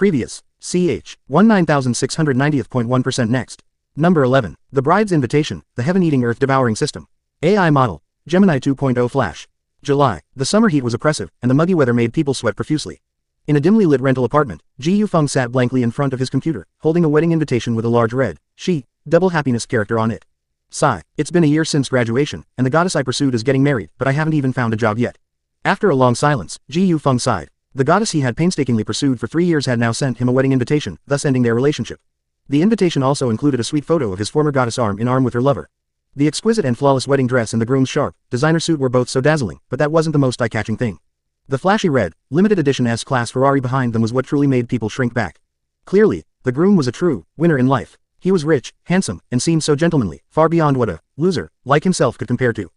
Previous. Ch. 19690.1% next. Number 11. The Bride's Invitation, the Heaven-Eating Earth-Devouring System. AI Model. Gemini 2.0 Flash. July. The summer heat was oppressive, and the muggy weather made people sweat profusely. In a dimly lit rental apartment, Ji Yufeng sat blankly in front of his computer, holding a wedding invitation with a large red, she, double happiness character on it. Sigh. It's been a year since graduation, and the goddess I pursued is getting married, but I haven't even found a job yet. After a long silence, Ji Yufeng sighed. The goddess he had painstakingly pursued for 3 years had now sent him a wedding invitation, thus ending their relationship. The invitation also included a sweet photo of his former goddess arm in arm with her lover. The exquisite and flawless wedding dress and the groom's sharp, designer suit were both so dazzling, but that wasn't the most eye-catching thing. The flashy red, limited edition S-Class Ferrari behind them was what truly made people shrink back. Clearly, the groom was a true winner in life. He was rich, handsome, and seemed so gentlemanly, far beyond what a loser like himself could compare to.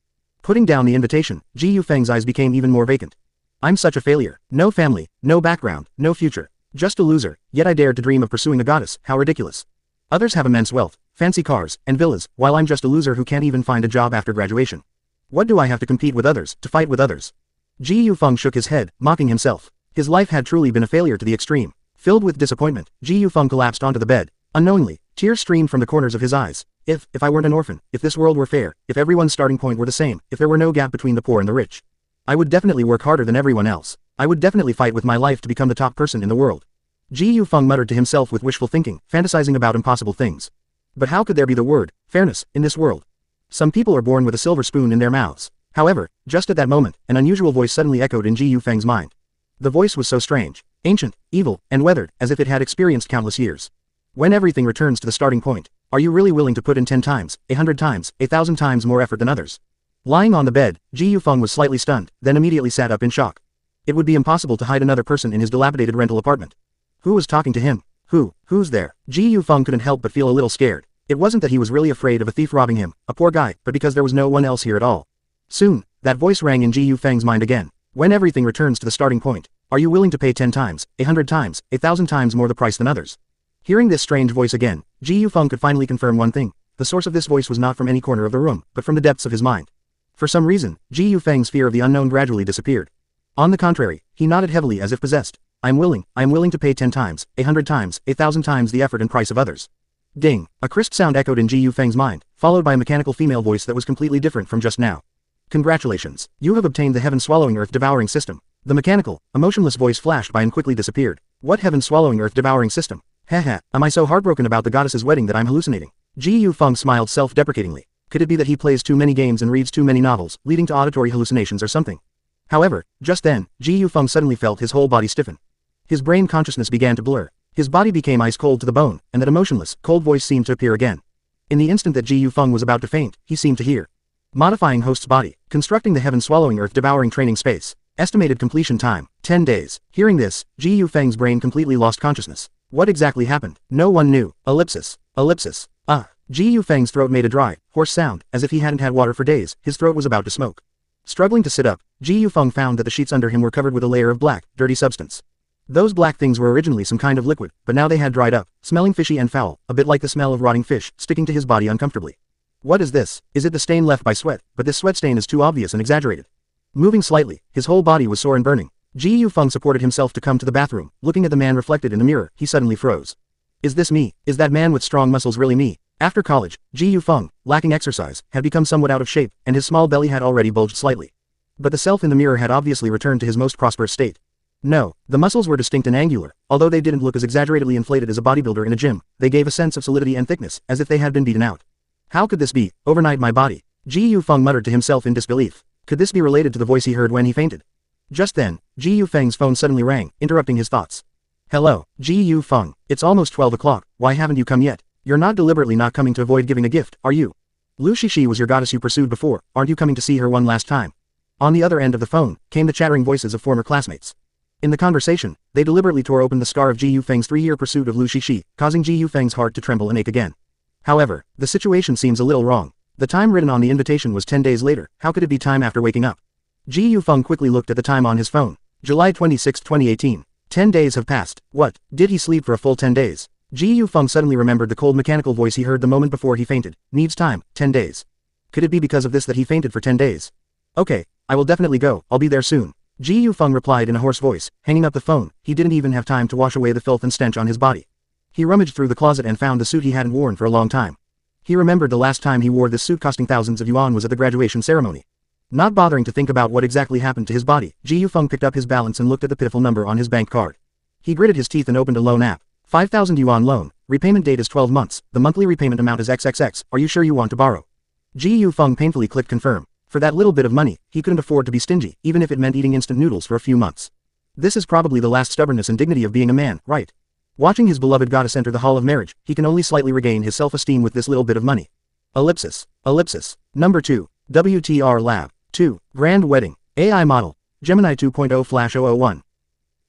Putting down the invitation, Ji Yufeng's eyes became even more vacant. I'm such a failure. No family, no background, no future. Just a loser, yet I dared to dream of pursuing a goddess, how ridiculous. Others have immense wealth, fancy cars, and villas, while I'm just a loser who can't even find a job after graduation. What do I have to compete with others, to fight with others? Ji Yufeng shook his head, mocking himself. His life had truly been a failure to the extreme. Filled with disappointment, Ji Yufeng collapsed onto the bed. Unknowingly, tears streamed from the corners of his eyes. If I weren't an orphan, if this world were fair, if everyone's starting point were the same, if there were no gap between the poor and the rich. I would definitely work harder than everyone else. I would definitely fight with my life to become the top person in the world. Ji Yufeng muttered to himself with wishful thinking, fantasizing about impossible things. But how could there be the word fairness in this world? Some people are born with a silver spoon in their mouths. However, just at that moment, an unusual voice suddenly echoed in Ji Yufeng's mind. The voice was so strange, ancient, evil, and weathered, as if it had experienced countless years. When everything returns to the starting point, are you really willing to put in 10 times, 100 times, 1,000 times more effort than others? Lying on the bed, Ji Yufeng was slightly stunned, then immediately sat up in shock. It would be impossible to hide another person in his dilapidated rental apartment. Who was talking to him? Who's there? Ji Yufeng couldn't help but feel a little scared. It wasn't that he was really afraid of a thief robbing him, a poor guy, but because there was no one else here at all. Soon, that voice rang in Ji Yufeng's mind again. When everything returns to the starting point, are you willing to pay 10 times, 100 times, 1,000 times more the price than others? Hearing this strange voice again, Ji Yufeng could finally confirm one thing. The source of this voice was not from any corner of the room, but from the depths of his mind. For some reason, Ji Yufeng's fear of the unknown gradually disappeared. On the contrary, he nodded heavily as if possessed. I am willing to pay 10 times, 100 times, 1,000 times the effort and price of others. Ding! A crisp sound echoed in Ji Yufeng's mind, followed by a mechanical female voice that was completely different from just now. Congratulations, you have obtained the heaven-swallowing earth-devouring system. The mechanical, emotionless voice flashed by and quickly disappeared. What heaven-swallowing earth-devouring system? Haha, am I so heartbroken about the goddess's wedding that I'm hallucinating? Ji Yufeng smiled self-deprecatingly. Could it be that he plays too many games and reads too many novels, leading to auditory hallucinations or something? However, just then, Ji Yufeng suddenly felt his whole body stiffen. His brain consciousness began to blur. His body became ice cold to the bone, and that emotionless, cold voice seemed to appear again. In the instant that Ji Yufeng was about to faint, he seemed to hear. Modifying host's body, constructing the heaven-swallowing earth-devouring training space. Estimated completion time, 10 days. Hearing this, Ji Yufeng's brain completely lost consciousness. What exactly happened? No one knew. Ellipsis. Ji Yufeng's throat made a dry, hoarse sound, as if he hadn't had water for days. His throat was about to smoke. Struggling to sit up, Ji Yufeng found that the sheets under him were covered with a layer of black, dirty substance. Those black things were originally some kind of liquid, but now they had dried up, smelling fishy and foul, a bit like the smell of rotting fish, sticking to his body uncomfortably. What is this? Is it the stain left by sweat? But this sweat stain is too obvious and exaggerated. Moving slightly, his whole body was sore and burning. Ji Yufeng supported himself to come to the bathroom. Looking at the man reflected in the mirror, he suddenly froze. Is this me? Is that man with strong muscles really me? After college, Ji Yufeng, lacking exercise, had become somewhat out of shape, and his small belly had already bulged slightly. But the self in the mirror had obviously returned to his most prosperous state. No, the muscles were distinct and angular, although they didn't look as exaggeratedly inflated as a bodybuilder in a gym. They gave a sense of solidity and thickness, as if they had been beaten out. How could this be? Overnight my body. Ji Yufeng muttered to himself in disbelief. Could this be related to the voice he heard when he fainted? Just then, Ji Yufeng's phone suddenly rang, interrupting his thoughts. Hello, Ji Yufeng. It's almost 12 o'clock, why haven't you come yet? You're not deliberately not coming to avoid giving a gift, are you? Lu Shishi was your goddess you pursued before, aren't you coming to see her one last time? On the other end of the phone, came the chattering voices of former classmates. In the conversation, they deliberately tore open the scar of Ji Yufeng's 3-year pursuit of Lu Shishi, causing Ji Yufeng's heart to tremble and ache again. However, the situation seems a little wrong. The time written on the invitation was 10 days later, how could it be time after waking up? Ji Yufeng quickly looked at the time on his phone. July 26, 2018. 10 days have passed. What, did he sleep for a full 10 days? Ji Yufeng suddenly remembered the cold mechanical voice he heard the moment before he fainted. Needs time, 10 days. Could it be because of this that he fainted for 10 days? Okay, I will definitely go, I'll be there soon. Ji Yufeng replied in a hoarse voice, hanging up the phone. He didn't even have time to wash away the filth and stench on his body. He rummaged through the closet and found the suit he hadn't worn for a long time. He remembered the last time he wore this suit costing thousands of yuan was at the graduation ceremony. Not bothering to think about what exactly happened to his body, Ji Yufeng picked up his balance and looked at the pitiful number on his bank card. He gritted his teeth and opened a loan app. 5,000 yuan loan. Repayment date is 12 months. The monthly repayment amount is XXX. Are you sure you want to borrow? Ji Yufeng painfully clicked confirm. For that little bit of money, he couldn't afford to be stingy, even if it meant eating instant noodles for a few months. This is probably the last stubbornness and dignity of being a man, right? Watching his beloved goddess enter the hall of marriage, he can only slightly regain his self-esteem with this little bit of money. Ellipsis. Number 2. WTR Lab. 2. Grand Wedding. AI Model. Gemini 2.0 Flash 001.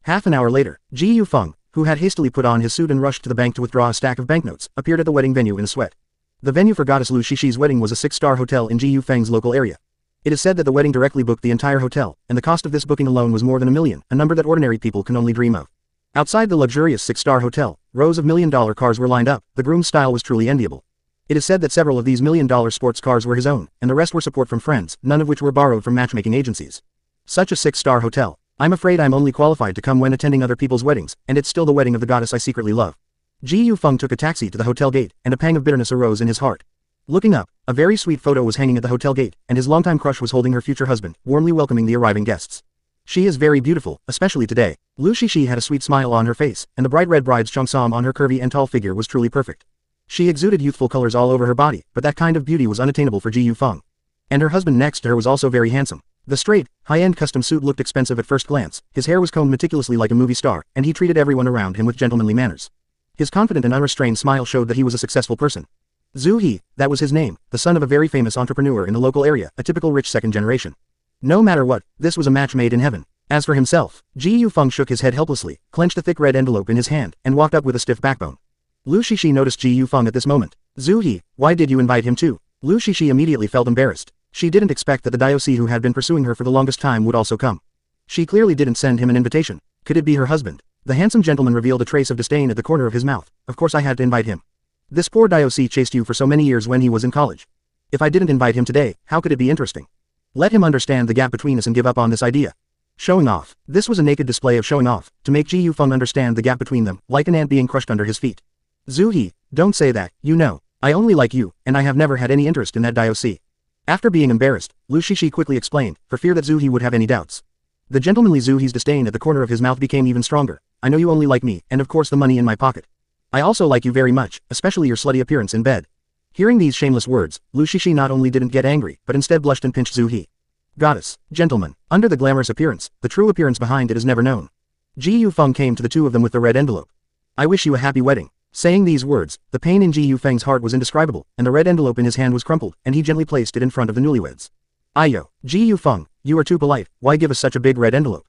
Half an hour later, Ji Yufeng, who had hastily put on his suit and rushed to the bank to withdraw a stack of banknotes, appeared at the wedding venue in a sweat. The venue for goddess Lu Shishi's wedding was a 6-star hotel in Ji Yufeng's local area. It is said that the wedding directly booked the entire hotel, and the cost of this booking alone was more than $1 million, a number that ordinary people can only dream of. Outside the luxurious 6-star hotel, rows of $1 million cars were lined up. The groom's style was truly enviable. It is said that several of these $1 million sports cars were his own, and the rest were support from friends, none of which were borrowed from matchmaking agencies. Such a 6-star hotel. I'm afraid I'm only qualified to come when attending other people's weddings, and it's still the wedding of the goddess I secretly love. Ji Yufeng took a taxi to the hotel gate, and a pang of bitterness arose in his heart. Looking up, a very sweet photo was hanging at the hotel gate, and his longtime crush was holding her future husband, warmly welcoming the arriving guests. She is very beautiful, especially today. Lu Shishi had a sweet smile on her face, and the bright red bride's cheongsam on her curvy and tall figure was truly perfect. She exuded youthful colors all over her body, but that kind of beauty was unattainable for Ji Yufeng. And her husband next to her was also very handsome. The straight, high-end custom suit looked expensive at first glance, his hair was combed meticulously like a movie star, and he treated everyone around him with gentlemanly manners. His confident and unrestrained smile showed that he was a successful person. Zhu He, that was his name, the son of a very famous entrepreneur in the local area, a typical rich second generation. No matter what, this was a match made in heaven. As for himself, Ji Yufeng shook his head helplessly, clenched a thick red envelope in his hand, and walked up with a stiff backbone. Lu Shishi noticed Ji Yufeng at this moment. Zhu He, why did you invite him too? Lu Shishi immediately felt embarrassed. She didn't expect that the Diosi who had been pursuing her for the longest time would also come. She clearly didn't send him an invitation. Could it be her husband? The handsome gentleman revealed a trace of disdain at the corner of his mouth. Of course I had to invite him. This poor Diosi chased you for so many years when he was in college. If I didn't invite him today, how could it be interesting? Let him understand the gap between us and give up on this idea. Showing off. This was a naked display of showing off, to make Ji Yufeng understand the gap between them, like an ant being crushed under his feet. Zhu He, don't say that, you know. I only like you, and I have never had any interest in that Diosi. After being embarrassed, Lu Shishi quickly explained, for fear that Zhu He would have any doubts. The gentlemanly Zhu He's disdain at the corner of his mouth became even stronger. I know you only like me, and of course the money in my pocket. I also like you very much, especially your slutty appearance in bed. Hearing these shameless words, Lu Shishi not only didn't get angry, but instead blushed and pinched Zhu He. Goddess, gentleman, under the glamorous appearance, the true appearance behind it is never known. Ji Yufeng came to the two of them with the red envelope. I wish you a happy wedding. Saying these words, the pain in Ji Yufeng's heart was indescribable, and the red envelope in his hand was crumpled, and he gently placed it in front of the newlyweds. Ayo, Ji Yufeng, you are too polite, why give us such a big red envelope?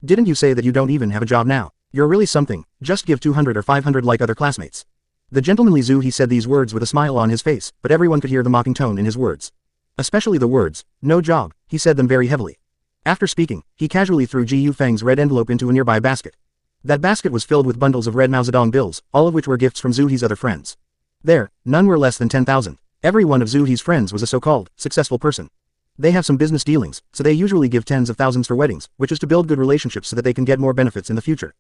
Didn't you say that you don't even have a job now? You're really something, just give 200 or 500 like other classmates. The gentlemanly Zhu He said these words with a smile on his face, but everyone could hear the mocking tone in his words. Especially the words, no job, he said them very heavily. After speaking, he casually threw Ji Yufeng's red envelope into a nearby basket. That basket was filled with bundles of red Mao Zedong bills, all of which were gifts from Zhu He's other friends. There, none were less than 10,000. Every one of Zhu He's friends was a so-called, successful person. They have some business dealings, so they usually give tens of thousands for weddings, which is to build good relationships so that they can get more benefits in the future.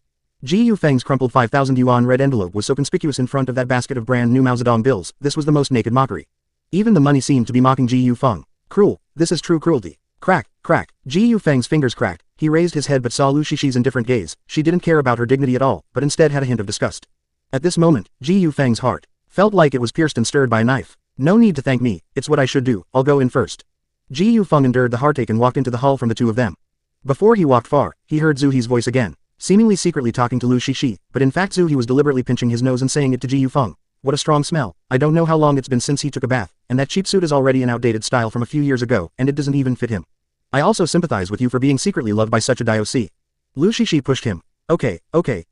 Ji Yufeng's crumpled 5,000 yuan red envelope was so conspicuous in front of that basket of brand new Mao Zedong bills, this was the most naked mockery. Even the money seemed to be mocking Ji Yufeng. Cruel, this is true cruelty. Crack, crack, Ji Yufeng's fingers cracked, he raised his head but saw Lu Shishi's indifferent gaze. She didn't care about her dignity at all, but instead had a hint of disgust. At this moment, Ji Yufeng's heart felt like it was pierced and stirred by a knife. No need to thank me, it's what I should do, I'll go in first. Ji Yufeng endured the heartache and walked into the hall from the two of them. Before he walked far, he heard Zhu He's voice again, seemingly secretly talking to Lu Shishi, but in fact Zhu He was deliberately pinching his nose and saying it to Ji Yufeng. What a strong smell, I don't know how long it's been since he took a bath, and that cheap suit is already an outdated style from a few years ago, and it doesn't even fit him. I also sympathize with you for being secretly loved by such a Diosi. Lu Shishi pushed him. Okay,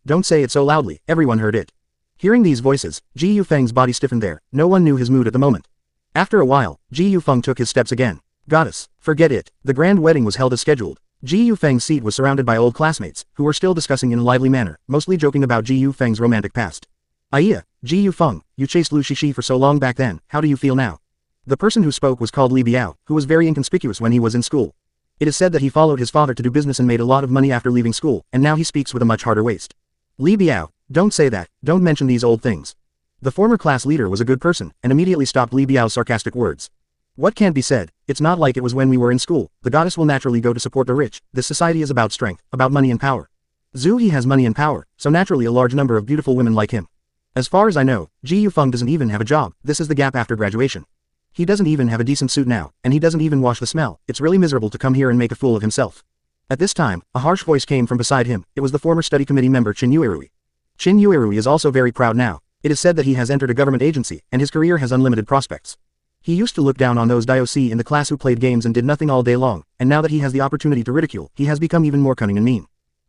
don't say it so loudly, everyone heard it. Hearing these voices, Ji Yufeng's body stiffened there, no one knew his mood at the moment. After a while, Ji Yufeng took his steps again. Goddess, forget it, the grand wedding was held as scheduled. Ji Yufeng's seat was surrounded by old classmates, who were still discussing in a lively manner, mostly joking about Ji Yufeng's romantic past. Aiya, Ji Yufeng, you chased Lu Shishi for so long back then, how do you feel now? The person who spoke was called Li Biao, who was very inconspicuous when he was in school. It is said that he followed his father to do business and made a lot of money after leaving school, and now he speaks with a much harder waist. Li Biao, don't say that, don't mention these old things. The former class leader was a good person, and immediately stopped Li Biao's sarcastic words. What can't be said? It's not like it was when we were in school. The goddess will naturally go to support the rich. This society is about strength, about money and power. Zhu He has money and power, so naturally a large number of beautiful women like him. As far as I know, Ji Yufeng doesn't even have a job. This is the gap after graduation. He doesn't even have a decent suit now, and he doesn't even wash the smell. It's really miserable to come here and make a fool of himself. At this time, a harsh voice came from beside him. It was the former study committee member Qin Yuerui. Qin Yuerui is also very proud now. It is said that he has entered a government agency, and his career has unlimited prospects. He used to look down on those Dioc in the class who played games and did nothing all day long, and now that he has the opportunity to ridicule, he has become even more cunning and mean.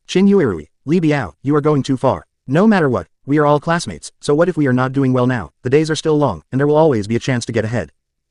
Qin Yuerui, Li Biao, you are going too far. No matter what, we are all classmates, so what if we are not doing well now? The days are still long, and there will always be a chance to get ahead.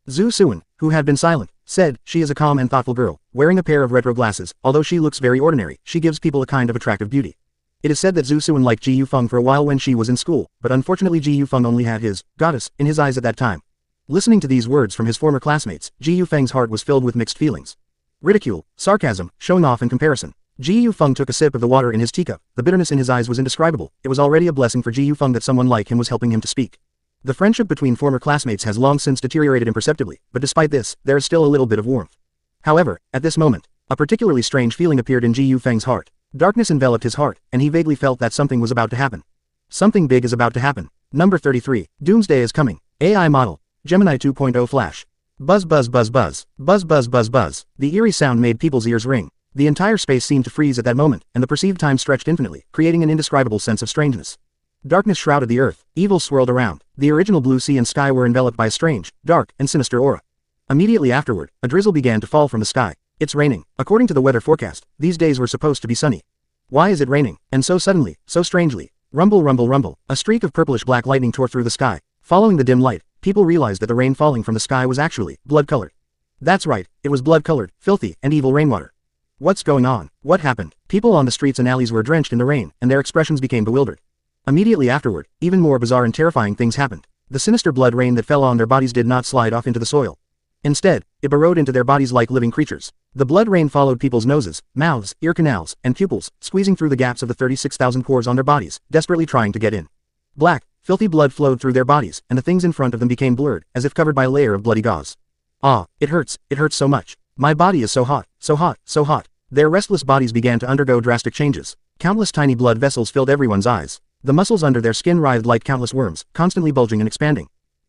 Zhu Suan, who had been silent, said, she is a calm and thoughtful girl, wearing a pair of retro glasses. Although she looks very ordinary, she gives people a kind of attractive beauty. It is said that Zhu Suan liked Ji Yufeng for a while when she was in school, but unfortunately Ji Yufeng only had his goddess in his eyes at that time. Listening to these words from his former classmates, Ji Yufeng's heart was filled with mixed feelings. Ridicule, sarcasm, showing off and comparison. Ji Yufeng took a sip of the water in his teacup. The bitterness in his eyes was indescribable. It was already a blessing for Ji Yufeng that someone like him was helping him to speak. The friendship between former classmates has long since deteriorated imperceptibly, but despite this, there is still a little bit of warmth. However, at this moment, a particularly strange feeling appeared in Ji Yufeng's heart. Darkness enveloped his heart, and he vaguely felt that something was about to happen. Something big is about to happen. Number 33. Doomsday is coming. AI model. Gemini 2.0 Flash. Buzz buzz buzz buzz. Buzz buzz buzz buzz. The eerie sound made people's ears ring. The entire space seemed to freeze at that moment, and the perceived time stretched infinitely, creating an indescribable sense of strangeness. Darkness shrouded the earth. Evil swirled around. The original blue sea and sky were enveloped by a strange, dark, and sinister aura. Immediately afterward, a drizzle began to fall from the sky. It's raining. According to the weather forecast, these days were supposed to be sunny. Why is it raining? And so suddenly, so strangely. Rumble rumble rumble. A streak of purplish black lightning tore through the sky. Following the dim light, people realized that the rain falling from the sky was actually blood-colored. That's right, it was blood-colored, filthy, and evil rainwater. What's going on? What happened? People on the streets and alleys were drenched in the rain, and their expressions became bewildered. Immediately afterward, even more bizarre and terrifying things happened. The sinister blood rain that fell on their bodies did not slide off into the soil. Instead, it burrowed into their bodies like living creatures. The blood rain followed people's noses, mouths, ear canals, and pupils, squeezing through the gaps of the 36,000 pores on their bodies, desperately trying to get in. Black, filthy blood flowed through their bodies, and the things in front of them became blurred, as if covered by a layer of bloody gauze. Ah, it hurts so much. My body is so hot, so hot, so hot. Their restless bodies began to undergo drastic changes. Countless tiny blood vessels filled everyone's eyes. The muscles under their skin writhed like countless worms, constantly bulging and expanding.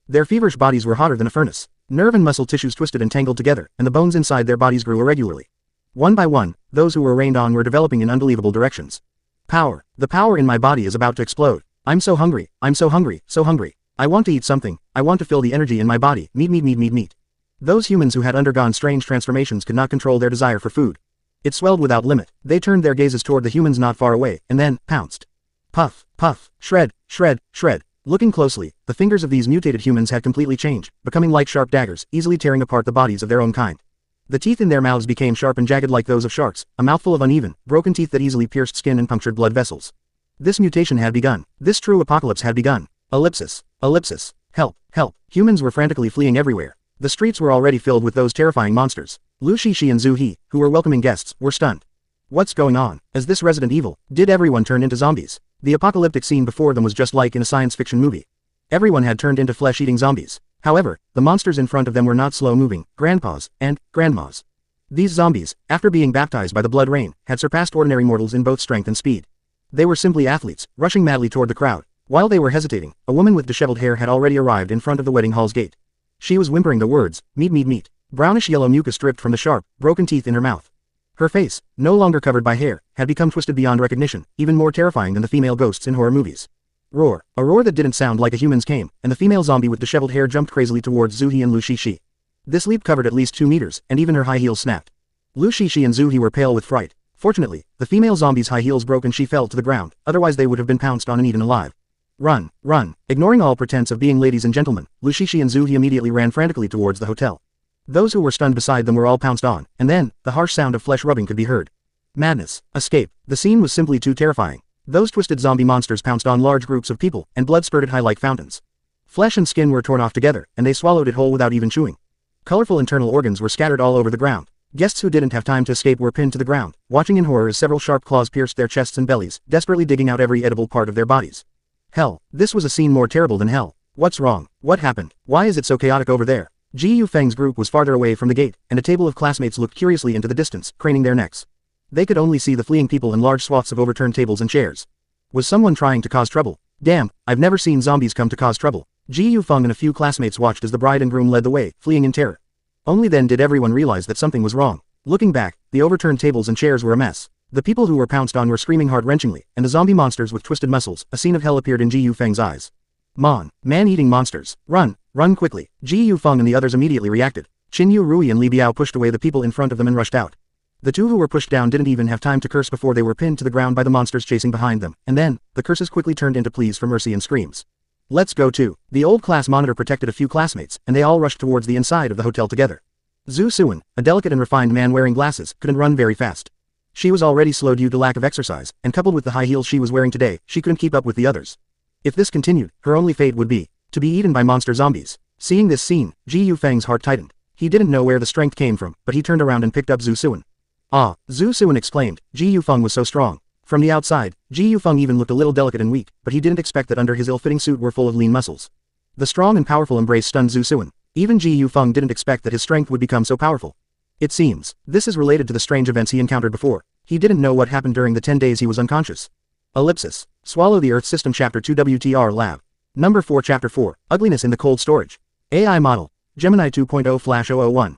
Their feverish bodies were hotter than a furnace. Nerve and muscle tissues twisted and tangled together, and the bones inside their bodies grew irregularly. One by one, those who were rained on were developing in unbelievable directions. Power. The power in my body is about to explode. I'm so hungry, so hungry. I want to eat something. I want to feel the energy in my body. Meat. Those humans who had undergone strange transformations could not control their desire for food. It swelled without limit. They turned their gazes toward the humans not far away, and then, pounced. Puff, puff, shred, shred, shred. Looking closely, the fingers of these mutated humans had completely changed, becoming like sharp daggers, easily tearing apart the bodies of their own kind. The teeth in their mouths became sharp and jagged like those of sharks, a mouthful of uneven, broken teeth that easily pierced skin and punctured blood vessels. This mutation had begun. This true apocalypse had begun. Ellipsis. Ellipsis. Help, help. Humans were frantically fleeing everywhere. The streets were already filled with those terrifying monsters. Lu Shishi and Zhu He, who were welcoming guests, were stunned. What's going on? Is this Resident Evil? Did everyone turn into zombies? The apocalyptic scene before them was just like in a science fiction movie. Everyone had turned into flesh-eating zombies. However, the monsters in front of them were not slow-moving, grandpas, and grandmas. These zombies, after being baptized by the blood rain, had surpassed ordinary mortals in both strength and speed. They were simply athletes, rushing madly toward the crowd. While they were hesitating, a woman with disheveled hair had already arrived in front of the wedding hall's gate. She was whimpering the words, meat. Brownish-yellow mucus dripped from the sharp, broken teeth in her mouth. Her face, no longer covered by hair, had become twisted beyond recognition, even more terrifying than the female ghosts in horror movies. Roar. A roar that didn't sound like a human's came, and the female zombie with disheveled hair jumped crazily towards Zhu He and Lu Shishi. This leap covered at least 2 meters, and even her high heels snapped. Lu Shishi and Zhu He were pale with fright. Fortunately, the female zombie's high heels broke and she fell to the ground, otherwise they would have been pounced on and eaten alive. Run, run. Ignoring all pretense of being ladies and gentlemen, Lu Shishi and Zhu He immediately ran frantically towards the hotel. Those who were stunned beside them were all pounced on, and then, the harsh sound of flesh rubbing could be heard. Madness. Escape. The scene was simply too terrifying. Those twisted zombie monsters pounced on large groups of people, and blood spurted high like fountains. Flesh and skin were torn off together, and they swallowed it whole without even chewing. Colorful internal organs were scattered all over the ground. Guests who didn't have time to escape were pinned to the ground, watching in horror as several sharp claws pierced their chests and bellies, desperately digging out every edible part of their bodies. Hell, this was a scene more terrible than hell. What's wrong? What happened? Why is it so chaotic over there? Ji Yufeng's group was farther away from the gate, and a table of classmates looked curiously into the distance, craning their necks. They could only see the fleeing people and large swaths of overturned tables and chairs. Was someone trying to cause trouble? Damn, I've never seen zombies come to cause trouble. Ji Yufeng and a few classmates watched as the bride and groom led the way, fleeing in terror. Only then did everyone realize that something was wrong. Looking back, the overturned tables and chairs were a mess. The people who were pounced on were screaming heart-wrenchingly, and the zombie monsters with twisted muscles, a scene of hell appeared in Ji Yufeng's eyes. Man-eating monsters. Run quickly. Ji Yufeng and the others immediately reacted. Qin Yu Rui and Li Biao pushed away the people in front of them and rushed out. The two who were pushed down didn't even have time to curse before they were pinned to the ground by the monsters chasing behind them, and then, the curses quickly turned into pleas for mercy and screams. Let's go too. The old class monitor protected a few classmates, and they all rushed towards the inside of the hotel together. Zhu Suan, a delicate and refined man wearing glasses, couldn't run very fast. She was already slow due to lack of exercise, and coupled with the high heels she was wearing today, she couldn't keep up with the others. If this continued, her only fate would be to be eaten by monster zombies. Seeing this scene, Ji Yufeng's heart tightened. He didn't know where the strength came from, but he turned around and picked up Zhu Suan. Ah, Zhu Suan exclaimed, Ji Yufeng was so strong. From the outside, Ji Yufeng even looked a little delicate and weak, but he didn't expect that under his ill-fitting suit were full of lean muscles. The strong and powerful embrace stunned Zhu Suan. Even Ji Yufeng didn't expect that his strength would become so powerful. It seems, this is related to the strange events he encountered before. He didn't know what happened during the 10 days he was unconscious. Ellipsis. Swallow the Earth System Chapter 2 WTR Lab. Number 4 Chapter 4, Ugliness in the Cold Storage. AI Model. Gemini 2.0/001.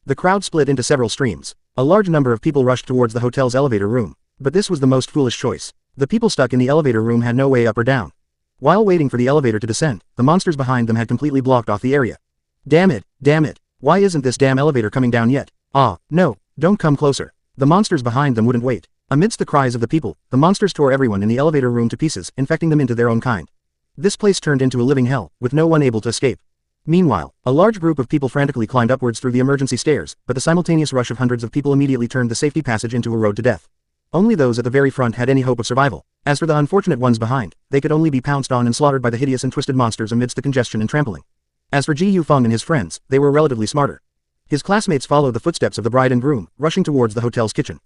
The crowd split into several streams. A large number of people rushed towards the hotel's elevator room. But this was the most foolish choice. The people stuck in the elevator room had no way up or down. While waiting for the elevator to descend, the monsters behind them had completely blocked off the area. Damn it. Why isn't this damn elevator coming down yet? Ah, no, don't come closer. The monsters behind them wouldn't wait. Amidst the cries of the people, the monsters tore everyone in the elevator room to pieces, infecting them into their own kind. This place turned into a living hell, with no one able to escape. Meanwhile, a large group of people frantically climbed upwards through the emergency stairs, but the simultaneous rush of hundreds of people immediately turned the safety passage into a road to death. Only those at the very front had any hope of survival. As for the unfortunate ones behind, they could only be pounced on and slaughtered by the hideous and twisted monsters amidst the congestion and trampling. As for Ji Yufeng and his friends, they were relatively smarter. His classmates followed the footsteps of the bride and groom, rushing towards the hotel's kitchen.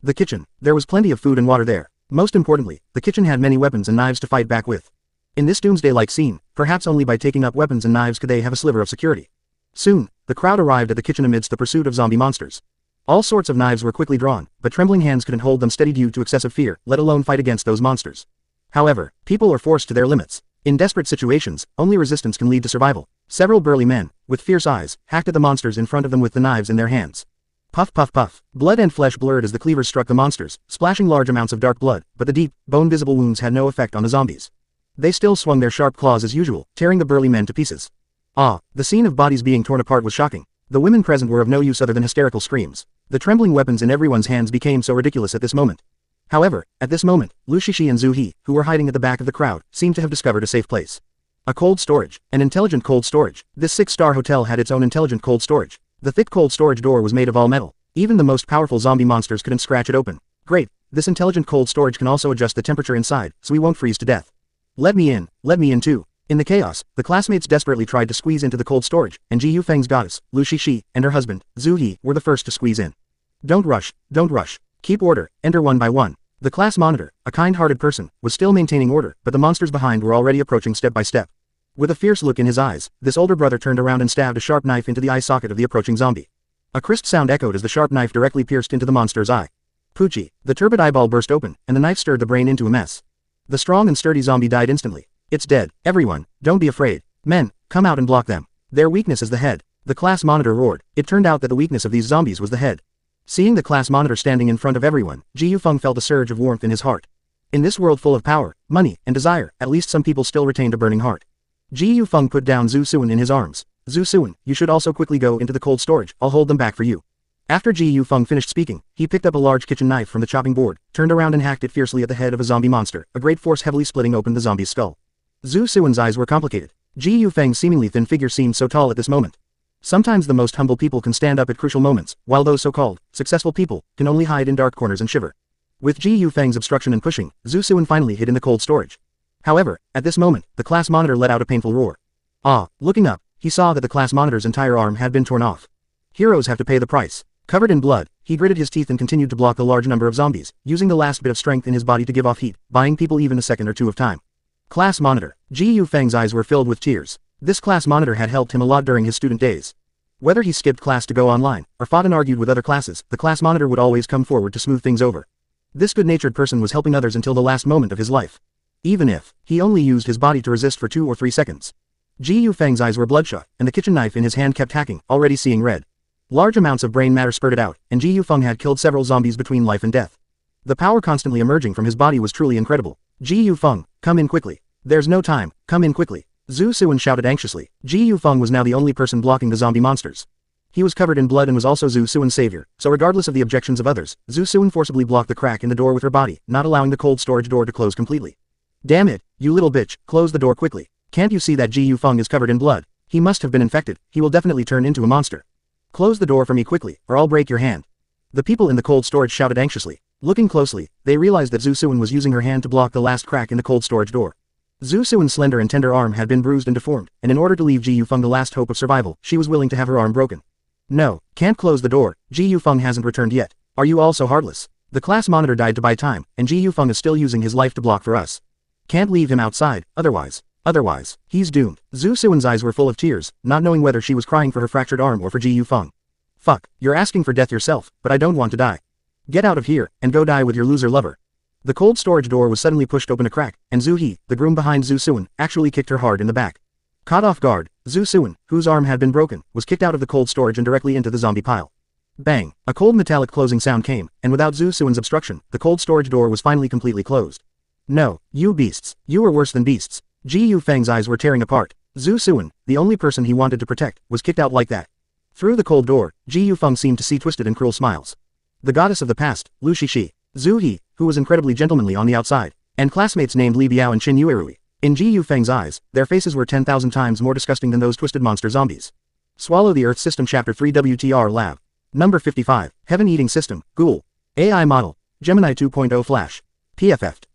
The kitchen. There was plenty of food and water there. Most importantly, the kitchen had many weapons and knives to fight back with. In this doomsday-like scene, perhaps only by taking up weapons and knives could they have a sliver of security. Soon, the crowd arrived at the kitchen amidst the pursuit of zombie monsters. All sorts of knives were quickly drawn, but trembling hands couldn't hold them steady due to excessive fear, let alone fight against those monsters. However, people are forced to their limits. In desperate situations, only resistance can lead to survival. Several burly men, with fierce eyes, hacked at the monsters in front of them with the knives in their hands. Puff puff puff. Blood and flesh blurred as the cleavers struck the monsters, splashing large amounts of dark blood, but the deep, bone-visible wounds had no effect on the zombies. They still swung their sharp claws as usual, tearing the burly men to pieces. Ah, the scene of bodies being torn apart was shocking. The women present were of no use other than hysterical screams. The trembling weapons in everyone's hands became so ridiculous at this moment. However, at this moment, Lu Shishi and Zhu He, who were hiding at the back of the crowd, seemed to have discovered a safe place. A cold storage. An intelligent cold storage. This 6-star hotel had its own intelligent cold storage. The thick cold storage door was made of all metal. Even the most powerful zombie monsters couldn't scratch it open. Great, this intelligent cold storage can also adjust the temperature inside, so we won't freeze to death. Let me in too. In the chaos, the classmates desperately tried to squeeze into the cold storage, and Ji Yufeng's goddess, Lu Shishi, and her husband, Zhu He, were the first to squeeze in. Don't rush. Keep order, enter one by one. The class monitor, a kind-hearted person, was still maintaining order, but the monsters behind were already approaching step by step. With a fierce look in his eyes, this older brother turned around and stabbed a sharp knife into the eye socket of the approaching zombie. A crisp sound echoed as the sharp knife directly pierced into the monster's eye. Poochie. The turbid eyeball burst open, and the knife stirred the brain into a mess. The strong and sturdy zombie died instantly. It's dead. Everyone, don't be afraid. Men, come out and block them. Their weakness is the head. The class monitor roared. It turned out that the weakness of these zombies was the head. Seeing the class monitor standing in front of everyone, Ji Yufeng felt a surge of warmth in his heart. In this world full of power, money, and desire, at least some people still retained a burning heart. Ji Yufeng put down Zhu Suan in his arms. Zhu Suan, you should also quickly go into the cold storage, I'll hold them back for you. After Ji Yufeng finished speaking, he picked up a large kitchen knife from the chopping board, turned around and hacked it fiercely at the head of a zombie monster, a great force heavily splitting open the zombie's skull. Zhu Suan's eyes were complicated. Ji Yufeng's seemingly thin figure seemed so tall at this moment. Sometimes the most humble people can stand up at crucial moments, while those so-called successful people can only hide in dark corners and shiver. With Ji Yufeng's obstruction and pushing, Zhu Suan finally hid in the cold storage. However, at this moment, the class monitor let out a painful roar. Ah, looking up, he saw that the class monitor's entire arm had been torn off. Heroes have to pay the price. Covered in blood, he gritted his teeth and continued to block the large number of zombies, using the last bit of strength in his body to give off heat, buying people even a second or two of time. Class monitor. Ji Yufeng's eyes were filled with tears. This class monitor had helped him a lot during his student days. Whether he skipped class to go online, or fought and argued with other classes, the class monitor would always come forward to smooth things over. This good-natured person was helping others until the last moment of his life. Even if he only used his body to resist for 2 or 3 seconds. Ji Yufeng's eyes were bloodshot, and the kitchen knife in his hand kept hacking, already seeing red. Large amounts of brain matter spurted out, and Ji Yufeng had killed several zombies between life and death. The power constantly emerging from his body was truly incredible. Ji Yufeng, come in quickly. There's no time, come in quickly. Zhu Suwen shouted anxiously. Ji Yufeng was now the only person blocking the zombie monsters. He was covered in blood and was also Zhu Suwen's savior, so regardless of the objections of others, Zhu Suwen forcibly blocked the crack in the door with her body, not allowing the cold storage door to close completely. Damn it, you little bitch, close the door quickly. Can't you see that Ji Yufeng is covered in blood? He must have been infected, he will definitely turn into a monster. Close the door for me quickly, or I'll break your hand. The people in the cold storage shouted anxiously. Looking closely, they realized that Zhu Suwen was using her hand to block the last crack in the cold storage door. Zhu Suwen's slender and tender arm had been bruised and deformed, and in order to leave Ji Yufeng the last hope of survival, she was willing to have her arm broken. No, can't close the door, Ji Yufeng hasn't returned yet. Are you all so heartless? The class monitor died to buy time, and Ji Yufeng is still using his life to block for us. Can't leave him outside, otherwise, he's doomed. Zhu Suwen's eyes were full of tears, not knowing whether she was crying for her fractured arm or for Ji Yufeng. Fuck, you're asking for death yourself, but I don't want to die. Get out of here, and go die with your loser lover. The cold storage door was suddenly pushed open a crack, and Zhu He, the groom behind Zhu Suwen, actually kicked her hard in the back. Caught off guard, Zhu Suwen, whose arm had been broken, was kicked out of the cold storage and directly into the zombie pile. Bang, a cold metallic closing sound came, and without Zhu Suwen's obstruction, the cold storage door was finally completely closed. No, you beasts, you were worse than beasts. Ji Yufeng's eyes were tearing apart. Zhu Suwen, the only person he wanted to protect, was kicked out like that. Through the cold door, Ji Yufeng seemed to see twisted and cruel smiles. The goddess of the past, Lu Shishi, Zhu He, who was incredibly gentlemanly on the outside, and classmates named Li Biao and Qin Yuerui. In Ji Yufeng's eyes, their faces were 10,000 times more disgusting than those twisted monster zombies. Swallow the Earth System Chapter 3 WTR Lab. Number 55, Heaven Eating System, Ghoul. AI Model, Gemini 2.0 Flash. PFF'd.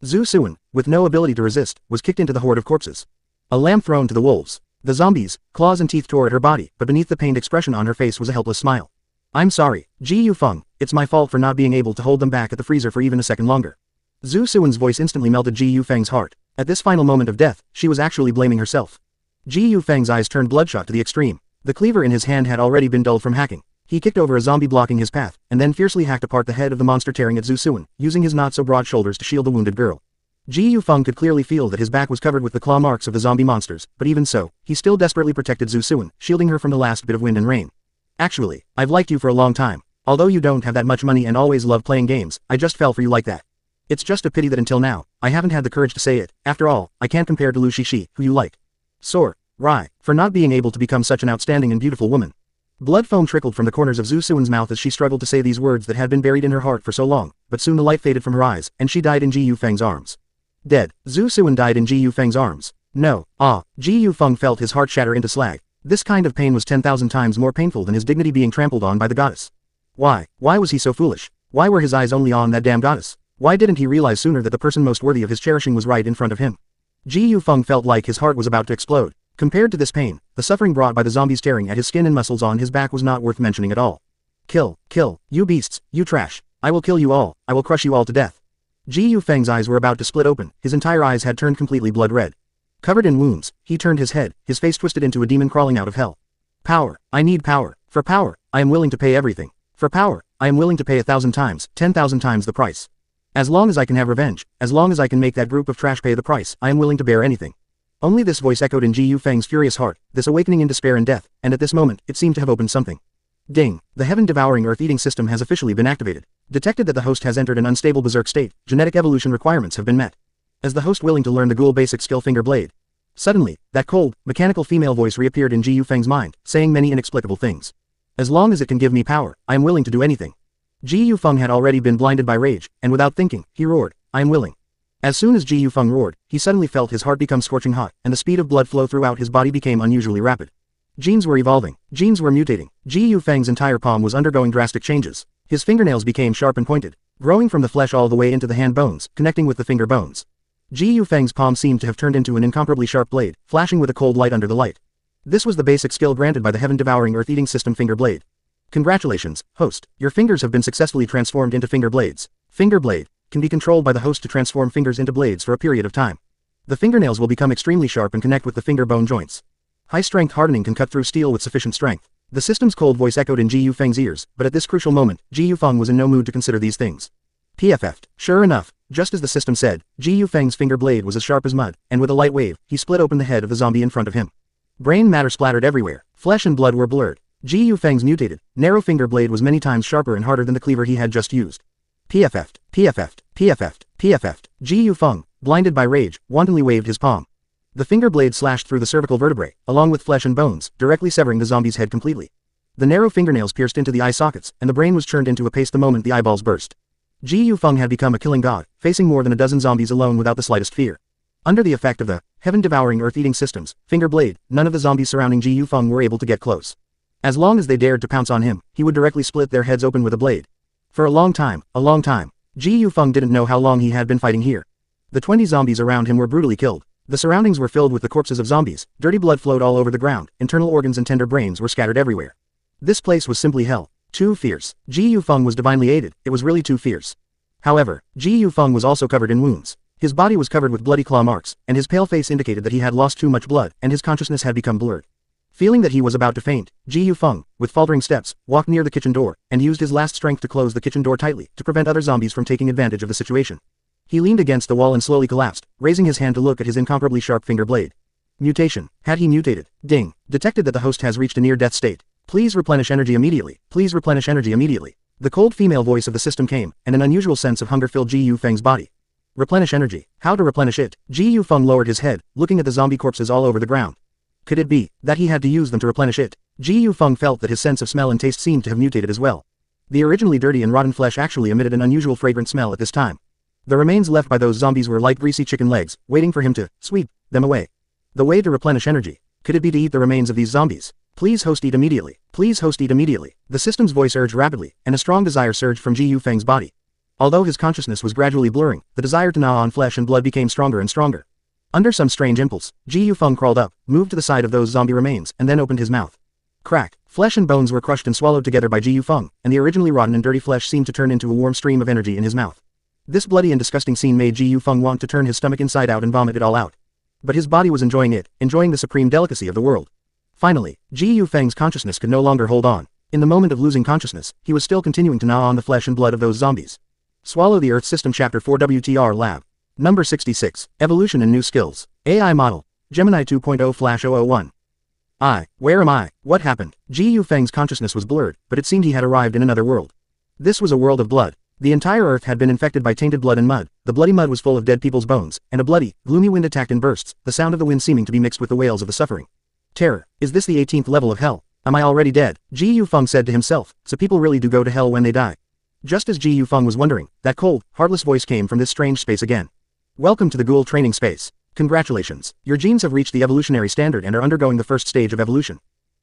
Zhu Suwen, with no ability to resist, was kicked into the horde of corpses. A lamb thrown to the wolves. The zombies, claws and teeth tore at her body, but beneath the pained expression on her face was a helpless smile. I'm sorry, Ji Yufeng, it's my fault for not being able to hold them back at the freezer for even a second longer. Zhu Suwen's voice instantly melted Ji Yufeng's heart. At this final moment of death, she was actually blaming herself. Ji Yufeng's eyes turned bloodshot to the extreme. The cleaver in his hand had already been dulled from hacking. He kicked over a zombie blocking his path, and then fiercely hacked apart the head of the monster tearing at Zhu Suwen, using his not-so-broad shoulders to shield the wounded girl. Ji Yufeng could clearly feel that his back was covered with the claw marks of the zombie monsters, but even so, he still desperately protected Zhu Suwen, shielding her from the last bit of wind and rain. Actually, I've liked you for a long time. Although you don't have that much money and always love playing games, I just fell for you like that. It's just a pity that until now, I haven't had the courage to say it. After all, I can't compare to Lu Shishi, who you like. Sore. Rai, for not being able to become such an outstanding and beautiful woman. Blood foam trickled from the corners of Zhu Suwen's mouth as she struggled to say these words that had been buried in her heart for so long, but soon the light faded from her eyes, and she died in Ji Yufeng's arms. Dead. Zhu Suwen died in Ji Yufeng's arms. No. Ji Yufeng felt his heart shatter into slag. This kind of pain was 10,000 times more painful than his dignity being trampled on by the goddess. Why was he so foolish? Why were his eyes only on that damn goddess? Why didn't he realize sooner that the person most worthy of his cherishing was right in front of him? Ji Yufeng felt like his heart was about to explode. Compared to this pain, the suffering brought by the zombies tearing at his skin and muscles on his back was not worth mentioning at all. Kill, you beasts, you trash. I will kill you all, I will crush you all to death. Ji Yufeng's eyes were about to split open, his entire eyes had turned completely blood red. Covered in wounds, he turned his head, his face twisted into a demon crawling out of hell. Power, I need power. For power, I am willing to pay everything. For power, I am willing to pay 1,000 times, 10,000 times the price. As long as I can have revenge, as long as I can make that group of trash pay the price, I am willing to bear anything. Only this voice echoed in Ji Yufeng's furious heart, this awakening in despair and death, and at this moment, it seemed to have opened something. Ding, the heaven-devouring earth-eating system has officially been activated. Detected that the host has entered an unstable berserk state, genetic evolution requirements have been met. As the host willing to learn the ghoul basic skill finger blade. Suddenly, that cold, mechanical female voice reappeared in Ji Yufeng's mind, saying many inexplicable things. As long as it can give me power, I am willing to do anything. Ji Yufeng had already been blinded by rage, and without thinking, he roared, I am willing. As soon as Ji Yufeng roared, he suddenly felt his heart become scorching hot, and the speed of blood flow throughout his body became unusually rapid. Genes were evolving, genes were mutating, Ji Yufeng's entire palm was undergoing drastic changes. His fingernails became sharp and pointed, growing from the flesh all the way into the hand bones, connecting with the finger bones. Ji Yufeng's palm seemed to have turned into an incomparably sharp blade, flashing with a cold light under the light. This was the basic skill granted by the heaven-devouring earth-eating system finger blade. Congratulations, host. Your fingers have been successfully transformed into finger blades. Finger blade can be controlled by the host to transform fingers into blades for a period of time. The fingernails will become extremely sharp and connect with the finger bone joints. High-strength hardening can cut through steel with sufficient strength. The system's cold voice echoed in Ji Yufeng's ears, but at this crucial moment, Ji Yufeng was in no mood to consider these things. PFF'd. Sure enough, just as the system said, Ji Yufeng's finger blade was as sharp as mud, and with a light wave, he split open the head of the zombie in front of him. Brain matter splattered everywhere. Flesh and blood were blurred. Ji Yufeng's mutated, narrow finger blade was many times sharper and harder than the cleaver he had just used. PFF'd. PFF'd. PFF'd. PFF'd. Ji Yufeng, blinded by rage, wantonly waved his palm. The finger blade slashed through the cervical vertebrae, along with flesh and bones, directly severing the zombie's head completely. The narrow fingernails pierced into the eye sockets, and the brain was churned into a paste the moment the eyeballs burst. Ji Yufeng had become a killing god, facing more than a dozen zombies alone without the slightest fear. Under the effect of the heaven-devouring earth-eating systems, finger blade, none of the zombies surrounding Ji Yufeng were able to get close. As long as they dared to pounce on him, he would directly split their heads open with a blade. For a long time, Ji Yufeng didn't know how long he had been fighting here. The 20 zombies around him were brutally killed. The surroundings were filled with the corpses of zombies, dirty blood flowed all over the ground, internal organs and tender brains were scattered everywhere. This place was simply hell. Too fierce. Ji Yufeng was divinely aided, it was really too fierce. However, Ji Yufeng was also covered in wounds. His body was covered with bloody claw marks, and his pale face indicated that he had lost too much blood, and his consciousness had become blurred. Feeling that he was about to faint, Ji Yufeng, with faltering steps, walked near the kitchen door, and used his last strength to close the kitchen door tightly, to prevent other zombies from taking advantage of the situation. He leaned against the wall and slowly collapsed, raising his hand to look at his incomparably sharp finger blade. Mutation. Had he mutated? Ding. Detected that the host has reached a near-death state. Please replenish energy immediately. Please replenish energy immediately. The cold female voice of the system came, and an unusual sense of hunger filled Ji Yufeng's body. Replenish energy. How to replenish it? Ji Yufeng lowered his head, looking at the zombie corpses all over the ground. Could it be that he had to use them to replenish it? Ji Yufeng felt that his sense of smell and taste seemed to have mutated as well. The originally dirty and rotten flesh actually emitted an unusual fragrant smell at this time. The remains left by those zombies were like greasy chicken legs, waiting for him to sweep them away. The way to replenish energy. Could it be to eat the remains of these zombies? Please host eat immediately. Please host eat immediately. The system's voice urged rapidly, and a strong desire surged from Ji Yufeng's body. Although his consciousness was gradually blurring, the desire to gnaw on flesh and blood became stronger and stronger. Under some strange impulse, Ji Yufeng crawled up, moved to the side of those zombie remains, and then opened his mouth. Crack. Flesh and bones were crushed and swallowed together by Ji Yufeng, and the originally rotten and dirty flesh seemed to turn into a warm stream of energy in his mouth. This bloody and disgusting scene made Ji Yufeng want to turn his stomach inside out and vomit it all out. But his body was enjoying it, enjoying the supreme delicacy of the world. Finally, Ji Yufeng's consciousness could no longer hold on. In the moment of losing consciousness, he was still continuing to gnaw on the flesh and blood of those zombies. Swallow the Earth System Chapter 4 WTR Lab. Number 66. Evolution and New Skills. AI Model. Gemini 2.0/001. Where am I? What happened? Ji Yufeng's consciousness was blurred, but it seemed he had arrived in another world. This was a world of blood. The entire earth had been infected by tainted blood and mud. The bloody mud was full of dead people's bones, and a bloody, gloomy wind attacked in bursts, the sound of the wind seeming to be mixed with the wails of the suffering. Terror. Is this the 18th level of hell? Am I already dead? Ji Yufeng said to himself, so people really do go to hell when they die. Just as Ji Yufeng was wondering, that cold, heartless voice came from this strange space again. Welcome to the Ghoul Training Space. Congratulations. Your genes have reached the evolutionary standard and are undergoing the first stage of evolution.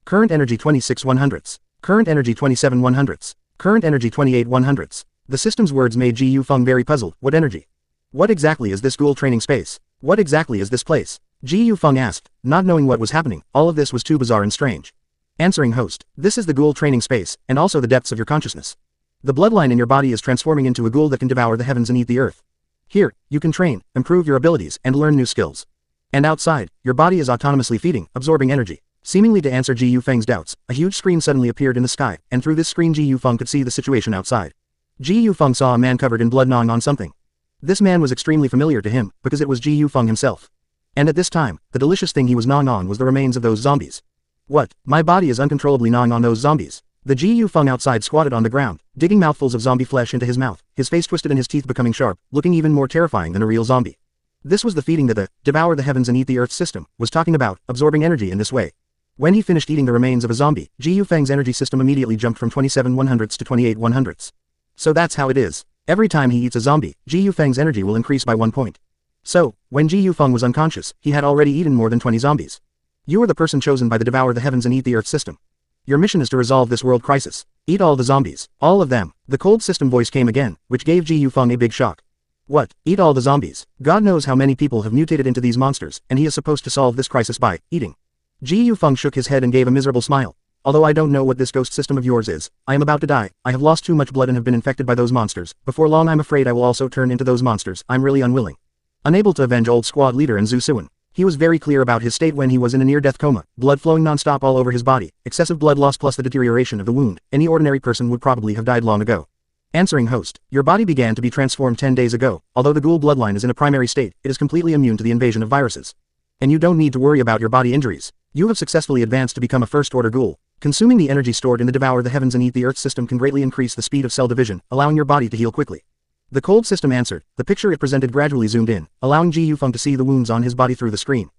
Current energy 26/100ths. Current energy 27/100ths. Current energy 28/100ths. The system's words made Ji Yufeng very puzzled. What energy? What exactly is this Ghoul Training Space? What exactly is this place? Ji Yufeng asked, not knowing what was happening. All of this was too bizarre and strange. Answering host, this is the Ghoul Training Space, and also the depths of your consciousness. The bloodline in your body is transforming into a ghoul that can devour the heavens and eat the earth. Here, you can train, improve your abilities, and learn new skills. And outside, your body is autonomously feeding, absorbing energy. Seemingly to answer Ji Yufeng's doubts, a huge screen suddenly appeared in the sky, and through this screen Ji Yufeng could see the situation outside. Ji Yufeng saw a man covered in blood gnawing on something. This man was extremely familiar to him, because it was Ji Yufeng himself. And at this time, the delicious thing he was gnawing on was the remains of those zombies. What? My body is uncontrollably gnawing on those zombies. The Ji Yufeng outside squatted on the ground, digging mouthfuls of zombie flesh into his mouth, his face twisted and his teeth becoming sharp, looking even more terrifying than a real zombie. This was the feeding that the devour the heavens and eat the earth system was talking about, absorbing energy in this way. When he finished eating the remains of a zombie, Ji Yufeng's energy system immediately jumped from 27/100ths to 28/100ths. So that's how it is. Every time he eats a zombie, Ji Yufeng's energy will increase by 1 point. So, when Ji Yufeng was unconscious, he had already eaten more than 20 zombies. You are the person chosen by the devour the heavens and eat the earth system. Your mission is to resolve this world crisis. Eat all the zombies. All of them. The cold system voice came again, which gave Ji Yufeng a big shock. What? Eat all the zombies? God knows how many people have mutated into these monsters, and he is supposed to solve this crisis by eating. Ji Yufeng shook his head and gave a miserable smile. although I don't know what this ghost system of yours is, I am about to die, I have lost too much blood and have been infected by those monsters, before long I'm afraid I will also turn into those monsters, I'm really unwilling. Unable to avenge old squad leader and Zhu Siwen. He was very clear about his state when he was in a near-death coma, blood flowing non-stop all over his body, excessive blood loss plus the deterioration of the wound, any ordinary person would probably have died long ago. Answering host, your body began to be transformed 10 days ago, although the ghoul bloodline is in a primary state, it is completely immune to the invasion of viruses. And you don't need to worry about your body injuries. You have successfully advanced to become a first-order ghoul. Consuming the energy stored in the Devour the Heavens and Eat the Earth system can greatly increase the speed of cell division, allowing your body to heal quickly. The cold system answered, the picture it presented gradually zoomed in, allowing Ji Yufeng to see the wounds on his body through the screen.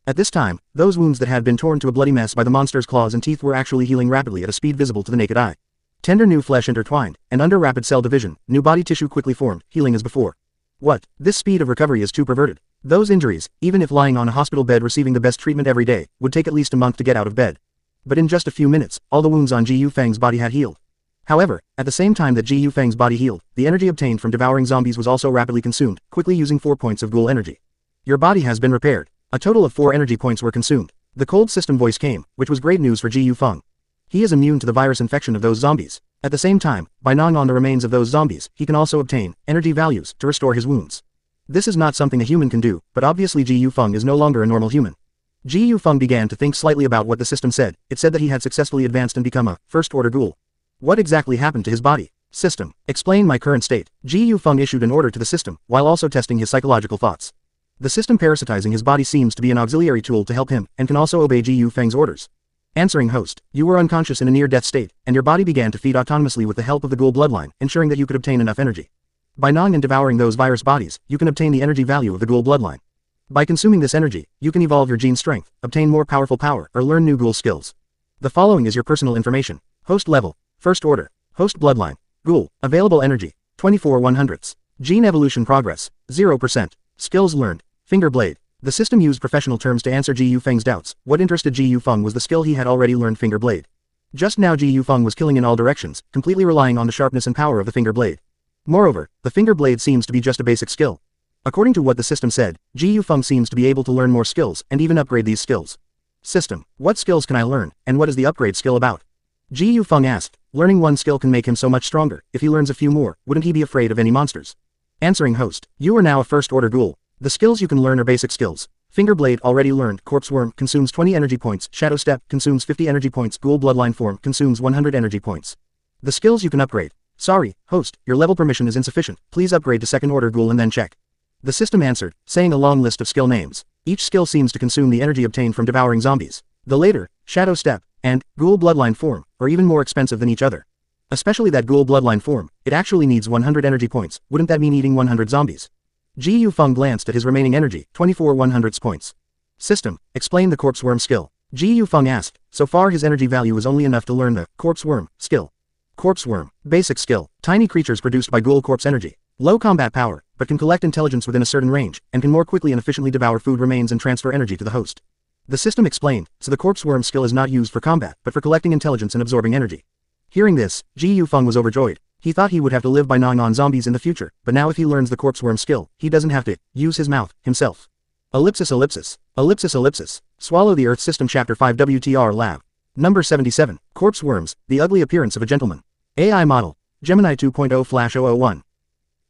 At this time, those wounds that had been torn to a bloody mess by the monster's claws and teeth were actually healing rapidly at a speed visible to the naked eye. Tender new flesh intertwined, and under rapid cell division, new body tissue quickly formed, healing as before. What? This speed of recovery is too perverted. Those injuries, even if lying on a hospital bed receiving the best treatment every day, would take at least a month to get out of bed. But in just a few minutes, all the wounds on Ji Yufeng's body had healed. However, at the same time that Ji Yufeng's body healed, the energy obtained from devouring zombies was also rapidly consumed, quickly using 4 points of ghoul energy. Your body has been repaired. A total of 4 energy points were consumed. The cold system voice came, which was great news for Ji Yufeng. He is immune to the virus infection of those zombies. At the same time, by gnawing on the remains of those zombies, he can also obtain energy values to restore his wounds. This is not something a human can do, but obviously Ji Yufeng is no longer a normal human. Ji Yufeng began to think slightly about what the system said. It said that he had successfully advanced and become a first-order ghoul. What exactly happened to his body? System, explain my current state. Ji Yufeng issued an order to the system, while also testing his psychological thoughts. The system parasitizing his body seems to be an auxiliary tool to help him, and can also obey Ji Yufeng's orders. Answering host, you were unconscious in a near-death state, and your body began to feed autonomously with the help of the ghoul bloodline, ensuring that you could obtain enough energy. By gnawing and devouring those virus bodies, you can obtain the energy value of the ghoul bloodline. By consuming this energy, you can evolve your gene strength, obtain more powerful power, or learn new ghoul skills. The following is your personal information. Host level, first order, host bloodline, ghoul, available energy, 24/100ths. Gene evolution progress, 0%. Skills learned, finger blade. The system used professional terms to answer Ji Yufeng's doubts. What interested Ji Yufeng was the skill he had already learned, finger blade. Just now Ji Yufeng was killing in all directions, completely relying on the sharpness and power of the finger blade. Moreover, the finger blade seems to be just a basic skill. According to what the system said, Ji Yufeng seems to be able to learn more skills, and even upgrade these skills. System, what skills can I learn, and what is the upgrade skill about? Ji Yufeng asked. Learning one skill can make him so much stronger. If he learns a few more, wouldn't he be afraid of any monsters? Answering host, you are now a first-order ghoul. The skills you can learn are basic skills. Finger blade already learned. Corpse worm consumes 20 energy points. Shadow step consumes 50 energy points. Ghoul bloodline form consumes 100 energy points. The skills you can upgrade. Sorry, host, your level permission is insufficient. Please upgrade to second-order ghoul and then check. The system answered, saying a long list of skill names. Each skill seems to consume the energy obtained from devouring zombies. The later, Shadow Step, and Ghoul Bloodline form, are even more expensive than each other. Especially that Ghoul Bloodline form, it actually needs 100 energy points. Wouldn't that mean eating 100 zombies? Ji Yufeng glanced at his remaining energy, 24/100ths points. System, explain the Corpse Worm skill. Ji Yufeng asked. So far his energy value is only enough to learn the Corpse Worm skill. Corpse Worm, basic skill, tiny creatures produced by Ghoul Corpse energy. Low combat power, but can collect intelligence within a certain range, and can more quickly and efficiently devour food remains and transfer energy to the host. The system explained, so the Corpse Worm skill is not used for combat, but for collecting intelligence and absorbing energy. Hearing this, Ji Yufeng was overjoyed. He thought he would have to live by gnawing on zombies in the future, but now if he learns the Corpse Worm skill, he doesn't have to use his mouth himself. Ellipsis ellipsis. Ellipsis ellipsis. Swallow the Earth System Chapter 5 WTR Lab. Number 77. Corpse Worms, the ugly appearance of a gentleman. AI model. Gemini 2.0/001.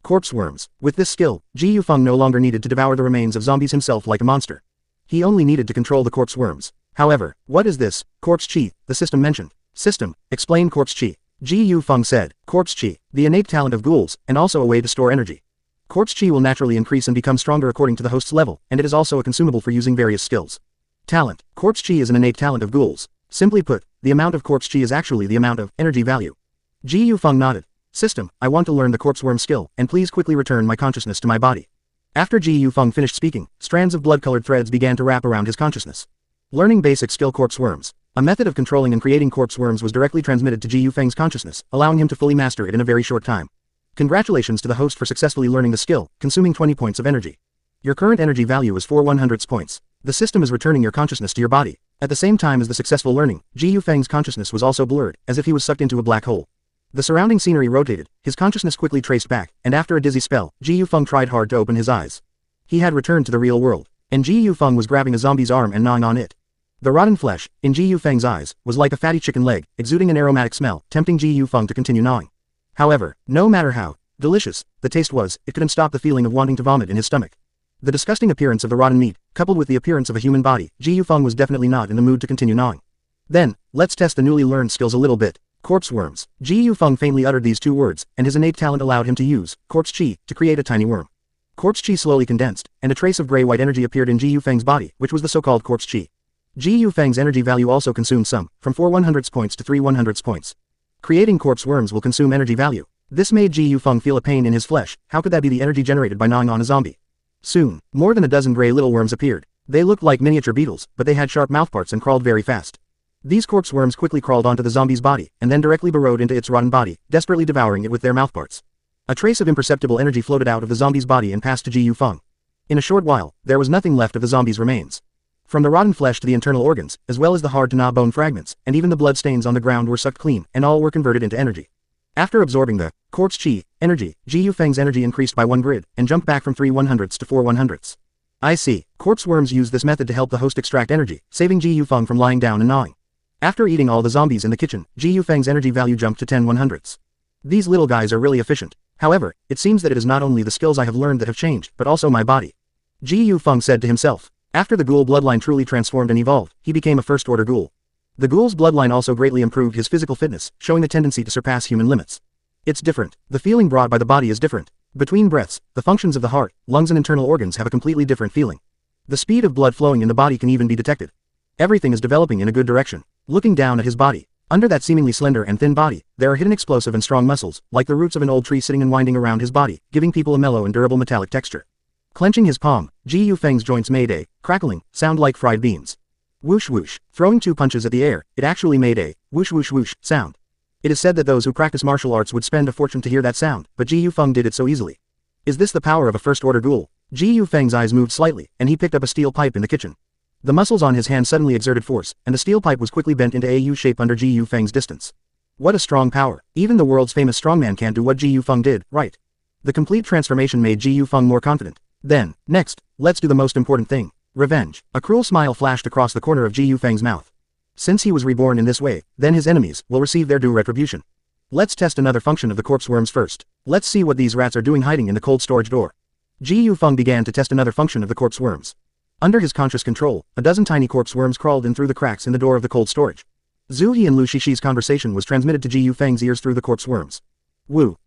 Corpse Worms. With this skill, Ji Yufeng no longer needed to devour the remains of zombies himself like a monster. He only needed to control the Corpse Worms. However, what is this? Corpse Chi, the system mentioned. System, explain Corpse Chi. Ji Yufeng said, Corpse Chi, the innate talent of ghouls, and also a way to store energy. Corpse Chi will naturally increase and become stronger according to the host's level, and it is also a consumable for using various skills. Talent. Corpse Chi is an innate talent of ghouls. Simply put, the amount of Corpse Chi is actually the amount of energy value. Ji Yufeng nodded. System, I want to learn the Corpse Worm skill, and please quickly return my consciousness to my body. After Ji Yufeng finished speaking, strands of blood-colored threads began to wrap around his consciousness. Learning basic skill Corpse Worms. A method of controlling and creating Corpse Worms was directly transmitted to Ji Yufeng's consciousness, allowing him to fully master it in a very short time. Congratulations to the host for successfully learning the skill, consuming 20 points of energy. Your current energy value is 4/100ths points. The system is returning your consciousness to your body. At the same time as the successful learning, Ji Yufeng's consciousness was also blurred, as if he was sucked into a black hole. The surrounding scenery rotated, his consciousness quickly traced back, and after a dizzy spell, Ji Yufeng tried hard to open his eyes. He had returned to the real world, and Ji Yufeng was grabbing a zombie's arm and gnawing on it. The rotten flesh, in Ji Yufeng's eyes, was like a fatty chicken leg, exuding an aromatic smell, tempting Ji Yufeng to continue gnawing. However, no matter how delicious the taste was, it couldn't stop the feeling of wanting to vomit in his stomach. The disgusting appearance of the rotten meat, coupled with the appearance of a human body, Ji Yufeng was definitely not in the mood to continue gnawing. Then, let's test the newly learned skills a little bit. Corpse worms. Ji Yufeng faintly uttered these two words, and his innate talent allowed him to use corpse chi to create a tiny worm. Corpse chi slowly condensed, and a trace of gray-white energy appeared in Ji Yufeng's body, which was the so-called corpse chi. Ji Yufeng's energy value also consumed some, from 4 100ths points to 3 100ths points. Creating corpse worms will consume energy value. This made Ji Yufeng feel a pain in his flesh. How could that be the energy generated by gnawing on a zombie? Soon, more than a dozen gray little worms appeared. They looked like miniature beetles, but they had sharp mouthparts and crawled very fast. These corpse worms quickly crawled onto the zombie's body, and then directly burrowed into its rotten body, desperately devouring it with their mouthparts. A trace of imperceptible energy floated out of the zombie's body and passed to Ji Yufeng. In a short while, there was nothing left of the zombie's remains. From the rotten flesh to the internal organs, as well as the hard-to-gnaw bone fragments, and even the blood stains on the ground were sucked clean, and all were converted into energy. After absorbing the corpse chi energy, Ji Yufeng's energy increased by 1 grid, and jumped back from 3 100ths to 4 100ths. I see. Corpse worms use this method to help the host extract energy, saving Ji Yufeng from lying down and gnawing. After eating all the zombies in the kitchen, Ji Yufeng's energy value jumped to 10 100ths. These little guys are really efficient. However, it seems that it is not only the skills I have learned that have changed, but also my body. Ji Yufeng said to himself. After the ghoul bloodline truly transformed and evolved, he became a first-order ghoul. The ghoul's bloodline also greatly improved his physical fitness, showing a tendency to surpass human limits. It's different. The feeling brought by the body is different. Between breaths, the functions of the heart, lungs and internal organs have a completely different feeling. The speed of blood flowing in the body can even be detected. Everything is developing in a good direction. Looking down at his body, under that seemingly slender and thin body, there are hidden explosive and strong muscles, like the roots of an old tree sitting and winding around his body, giving people a mellow and durable metallic texture. Clenching his palm, Ji Yufeng's joints made a crackling sound like fried beans. Whoosh whoosh. Throwing 2 punches at the air, it actually made a whoosh whoosh whoosh sound. It is said that those who practice martial arts would spend a fortune to hear that sound, but Ji Yufeng did it so easily. Is this the power of a first-order ghoul? Ji Yufeng's eyes moved slightly, and he picked up a steel pipe in the kitchen. The muscles on his hand suddenly exerted force, and the steel pipe was quickly bent into a U shape under Ji Yufeng's distance. What a strong power. Even the world's famous strongman can't do what Ji Yufeng did, right? The complete transformation made Ji Yufeng more confident. Then, next, let's do the most important thing. Revenge. A cruel smile flashed across the corner of Ji Yufeng's mouth. Since he was reborn in this way, then his enemies will receive their due retribution. Let's test another function of the corpse worms first. Let's see what these rats are doing hiding in the cold storage door. Ji Yufeng began to test another function of the corpse worms. Under his conscious control, a dozen tiny corpse worms crawled in through the cracks in the door of the cold storage. Zhu He and Lu Shishi's conversation was transmitted to Ji Yufeng's ears through the corpse worms. Woo,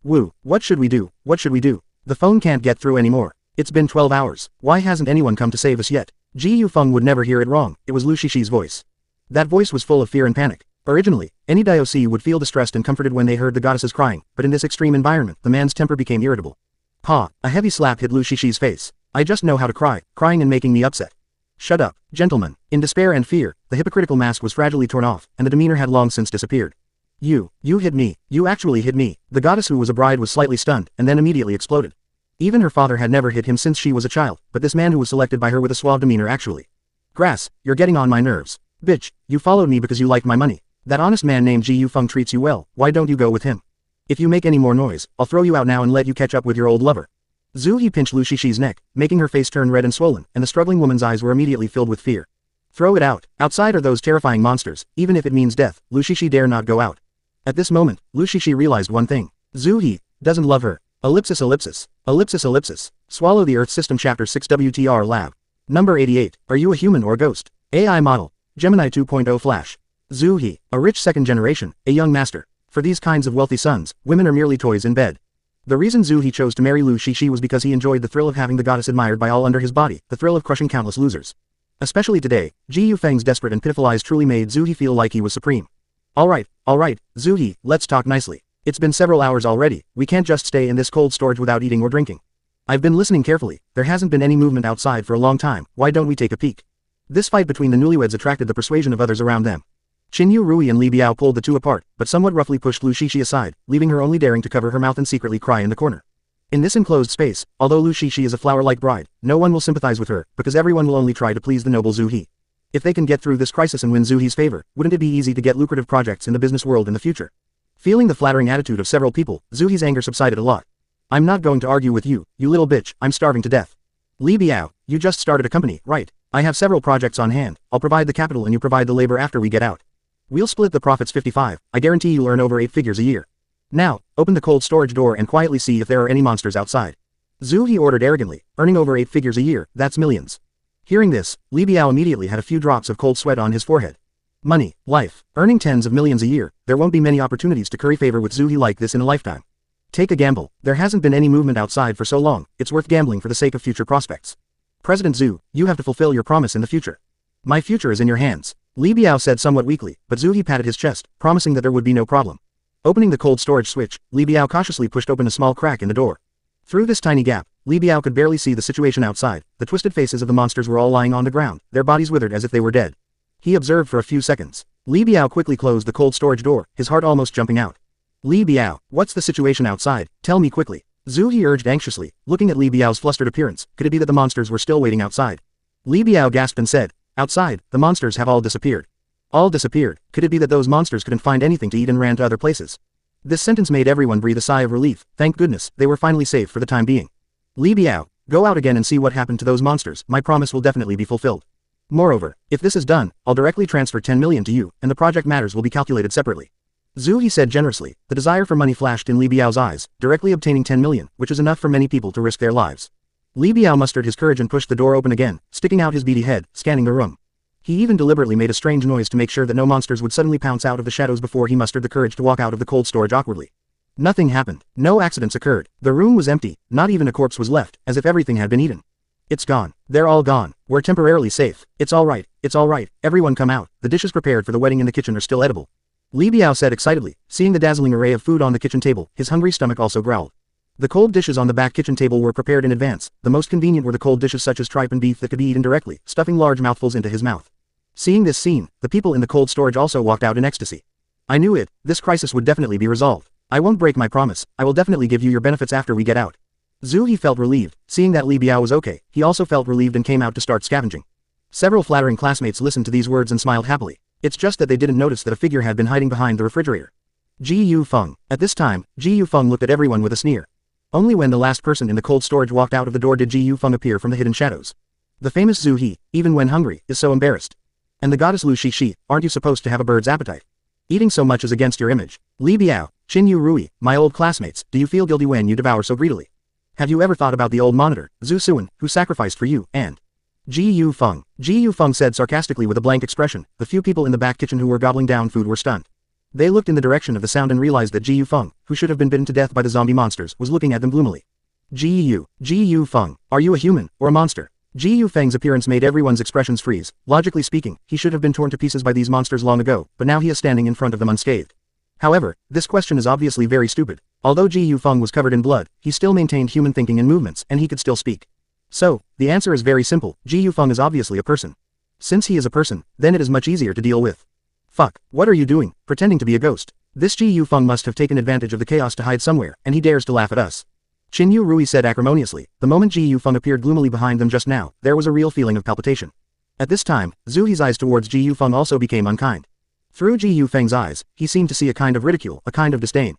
what should we do? What should we do? The phone can't get through anymore. It's been 12 hours. Why hasn't anyone come to save us yet? Ji Yufeng would never hear it wrong. It was Lu Shishi's voice. That voice was full of fear and panic. Originally, any Diosi would feel distressed and comforted when they heard the goddesses crying, but in this extreme environment, the man's temper became irritable. Pa! A heavy slap hit Lu Shishi's face. I just know how to cry, crying and making me upset. Shut up, gentlemen. In despair and fear, the hypocritical mask was fragilely torn off, and the demeanor had long since disappeared. You hit me. You actually hit me. The goddess who was a bride was slightly stunned, and then immediately exploded. Even her father had never hit him since she was a child, but this man who was selected by her with a suave demeanor actually. Grass, you're getting on my nerves. Bitch, you followed me because you liked my money. That honest man named Ji Yufeng treats you well, why don't you go with him? If you make any more noise, I'll throw you out now and let you catch up with your old lover. Zhu He pinched Lu Shishi's neck, making her face turn red and swollen, and the struggling woman's eyes were immediately filled with fear. Throw it out. Outside are those terrifying monsters, even if it means death, Lu Shishi dare not go out. At this moment, Lu Shishi realized one thing. Zhu He doesn't love her. Ellipsis ellipsis. Ellipsis ellipsis. Swallow the Earth System Chapter 6 WTR Lab. Number 88. Are you a human or a ghost? AI model. Gemini 2.0 Flash. Zhu He. A rich second generation, a young master. For these kinds of wealthy sons, women are merely toys in bed. The reason Zhu He chose to marry Lu Shishi was because he enjoyed the thrill of having the goddess admired by all under his body, the thrill of crushing countless losers. Especially today, Ji Yufeng's desperate and pitiful eyes truly made Zhu He feel like he was supreme. Alright, Zhu He, let's talk nicely. It's been several hours already, we can't just stay in this cold storage without eating or drinking. I've been listening carefully, there hasn't been any movement outside for a long time, why don't we take a peek? This fight between the newlyweds attracted the persuasion of others around them. Qinyu Rui and Li Biao pulled the two apart, but somewhat roughly pushed Lu Shishi aside, leaving her only daring to cover her mouth and secretly cry in the corner. In this enclosed space, although Lu Shishi is a flower-like bride, no one will sympathize with her, because everyone will only try to please the noble Zhu He. If they can get through this crisis and win Zhu He's favor, wouldn't it be easy to get lucrative projects in the business world in the future? Feeling the flattering attitude of several people, Zhu He's anger subsided a lot. I'm not going to argue with you, you little bitch, I'm starving to death. Li Biao, you just started a company, right? I have several projects on hand, I'll provide the capital and you provide the labor after we get out. We'll split the profits 55, I guarantee you'll earn over 8 figures a year. Now, open the cold storage door and quietly see if there are any monsters outside. Zhu He ordered arrogantly, earning over 8 figures a year, that's millions. Hearing this, Li Biao immediately had a few drops of cold sweat on his forehead. Money, life, earning tens of millions a year, there won't be many opportunities to curry favor with Zhu He like this in a lifetime. Take a gamble, there hasn't been any movement outside for so long, it's worth gambling for the sake of future prospects. President Zhu, you have to fulfill your promise in the future. My future is in your hands, Li Biao said somewhat weakly, but Zhu He patted his chest, promising that there would be no problem. Opening the cold storage switch, Li Biao cautiously pushed open a small crack in the door. Through this tiny gap, Li Biao could barely see the situation outside, the twisted faces of the monsters were all lying on the ground, their bodies withered as if they were dead. He observed for a few seconds. Li Biao quickly closed the cold storage door, his heart almost jumping out. Li Biao, what's the situation outside, tell me quickly. Zhu He urged anxiously, looking at Li Biao's flustered appearance, could it be that the monsters were still waiting outside? Li Biao gasped and said, outside, the monsters have all disappeared. All disappeared, could it be that those monsters couldn't find anything to eat and ran to other places? This sentence made everyone breathe a sigh of relief, thank goodness, they were finally safe for the time being. Li Biao, go out again and see what happened to those monsters, my promise will definitely be fulfilled. Moreover, if this is done, I'll directly transfer 10 million to you, and the project matters will be calculated separately. Zhu He said generously, the desire for money flashed in Li Biao's eyes, directly obtaining 10 million, which is enough for many people to risk their lives. Li Biao mustered his courage and pushed the door open again, sticking out his beady head, scanning the room. He even deliberately made a strange noise to make sure that no monsters would suddenly pounce out of the shadows before he mustered the courage to walk out of the cold storage awkwardly. Nothing happened, no accidents occurred, the room was empty, not even a corpse was left, as if everything had been eaten. It's gone, they're all gone, we're temporarily safe, it's alright, everyone come out, the dishes prepared for the wedding in the kitchen are still edible. Li Biao said excitedly, seeing the dazzling array of food on the kitchen table, his hungry stomach also growled. The cold dishes on the back kitchen table were prepared in advance, the most convenient were the cold dishes such as tripe and beef that could be eaten directly, stuffing large mouthfuls into his mouth. Seeing this scene, the people in the cold storage also walked out in ecstasy. I knew it, this crisis would definitely be resolved. I won't break my promise, I will definitely give you your benefits after we get out. Zhu He felt relieved, seeing that Li Biao was okay, he also felt relieved and came out to start scavenging. Several flattering classmates listened to these words and smiled happily. It's just that they didn't notice that a figure had been hiding behind the refrigerator. Ji Yufeng. At this time, Ji Yufeng looked at everyone with a sneer. Only when the last person in the cold storage walked out of the door did Ji Yufeng appear from the hidden shadows. The famous Zhu He, even when hungry, is so embarrassed. And the goddess Lu Shishi, aren't you supposed to have a bird's appetite? Eating so much is against your image. Li Biao, Qin Yu Rui, my old classmates, do you feel guilty when you devour so greedily? Have you ever thought about the old monitor, Zhu Suan, who sacrificed for you, and Ji Yufeng. Ji Yufeng said sarcastically with a blank expression, the few people in the back kitchen who were gobbling down food were stunned. They looked in the direction of the sound and realized that Ji Yufeng, who should have been bitten to death by the zombie monsters, was looking at them gloomily. Ji Yufeng, are you a human, or a monster? Ji Yufeng's appearance made everyone's expressions freeze. Logically speaking, he should have been torn to pieces by these monsters long ago, but now he is standing in front of them unscathed. However, this question is obviously very stupid. Although Ji Yufeng was covered in blood, he still maintained human thinking and movements, and he could still speak. So, the answer is very simple, Ji Yufeng is obviously a person. Since he is a person, then it is much easier to deal with. Fuck, what are you doing, pretending to be a ghost? This Ji Yufeng must have taken advantage of the chaos to hide somewhere, and he dares to laugh at us. Qin Yu Rui said acrimoniously, the moment Ji Yufeng appeared gloomily behind them just now, there was a real feeling of palpitation. At this time, Zhu He's eyes towards Ji Yufeng also became unkind. Through Ji Yufeng's eyes, he seemed to see a kind of ridicule, a kind of disdain.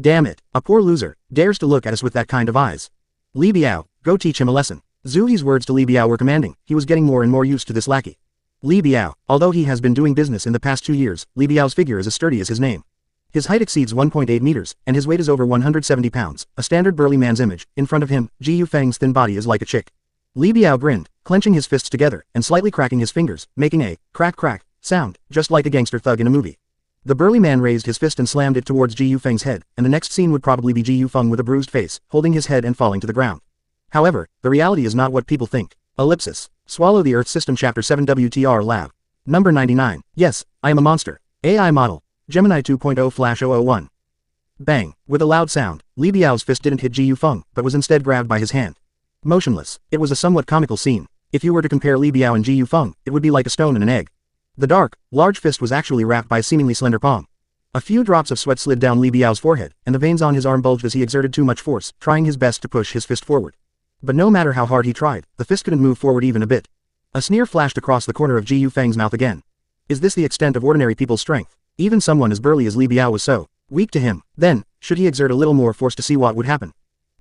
Damn it, a poor loser, dares to look at us with that kind of eyes. Li Biao, go teach him a lesson. Zhu He's words to Li Biao were commanding, he was getting more and more used to this lackey. Li Biao, although he has been doing business in the past 2 years, Li Biao's figure is as sturdy as his name. His height exceeds 1.8 meters, and his weight is over 170 pounds, a standard burly man's image. In front of him, Ji Yufeng's thin body is like a chick. Li Biao grinned, clenching his fists together, and slightly cracking his fingers, making a crack crack sound, just like a gangster thug in a movie. The burly man raised his fist and slammed it towards Ji Yufeng's head, and the next scene would probably be Ji Yufeng with a bruised face, holding his head and falling to the ground. However, the reality is not what people think. Ellipsis. Swallow the Earth System Chapter 7 WTR Lab. Number 99. Yes, I am a monster. AI model. Gemini 2.0 Flash 001. Bang. With a loud sound, Li Biao's fist didn't hit Ji Yufeng, but was instead grabbed by his hand. Motionless. It was a somewhat comical scene. If you were to compare Li Biao and Ji Yufeng, it would be like a stone and an egg. The dark, large fist was actually wrapped by a seemingly slender palm. A few drops of sweat slid down Li Biao's forehead, and the veins on his arm bulged as he exerted too much force, trying his best to push his fist forward. But no matter how hard he tried, the fist couldn't move forward even a bit. A sneer flashed across the corner of Ji Yufeng's mouth again. Is this the extent of ordinary people's strength? Even someone as burly as Li Biao was so weak to him. Then, should he exert a little more force to see what would happen?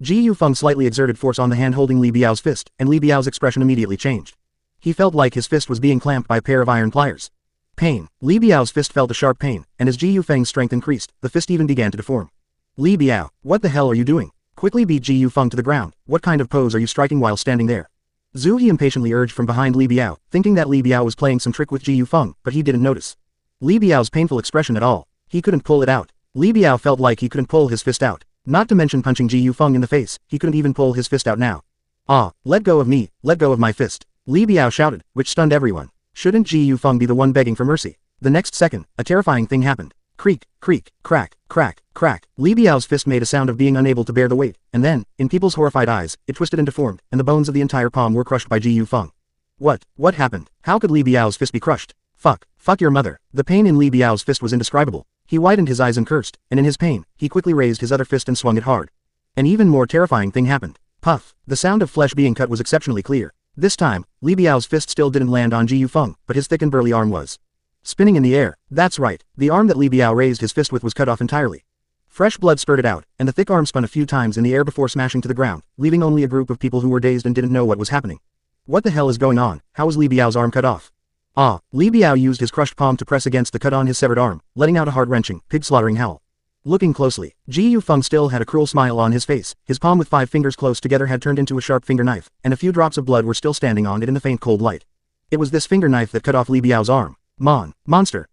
Ji Yufeng slightly exerted force on the hand holding Li Biao's fist, and Li Biao's expression immediately changed. He felt like his fist was being clamped by a pair of iron pliers. Pain. Li Biao's fist felt a sharp pain, and as Ji Yufeng's strength increased, the fist even began to deform. Li Biao, what the hell are you doing? Quickly beat Ji Yufeng to the ground. What kind of pose are you striking while standing there? Zhu He impatiently urged from behind Li Biao, thinking that Li Biao was playing some trick with Ji Yufeng, but he didn't notice Li Biao's painful expression at all. He couldn't pull it out. Li Biao felt like he couldn't pull his fist out. Not to mention punching Ji Yufeng in the face, he couldn't even pull his fist out now. Ah, let go of me, let go of my fist. Li Biao shouted, which stunned everyone. Shouldn't Ji Yufeng be the one begging for mercy? The next second, a terrifying thing happened. Creak, creak, crack, crack, crack. Li Biao's fist made a sound of being unable to bear the weight, and then, in people's horrified eyes, it twisted and deformed, and the bones of the entire palm were crushed by Ji Yufeng. What happened? How could Li Biao's fist be crushed? Fuck your mother. The pain in Li Biao's fist was indescribable. He widened his eyes and cursed, and in his pain, he quickly raised his other fist and swung it hard. An even more terrifying thing happened. Puff. The sound of flesh being cut was exceptionally clear. This time, Li Biao's fist still didn't land on Ji Yufeng, but his thick and burly arm was spinning in the air. That's right, the arm that Li Biao raised his fist with was cut off entirely. Fresh blood spurted out, and the thick arm spun a few times in the air before smashing to the ground, leaving only a group of people who were dazed and didn't know what was happening. What the hell is going on? How was Li Biao's arm cut off? Ah, Li Biao used his crushed palm to press against the cut on his severed arm, letting out a heart-wrenching, pig-slaughtering howl. Looking closely, Ji Yufeng still had a cruel smile on his face. His palm with 5 fingers close together had turned into a sharp finger knife, and a few drops of blood were still standing on it in the faint cold light. It was this finger knife that cut off Li Biao's arm. Monster,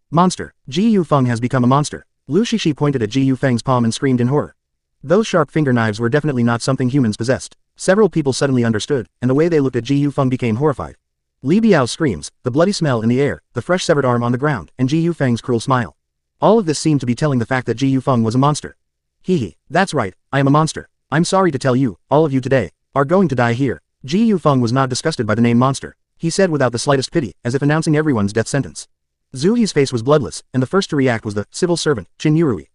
Ji Yufeng has become a monster. Lu Shishi pointed at Ji Yufeng's palm and screamed in horror. Those sharp finger knives were definitely not something humans possessed. Several people suddenly understood, and the way they looked at Ji Yufeng became horrified. Li Biao's screams, the bloody smell in the air, the fresh severed arm on the ground, and Ji Yufeng's cruel smile. All of this seemed to be telling the fact that Ji Yufeng was a monster. Hee, that's right, I am a monster. I'm sorry to tell you, all of you today, are going to die here. Ji Yufeng was not disgusted by the name monster. He said without the slightest pity, as if announcing everyone's death sentence. Zhu He's face was bloodless, and the first to react was the civil servant, Qin Yurui.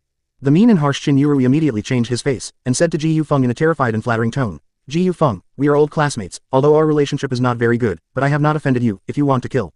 The mean and harsh Qin Yurui immediately changed his face, and said to Ji Yufeng in a terrified and flattering tone, Ji Yufeng, we are old classmates, although our relationship is not very good, but I have not offended you. If you want to kill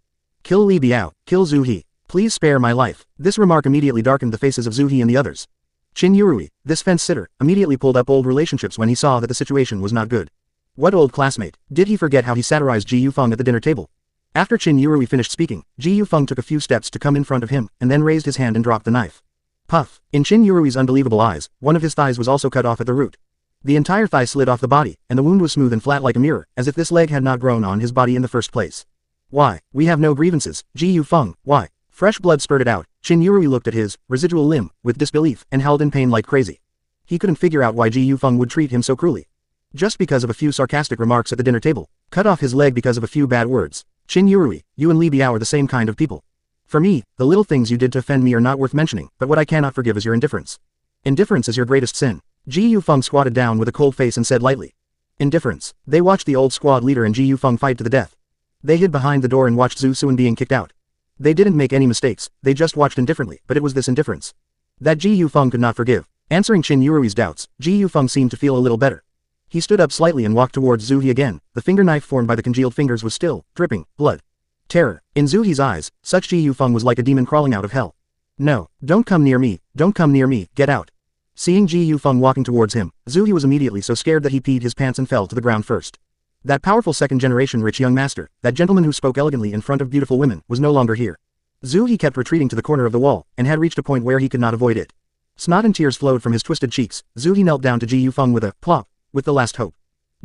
Li Biao, kill Zhu He. Please spare my life. This remark immediately darkened the faces of Zhu He and the others. Qin Yurui, this fence-sitter, immediately pulled up old relationships when he saw that the situation was not good. What old classmate? Did he forget how he satirized Ji Yufeng at the dinner table? After Qin Yurui finished speaking, Ji Yufeng took a few steps to come in front of him, and then raised his hand and dropped the knife. Puff. In Qin Yurui's unbelievable eyes, one of his thighs was also cut off at the root. The entire thigh slid off the body, and the wound was smooth and flat like a mirror, as if this leg had not grown on his body in the first place. Why? We have no grievances, Ji Yufeng, why? Fresh blood spurted out. Qin Yurui looked at his residual limb with disbelief and howled in pain like crazy. He couldn't figure out why Ji Yufeng would treat him so cruelly. Just because of a few sarcastic remarks at the dinner table, cut off his leg because of a few bad words. Qin Yurui, you and Li Biao are the same kind of people. For me, the little things you did to offend me are not worth mentioning, but what I cannot forgive is your indifference. Indifference is your greatest sin. Ji Yufeng squatted down with a cold face and said lightly. Indifference. They watched the old squad leader and Ji Yufeng fight to the death. They hid behind the door and watched Zhu Suan being kicked out. They didn't make any mistakes, they just watched indifferently, but it was this indifference that Ji Yufeng could not forgive. Answering Qin Yurui's doubts, Ji Yufeng seemed to feel a little better. He stood up slightly and walked towards Zhu He again. The finger knife formed by the congealed fingers was still dripping blood. Terror. In Zhu He's eyes, such Ji Yufeng was like a demon crawling out of hell. No, don't come near me, don't come near me, get out. Seeing Ji Yufeng walking towards him, Zhu He was immediately so scared that he peed his pants and fell to the ground first. That powerful second-generation rich young master, that gentleman who spoke elegantly in front of beautiful women, was no longer here. Zhu He kept retreating to the corner of the wall, and had reached a point where he could not avoid it. Snot and tears flowed from his twisted cheeks. Zhu He knelt down to Ji Yufeng with a plop, with the last hope.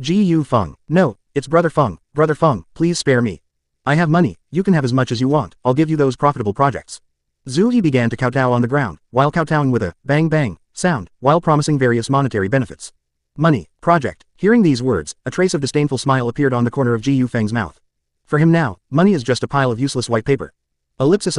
Ji Yufeng, no, it's Brother Feng, please spare me. I have money, you can have as much as you want, I'll give you those profitable projects. Zhu He began to kowtow on the ground, while kowtowing with a bang bang sound, while promising various monetary benefits. Money, project. Hearing these words, a trace of disdainful smile appeared on the corner of Ji Yufeng's mouth. For him now, money is just a pile of useless white paper. Ellipsis.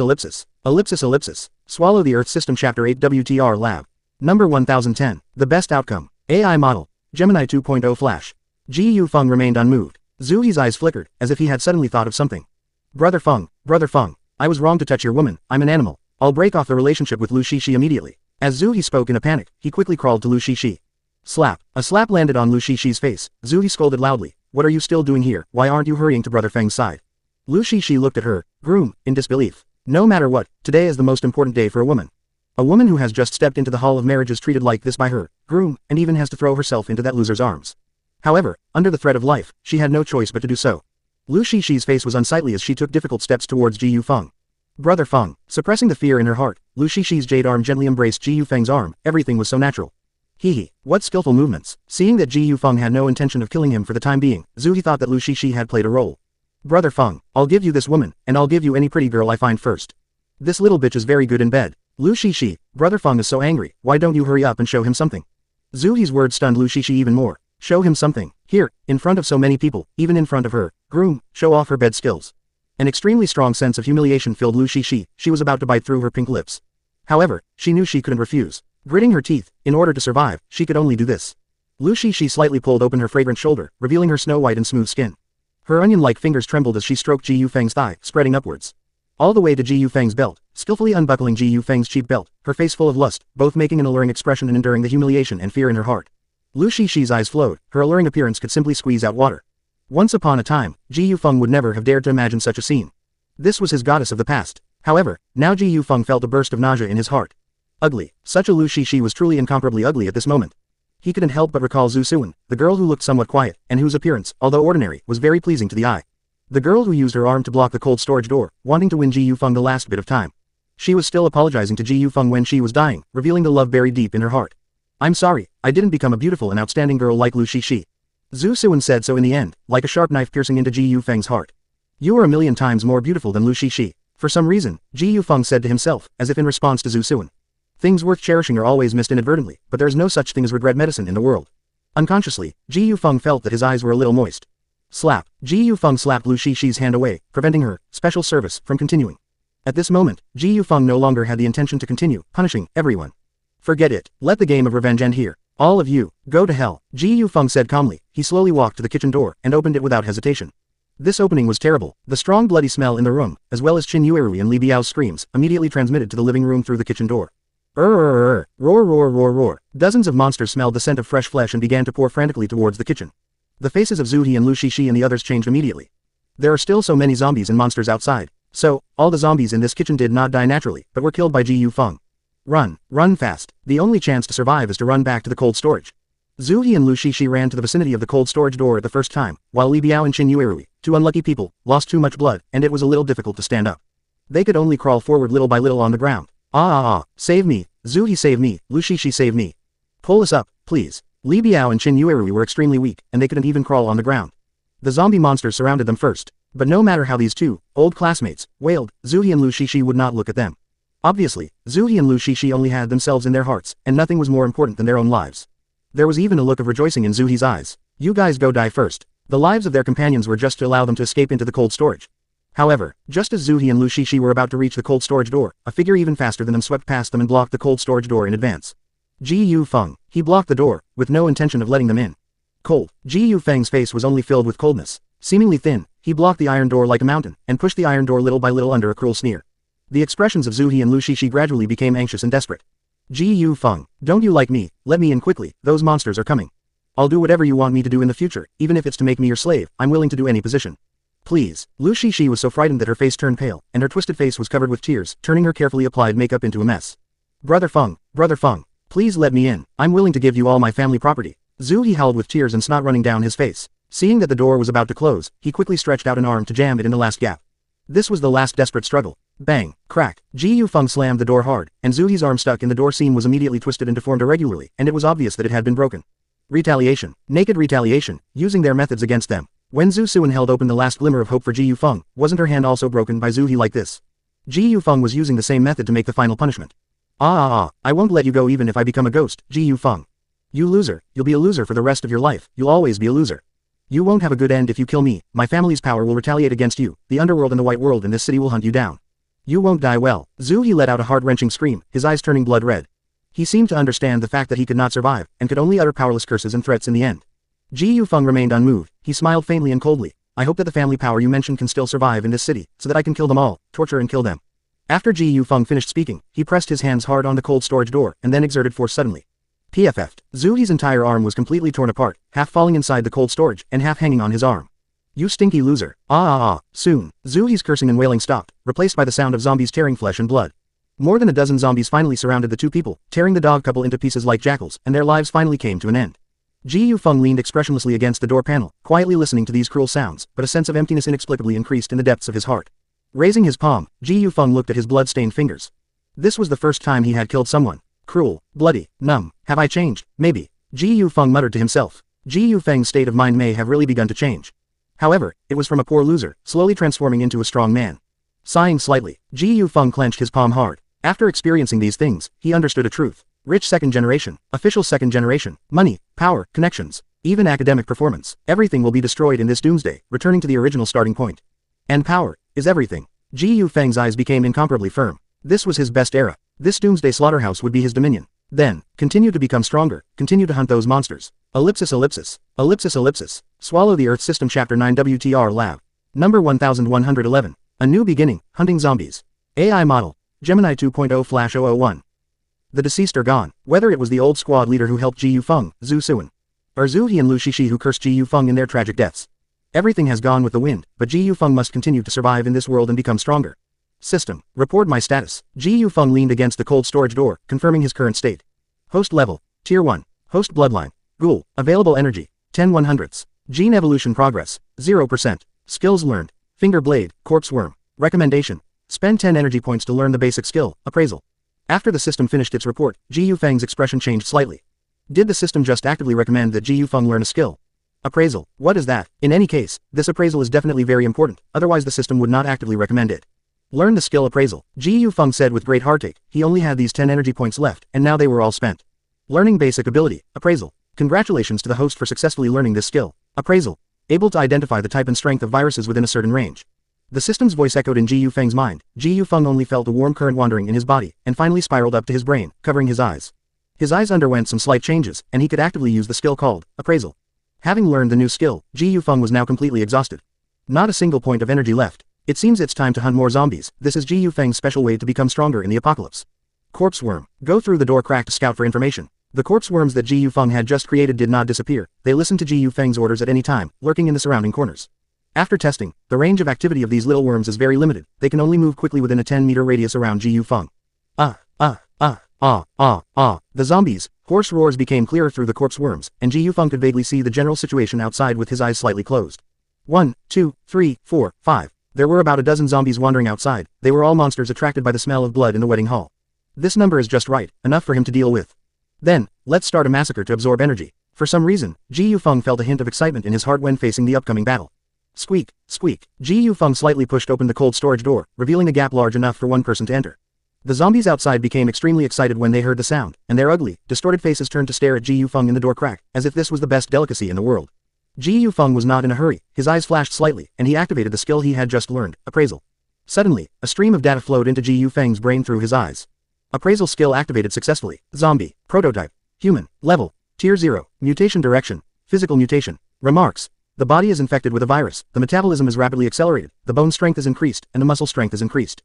Swallow the Earth System Chapter 8 WTR Lab. Number 1010. The best outcome. AI model. Gemini 2.0 Flash. Ji Yufeng remained unmoved. Zhu He's eyes flickered, as if he had suddenly thought of something. Brother Feng, I was wrong to touch your woman, I'm an animal. I'll break off the relationship with Lu Shishi immediately. As Zhu He spoke in a panic, he quickly crawled to Lu Shishi. Slap. A slap landed on Lu Shishi's face. Zhu He scolded loudly. What are you still doing here? Why aren't you hurrying to Brother Feng's side? Lu Shishi looked at her, groom, in disbelief. No matter what, today is the most important day for a woman. A woman who has just stepped into the hall of marriage is treated like this by her groom, and even has to throw herself into that loser's arms. However, under the threat of life, she had no choice but to do so. Lu Shixi's face was unsightly as she took difficult steps towards Ji Yufeng. Brother Feng. Suppressing the fear in her heart, Lu Shixi's jade arm gently embraced Ji Yufeng's arm. Everything was so natural. Hee, what skillful movements. Seeing that Ji Yufeng had no intention of killing him for the time being, Zhu He thought that Lu Shixi had played a role. Brother Feng, I'll give you this woman, and I'll give you any pretty girl I find first. This little bitch is very good in bed. Lu Shixi, Brother Feng is so angry, why don't you hurry up and show him something? Zhu He's words stunned Lu Shixi even more. Show him something. Here, in front of so many people, even in front of her groom, show off her bed skills. An extremely strong sense of humiliation filled Lu Shixi. She was about to bite through her pink lips. However, she knew she couldn't refuse. Gritting her teeth, in order to survive, she could only do this. Lu Shixi slightly pulled open her fragrant shoulder, revealing her snow white and smooth skin. Her onion-like fingers trembled as she stroked Ji Yufeng's thigh, spreading upwards. All the way to Ji Yufeng's belt, skillfully unbuckling Ji Yufeng's cheap belt, her face full of lust, both making an alluring expression and enduring the humiliation and fear in her heart. Lu Shixi's eyes flowed, her alluring appearance could simply squeeze out water. Once upon a time, Ji Yufeng would never have dared to imagine such a scene. This was his goddess of the past. However, now Ji Yufeng felt a burst of nausea in his heart. Ugly. Such a Lu Shixi was truly incomparably ugly at this moment. He couldn't help but recall Zhu Suan, the girl who looked somewhat quiet, and whose appearance, although ordinary, was very pleasing to the eye. The girl who used her arm to block the cold storage door, wanting to win Ji Yufeng the last bit of time. She was still apologizing to Ji Yufeng when she was dying, revealing the love buried deep in her heart. I'm sorry, I didn't become a beautiful and outstanding girl like Lu Shixi. Zhu Suan said so in the end, like a sharp knife piercing into Ji Yufeng's heart. You are a million times more beautiful than Lu Shixi. For some reason, Ji Yufeng said to himself, as if in response to Zhu Suan. Things worth cherishing are always missed inadvertently, but there is no such thing as regret medicine in the world. Unconsciously, Ji Yufeng felt that his eyes were a little moist. Slap. Ji Yufeng slapped Lu Shixi's hand away, preventing her special service from continuing. At this moment, Ji Yufeng no longer had the intention to continue punishing everyone. Forget it. Let the game of revenge end here. All of you, go to hell. Ji Yufeng said calmly. He slowly walked to the kitchen door and opened it without hesitation. This opening was terrible. The strong bloody smell in the room, as well as Qin Yuerui and Li Biao's screams, immediately transmitted to the living room through the kitchen door. Roar, roar, roar, roar. Dozens of monsters smelled the scent of fresh flesh and began to pour frantically towards the kitchen. The faces of Zhu He and Lu Shixi and the others changed immediately. There are still so many zombies and monsters outside. So, all the zombies in this kitchen did not die naturally, but were killed by Ji Yufeng. Run fast. The only chance to survive is to run back to the cold storage. Zhu He and Lu Shixi ran to the vicinity of the cold storage door at the first time, while Li Biao and Qin Yuerui, two unlucky people, lost too much blood, and it was a little difficult to stand up. They could only crawl forward little by little on the ground. Save me. Zhu He save me. Lu Shixi save me. Pull us up, please. Li Biao and Qin Yuerui were extremely weak, and they couldn't even crawl on the ground. The zombie monsters surrounded them first. But no matter how these two, old classmates, wailed, Zhu He and Lu Shixi would not look at them. Obviously, Zhu He and Lu Shixi only had themselves in their hearts, and nothing was more important than their own lives. There was even a look of rejoicing in Zhu He's eyes. You guys go die first. The lives of their companions were just to allow them to escape into the cold storage. However, just as Zhu He and Lu Shixi were about to reach the cold storage door, a figure even faster than them swept past them and blocked the cold storage door in advance. Ji Yufeng. He blocked the door, with no intention of letting them in. Cold. Ji Yufeng's face was only filled with coldness. Seemingly thin, he blocked the iron door like a mountain, and pushed the iron door little by little under a cruel sneer. The expressions of Zhu He and Lu Shixi gradually became anxious and desperate. Ji Yufeng, don't you like me? Let me in quickly, those monsters are coming. I'll do whatever you want me to do in the future, even if it's to make me your slave, I'm willing to do any position. Please. Lu Shixi was so frightened that her face turned pale, and her twisted face was covered with tears, turning her carefully applied makeup into a mess. Brother Feng, please let me in, I'm willing to give you all my family property. Zhu He howled with tears and snot running down his face. Seeing that the door was about to close, he quickly stretched out an arm to jam it in the last gap. This was the last desperate struggle. Bang, crack. Ji Yufeng slammed the door hard, and Zhu He's arm stuck in the door seam was immediately twisted and deformed irregularly, and it was obvious that it had been broken. Retaliation. Naked retaliation, using their methods against them. When Zhu Suan held open the last glimmer of hope for Ji Yufeng, wasn't her hand also broken by Zhu He like this? Ji Yufeng was using the same method to make the final punishment. I won't let you go even if I become a ghost, Ji Yufeng. You loser, you'll be a loser for the rest of your life, you'll always be a loser. You won't have a good end if you kill me, my family's power will retaliate against you, the underworld and the white world in this city will hunt you down. You won't die well. Zhu He let out a heart-wrenching scream, his eyes turning blood red. He seemed to understand the fact that he could not survive, and could only utter powerless curses and threats in the end. Ji Yufeng remained unmoved, he smiled faintly and coldly. I hope that the family power you mentioned can still survive in this city, so that I can kill them all, torture and kill them. After Ji Yufeng finished speaking, he pressed his hands hard on the cold storage door, and then exerted force suddenly. PFF'd. Zhu He's entire arm was completely torn apart, half falling inside the cold storage, and half hanging on his arm. You stinky loser. Soon. Zhu He's cursing and wailing stopped, replaced by the sound of zombies tearing flesh and blood. More than a dozen zombies finally surrounded the two people, tearing the dog couple into pieces like jackals, and their lives finally came to an end. Ji Yufeng leaned expressionlessly against the door panel, quietly listening to these cruel sounds, but a sense of emptiness inexplicably increased in the depths of his heart. Raising his palm, Ji Yufeng looked at his blood-stained fingers. This was the first time he had killed someone. Cruel, bloody, numb. Have I changed? Maybe. Ji Yufeng muttered to himself. Ji Yufeng's state of mind may have really begun to change. However, it was from a poor loser, slowly transforming into a strong man. Sighing slightly, Ji Yufeng clenched his palm hard. After experiencing these things, he understood a truth. Rich second generation, official second generation, money, power, connections, even academic performance. Everything will be destroyed in this doomsday, returning to the original starting point. And power is everything. Ji Yufeng's eyes became incomparably firm. This was his best era. This doomsday slaughterhouse would be his dominion. Then, continue to become stronger, continue to hunt those monsters. Ellipsis ellipsis. Ellipsis ellipsis. Swallow the Earth System Chapter 9 WTR Lab. Number 1111. A New Beginning, Hunting Zombies. AI Model. Gemini 2.0/001. The deceased are gone, whether it was the old squad leader who helped Ji Yufeng, Zhu Suan, or Zhu He and Lu Shishi who cursed Ji Yufeng in their tragic deaths. Everything has gone with the wind, but Ji Yufeng must continue to survive in this world and become stronger. System, report my status. Ji Yufeng leaned against the cold storage door, confirming his current state. Host level, Tier 1. Host bloodline. Ghoul, available energy, 10/100ths. Gene evolution progress, 0%. Skills learned, finger blade, corpse worm. Recommendation, spend 10 energy points to learn the basic skill, appraisal. After the system finished its report, Ji Yufeng's expression changed slightly. Did the system just actively recommend that Ji Yufeng learn a skill? Appraisal, what is that? In any case, this appraisal is definitely very important, otherwise the system would not actively recommend it. Learn the skill appraisal, Ji Yufeng said with great heartache. He only had these 10 energy points left, and now they were all spent. Learning basic ability, appraisal. Congratulations to the host for successfully learning this skill. Appraisal, able to identify the type and strength of viruses within a certain range. The system's voice echoed in Ji Yufeng's mind. Ji Yufeng only felt a warm current wandering in his body, and finally spiraled up to his brain, covering his eyes. His eyes underwent some slight changes, and he could actively use the skill called appraisal. Having learned the new skill, Ji Yufeng was now completely exhausted. Not a single point of energy left. It seems it's time to hunt more zombies. This is Ji Yufeng's special way to become stronger in the apocalypse. Corpse worm. Go through the door crack to scout for information. The corpse worms that Ji Yufeng had just created did not disappear. They listened to Ji Yufeng's orders at any time, lurking in the surrounding corners. After testing, the range of activity of these little worms is very limited. They can only move quickly within a 10-meter radius around Ji Yufeng. The zombies' hoarse roars became clearer through the corpse worms, and Ji Yufeng could vaguely see the general situation outside with his eyes slightly closed. 1, 2, 3, 4, 5. There were about a dozen zombies wandering outside. They were all monsters attracted by the smell of blood in the wedding hall. This number is just right, enough for him to deal with. Then, let's start a massacre to absorb energy. For some reason, Ji Yufeng felt a hint of excitement in his heart when facing the upcoming battle. Squeak, squeak. Ji Yufeng slightly pushed open the cold storage door, revealing a gap large enough for one person to enter. The zombies outside became extremely excited when they heard the sound, and their ugly, distorted faces turned to stare at Ji Yufeng in the door crack, as if this was the best delicacy in the world. Ji Yufeng was not in a hurry. His eyes flashed slightly, and he activated the skill he had just learned, appraisal. Suddenly, a stream of data flowed into Ji Yufeng's brain through his eyes. Appraisal skill activated successfully. Zombie, prototype, human, level, tier 0, mutation direction, physical mutation. Remarks. The body is infected with a virus, the metabolism is rapidly accelerated, the bone strength is increased, and the muscle strength is increased.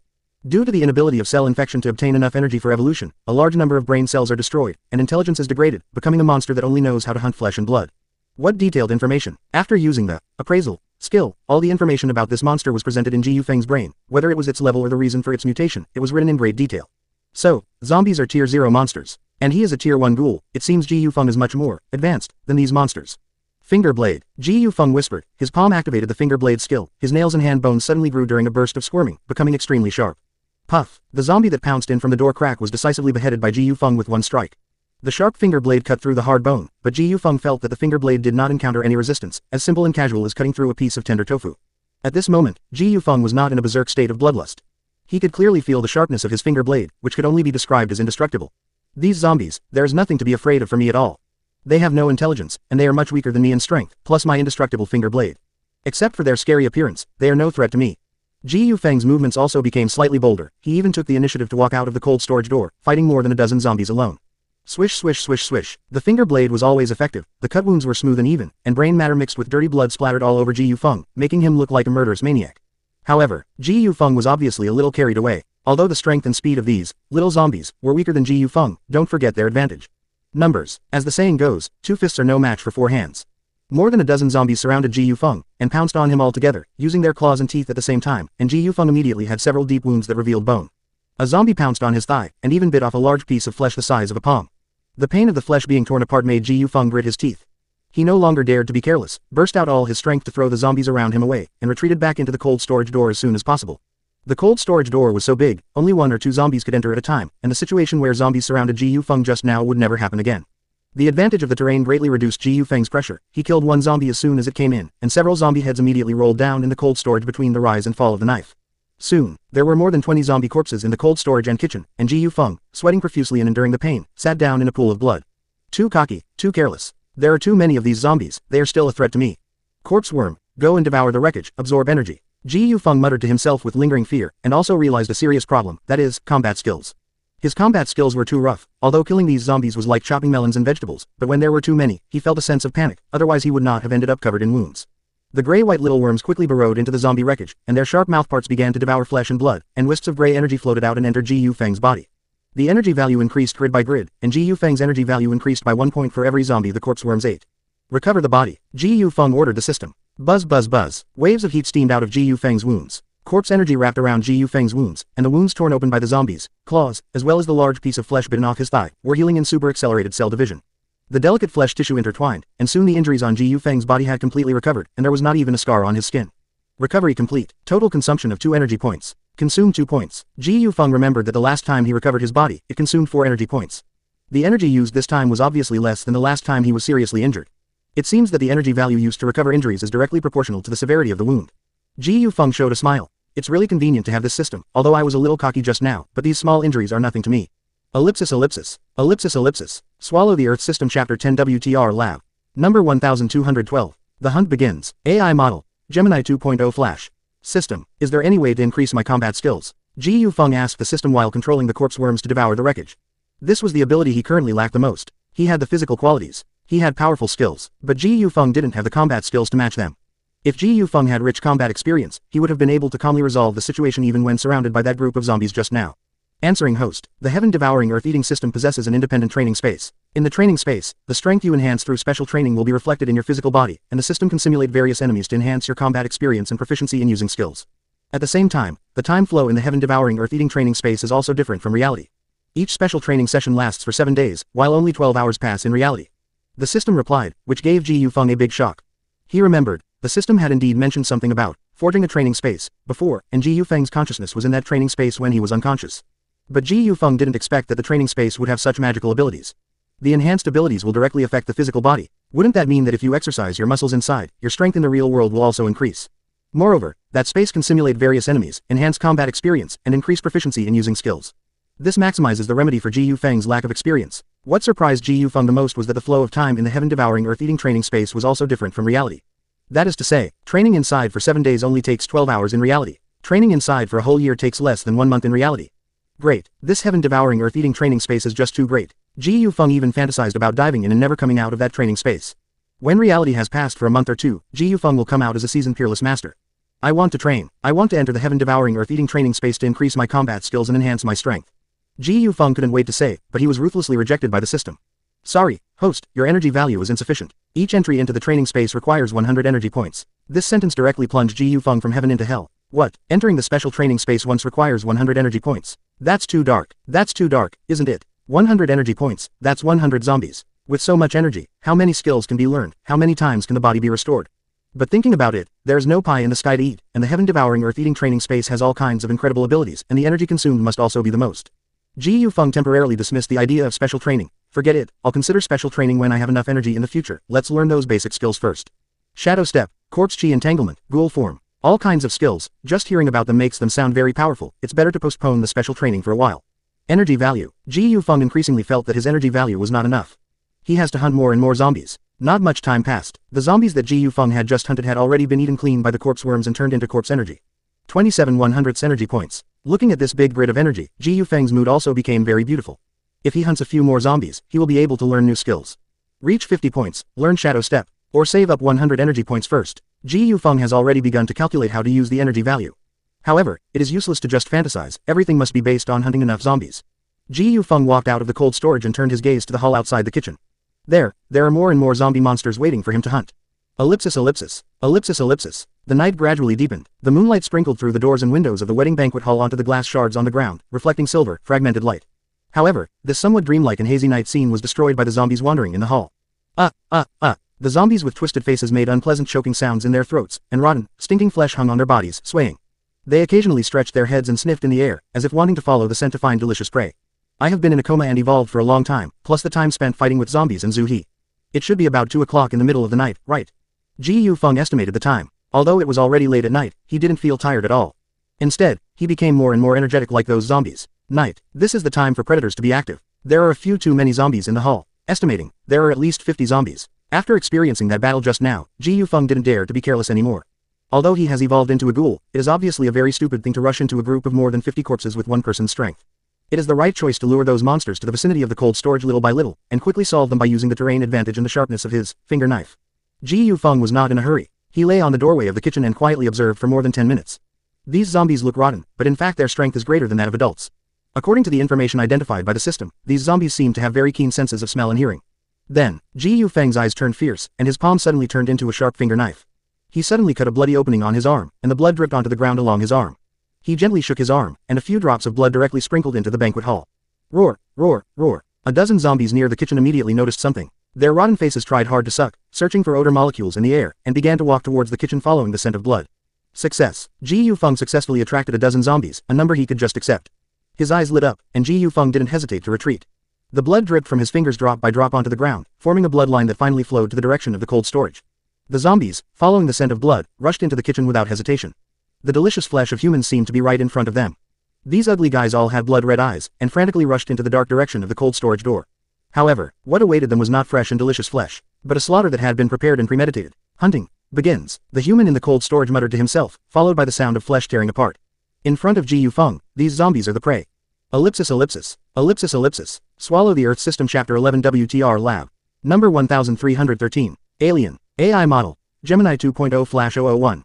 Due to the inability of cell infection to obtain enough energy for evolution, a large number of brain cells are destroyed, and intelligence is degraded, becoming a monster that only knows how to hunt flesh and blood. What detailed information? After using the appraisal skill, all the information about this monster was presented in Ji Yufeng's brain, whether it was its level or the reason for its mutation, it was written in great detail. So, zombies are tier 0 monsters, and he is a tier 1 ghoul. It seems Ji Yufeng is much more advanced than these monsters. Finger blade. Ji Yufeng whispered. His palm activated the finger blade skill. His nails and hand bones suddenly grew during a burst of squirming, becoming extremely sharp. Puff. The zombie that pounced in from the door crack was decisively beheaded by Ji Yufeng with one strike. The sharp finger blade cut through the hard bone, but Ji Yufeng felt that the finger blade did not encounter any resistance, as simple and casual as cutting through a piece of tender tofu. At this moment, Ji Yufeng was not in a berserk state of bloodlust. He could clearly feel the sharpness of his finger blade, which could only be described as indestructible. These zombies, there is nothing to be afraid of for me at all. They have no intelligence, and they are much weaker than me in strength, plus my indestructible finger blade. Except for their scary appearance, they are no threat to me. Ji Yufeng's movements also became slightly bolder. He even took the initiative to walk out of the cold storage door, fighting more than a dozen zombies alone. Swish swish swish swish. The finger blade was always effective, the cut wounds were smooth and even, and brain matter mixed with dirty blood splattered all over Ji Yufeng, making him look like a murderous maniac. However, Ji Yufeng was obviously a little carried away. Although the strength and speed of these little zombies were weaker than Ji Yufeng, don't forget their advantage. Numbers. As the saying goes, 2 fists are no match for 4 hands. More than a dozen zombies surrounded Ji Yufeng, and pounced on him all together, using their claws and teeth at the same time, and Ji Yufeng immediately had several deep wounds that revealed bone. A zombie pounced on his thigh, and even bit off a large piece of flesh the size of a palm. The pain of the flesh being torn apart made Ji Yufeng grit his teeth. He no longer dared to be careless, burst out all his strength to throw the zombies around him away, and retreated back into the cold storage door as soon as possible. The cold storage door was so big, only 1 or 2 zombies could enter at a time, and the situation where zombies surrounded Ji Yufeng just now would never happen again. The advantage of the terrain greatly reduced Ji Yufeng's pressure. He killed 1 zombie as soon as it came in, and several zombie heads immediately rolled down in the cold storage between the rise and fall of the knife. Soon, there were more than 20 zombie corpses in the cold storage and kitchen, and Ji Yufeng, sweating profusely and enduring the pain, sat down in a pool of blood. Too cocky, too careless. There are too many of these zombies, they are still a threat to me. Corpse worm, go and devour the wreckage, absorb energy. Ji Yufeng muttered to himself with lingering fear, and also realized a serious problem, that is, combat skills. His combat skills were too rough, although killing these zombies was like chopping melons and vegetables, but when there were too many, he felt a sense of panic, otherwise he would not have ended up covered in wounds. The gray-white little worms quickly burrowed into the zombie wreckage, and their sharp mouthparts began to devour flesh and blood, and wisps of gray energy floated out and entered Ji Yufeng's body. The energy value increased grid by grid, and Ji Yufeng's energy value increased by 1 point for every zombie the corpse worms ate. Recover the body. Ji Yufeng ordered the system. Buzz buzz buzz. Waves of heat steamed out of Ji Yufeng's wounds. Corpse energy wrapped around Ji Yufeng's wounds, and the wounds torn open by the zombies, claws, as well as the large piece of flesh bitten off his thigh, were healing in super-accelerated cell division. The delicate flesh tissue intertwined, and soon the injuries on Ji Yufeng's body had completely recovered, and there was not even a scar on his skin. Recovery complete. Total consumption of 2 energy points. Consumed 2 points. Ji Yufeng remembered that the last time he recovered his body, it consumed 4 energy points. The energy used this time was obviously less than the last time he was seriously injured. It seems that the energy value used to recover injuries is directly proportional to the severity of the wound. Ji Yufeng showed a smile. It's really convenient to have this system, although I was a little cocky just now, but these small injuries are nothing to me. Ellipsis ellipsis. Ellipsis ellipsis. Swallow the Earth System Chapter 10 WTR Lab. Number 1212. The hunt begins. AI model. Gemini 2.0 Flash. System. Is there any way to increase my combat skills? Ji Yufeng asked the system while controlling the corpse worms to devour the wreckage. This was the ability he currently lacked the most. He had the physical qualities. He had powerful skills, but Ji Yufeng didn't have the combat skills to match them. If Ji Yufeng had rich combat experience, he would have been able to calmly resolve the situation even when surrounded by that group of zombies just now. Answering host. The heaven-devouring earth-eating system possesses an independent training space. In the training space, the strength you enhance through special training will be reflected in your physical body, and the system can simulate various enemies to enhance your combat experience and proficiency in using skills. At the same time, the time flow in the heaven-devouring earth-eating training space is also different from reality. Each special training session lasts for 7 days, while only 12 hours pass in reality. The system replied, which gave Ji Yufeng a big shock. He remembered, the system had indeed mentioned something about forging a training space before, and Ji Yufeng's consciousness was in that training space when he was unconscious. But Ji Yufeng didn't expect that the training space would have such magical abilities. The enhanced abilities will directly affect the physical body. Wouldn't that mean that if you exercise your muscles inside, your strength in the real world will also increase? Moreover, that space can simulate various enemies, enhance combat experience, and increase proficiency in using skills. This maximizes the remedy for Ji Yufeng's lack of experience. What surprised Ji Yufeng the most was that the flow of time in the heaven-devouring earth-eating training space was also different from reality. That is to say, training inside for 7 days only takes 12 hours in reality. Training inside for a whole year takes less than 1 month in reality. Great. This heaven-devouring earth-eating training space is just too great. Ji Yufeng even fantasized about diving in and never coming out of that training space. When reality has passed for a month or 2, Ji Yufeng will come out as a seasoned peerless master. I want to train. I want to enter the heaven-devouring earth-eating training space to increase my combat skills and enhance my strength. Ji Yufeng couldn't wait to say, but he was ruthlessly rejected by the system. Sorry, host, your energy value is insufficient. Each entry into the training space requires 100 energy points. This sentence directly plunged Ji Yufeng from heaven into hell. What? Entering the special training space once requires 100 energy points. That's too dark. That's too dark, isn't it? 100 energy points, that's 100 zombies. With so much energy, how many skills can be learned? How many times can the body be restored? But thinking about it, there's no pie in the sky to eat, and the heaven-devouring earth-eating training space has all kinds of incredible abilities, and the energy consumed must also be the most. Ji Yufeng temporarily dismissed the idea of special training. Forget it, I'll consider special training when I have enough energy in the future. Let's learn those basic skills first. Shadow Step, Corpse Chi Entanglement, Ghoul Form. All kinds of skills, just hearing about them makes them sound very powerful. It's better to postpone the special training for a while. Energy value. Ji Yufeng increasingly felt that his energy value was not enough. He has to hunt more and more zombies. Not much time passed. The zombies that Ji Yufeng had just hunted had already been eaten clean by the corpse worms and turned into corpse energy. 27 100ths energy points. Looking at this big grid of energy, Ji Yufeng's mood also became very beautiful. If he hunts a few more zombies, he will be able to learn new skills. Reach 50 points, learn Shadow Step, or save up 100 energy points first. Ji Yufeng has already begun to calculate how to use the energy value. However, it is useless to just fantasize, everything must be based on hunting enough zombies. Ji Yufeng walked out of the cold storage and turned his gaze to the hall outside the kitchen. There are more and more zombie monsters waiting for him to hunt. Ellipsis ellipsis. Ellipsis ellipsis. The night gradually deepened. The moonlight sprinkled through the doors and windows of the wedding banquet hall onto the glass shards on the ground, reflecting silver, fragmented light. However, this somewhat dreamlike and hazy night scene was destroyed by the zombies wandering in the hall. The zombies with twisted faces made unpleasant choking sounds in their throats, and rotten, stinking flesh hung on their bodies, swaying. They occasionally stretched their heads and sniffed in the air, as if wanting to follow the scent to find delicious prey. I have been in a coma and evolved for a long time, plus the time spent fighting with zombies and Zhu He. It should be about 2 o'clock in the middle of the night, right? Ji Yufeng estimated the time. Although it was already late at night, he didn't feel tired at all. Instead, he became more and more energetic like those zombies. Night. This is the time for predators to be active. There are a few too many zombies in the hall. Estimating, there are at least 50 zombies. After experiencing that battle just now, Ji Yufeng didn't dare to be careless anymore. Although he has evolved into a ghoul, it is obviously a very stupid thing to rush into a group of more than 50 corpses with one person's strength. It is the right choice to lure those monsters to the vicinity of the cold storage little by little, and quickly solve them by using the terrain advantage and the sharpness of his finger knife. Ji Yufeng was not in a hurry. He lay on the doorway of the kitchen and quietly observed for more than 10 minutes. These zombies look rotten, but in fact their strength is greater than that of adults. According to the information identified by the system, these zombies seem to have very keen senses of smell and hearing. Then, Ji Yufeng's eyes turned fierce, and his palm suddenly turned into a sharp finger knife. He suddenly cut a bloody opening on his arm, and the blood dripped onto the ground along his arm. He gently shook his arm, and a few drops of blood directly sprinkled into the banquet hall. Roar, roar, roar. A dozen zombies near the kitchen immediately noticed something. Their rotten faces tried hard to suck, searching for odor molecules in the air, and began to walk towards the kitchen following the scent of blood. Success. Ji Yufeng successfully attracted a dozen zombies, a number he could just accept. His eyes lit up, and Ji Yufeng didn't hesitate to retreat. The blood dripped from his fingers drop by drop onto the ground, forming a bloodline that finally flowed to the direction of the cold storage. The zombies, following the scent of blood, rushed into the kitchen without hesitation. The delicious flesh of humans seemed to be right in front of them. These ugly guys all had blood-red eyes, and frantically rushed into the dark direction of the cold storage door. However, what awaited them was not fresh and delicious flesh, but a slaughter that had been prepared and premeditated. Hunting begins. The human in the cold storage muttered to himself, followed by the sound of flesh tearing apart. In front of Ji Yufeng, these zombies are the prey. Ellipsis ellipsis. Ellipsis ellipsis. Swallow the Earth System Chapter 11 WTR Lab. Number 1313. Alien. AI Model. Gemini 2.0 Flash 001.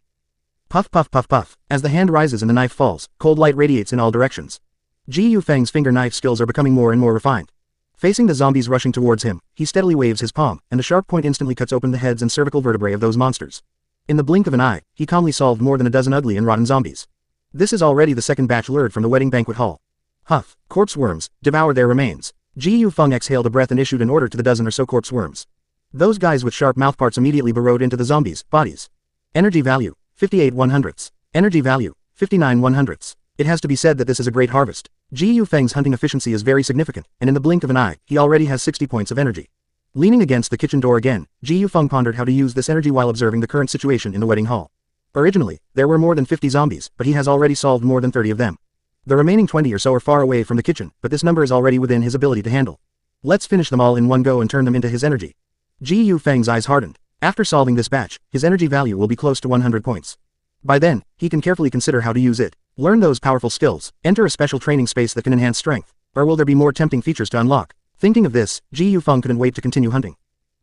Puff puff puff puff. As the hand rises and the knife falls, cold light radiates in all directions. Ji Yufeng's finger knife skills are becoming more and more refined. Facing the zombies rushing towards him, he steadily waves his palm, and the sharp point instantly cuts open the heads and cervical vertebrae of those monsters. In the blink of an eye, he calmly solved more than a dozen ugly and rotten zombies. This is already the second batch lured from the wedding banquet hall. Huff. Corpse worms, devour their remains. Ji Yufeng exhaled a breath and issued an order to the dozen or so corpse worms. Those guys with sharp mouthparts immediately burrowed into the zombies' bodies. Energy value, 58 100ths. Energy value, 59 100ths. It has to be said that this is a great harvest. Ji Yufeng's hunting efficiency is very significant, and in the blink of an eye, he already has 60 points of energy. Leaning against the kitchen door again, Ji Yufeng pondered how to use this energy while observing the current situation in the wedding hall. Originally, there were more than 50 zombies, but he has already solved more than 30 of them. The remaining 20 or so are far away from the kitchen, but this number is already within his ability to handle. Let's finish them all in one go and turn them into his energy. Ji Yufeng's eyes hardened. After solving this batch, his energy value will be close to 100 points. By then, he can carefully consider how to use it. Learn those powerful skills, enter a special training space that can enhance strength, or will there be more tempting features to unlock? Thinking of this, Ji Yufeng couldn't wait to continue hunting.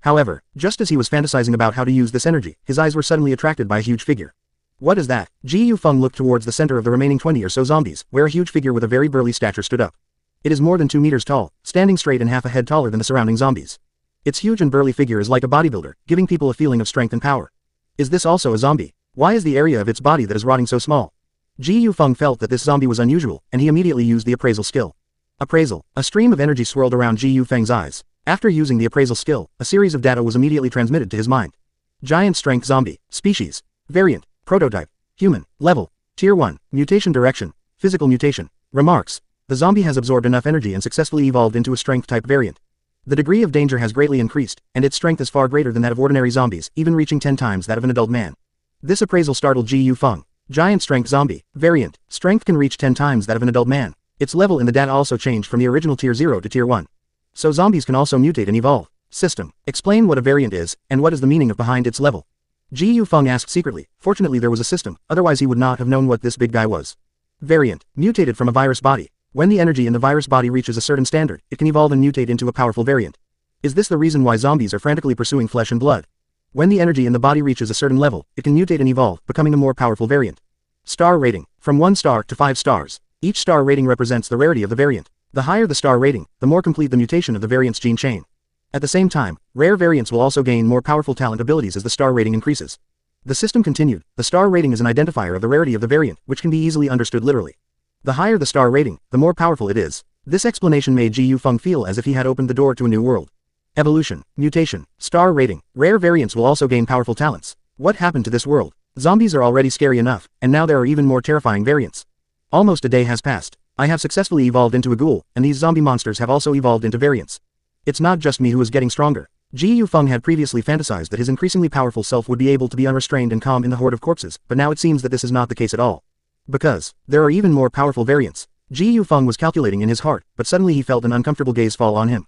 However, just as he was fantasizing about how to use this energy, his eyes were suddenly attracted by a huge figure. What is that? Ji Yufeng looked towards the center of the remaining 20 or so zombies, where a huge figure with a very burly stature stood up. It is more than 2 meters tall, standing straight and half a head taller than the surrounding zombies. Its huge and burly figure is like a bodybuilder, giving people a feeling of strength and power. Is this also a zombie? Why is the area of its body that is rotting so small? Ji Yufeng felt that this zombie was unusual, and he immediately used the appraisal skill. Appraisal. A stream of energy swirled around Ji Yufeng's eyes. After using the appraisal skill, a series of data was immediately transmitted to his mind. Giant strength zombie. Species. Variant. Prototype. Human. Level. Tier 1. Mutation direction. Physical mutation. Remarks. The zombie has absorbed enough energy and successfully evolved into a strength type variant. The degree of danger has greatly increased, and its strength is far greater than that of ordinary zombies, even reaching 10 times that of an adult man. This appraisal startled Ji Yufeng. Giant strength zombie. Variant. Strength can reach 10 times that of an adult man. Its level in the data also changed from the original tier 0 to tier 1. So zombies can also mutate and evolve. System. Explain what a variant is, and what is the meaning of behind its level. Ji Yufeng asked secretly. Fortunately there was a system, otherwise he would not have known what this big guy was. Variant. Mutated from a virus body. When the energy in the virus body reaches a certain standard, it can evolve and mutate into a powerful variant. Is this the reason why zombies are frantically pursuing flesh and blood? When the energy in the body reaches a certain level, it can mutate and evolve, becoming a more powerful variant. Star rating. From 1 star to 5 stars. Each star rating represents the rarity of the variant. The higher the star rating, the more complete the mutation of the variant's gene chain. At the same time, rare variants will also gain more powerful talent abilities as the star rating increases. The system continued. The star rating is an identifier of the rarity of the variant, which can be easily understood literally. The higher the star rating, the more powerful it is. This explanation made Ji Yufeng feel as if he had opened the door to a new world. Evolution, mutation, star rating, rare variants will also gain powerful talents. What happened to this world? Zombies are already scary enough, and now there are even more terrifying variants. Almost a day has passed. I have successfully evolved into a ghoul, and these zombie monsters have also evolved into variants. It's not just me who is getting stronger. Ji Yufeng had previously fantasized that his increasingly powerful self would be able to be unrestrained and calm in the horde of corpses, but now it seems that this is not the case at all. Because there are even more powerful variants. Ji Yufeng was calculating in his heart, but suddenly he felt an uncomfortable gaze fall on him.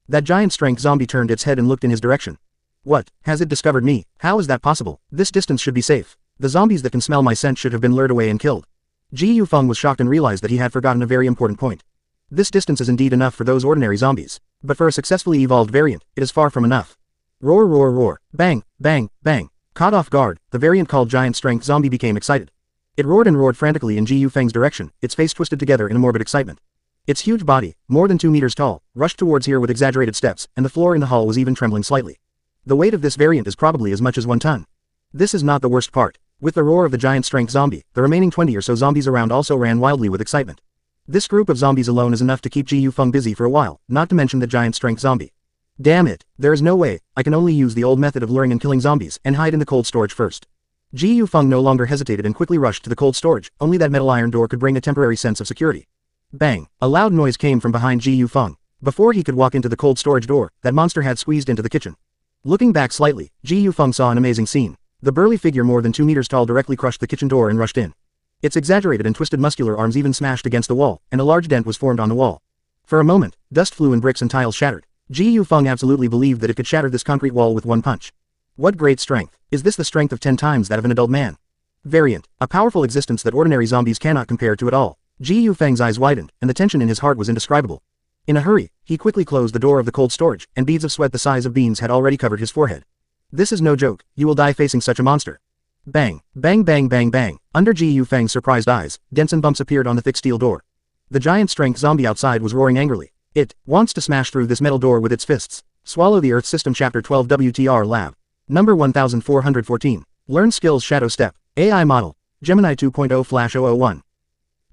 That giant strength zombie turned its head and looked in his direction. What? Has it discovered me? How is that possible? This distance should be safe. The zombies that can smell my scent should have been lured away and killed. Ji Yufeng was shocked and realized that he had forgotten a very important point. This distance is indeed enough for those ordinary zombies, but for a successfully evolved variant, it is far from enough. Roar roar roar, bang, bang, bang. Caught off guard, the variant called Giant Strength Zombie became excited. It roared and roared frantically in Ji Yufeng's direction, its face twisted together in a morbid excitement. Its huge body, more than 2 meters tall, rushed towards here with exaggerated steps, and the floor in the hall was even trembling slightly. The weight of this variant is probably as much as 1 ton. This is not the worst part. With the roar of the Giant Strength Zombie, the remaining 20 or so zombies around also ran wildly with excitement. This group of zombies alone is enough to keep Ji Yufeng busy for a while, not to mention the Giant Strength Zombie. Damn it, there is no way. I can only use the old method of luring and killing zombies and hide in the cold storage first. Ji Yufeng no longer hesitated and quickly rushed to the cold storage. Only that metal iron door could bring a temporary sense of security. Bang! A loud noise came from behind Ji Yufeng. Before he could walk into the cold storage door, that monster had squeezed into the kitchen. Looking back slightly, Ji Yufeng saw an amazing scene. The burly figure more than 2 meters tall directly crushed the kitchen door and rushed in. Its exaggerated and twisted muscular arms even smashed against the wall, and a large dent was formed on the wall. For a moment, dust flew and bricks and tiles shattered. Ji Yufeng absolutely believed that it could shatter this concrete wall with 1 punch. What great strength! Is this the strength of 10 times that of an adult man? Variant, a powerful existence that ordinary zombies cannot compare to at all. Ji Yufeng's eyes widened, and the tension in his heart was indescribable. In a hurry, he quickly closed the door of the cold storage, and beads of sweat the size of beans had already covered his forehead. This is no joke, you will die facing such a monster. Bang, bang bang bang bang. Under Ji Yufeng's surprised eyes, dents and bumps appeared on the thick steel door. The Giant Strength Zombie outside was roaring angrily. It wants to smash through this metal door with its fists. Swallow the Earth System Chapter 12 WTR Lab. Number 1414. Learn Skills Shadow Step. AI Model. Gemini 2.0 Flash 001.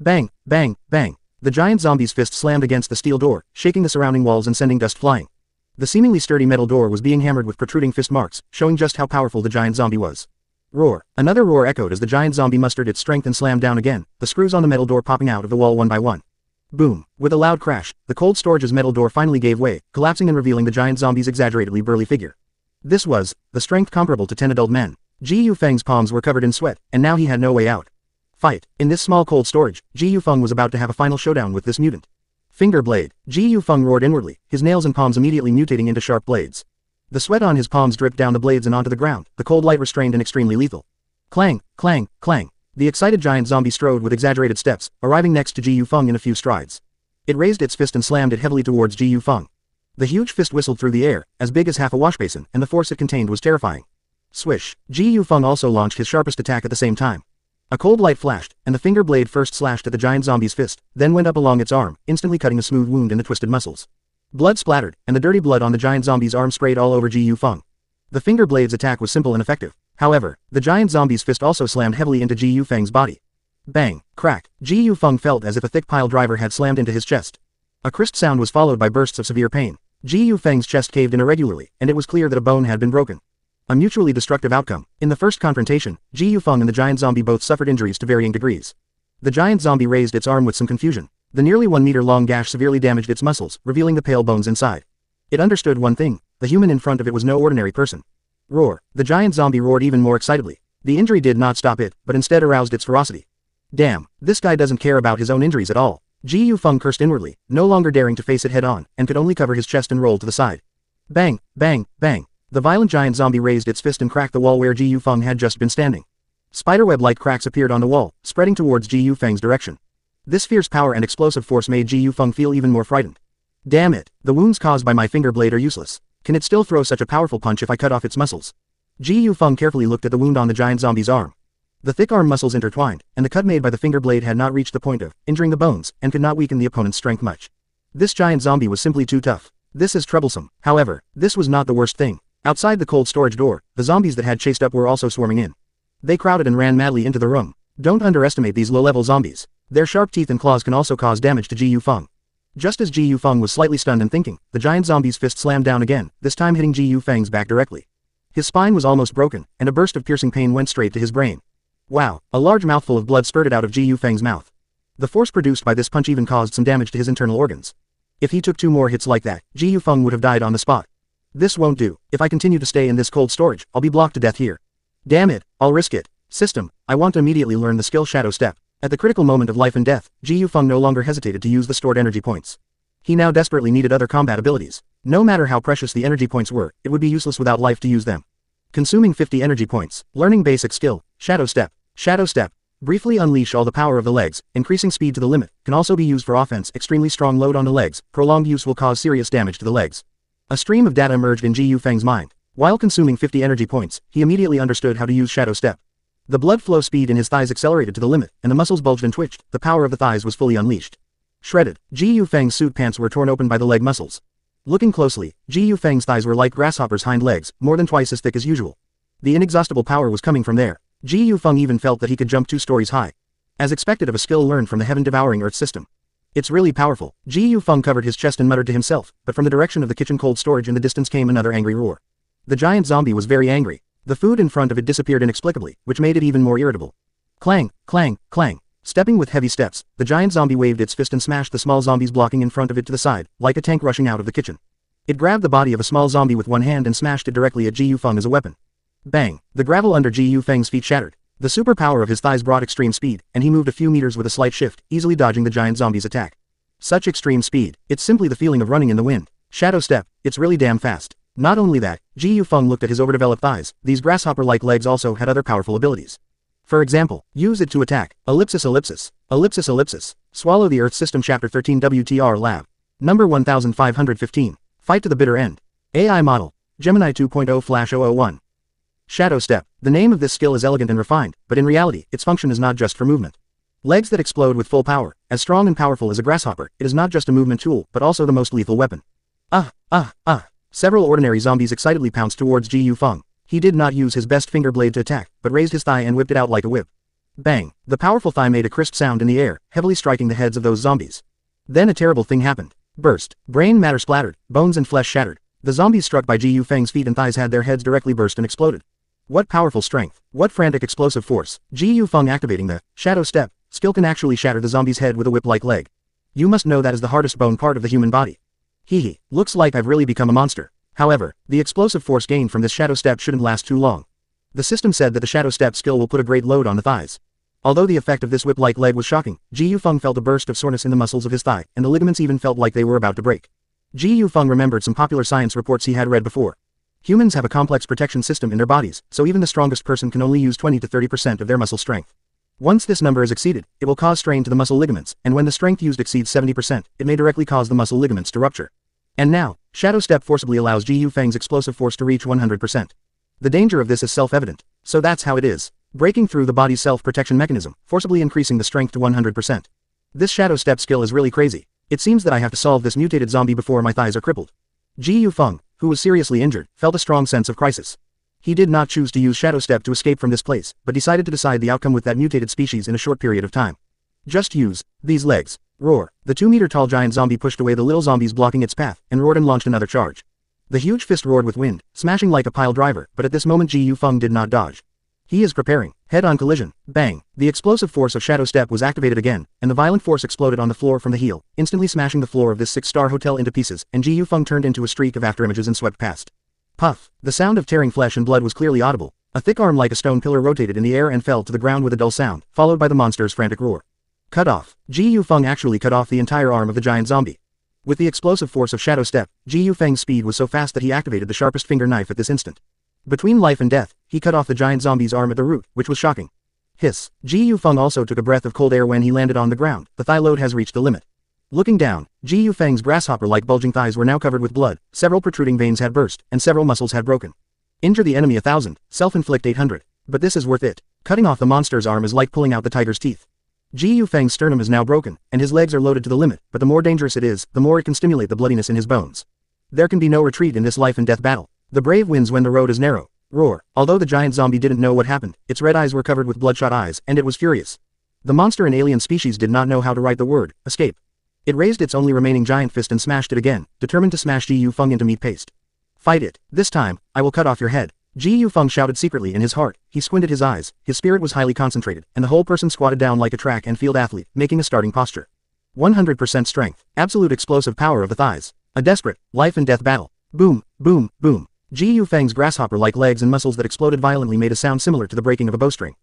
Bang, bang, bang. The giant zombie's fist slammed against the steel door, shaking the surrounding walls and sending dust flying. The seemingly sturdy metal door was being hammered with protruding fist marks, showing just how powerful the giant zombie was. Roar. Another roar echoed as the giant zombie mustered its strength and slammed down again, the screws on the metal door popping out of the wall one by one. Boom. With a loud crash, the cold storage's metal door finally gave way, collapsing and revealing the giant zombie's exaggeratedly burly figure. This was the strength comparable to 10 adult men. Ji Yufeng's palms were covered in sweat, and now he had no way out. Fight. In this small cold storage, Ji Yufeng was about to have a final showdown with this mutant. Finger blade. Ji Yufeng roared inwardly, his nails and palms immediately mutating into sharp blades. The sweat on his palms dripped down the blades and onto the ground, the cold light restrained and extremely lethal. Clang, clang, clang. The excited giant zombie strode with exaggerated steps, arriving next to Ji Yufeng in a few strides. It raised its fist and slammed it heavily towards Ji Yufeng. The huge fist whistled through the air, as big as half a wash basin, and the force it contained was terrifying. Swish. Ji Yufeng also launched his sharpest attack at the same time. A cold light flashed, and the finger blade first slashed at the giant zombie's fist, then went up along its arm, instantly cutting a smooth wound in the twisted muscles. Blood splattered, and the dirty blood on the giant zombie's arm sprayed all over Ji Yufeng. The finger blade's attack was simple and effective. However, the giant zombie's fist also slammed heavily into Ji Yufeng's body. Bang, crack. Ji Yufeng felt as if a thick pile driver had slammed into his chest. A crisp sound was followed by bursts of severe pain. Ji Yufeng's chest caved in irregularly, and it was clear that a bone had been broken. A mutually destructive outcome. In the first confrontation, Ji Yufeng and the giant zombie both suffered injuries to varying degrees. The giant zombie raised its arm with some confusion. The nearly 1 meter long gash severely damaged its muscles, revealing the pale bones inside. It understood one thing: the human in front of it was no ordinary person. Roar. The giant zombie roared even more excitedly. The injury did not stop it, but instead aroused its ferocity. Damn, this guy doesn't care about his own injuries at all. Ji Yufeng cursed inwardly, no longer daring to face it head-on, and could only cover his chest and roll to the side. Bang, bang, bang. The violent giant zombie raised its fist and cracked the wall where Ji Yufeng had just been standing. Spiderweb-like cracks appeared on the wall, spreading towards Ji Yufeng's direction. This fierce power and explosive force made Ji Yufeng feel even more frightened. Damn it, the wounds caused by my finger blade are useless. Can it still throw such a powerful punch if I cut off its muscles? Ji Yufeng carefully looked at the wound on the giant zombie's arm. The thick arm muscles intertwined, and the cut made by the finger blade had not reached the point of injuring the bones, and could not weaken the opponent's strength much. This giant zombie was simply too tough. This is troublesome. However, this was not the worst thing. Outside the cold storage door, the zombies that had chased up were also swarming in. They crowded and ran madly into the room. Don't underestimate these low-level zombies. Their sharp teeth and claws can also cause damage to Ji Yufeng. Just as Ji Yufeng was slightly stunned and thinking, the giant zombie's fist slammed down again, this time hitting Ji Yufeng's back directly. His spine was almost broken, and a burst of piercing pain went straight to his brain. Wow, a large mouthful of blood spurted out of Ji Yufeng's mouth. The force produced by this punch even caused some damage to his internal organs. If he took 2 more hits like that, Ji Yufeng would have died on the spot. This won't do. If I continue to stay in this cold storage, I'll be blocked to death here. Damn it, I'll risk it. System, I want to immediately learn the skill Shadow Step. At the critical moment of life and death, Ji Yufeng no longer hesitated to use the stored energy points. He now desperately needed other combat abilities. No matter how precious the energy points were, it would be useless without life to use them. Consuming 50 energy points, learning basic skill, Shadow Step. Shadow Step. Briefly unleash all the power of the legs, increasing speed to the limit, can also be used for offense. Extremely strong load on the legs, prolonged use will cause serious damage to the legs. A stream of data emerged in Ji Yufeng's mind. While consuming 50 energy points, he immediately understood how to use Shadow Step. The blood flow speed in his thighs accelerated to the limit, and the muscles bulged and twitched. The power of the thighs was fully unleashed. Shredded. Ji Yufeng's suit pants were torn open by the leg muscles. Looking closely, Ji Yufeng's thighs were like grasshoppers' hind legs, more than twice as thick as usual. The inexhaustible power was coming from there. Ji Yufeng even felt that he could jump 2 stories high. As expected of a skill learned from the heaven-devouring earth system. It's really powerful. Ji Yufeng covered his chest and muttered to himself, but from the direction of the kitchen cold storage in the distance came another angry roar. The giant zombie was very angry. The food in front of it disappeared inexplicably, which made it even more irritable. Clang, clang, clang. Stepping with heavy steps, the giant zombie waved its fist and smashed the small zombies blocking in front of it to the side, like a tank rushing out of the kitchen. It grabbed the body of a small zombie with one hand and smashed it directly at Ji Yufeng as a weapon. Bang! The gravel under Ji Yufeng's feet shattered. The superpower of his thighs brought extreme speed, and he moved a few meters with a slight shift, easily dodging the giant zombie's attack. Such extreme speed, it's simply the feeling of running in the wind. Shadow Step, it's really damn fast. Not only that, Ji Yufeng looked at his overdeveloped thighs, these grasshopper-like legs also had other powerful abilities. For example, use it to attack. Ellipsis ellipsis. Ellipsis ellipsis. Swallow the Earth System Chapter 13 WTR Lab. Number 1515. Fight to the bitter end. AI Model. Gemini 2.0 Flash 001. Shadow Step. The name of this skill is elegant and refined, but in reality, its function is not just for movement. Legs that explode with full power, as strong and powerful as a grasshopper, it is not just a movement tool, but also the most lethal weapon. Several ordinary zombies excitedly pounced towards Ji Yufeng. He did not use his best finger blade to attack, but raised his thigh and whipped it out like a whip. Bang! The powerful thigh made a crisp sound in the air, heavily striking the heads of those zombies. Then a terrible thing happened. Burst. Brain matter splattered, bones and flesh shattered. The zombies struck by Ji Yufeng's feet and thighs had their heads directly burst and exploded. What powerful strength. What frantic explosive force. Ji Yufeng activating the Shadow Step skill can actually shatter the zombie's head with a whip-like leg. You must know that is the hardest bone part of the human body. Hehe, looks like I've really become a monster. However, the explosive force gained from this Shadow Step shouldn't last too long. The system said that the Shadow Step skill will put a great load on the thighs. Although the effect of this whip-like leg was shocking, Ji Yufeng felt a burst of soreness in the muscles of his thigh, and the ligaments even felt like they were about to break. Ji Yufeng remembered some popular science reports he had read before. Humans have a complex protection system in their bodies, so even the strongest person can only use 20 to 30% of their muscle strength. Once this number is exceeded, it will cause strain to the muscle ligaments, and when the strength used exceeds 70%, it may directly cause the muscle ligaments to rupture. And now, Shadow Step forcibly allows Ji Yufeng's explosive force to reach 100%. The danger of this is self-evident. So that's how it is. Breaking through the body's self-protection mechanism, forcibly increasing the strength to 100%. This Shadow Step skill is really crazy. It seems that I have to solve this mutated zombie before my thighs are crippled. Ji Yufeng, who was seriously injured, felt a strong sense of crisis. He did not choose to use Shadow Step to escape from this place, but decided to decide the outcome with that mutated species in a short period of time. Just use these legs. Roar. The 2-meter-tall giant zombie pushed away the little zombies blocking its path, and roared and launched another charge. The huge fist roared with wind, smashing like a pile driver, but at this moment Ji Yufeng did not dodge. He is preparing. Head-on collision. Bang. The explosive force of Shadow Step was activated again, and the violent force exploded on the floor from the heel, instantly smashing the floor of this 6-star hotel into pieces, and Ji Yufeng turned into a streak of afterimages and swept past. Puff. The sound of tearing flesh and blood was clearly audible. A thick arm like a stone pillar rotated in the air and fell to the ground with a dull sound, followed by the monster's frantic roar. Cut off. Ji Yufeng actually cut off the entire arm of the giant zombie. With the explosive force of Shadow Step, Ji Yufeng's speed was so fast that he activated the sharpest finger knife at this instant. Between life and death, he cut off the giant zombie's arm at the root, which was shocking. Hiss. Ji Yufeng also took a breath of cold air when he landed on the ground. The thigh load has reached the limit. Looking down, Ji Yufeng's grasshopper-like bulging thighs were now covered with blood, several protruding veins had burst, and several muscles had broken. Injure the enemy 1,000, self-inflict 800. But this is worth it. Cutting off the monster's arm is like pulling out the tiger's teeth. Ji Yufeng's sternum is now broken, and his legs are loaded to the limit, but the more dangerous it is, the more it can stimulate the bloodiness in his bones. There can be no retreat in this life and death battle. The brave wins when the road is narrow. Roar. Although the giant zombie didn't know what happened, its red eyes were covered with bloodshot eyes, and it was furious. The monster and alien species did not know how to write the word, escape. It raised its only remaining giant fist and smashed it again, determined to smash Ji Yufeng into meat paste. Fight it. This time, I will cut off your head. Ji Yufeng shouted secretly in his heart. He squinted his eyes, his spirit was highly concentrated, and the whole person squatted down like a track and field athlete, making a starting posture. 100% strength. Absolute explosive power of the thighs. A desperate, life and death battle. Boom, boom, boom. Ji Yufeng's grasshopper-like legs and muscles that exploded violently made a sound similar to the breaking of a bowstring.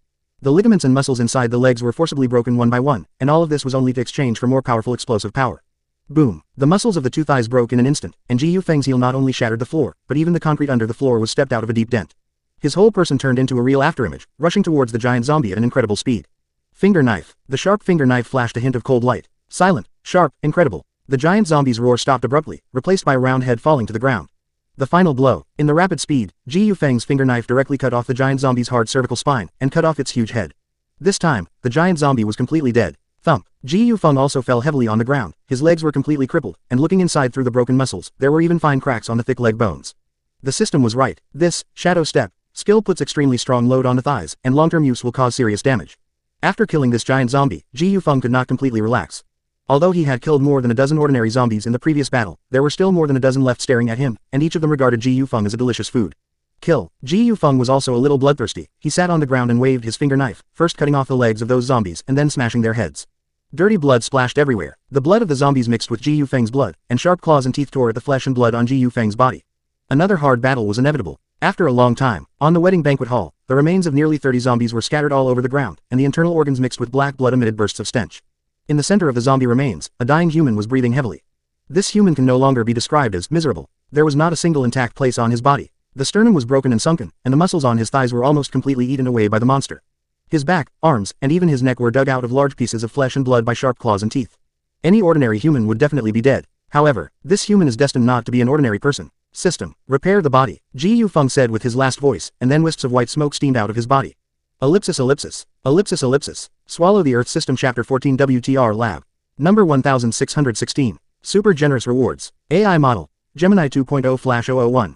The ligaments and muscles inside the legs were forcibly broken one by one, and all of this was only to exchange for more powerful explosive power. Boom. The muscles of the two thighs broke in an instant, and Ji Yufeng's heel not only shattered the floor, but even the concrete under the floor was stepped out of a deep dent. His whole person turned into a real afterimage, rushing towards the giant zombie at an incredible speed. Finger knife. The sharp finger knife flashed a hint of cold light. Silent, sharp, incredible. The giant zombie's roar stopped abruptly, replaced by a round head falling to the ground. The final blow. In the rapid speed, Ji Yufeng's finger knife directly cut off the giant zombie's hard cervical spine, and cut off its huge head. This time, the giant zombie was completely dead. Thump. Ji Yufeng also fell heavily on the ground, his legs were completely crippled, and looking inside through the broken muscles, there were even fine cracks on the thick leg bones. The system was right. This, shadow step, skill puts extremely strong load on the thighs, and long-term use will cause serious damage. After killing this giant zombie, Ji Yufeng could not completely relax. Although he had killed more than a dozen ordinary zombies in the previous battle, there were still more than a dozen left staring at him, and each of them regarded Ji Yufeng as a delicious food. Kill. Ji Yufeng was also a little bloodthirsty. He sat on the ground and waved his finger knife, first cutting off the legs of those zombies and then smashing their heads. Dirty blood splashed everywhere. The blood of the zombies mixed with Ji Yufeng's blood, and sharp claws and teeth tore at the flesh and blood on Ji Yufeng's body. Another hard battle was inevitable. After a long time, on the wedding banquet hall, the remains of nearly 30 zombies were scattered all over the ground, and the internal organs mixed with black blood emitted bursts of stench. In the center of the zombie remains, a dying human was breathing heavily. This human can no longer be described as miserable. There was not a single intact place on his body. The sternum was broken and sunken, and the muscles on his thighs were almost completely eaten away by the monster. His back, arms, and even his neck were dug out of large pieces of flesh and blood by sharp claws and teeth. Any ordinary human would definitely be dead. However, this human is destined not to be an ordinary person. System. Repair the body. Ji Yufeng said with his last voice, and then wisps of white smoke steamed out of his body. Ellipsis ellipsis. Ellipsis ellipsis. Swallow the Earth System Chapter 14 WTR Lab. Number 1616. Super generous rewards. AI model. Gemini 2.0/001.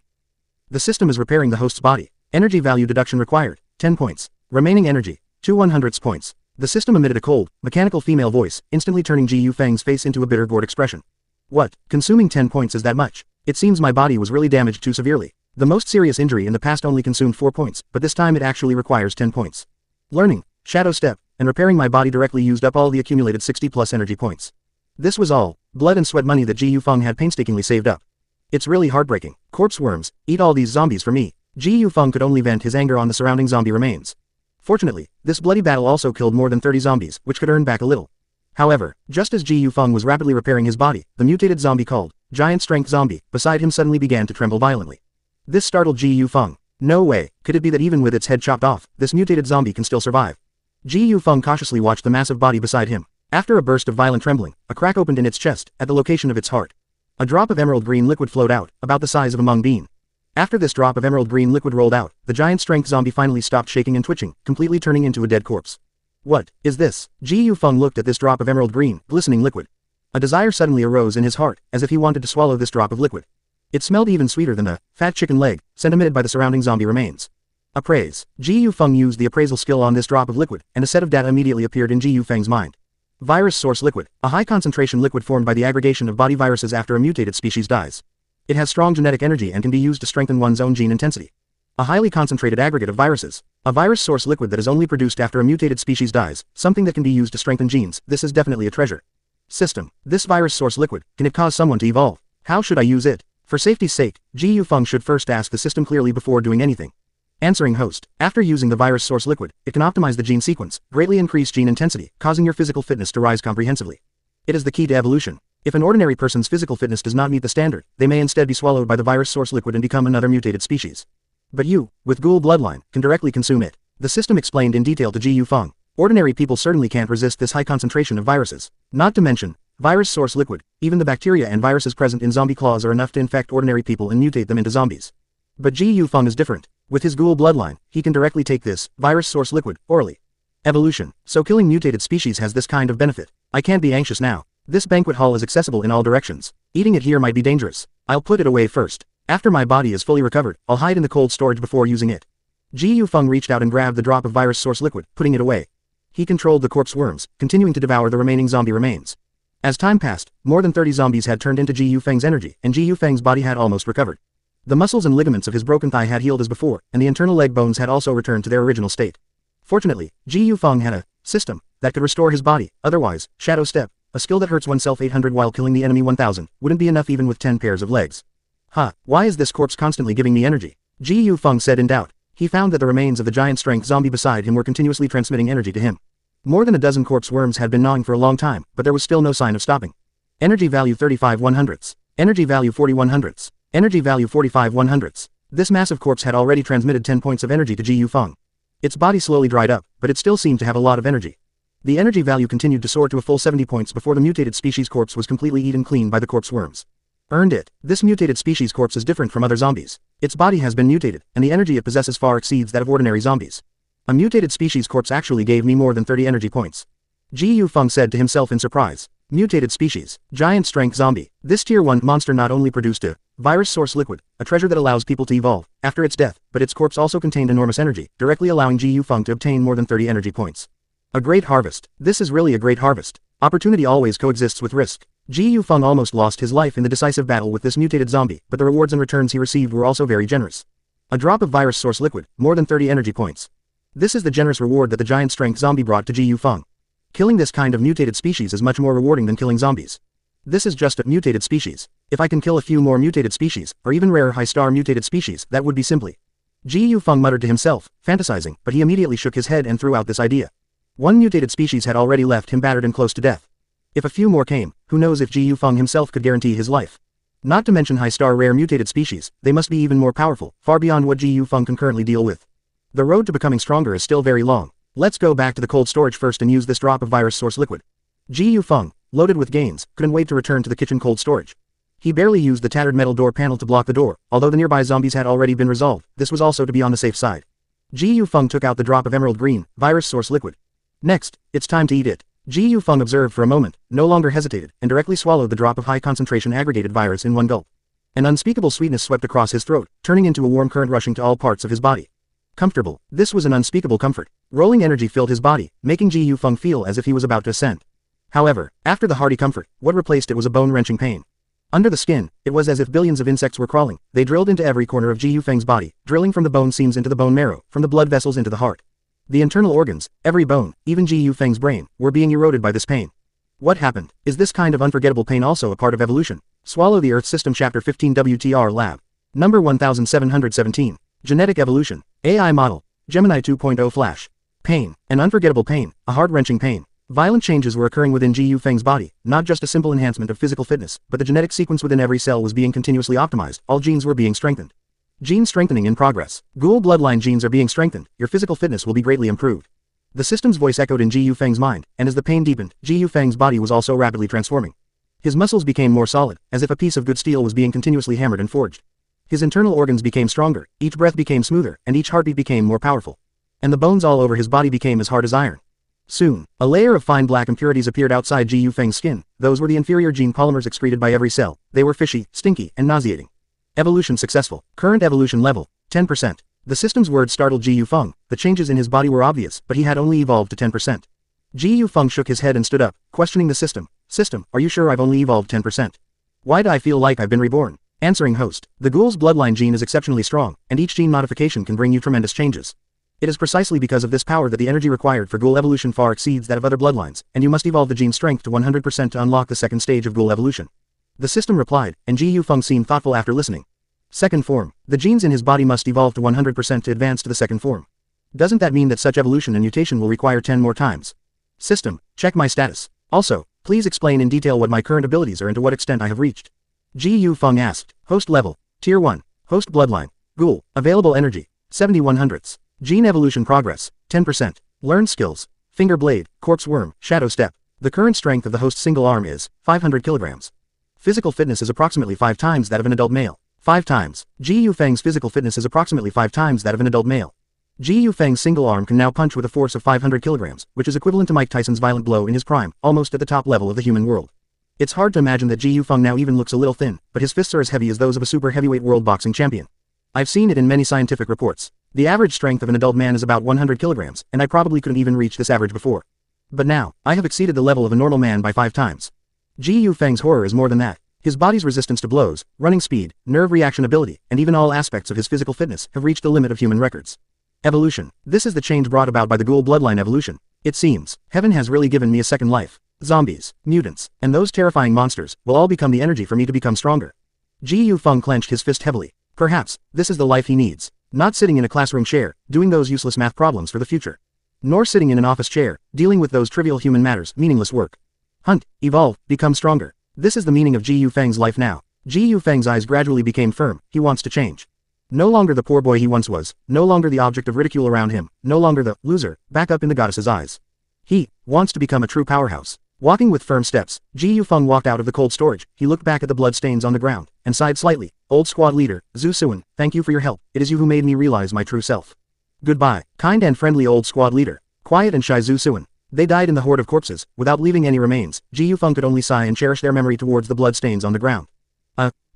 The system is repairing the host's body. Energy value deduction required. 10 points. Remaining energy. 2/100 points. The system emitted a cold, mechanical female voice, instantly turning Ji Yufeng's face into a bitter gourd expression. What? Consuming 10 points is that much? It seems my body was really damaged too severely. The most serious injury in the past only consumed 4 points, but this time it actually requires 10 points. Learning, shadow step, and repairing my body directly used up all the accumulated 60+ energy points. This was all, blood and sweat money that Ji Yufeng had painstakingly saved up. It's really heartbreaking. Corpse worms, eat all these zombies for me. Ji Yufeng could only vent his anger on the surrounding zombie remains. Fortunately, this bloody battle also killed more than 30 zombies, which could earn back a little. However, just as Ji Yufeng was rapidly repairing his body, the mutated zombie called Giant Strength Zombie beside him suddenly began to tremble violently. This startled Ji Yufeng. No way, could it be that even with its head chopped off, this mutated zombie can still survive? Ji Yufeng cautiously watched the massive body beside him. After a burst of violent trembling, a crack opened in its chest, at the location of its heart. A drop of emerald green liquid flowed out, about the size of a mung bean. After this drop of emerald green liquid rolled out, the giant strength zombie finally stopped shaking and twitching, completely turning into a dead corpse. What is this? Ji Yufeng looked at this drop of emerald green, glistening liquid. A desire suddenly arose in his heart, as if he wanted to swallow this drop of liquid. It smelled even sweeter than the fat chicken leg, scent emitted by the surrounding zombie remains. Appraise. Ji Yufeng used the appraisal skill on this drop of liquid, and a set of data immediately appeared in Ji Yufeng's mind. Virus source liquid, a high-concentration liquid formed by the aggregation of body viruses after a mutated species dies. It has strong genetic energy and can be used to strengthen one's own gene intensity. A highly concentrated aggregate of viruses. A virus source liquid that is only produced after a mutated species dies, something that can be used to strengthen genes. This is definitely a treasure. System. This virus source liquid, can it cause someone to evolve? How should I use it? For safety's sake, Ji Yufeng should first ask the system clearly before doing anything. Answering host. After using the virus source liquid, it can optimize the gene sequence, greatly increase gene intensity, causing your physical fitness to rise comprehensively. It is the key to evolution. If an ordinary person's physical fitness does not meet the standard, they may instead be swallowed by the virus source liquid and become another mutated species. But you, with Ghoul bloodline, can directly consume it. The system explained in detail to Ji Yufeng. Ordinary people certainly can't resist this high concentration of viruses. Not to mention, virus source liquid, even the bacteria and viruses present in zombie claws are enough to infect ordinary people and mutate them into zombies. But Ji Yufeng is different. With his Ghoul bloodline, he can directly take this virus source liquid orally. Evolution. So killing mutated species has this kind of benefit. I can't be anxious now. This banquet hall is accessible in all directions. Eating it here might be dangerous. I'll put it away first. After my body is fully recovered, I'll hide in the cold storage before using it. Ji Yufeng reached out and grabbed the drop of virus source liquid, putting it away. He controlled the corpse worms, continuing to devour the remaining zombie remains. As time passed, more than 30 zombies had turned into Ji Yufeng's energy, and Ji Yufeng's body had almost recovered. The muscles and ligaments of his broken thigh had healed as before, and the internal leg bones had also returned to their original state. Fortunately, Ji Yufeng had a system that could restore his body. Otherwise, Shadow Step, a skill that hurts oneself 800 while killing the enemy 1000, wouldn't be enough even with 10 pairs of legs. Why is this corpse constantly giving me energy? Ji Yufeng said in doubt. He found that the remains of the giant strength zombie beside him were continuously transmitting energy to him. More than a dozen corpse worms had been gnawing for a long time, but there was still no sign of stopping. Energy value 35 100ths. Energy value 40 100ths. Energy value 45 100ths. This massive corpse had already transmitted 10 points of energy to Ji Yufeng. Its body slowly dried up, but it still seemed to have a lot of energy. The energy value continued to soar to a full 70 points before the mutated species corpse was completely eaten clean by the corpse worms. Earned it. This mutated species corpse is different from other zombies. Its body has been mutated, and the energy it possesses far exceeds that of ordinary zombies. A mutated species corpse actually gave me more than 30 energy points. Ji Yufeng said to himself in surprise. Mutated species. Giant strength zombie. This tier 1 monster not only produced a virus source liquid, a treasure that allows people to evolve after its death, but its corpse also contained enormous energy, directly allowing Ji Yufeng to obtain more than 30 energy points. A great harvest. This is really a great harvest. Opportunity always coexists with risk. Ji Yufeng almost lost his life in the decisive battle with this mutated zombie, but the rewards and returns he received were also very generous. A drop of virus source liquid, more than 30 energy points. This is the generous reward that the giant strength zombie brought to Ji Yufeng. Killing this kind of mutated species is much more rewarding than killing zombies. This is just a mutated species. If I can kill a few more mutated species, or even rarer high-star mutated species, that would be simply. Ji Yufeng muttered to himself, fantasizing, but he immediately shook his head and threw out this idea. One mutated species had already left him battered and close to death. If a few more came, who knows if Ji Yufeng himself could guarantee his life. Not to mention high-star rare mutated species, they must be even more powerful, far beyond what Ji Yufeng can currently deal with. The road to becoming stronger is still very long. Let's go back to the cold storage first and use this drop of virus source liquid. Ji Yufeng, loaded with gains, couldn't wait to return to the kitchen cold storage. He barely used the tattered metal door panel to block the door, although the nearby zombies had already been resolved. This was also to be on the safe side. Ji Yufeng took out the drop of emerald green, virus source liquid. Next, it's time to eat it. Ji Yufeng observed for a moment, no longer hesitated, and directly swallowed the drop of high concentration aggregated virus in one gulp. An unspeakable sweetness swept across his throat, turning into a warm current rushing to all parts of his body. Comfortable. This was an unspeakable comfort. Rolling energy filled his body, making Ji Yufeng feel as if he was about to ascend. However, after the hearty comfort, what replaced it was a bone-wrenching pain. Under the skin, it was as if billions of insects were crawling. They drilled into every corner of Ji Yufeng's body, drilling from the bone seams into the bone marrow, from the blood vessels into the heart. The internal organs, every bone, even Ji Yufeng's brain, were being eroded by this pain. What happened? Is this kind of unforgettable pain also a part of evolution? Swallow the Earth System Chapter 15 WTR Lab. Number 1717. Genetic Evolution. AI Model. Gemini 2.0 Flash. Pain. An unforgettable pain, a heart-wrenching pain. Violent changes were occurring within Ji Yufeng's body, not just a simple enhancement of physical fitness, but the genetic sequence within every cell was being continuously optimized, all genes were being strengthened. Gene strengthening in progress. Ghoul bloodline genes are being strengthened, your physical fitness will be greatly improved. The system's voice echoed in Ji Yufeng's mind, and as the pain deepened, Ji Yufeng's body was also rapidly transforming. His muscles became more solid, as if a piece of good steel was being continuously hammered and forged. His internal organs became stronger, each breath became smoother, and each heartbeat became more powerful. And the bones all over his body became as hard as iron. Soon, a layer of fine black impurities appeared outside Ji Yufeng's skin. Those were the inferior gene polymers excreted by every cell. They were fishy, stinky, and nauseating. Evolution successful. Current evolution level, 10%. The system's words startled Ji Yufeng. The changes in his body were obvious, but he had only evolved to 10%. Ji Yufeng shook his head and stood up, questioning the system. System, are you sure I've only evolved 10%? Why do I feel like I've been reborn? Answering host. The ghoul's bloodline gene is exceptionally strong, and each gene modification can bring you tremendous changes. It is precisely because of this power that the energy required for ghoul evolution far exceeds that of other bloodlines, and you must evolve the gene strength to 100% to unlock the second stage of ghoul evolution. The system replied, and Ji Yufeng seemed thoughtful after listening. Second form. The genes in his body must evolve to 100% to advance to the second form. Doesn't that mean that such evolution and mutation will require 10 more times? System, check my status. Also, please explain in detail what my current abilities are and to what extent I have reached. Ji Yufeng asked. Host level. Tier 1. Host bloodline. Ghoul. Available energy. 7100ths. Gene evolution progress. 10%. Learned skills. Finger blade, corpse worm, shadow step. The current strength of the host's single arm is 500 kilograms. Physical fitness is approximately 5 times that of an adult male. 5 times. Ji Yufeng's physical fitness is approximately 5 times that of an adult male. Ji Yufeng's single arm can now punch with a force of 500 kilograms, which is equivalent to Mike Tyson's violent blow in his prime, almost at the top level of the human world. It's hard to imagine that Ji Yufeng now even looks a little thin, but his fists are as heavy as those of a super heavyweight world boxing champion. I've seen it in many scientific reports. The average strength of an adult man is about 100 kilograms, and I probably couldn't even reach this average before. But now, I have exceeded the level of a normal man by 5 times. Ji Yufeng's horror is more than that. His body's resistance to blows, running speed, nerve reaction ability, and even all aspects of his physical fitness have reached the limit of human records. Evolution. This is the change brought about by the Ghoul bloodline evolution. It seems, heaven has really given me a second life. Zombies, mutants, and those terrifying monsters will all become the energy for me to become stronger. Ji Yufeng clenched his fist heavily. Perhaps, this is the life he needs. Not sitting in a classroom chair, doing those useless math problems for the future. Nor sitting in an office chair, dealing with those trivial human matters, meaningless work. Hunt, evolve, become stronger. This is the meaning of Ji Yufeng's life now. Ji Yufeng's eyes gradually became firm. He wants to change. No longer the poor boy he once was, no longer the object of ridicule around him, no longer the loser, back up in the goddess's eyes. He wants to become a true powerhouse. Walking with firm steps, Ji Yufeng walked out of the cold storage. He looked back at the bloodstains on the ground, and sighed slightly. Old squad leader, Zhu Suan, thank you for your help. It is you who made me realize my true self. Goodbye, kind and friendly old squad leader. Quiet and shy Zhu Suan. They died in the horde of corpses, without leaving any remains. Ji Yufeng could only sigh and cherish their memory towards the bloodstains on the ground.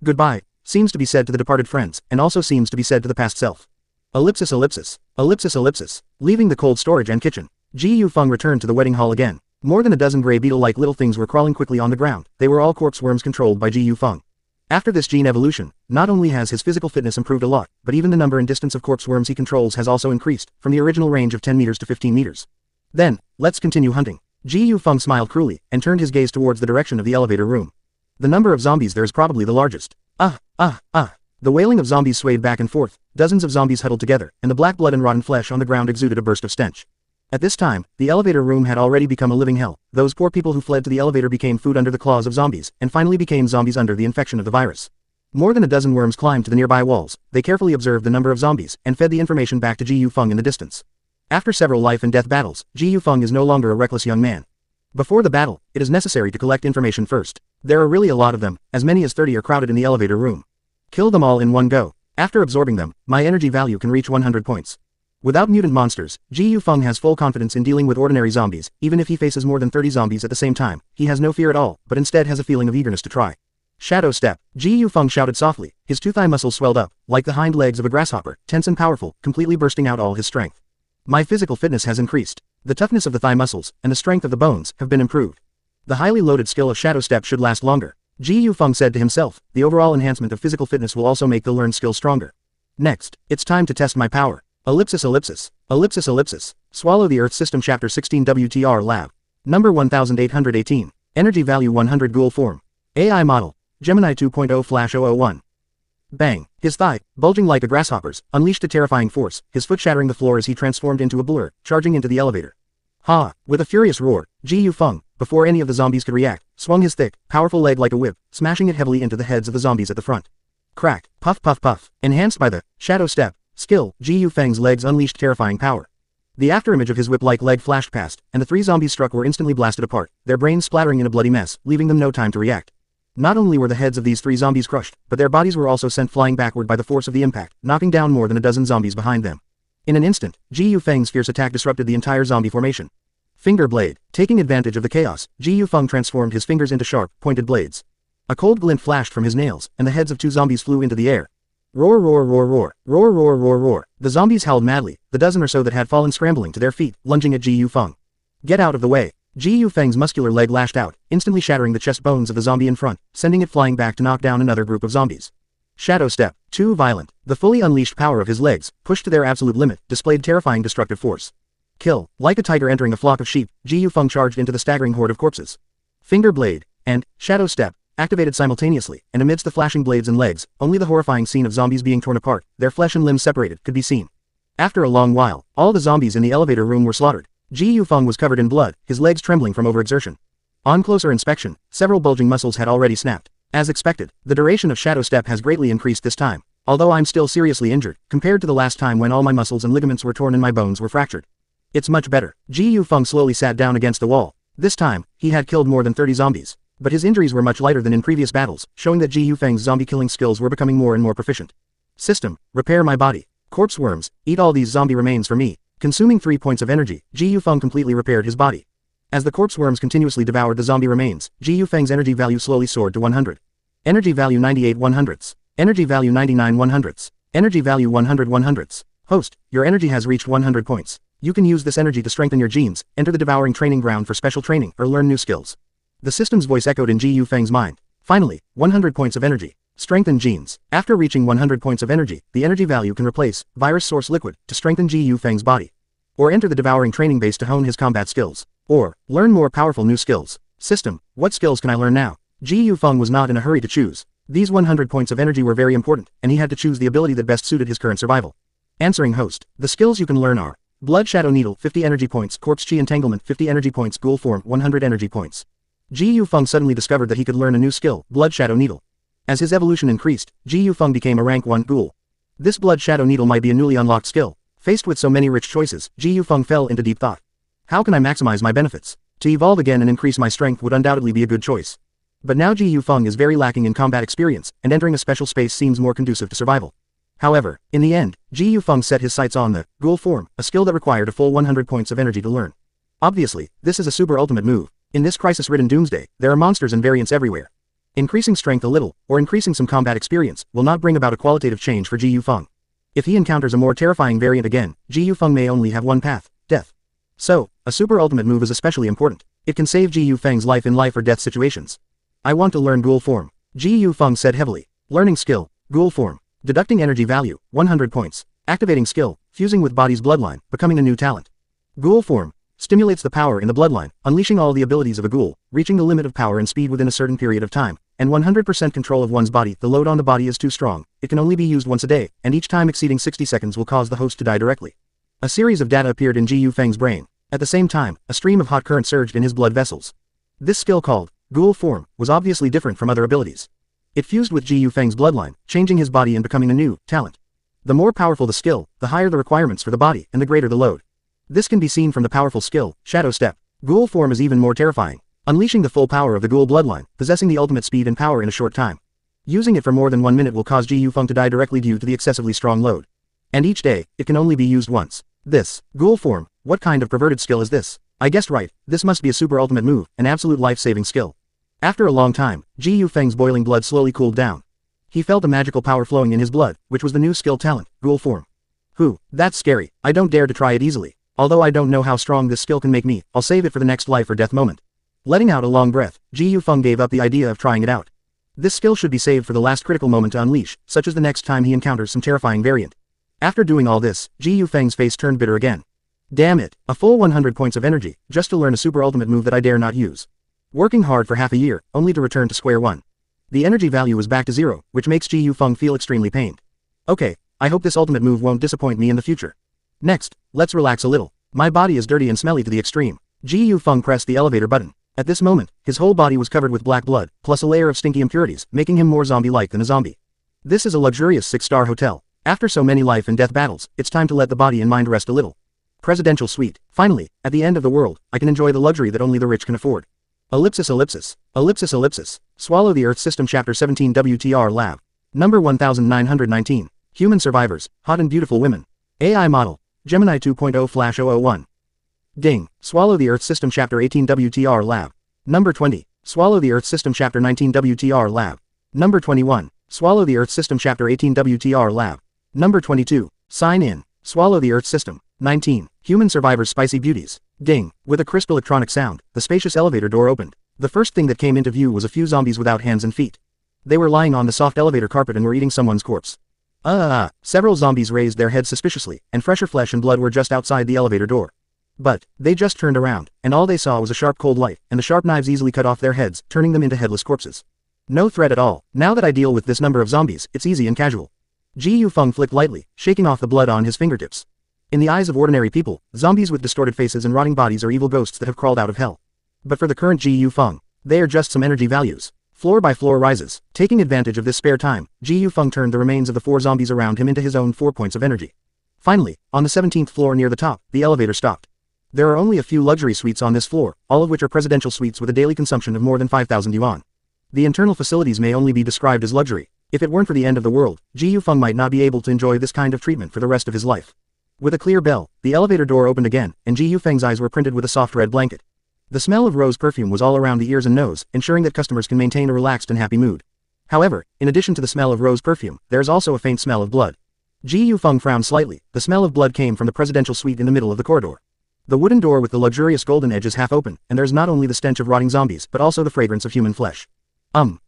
Goodbye, seems to be said to the departed friends, and also seems to be said to the past self. Ellipsis ellipsis. Ellipsis ellipsis. Leaving the cold storage and kitchen, Ji Yufeng returned to the wedding hall again. More than a dozen gray beetle-like little things were crawling quickly on the ground. They were all corpse worms controlled by Ji Yufeng. After this gene evolution, not only has his physical fitness improved a lot, but even the number and distance of corpse worms he controls has also increased, from the original range of 10 meters to 15 meters. Then, let's continue hunting. Ji Yufeng smiled cruelly, and turned his gaze towards the direction of the elevator room. The number of zombies there is probably the largest. The wailing of zombies swayed back and forth, dozens of zombies huddled together, and the black blood and rotten flesh on the ground exuded a burst of stench. At this time, the elevator room had already become a living hell. Those poor people who fled to the elevator became food under the claws of zombies, and finally became zombies under the infection of the virus. More than a dozen worms climbed to the nearby walls. They carefully observed the number of zombies, and fed the information back to Ji Yufeng in the distance. After several life and death battles, Ji Yufeng is no longer a reckless young man. Before the battle, it is necessary to collect information first. There are really a lot of them, as many as 30 are crowded in the elevator room. Kill them all in one go. After absorbing them, my energy value can reach 100 points. Without mutant monsters, Ji Yufeng has full confidence in dealing with ordinary zombies. Even if he faces more than 30 zombies at the same time, he has no fear at all, but instead has a feeling of eagerness to try. Shadow Step. Ji Yufeng shouted softly. His two thigh muscles swelled up, like the hind legs of a grasshopper, tense and powerful, completely bursting out all his strength. My physical fitness has increased. The toughness of the thigh muscles, and the strength of the bones, have been improved. The highly loaded skill of Shadow Step should last longer. Ji Yufeng said to himself. The overall enhancement of physical fitness will also make the learned skill stronger. Next, it's time to test my power. Ellipsis ellipsis. Ellipsis ellipsis. Swallow the Earth System Chapter 16 WTR Lab. Number 1818. Energy value 100 Ghoul form. AI model. Gemini 2.0 Flash 001. Bang. His thigh, bulging like a grasshopper's, unleashed a terrifying force, his foot shattering the floor as he transformed into a blur, charging into the elevator. Ha! With a furious roar, Ji Yufeng, before any of the zombies could react, swung his thick, powerful leg like a whip, smashing it heavily into the heads of the zombies at the front. Crack, puff puff puff. Enhanced by the Shadow Step skill, Ji Yufeng's legs unleashed terrifying power. The afterimage of his whip-like leg flashed past, and the 3 zombies struck were instantly blasted apart, their brains splattering in a bloody mess, leaving them no time to react. Not only were the heads of these 3 zombies crushed, but their bodies were also sent flying backward by the force of the impact, knocking down more than a dozen zombies behind them. In an instant, Ji Yufeng's fierce attack disrupted the entire zombie formation. Finger blade. Taking advantage of the chaos, Ji Yufeng transformed his fingers into sharp, pointed blades. A cold glint flashed from his nails, and the heads of 2 zombies flew into the air. Roar roar roar roar, roar roar roar roar. The zombies howled madly, the dozen or so that had fallen scrambling to their feet, lunging at Ji Yufeng. Get out of the way. Ji Yufeng's muscular leg lashed out, instantly shattering the chest bones of the zombie in front, sending it flying back to knock down another group of zombies. Shadow Step. Too violent. The fully unleashed power of his legs, pushed to their absolute limit, displayed terrifying destructive force. Kill. Like a tiger entering a flock of sheep, Ji Yufeng charged into the staggering horde of corpses. Finger blade and Shadow Step activated simultaneously, and amidst the flashing blades and legs, only the horrifying scene of zombies being torn apart, their flesh and limbs separated, could be seen. After a long while, all the zombies in the elevator room were slaughtered. Ji Yufeng was covered in blood, his legs trembling from overexertion. On closer inspection, several bulging muscles had already snapped. As expected, the duration of Shadow Step has greatly increased this time, although I'm still seriously injured, compared to the last time when all my muscles and ligaments were torn and my bones were fractured. It's much better. Ji Yufeng slowly sat down against the wall. This time, he had killed more than 30 zombies. But his injuries were much lighter than in previous battles, showing that Ji Yufeng's zombie-killing skills were becoming more and more proficient. System. Repair my body. Corpse worms, eat all these zombie remains for me. Consuming 3 points of energy, Ji Yufeng completely repaired his body. As the corpse worms continuously devoured the zombie remains, Ji Yufeng's energy value slowly soared to 100. Energy value 98 100ths. Energy value 99 100ths. Energy value 100 100ths. Host, your energy has reached 100 points. You can use this energy to strengthen your genes, enter the devouring training ground for special training, or learn new skills. The system's voice echoed in Ji Yufeng's mind. Finally, 100 points of energy. Strengthen genes. After reaching 100 points of energy, the energy value can replace virus source liquid to strengthen Ji Yufeng's body. Or enter the devouring training base to hone his combat skills. Or, learn more powerful new skills. System, what skills can I learn now? Ji Yufeng was not in a hurry to choose. These 100 points of energy were very important, and he had to choose the ability that best suited his current survival. Answering host, the skills you can learn are Blood Shadow Needle 50 energy points, Corpse Chi Entanglement 50 energy points, Ghoul Form 100 energy points. Ji Yufeng suddenly discovered that he could learn a new skill, Blood Shadow Needle. As his evolution increased, Ji Yufeng became a rank 1 ghoul. This Blood Shadow Needle might be a newly unlocked skill. Faced with so many rich choices, Ji Yufeng fell into deep thought. How can I maximize my benefits? To evolve again and increase my strength would undoubtedly be a good choice. But now Ji Yufeng is very lacking in combat experience, and entering a special space seems more conducive to survival. However, in the end, Ji Yufeng set his sights on the Ghoul Form, a skill that required a full 100 points of energy to learn. Obviously, this is a super ultimate move. In this crisis-ridden doomsday, there are monsters and variants everywhere. Increasing strength a little, or increasing some combat experience, will not bring about a qualitative change for Ji Yufeng. If he encounters a more terrifying variant again, Ji Yufeng may only have one path, death. So, a super ultimate move is especially important. It can save Ji Yufeng's life in life or death situations. I want to learn Ghoul Form. Ji Yufeng said heavily. Learning skill, Ghoul Form. Deducting energy value, 100 points. Activating skill, fusing with body's bloodline, becoming a new talent. Ghoul Form. Stimulates the power in the bloodline, unleashing all the abilities of a ghoul, reaching the limit of power and speed within a certain period of time, and 100% control of one's body. The load on the body is too strong. It can only be used once a day, and each time exceeding 60 seconds will cause the host to die directly. A series of data appeared in Ji Yufeng's brain. At the same time, a stream of hot current surged in his blood vessels. This skill called Ghoul Form was obviously different from other abilities. It fused with Ji Yufeng's bloodline, changing his body and becoming a new talent. The more powerful the skill, the higher the requirements for the body, and the greater the load. This can be seen from the powerful skill, Shadow Step. Ghoul Form is even more terrifying, unleashing the full power of the ghoul bloodline, possessing the ultimate speed and power in a short time. Using it for more than 1 minute will cause Ji Yufeng to die directly due to the excessively strong load. And each day, it can only be used once. This Ghoul Form, what kind of perverted skill is this? I guessed right, this must be a super ultimate move, an absolute life-saving skill. After a long time, Ji Yufeng's boiling blood slowly cooled down. He felt a magical power flowing in his blood, which was the new skill talent, Ghoul Form. That's scary. I don't dare to try it easily. Although I don't know how strong this skill can make me, I'll save it for the next life or death moment. Letting out a long breath, Ji Yufeng gave up the idea of trying it out. This skill should be saved for the last critical moment to unleash, such as the next time he encounters some terrifying variant. After doing all this, Ji Yufeng's face turned bitter again. Damn it, a full 100 points of energy, just to learn a super ultimate move that I dare not use. Working hard for half a year, only to return to square one. The energy value is back to 0, which makes Ji Yufeng feel extremely pained. Okay, I hope this ultimate move won't disappoint me in the future. Next, let's relax a little. My body is dirty and smelly to the extreme. Ji Yufeng pressed the elevator button. At this moment, his whole body was covered with black blood, plus a layer of stinky impurities, making him more zombie-like than a zombie. This is a luxurious 6-star hotel. After so many life and death battles, it's time to let the body and mind rest a little. Presidential suite. Finally, at the end of the world, I can enjoy the luxury that only the rich can afford. Ellipsis ellipsis. Ellipsis ellipsis. Swallow the Earth System Chapter 17 WTR Lab. Number 1919. Human Survivors, Hot and Beautiful Women. AI Model. Gemini 2.0/001. Ding. Swallow the Earth System Chapter 18 WTR Lab. Number 20. Swallow the Earth System Chapter 19 WTR Lab. Number 21. Swallow the Earth System Chapter 18 WTR Lab. Number 22. Sign in. Swallow the Earth System. 19. Human Survivors Spicy Beauties. Ding. With a crisp electronic sound, the spacious elevator door opened. The first thing that came into view was a few zombies without hands and feet. They were lying on the soft elevator carpet and were eating someone's corpse. Several zombies raised their heads suspiciously, and fresher flesh and blood were just outside the elevator door. But, they just turned around, and all they saw was a sharp cold light, and the sharp knives easily cut off their heads, turning them into headless corpses. No threat at all. Now that I deal with this number of zombies, it's easy and casual. Ji Yufeng flicked lightly, shaking off the blood on his fingertips. In the eyes of ordinary people, zombies with distorted faces and rotting bodies are evil ghosts that have crawled out of hell. But for the current Ji Yufeng, they are just some energy values. Floor by floor rises. Taking advantage of this spare time, Ji Yufeng turned the remains of the 4 zombies around him into his own 4 points of energy. Finally, on the 17th floor near the top, the elevator stopped. There are only a few luxury suites on this floor, all of which are presidential suites with a daily consumption of more than 5,000 yuan. The internal facilities may only be described as luxury. If it weren't for the end of the world, Ji Yufeng might not be able to enjoy this kind of treatment for the rest of his life. With a clear bell, the elevator door opened again, and Ji Yufeng's eyes were printed with a soft red blanket. The smell of rose perfume was all around the ears and nose, ensuring that customers can maintain a relaxed and happy mood. However, in addition to the smell of rose perfume, there is also a faint smell of blood. Ji Yufeng frowned slightly. The smell of blood came from the presidential suite in the middle of the corridor. The wooden door with the luxurious golden edge is half open, and there's not only the stench of rotting zombies but also the fragrance of human flesh.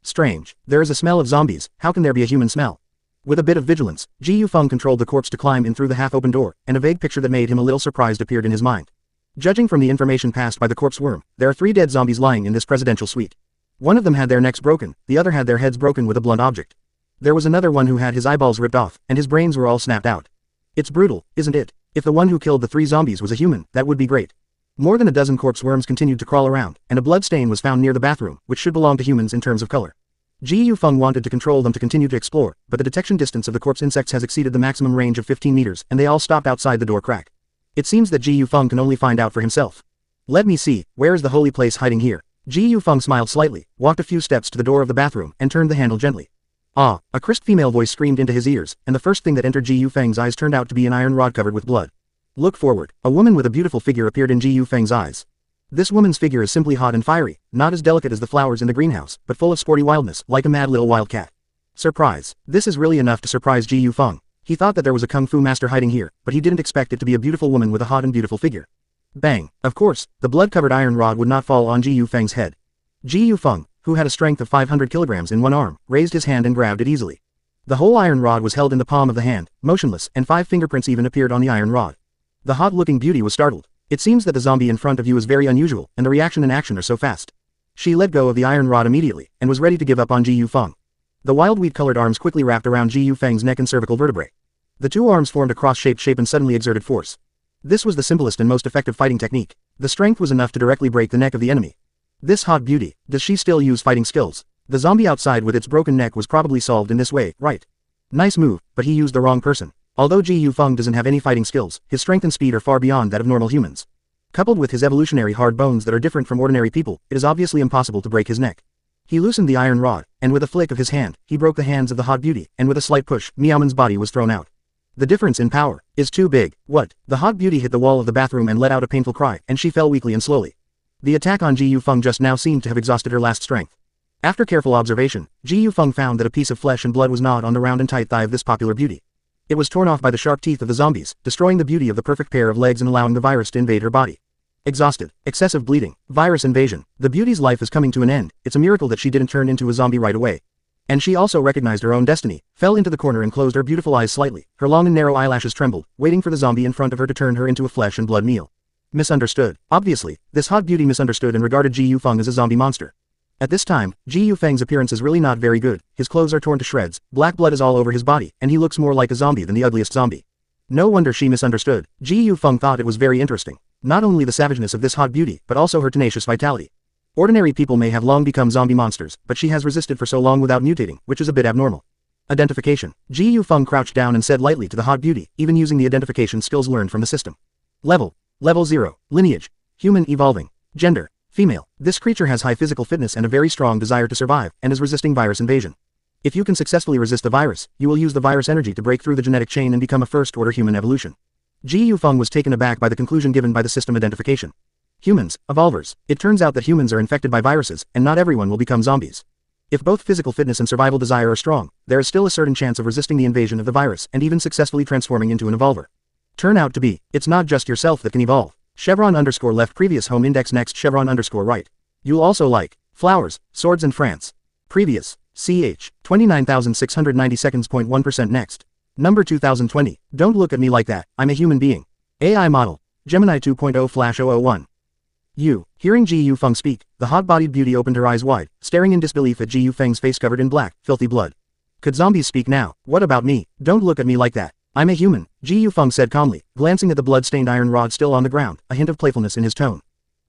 Strange. There is a smell of zombies, how can there be a human smell? With a bit of vigilance, Ji Yufeng controlled the corpse to climb in through the half-open door, and a vague picture that made him a little surprised appeared in his mind. Judging from the information passed by the corpse worm, there are 3 dead zombies lying in this presidential suite. One of them had their necks broken, the other had their heads broken with a blunt object. There was another one who had his eyeballs ripped off, and his brains were all snapped out. It's brutal, isn't it? If the one who killed the 3 zombies was a human, that would be great. More than a dozen corpse worms continued to crawl around, and a blood stain was found near the bathroom, which should belong to humans in terms of color. Ji Yufeng wanted to control them to continue to explore, but the detection distance of the corpse insects has exceeded the maximum range of 15 meters, and they all stopped outside the door crack. It seems that Ji Yufeng can only find out for himself. Let me see, where is the holy place hiding here? Ji Yufeng smiled slightly, walked a few steps to the door of the bathroom, and turned the handle gently. Ah! A crisp female voice screamed into his ears, and the first thing that entered Ji Yufeng's eyes turned out to be an iron rod covered with blood. Look forward. A woman with a beautiful figure appeared in Ji Yufeng's eyes. This woman's figure is simply hot and fiery, not as delicate as the flowers in the greenhouse, but full of sporty wildness, like a mad little wildcat. Surprise. This is really enough to surprise Ji Yufeng. He thought that there was a kung fu master hiding here, but he didn't expect it to be a beautiful woman with a hot and beautiful figure. Bang. Of course, the blood-covered iron rod would not fall on Ji Yufeng's head. Ji Yufeng, who had a strength of 500 kilograms in one arm, raised his hand and grabbed it easily. The whole iron rod was held in the palm of the hand, motionless, and 5 fingerprints even appeared on the iron rod. The hot-looking beauty was startled. It seems that the zombie in front of you is very unusual, and the reaction and action are so fast. She let go of the iron rod immediately, and was ready to give up on Ji Yufeng. The wild wheat-colored arms quickly wrapped around Ji Yufeng's neck and cervical vertebrae. The 2 arms formed a cross-shaped shape and suddenly exerted force. This was the simplest and most effective fighting technique. The strength was enough to directly break the neck of the enemy. This hot beauty, does she still use fighting skills? The zombie outside with its broken neck was probably solved in this way, right? Nice move, but he used the wrong person. Although Ji Yufeng doesn't have any fighting skills, his strength and speed are far beyond that of normal humans. Coupled with his evolutionary hard bones that are different from ordinary people, it is obviously impossible to break his neck. He loosened the iron rod, and with a flick of his hand, he broke the hands of the hot beauty, and with a slight push, Meowman's body was thrown out. The difference in power is too big. What? The hot beauty hit the wall of the bathroom and let out a painful cry, and she fell weakly and slowly. The attack on Ji Yufeng just now seemed to have exhausted her last strength. After careful observation, Ji Yufeng found that a piece of flesh and blood was gnawed on the round and tight thigh of this popular beauty. It was torn off by the sharp teeth of the zombies, destroying the beauty of the perfect pair of legs and allowing the virus to invade her body. Exhausted, excessive bleeding, virus invasion, the beauty's life is coming to an end. It's a miracle that she didn't turn into a zombie right away. And she also recognized her own destiny, fell into the corner and closed her beautiful eyes slightly. Her long and narrow eyelashes trembled, waiting for the zombie in front of her to turn her into a flesh and blood meal. Misunderstood. Obviously, this hot beauty misunderstood and regarded Ji Yufeng as a zombie monster. At this time, Ji Yufeng's appearance is really not very good. His clothes are torn to shreds, black blood is all over his body, and he looks more like a zombie than the ugliest zombie. No wonder she misunderstood. Ji Yufeng thought it was very interesting. Not only the savageness of this hot beauty, but also her tenacious vitality. Ordinary people may have long become zombie monsters, but she has resisted for so long without mutating, which is a bit abnormal. Identification. Ji Yufeng crouched down and said lightly to the hot beauty, even using the identification skills learned from the system. Level 0. Lineage. Human evolving. Gender. Female. This creature has high physical fitness and a very strong desire to survive, and is resisting virus invasion. If you can successfully resist the virus, you will use the virus energy to break through the genetic chain and become a first-order human evolution. Ji Yufeng was taken aback by the conclusion given by the system identification. Humans, evolvers. It turns out that humans are infected by viruses, and not everyone will become zombies. If both physical fitness and survival desire are strong, there is still a certain chance of resisting the invasion of the virus and even successfully transforming into an evolver. Turn out to be, it's not just yourself that can evolve. Chevron_left previous home index next Chevron_right. You'll also like flowers, swords and France. Previous, ch, 29,690 seconds. 1% next. Number 2020, don't look at me like that, I'm a human being. AI model, Gemini 2.0/001. Hearing Ji Yufeng speak, the hot-bodied beauty opened her eyes wide, staring in disbelief at Ji Yufeng's face covered in black, filthy blood. Could zombies speak now? What about me? Don't look at me like that. I'm a human, Ji Yufeng said calmly, glancing at the blood-stained iron rod still on the ground, a hint of playfulness in his tone.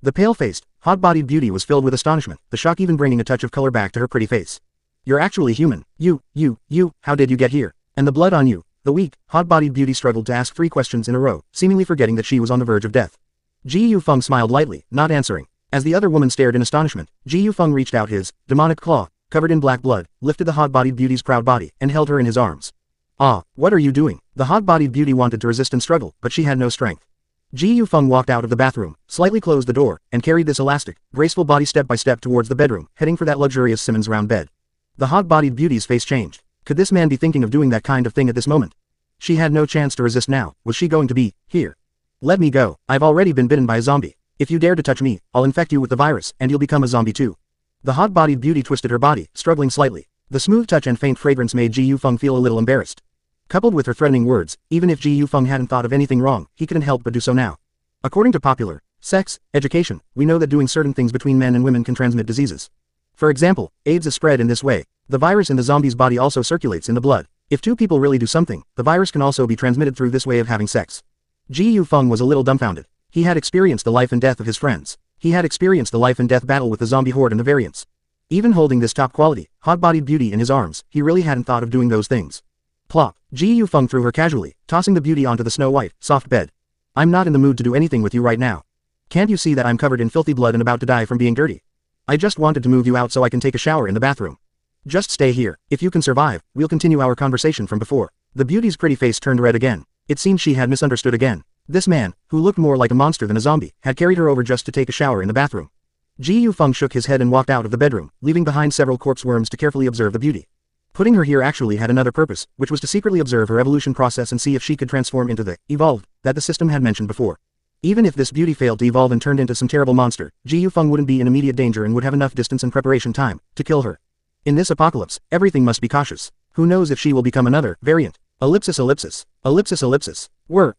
The pale-faced, hot-bodied beauty was filled with astonishment, the shock even bringing a touch of color back to her pretty face. You're actually human. How did you get here? And the blood on you? The weak, hot-bodied beauty struggled to ask 3 questions in a row, seemingly forgetting that she was on the verge of death. Ji Yufeng smiled lightly, not answering. As the other woman stared in astonishment, Ji Yufeng reached out his demonic claw, covered in black blood, lifted the hot-bodied beauty's proud body, and held her in his arms. Ah, what are you doing? The hot-bodied beauty wanted to resist and struggle, but she had no strength. Ji Yufeng walked out of the bathroom, slightly closed the door, and carried this elastic, graceful body step by step towards the bedroom, heading for that luxurious Simmons round bed. The hot-bodied beauty's face changed. Could this man be thinking of doing that kind of thing at this moment? She had no chance to resist now. Was she going to be here? Let me go. I've already been bitten by a zombie. If you dare to touch me, I'll infect you with the virus, and you'll become a zombie too. The hot-bodied beauty twisted her body, struggling slightly. The smooth touch and faint fragrance made Ji Yufeng feel a little embarrassed. Coupled with her threatening words, even if Ji Yufeng hadn't thought of anything wrong, he couldn't help but do so now. According to popular sex education, we know that doing certain things between men and women can transmit diseases. For example, AIDS is spread in this way. The virus in the zombie's body also circulates in the blood. If two people really do something, the virus can also be transmitted through this way of having sex. Ji Yufeng was a little dumbfounded. He had experienced the life and death of his friends. He had experienced the life and death battle with the zombie horde and the variants. Even holding this top-quality, hot-bodied beauty in his arms, he really hadn't thought of doing those things. Plop. Ji Yufeng threw her casually, tossing the beauty onto the snow-white, soft bed. I'm not in the mood to do anything with you right now. Can't you see that I'm covered in filthy blood and about to die from being dirty? I just wanted to move you out so I can take a shower in the bathroom. Just stay here. If you can survive, we'll continue our conversation from before. The beauty's pretty face turned red again. It seemed she had misunderstood again. This man, who looked more like a monster than a zombie, had carried her over just to take a shower in the bathroom. Ji Yufeng shook his head and walked out of the bedroom, leaving behind several corpse worms to carefully observe the beauty. Putting her here actually had another purpose, which was to secretly observe her evolution process and see if she could transform into the evolved that the system had mentioned before. Even if this beauty failed to evolve and turned into some terrible monster, Ji Yufeng wouldn't be in immediate danger and would have enough distance and preparation time to kill her. In this apocalypse, everything must be cautious. Who knows if she will become another variant? Ellipsis ellipsis. Ellipsis ellipsis. Warm,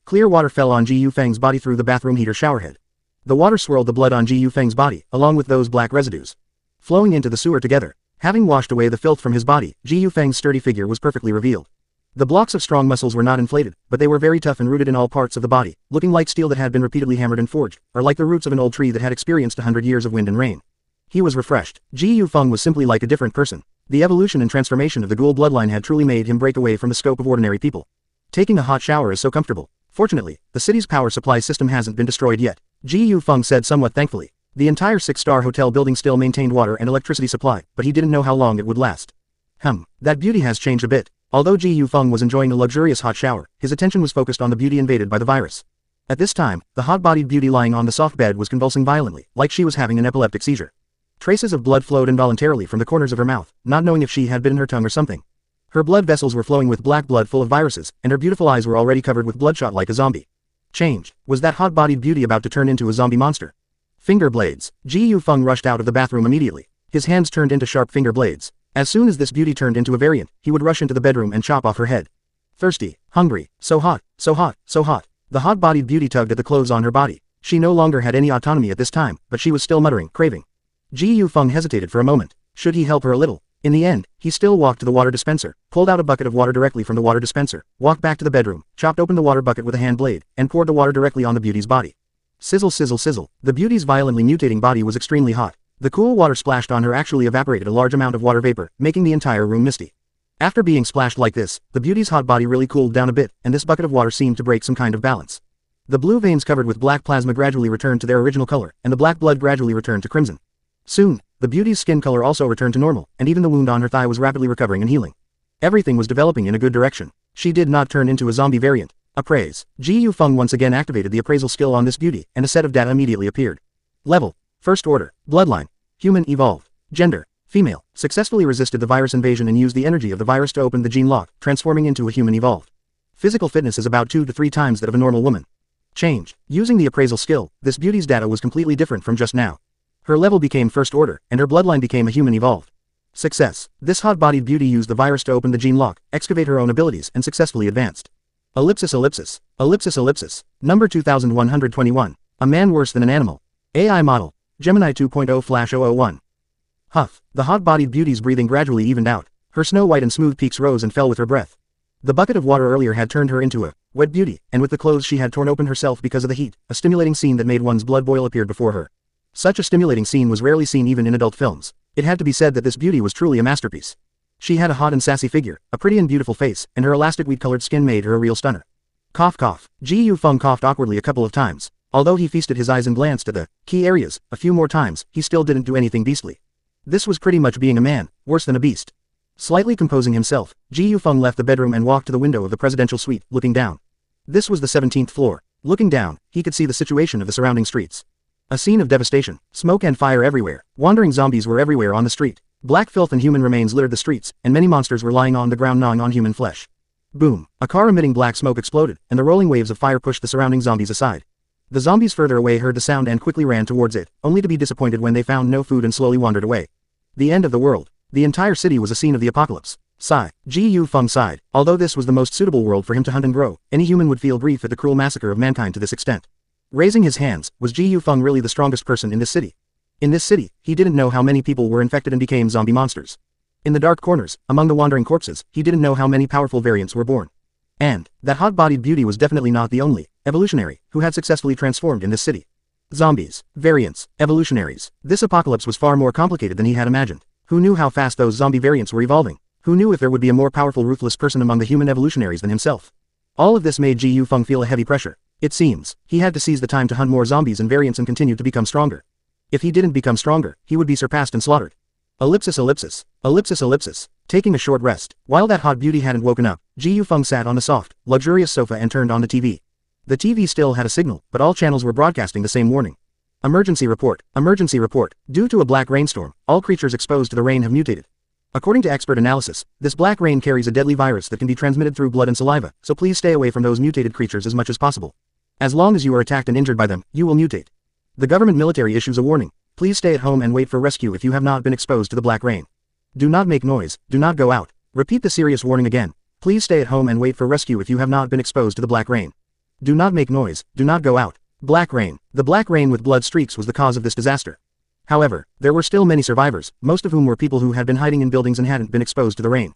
clear water fell on Ji Yufeng's body through the bathroom heater showerhead. The water swirled the blood on Ji Yufeng's body, along with those black residues, flowing into the sewer together. Having washed away the filth from his body, Ji Yufeng's sturdy figure was perfectly revealed. The blocks of strong muscles were not inflated, but they were very tough and rooted in all parts of the body, looking like steel that had been repeatedly hammered and forged, or like the roots of an old tree that had experienced 100 years of wind and rain. He was refreshed. Ji Yufeng was simply like a different person. The evolution and transformation of the Ghoul bloodline had truly made him break away from the scope of ordinary people. Taking a hot shower is so comfortable. Fortunately, the city's power supply system hasn't been destroyed yet, Ji Yufeng said somewhat thankfully. The entire 6-star hotel building still maintained water and electricity supply, but he didn't know how long it would last. That beauty has changed a bit. Although Ji Yufeng was enjoying a luxurious hot shower, his attention was focused on the beauty invaded by the virus. At this time, the hot-bodied beauty lying on the soft bed was convulsing violently, like she was having an epileptic seizure. Traces of blood flowed involuntarily from the corners of her mouth, not knowing if she had bitten her tongue or something. Her blood vessels were flowing with black blood full of viruses, and her beautiful eyes were already covered with bloodshot like a zombie. Change. Was that hot-bodied beauty about to turn into a zombie monster? Finger blades. Ji Yufeng rushed out of the bathroom immediately. His hands turned into sharp finger blades. As soon as this beauty turned into a variant, he would rush into the bedroom and chop off her head. Thirsty. Hungry. So hot. So hot. So hot. The hot-bodied beauty tugged at the clothes on her body. She no longer had any autonomy at this time, but she was still muttering, craving. Ji Yufeng hesitated for a moment. Should he help her a little? In the end, he still walked to the water dispenser, pulled out a bucket of water directly from the water dispenser, walked back to the bedroom, chopped open the water bucket with a hand blade, and poured the water directly on the beauty's body. Sizzle sizzle sizzle. The beauty's violently mutating body was extremely hot. The cool water splashed on her actually evaporated a large amount of water vapor, making the entire room misty. After being splashed like this, the beauty's hot body really cooled down a bit, and this bucket of water seemed to break some kind of balance. The blue veins covered with black plasma gradually returned to their original color, and the black blood gradually returned to crimson. Soon, the beauty's skin color also returned to normal, and even the wound on her thigh was rapidly recovering and healing. Everything was developing in a good direction. She did not turn into a zombie variant. Appraise. Ji Yufeng once again activated the appraisal skill on this beauty, and a set of data immediately appeared. Level. First order. Bloodline. Human evolved. Gender. Female. Successfully resisted the virus invasion and used the energy of the virus to open the gene lock, transforming into a human evolved. Physical fitness is about 2 to 3 times that of a normal woman. Change. Using the appraisal skill, this beauty's data was completely different from just now. Her level became first order, and her bloodline became a human evolved. Success. This hot-bodied beauty used the virus to open the gene lock, excavate her own abilities, and successfully advanced. Ellipsis ellipsis. Ellipsis ellipsis. Number 2121. A man worse than an animal. AI model. Gemini 2.0/001. Huff. The hot-bodied beauty's breathing gradually evened out. Her snow-white and smooth peaks rose and fell with her breath. The bucket of water earlier had turned her into a wet beauty, and with the clothes she had torn open herself because of the heat, a stimulating scene that made one's blood boil appeared before her. Such a stimulating scene was rarely seen even in adult films. It had to be said that this beauty was truly a masterpiece. She had a hot and sassy figure, a pretty and beautiful face, and her elastic wheat-colored skin made her a real stunner. Cough cough. Ji Yufeng coughed awkwardly a couple of times. Although he feasted his eyes and glanced at the key areas a few more times, he still didn't do anything beastly. This was pretty much being a man, worse than a beast. Slightly composing himself, Ji Yufeng left the bedroom and walked to the window of the presidential suite, looking down. This was the 17th floor. Looking down, he could see the situation of the surrounding streets. A scene of devastation, smoke and fire everywhere. Wandering zombies were everywhere on the street. Black filth and human remains littered the streets, and many monsters were lying on the ground gnawing on human flesh. Boom! A car emitting black smoke exploded, and the rolling waves of fire pushed the surrounding zombies aside. The zombies further away heard the sound and quickly ran towards it, only to be disappointed when they found no food and slowly wandered away. The end of the world. The entire city was a scene of the apocalypse. Sigh. Ji Yufeng sighed. Although this was the most suitable world for him to hunt and grow, any human would feel grief at the cruel massacre of mankind to this extent. Raising his hands, was Ji Yufeng really the strongest person in this city? In this city, he didn't know how many people were infected and became zombie monsters. In the dark corners, among the wandering corpses, he didn't know how many powerful variants were born. And, that hot-bodied beauty was definitely not the only evolutionary who had successfully transformed in this city. Zombies, variants, evolutionaries. This apocalypse was far more complicated than he had imagined. Who knew how fast those zombie variants were evolving? Who knew if there would be a more powerful ruthless person among the human evolutionaries than himself? All of this made Ji Yufeng feel a heavy pressure. It seems, he had to seize the time to hunt more zombies and variants and continue to become stronger. If he didn't become stronger, he would be surpassed and slaughtered. Ellipsis ellipsis. Ellipsis ellipsis. Taking a short rest. While that hot beauty hadn't woken up, Ji Yufeng sat on a soft, luxurious sofa and turned on the TV. The TV still had a signal, but all channels were broadcasting the same warning. Emergency report. Emergency report. Due to a black rainstorm, all creatures exposed to the rain have mutated. According to expert analysis, this black rain carries a deadly virus that can be transmitted through blood and saliva, so please stay away from those mutated creatures as much as possible. As long as you are attacked and injured by them, you will mutate. The government military issues a warning. Please stay at home and wait for rescue if you have not been exposed to the black rain. Do not make noise, do not go out. Repeat the serious warning again. Please stay at home and wait for rescue if you have not been exposed to the black rain. Do not make noise, do not go out. Black rain. The black rain with blood streaks was the cause of this disaster. However, there were still many survivors, most of whom were people who had been hiding in buildings and hadn't been exposed to the rain.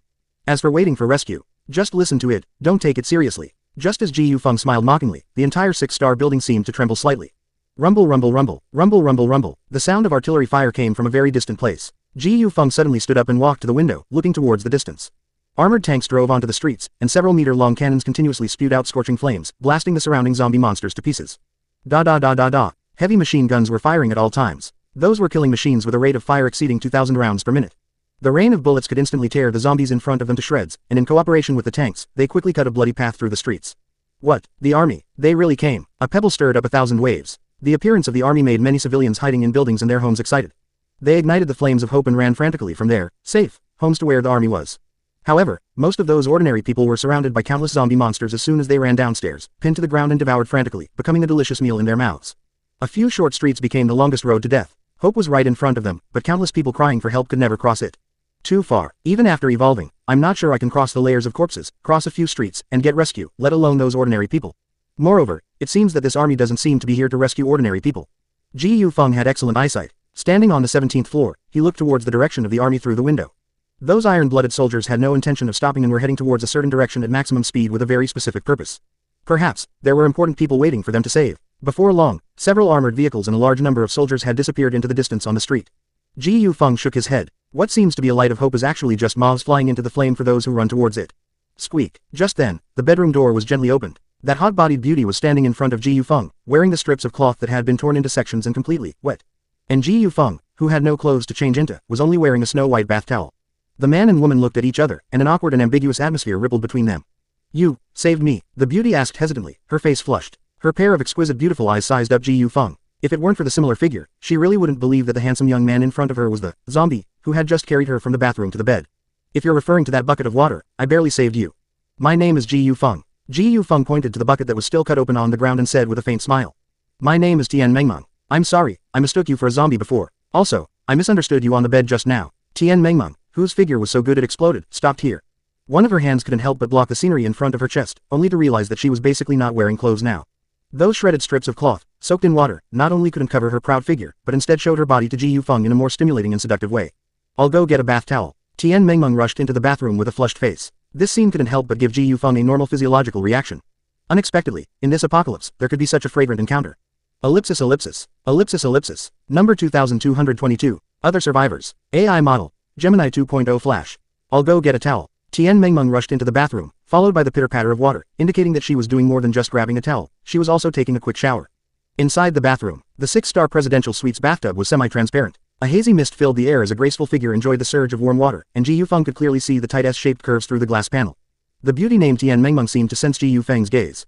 As for waiting for rescue, just listen to it, don't take it seriously. Just as Ji Yufeng smiled mockingly, the entire six-star building seemed to tremble slightly. Rumble rumble rumble, rumble rumble rumble. The sound of artillery fire came from a very distant place. Ji Yufeng suddenly stood up and walked to the window, looking towards the distance. Armored tanks drove onto the streets, and several meter-long cannons continuously spewed out scorching flames, blasting the surrounding zombie monsters to pieces. Da da da da da. Heavy machine guns were firing at all times. Those were killing machines with a rate of fire exceeding 2,000 rounds per minute. The rain of bullets could instantly tear the zombies in front of them to shreds, and in cooperation with the tanks, they quickly cut a bloody path through the streets. What? The army? They really came. A pebble stirred up 1,000 waves. The appearance of the army made many civilians hiding in buildings and their homes excited. They ignited the flames of hope and ran frantically from their safe homes to where the army was. However, most of those ordinary people were surrounded by countless zombie monsters as soon as they ran downstairs, pinned to the ground and devoured frantically, becoming a delicious meal in their mouths. A few short streets became the longest road to death. Hope was right in front of them, but countless people crying for help could never cross it. Too far. Even after evolving, I'm not sure I can cross the layers of corpses, cross a few streets, and get rescue, let alone those ordinary people. Moreover, it seems that this army doesn't seem to be here to rescue ordinary people. Ji Yufeng had excellent eyesight. Standing on the 17th floor, he looked towards the direction of the army through the window. Those iron-blooded soldiers had no intention of stopping and were heading towards a certain direction at maximum speed with a very specific purpose. Perhaps, there were important people waiting for them to save. Before long, several armored vehicles and a large number of soldiers had disappeared into the distance on the street. Ji Yufeng shook his head. What seems to be a light of hope is actually just moths flying into the flame for those who run towards it. Squeak. Just then, the bedroom door was gently opened. That hot-bodied beauty was standing in front of Ji Yufeng, wearing the strips of cloth that had been torn into sections and completely wet. And Ji Yufeng, who had no clothes to change into, was only wearing a snow-white bath towel. The man and woman looked at each other, and an awkward and ambiguous atmosphere rippled between them. You saved me, the beauty asked hesitantly, her face flushed. Her pair of exquisite beautiful eyes sized up Ji Yufeng. If it weren't for the similar figure, she really wouldn't believe that the handsome young man in front of her was the zombie who had just carried her from the bathroom to the bed. If you're referring to that bucket of water, I barely saved you. My name is Ji Yufeng. Ji Yufeng pointed to the bucket that was still cut open on the ground and said with a faint smile. My name is Tian Mengmeng. I'm sorry, I mistook you for a zombie before. Also, I misunderstood you on the bed just now. Tian Mengmeng, whose figure was so good it exploded, stopped here. One of her hands couldn't help but block the scenery in front of her chest, only to realize that she was basically not wearing clothes now. Those shredded strips of cloth, soaked in water, not only couldn't cover her proud figure, but instead showed her body to Ji Yufeng in a more stimulating and seductive way. I'll go get a bath towel. Tian Mengmeng rushed into the bathroom with a flushed face. This scene couldn't help but give Ji Yufeng a normal physiological reaction. Unexpectedly, in this apocalypse, there could be such a fragrant encounter. Ellipsis ellipsis. Ellipsis ellipsis. Number 2222. Other survivors. AI model. Gemini 2.0 Flash. I'll go get a towel. Tian Mengmeng rushed into the bathroom, followed by the pitter-patter of water, indicating that she was doing more than just grabbing a towel. She was also taking a quick shower. Inside the bathroom, the 6-star presidential suite's bathtub was semi-transparent. A hazy mist filled the air as a graceful figure enjoyed the surge of warm water, and Ji Yufeng could clearly see the tight S-shaped curves through the glass panel. The beauty named Tian Mengmeng seemed to sense Ji Yufeng's gaze.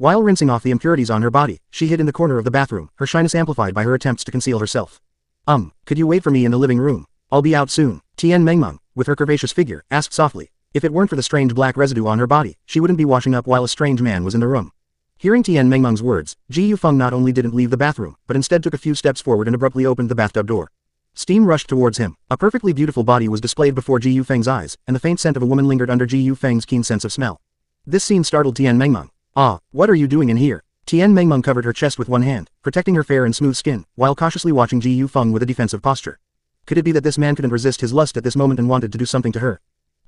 While rinsing off the impurities on her body, she hid in the corner of the bathroom, her shyness amplified by her attempts to conceal herself. Could you wait for me in the living room? I'll be out soon. Tian Mengmeng, with her curvaceous figure, asked softly. If it weren't for the strange black residue on her body, she wouldn't be washing up while a strange man was in the room. Hearing Tian Mengmeng's words, Ji Yufeng not only didn't leave the bathroom, but instead took a few steps forward and abruptly opened the bathtub door. Steam rushed towards him. A perfectly beautiful body was displayed before Ji Yufeng's eyes, and the faint scent of a woman lingered under Ji Yufeng's keen sense of smell. This scene startled Tian Mengmeng. Ah, what are you doing in here? Tian Mengmeng covered her chest with one hand, protecting her fair and smooth skin, while cautiously watching Ji Yufeng with a defensive posture. Could it be that this man couldn't resist his lust at this moment and wanted to do something to her?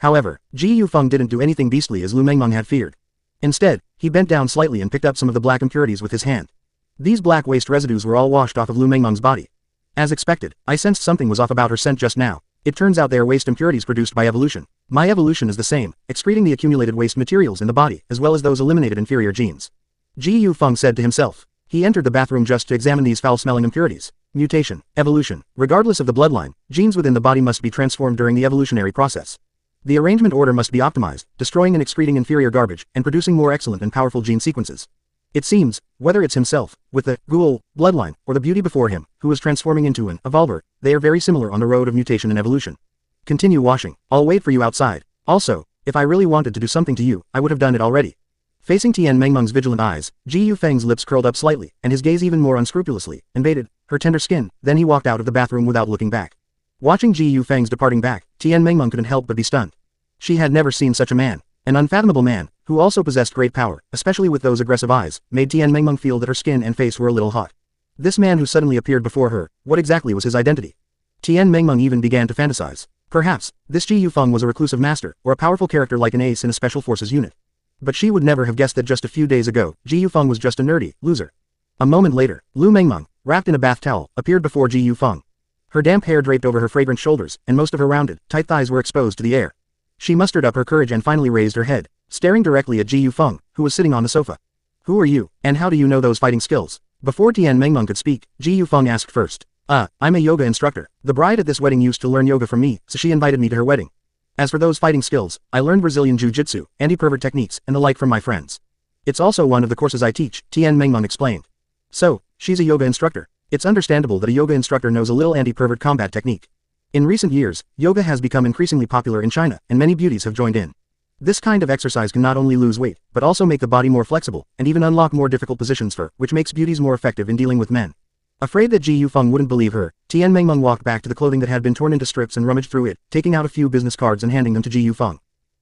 However, Ji Yufeng didn't do anything beastly as Lu Mengmeng had feared. Instead, he bent down slightly and picked up some of the black impurities with his hand. These black waste residues were all washed off of Lu Mengmeng's body. As expected, I sensed something was off about her scent just now. It turns out they are waste impurities produced by evolution. My evolution is the same, excreting the accumulated waste materials in the body, as well as those eliminated inferior genes. Ji Yufeng said to himself. He entered the bathroom just to examine these foul-smelling impurities. Mutation, evolution. Regardless of the bloodline, genes within the body must be transformed during the evolutionary process. The arrangement order must be optimized, destroying and excreting inferior garbage, and producing more excellent and powerful gene sequences. It seems, whether it's himself, with the ghoul bloodline, or the beauty before him, who is transforming into an evolver, they are very similar on the road of mutation and evolution. Continue washing. I'll wait for you outside. Also, if I really wanted to do something to you, I would have done it already. Facing Tian Mengmeng's vigilant eyes, Ji Yufeng's lips curled up slightly, and his gaze even more unscrupulously invaded her tender skin. Then he walked out of the bathroom without looking back. Watching Ji Yufeng's departing back, Tian Mengmeng couldn't help but be stunned. She had never seen such a man. An unfathomable man, who also possessed great power, especially with those aggressive eyes, made Tian Mengmeng feel that her skin and face were a little hot. This man who suddenly appeared before her, what exactly was his identity? Tian Mengmeng even began to fantasize. Perhaps, this Ji Yufeng was a reclusive master, or a powerful character like an ace in a special forces unit. But she would never have guessed that just a few days ago, Ji Yufeng was just a nerdy loser. A moment later, Lu Mengmeng, wrapped in a bath towel, appeared before Ji Yufeng. Her damp hair draped over her fragrant shoulders, and most of her rounded, tight thighs were exposed to the air. She mustered up her courage and finally raised her head, staring directly at Ji Yufeng, who was sitting on the sofa. Who are you, and how do you know those fighting skills? Before Tian Mengmeng could speak, Ji Yufeng asked first. I'm a yoga instructor. The bride at this wedding used to learn yoga from me, so she invited me to her wedding. As for those fighting skills, I learned Brazilian Jiu-Jitsu, anti-pervert techniques, and the like from my friends. It's also one of the courses I teach, Tian Mengmeng explained. So, she's a yoga instructor. It's understandable that a yoga instructor knows a little anti-pervert combat technique. In recent years, yoga has become increasingly popular in China, and many beauties have joined in. This kind of exercise can not only lose weight, but also make the body more flexible, and even unlock more difficult positions for, which makes beauties more effective in dealing with men. Afraid that Ji Yufeng wouldn't believe her, Tian Mengmeng walked back to the clothing that had been torn into strips and rummaged through it, taking out a few business cards and handing them to Ji Yufeng.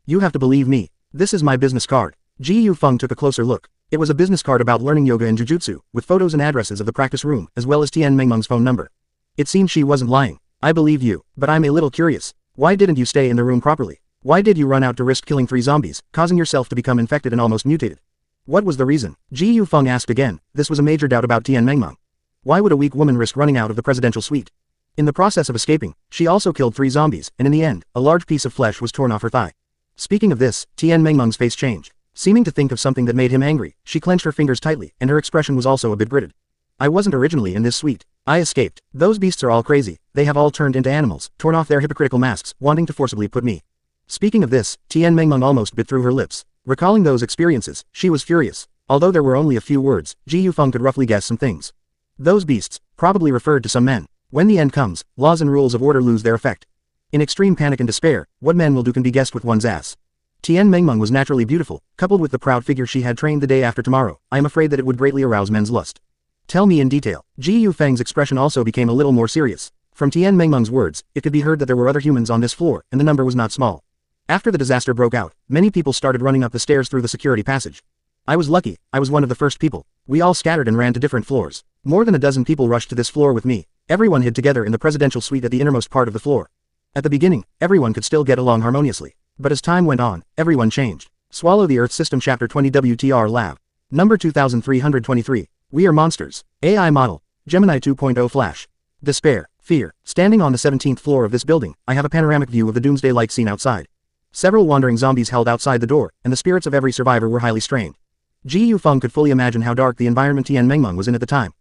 You have to believe me. This is my business card. Ji Yufeng took a closer look. It was a business card about learning yoga and jujutsu, with photos and addresses of the practice room, as well as Tian Mengmeng's phone number. It seemed she wasn't lying. I believe you, but I'm a little curious. Why didn't you stay in the room properly? Why did you run out to risk killing 3 zombies, causing yourself to become infected and almost mutated? What was the reason? Ji Yufeng asked again. This was a major doubt about Tian Mengmeng. Why would a weak woman risk running out of the presidential suite? In the process of escaping, she also killed 3 zombies, and in the end, a large piece of flesh was torn off her thigh. Speaking of this, Tian Mengmeng's face changed. Seeming to think of something that made him angry, she clenched her fingers tightly, and her expression was also a bit gritted. I wasn't originally in this suite. I escaped. Those beasts are all crazy. They have all turned into animals, torn off their hypocritical masks, wanting to forcibly put me. Speaking of this, Tian Mengmeng almost bit through her lips. Recalling those experiences, she was furious. Although there were only a few words, Ji Yufeng could roughly guess some things. Those beasts probably referred to some men. When the end comes, laws and rules of order lose their effect. In extreme panic and despair, what men will do can be guessed with one's ass. Tian Mengmeng was naturally beautiful, coupled with the proud figure she had trained the day after tomorrow. I am afraid that it would greatly arouse men's lust. Tell me in detail. Ji Yufeng's expression also became a little more serious. From Tian Mengmeng's words, it could be heard that there were other humans on this floor, and the number was not small. After the disaster broke out, many people started running up the stairs through the security passage. I was lucky. I was one of the first people. We all scattered and ran to different floors. More than a dozen people rushed to this floor with me. Everyone hid together in the presidential suite at the innermost part of the floor. At the beginning, everyone could still get along harmoniously. But as time went on, everyone changed. Swallow the Earth System Chapter 20 WTR Lab. Number 2323. We are monsters. AI model. Gemini 2.0 Flash. Despair. Fear. Standing on the 17th floor of this building, I have a panoramic view of the doomsday-like scene outside. Several wandering zombies held outside the door, and the spirits of every survivor were highly strained. Ji Yufeng could fully imagine how dark the environment Tian Mengmeng was in at the time.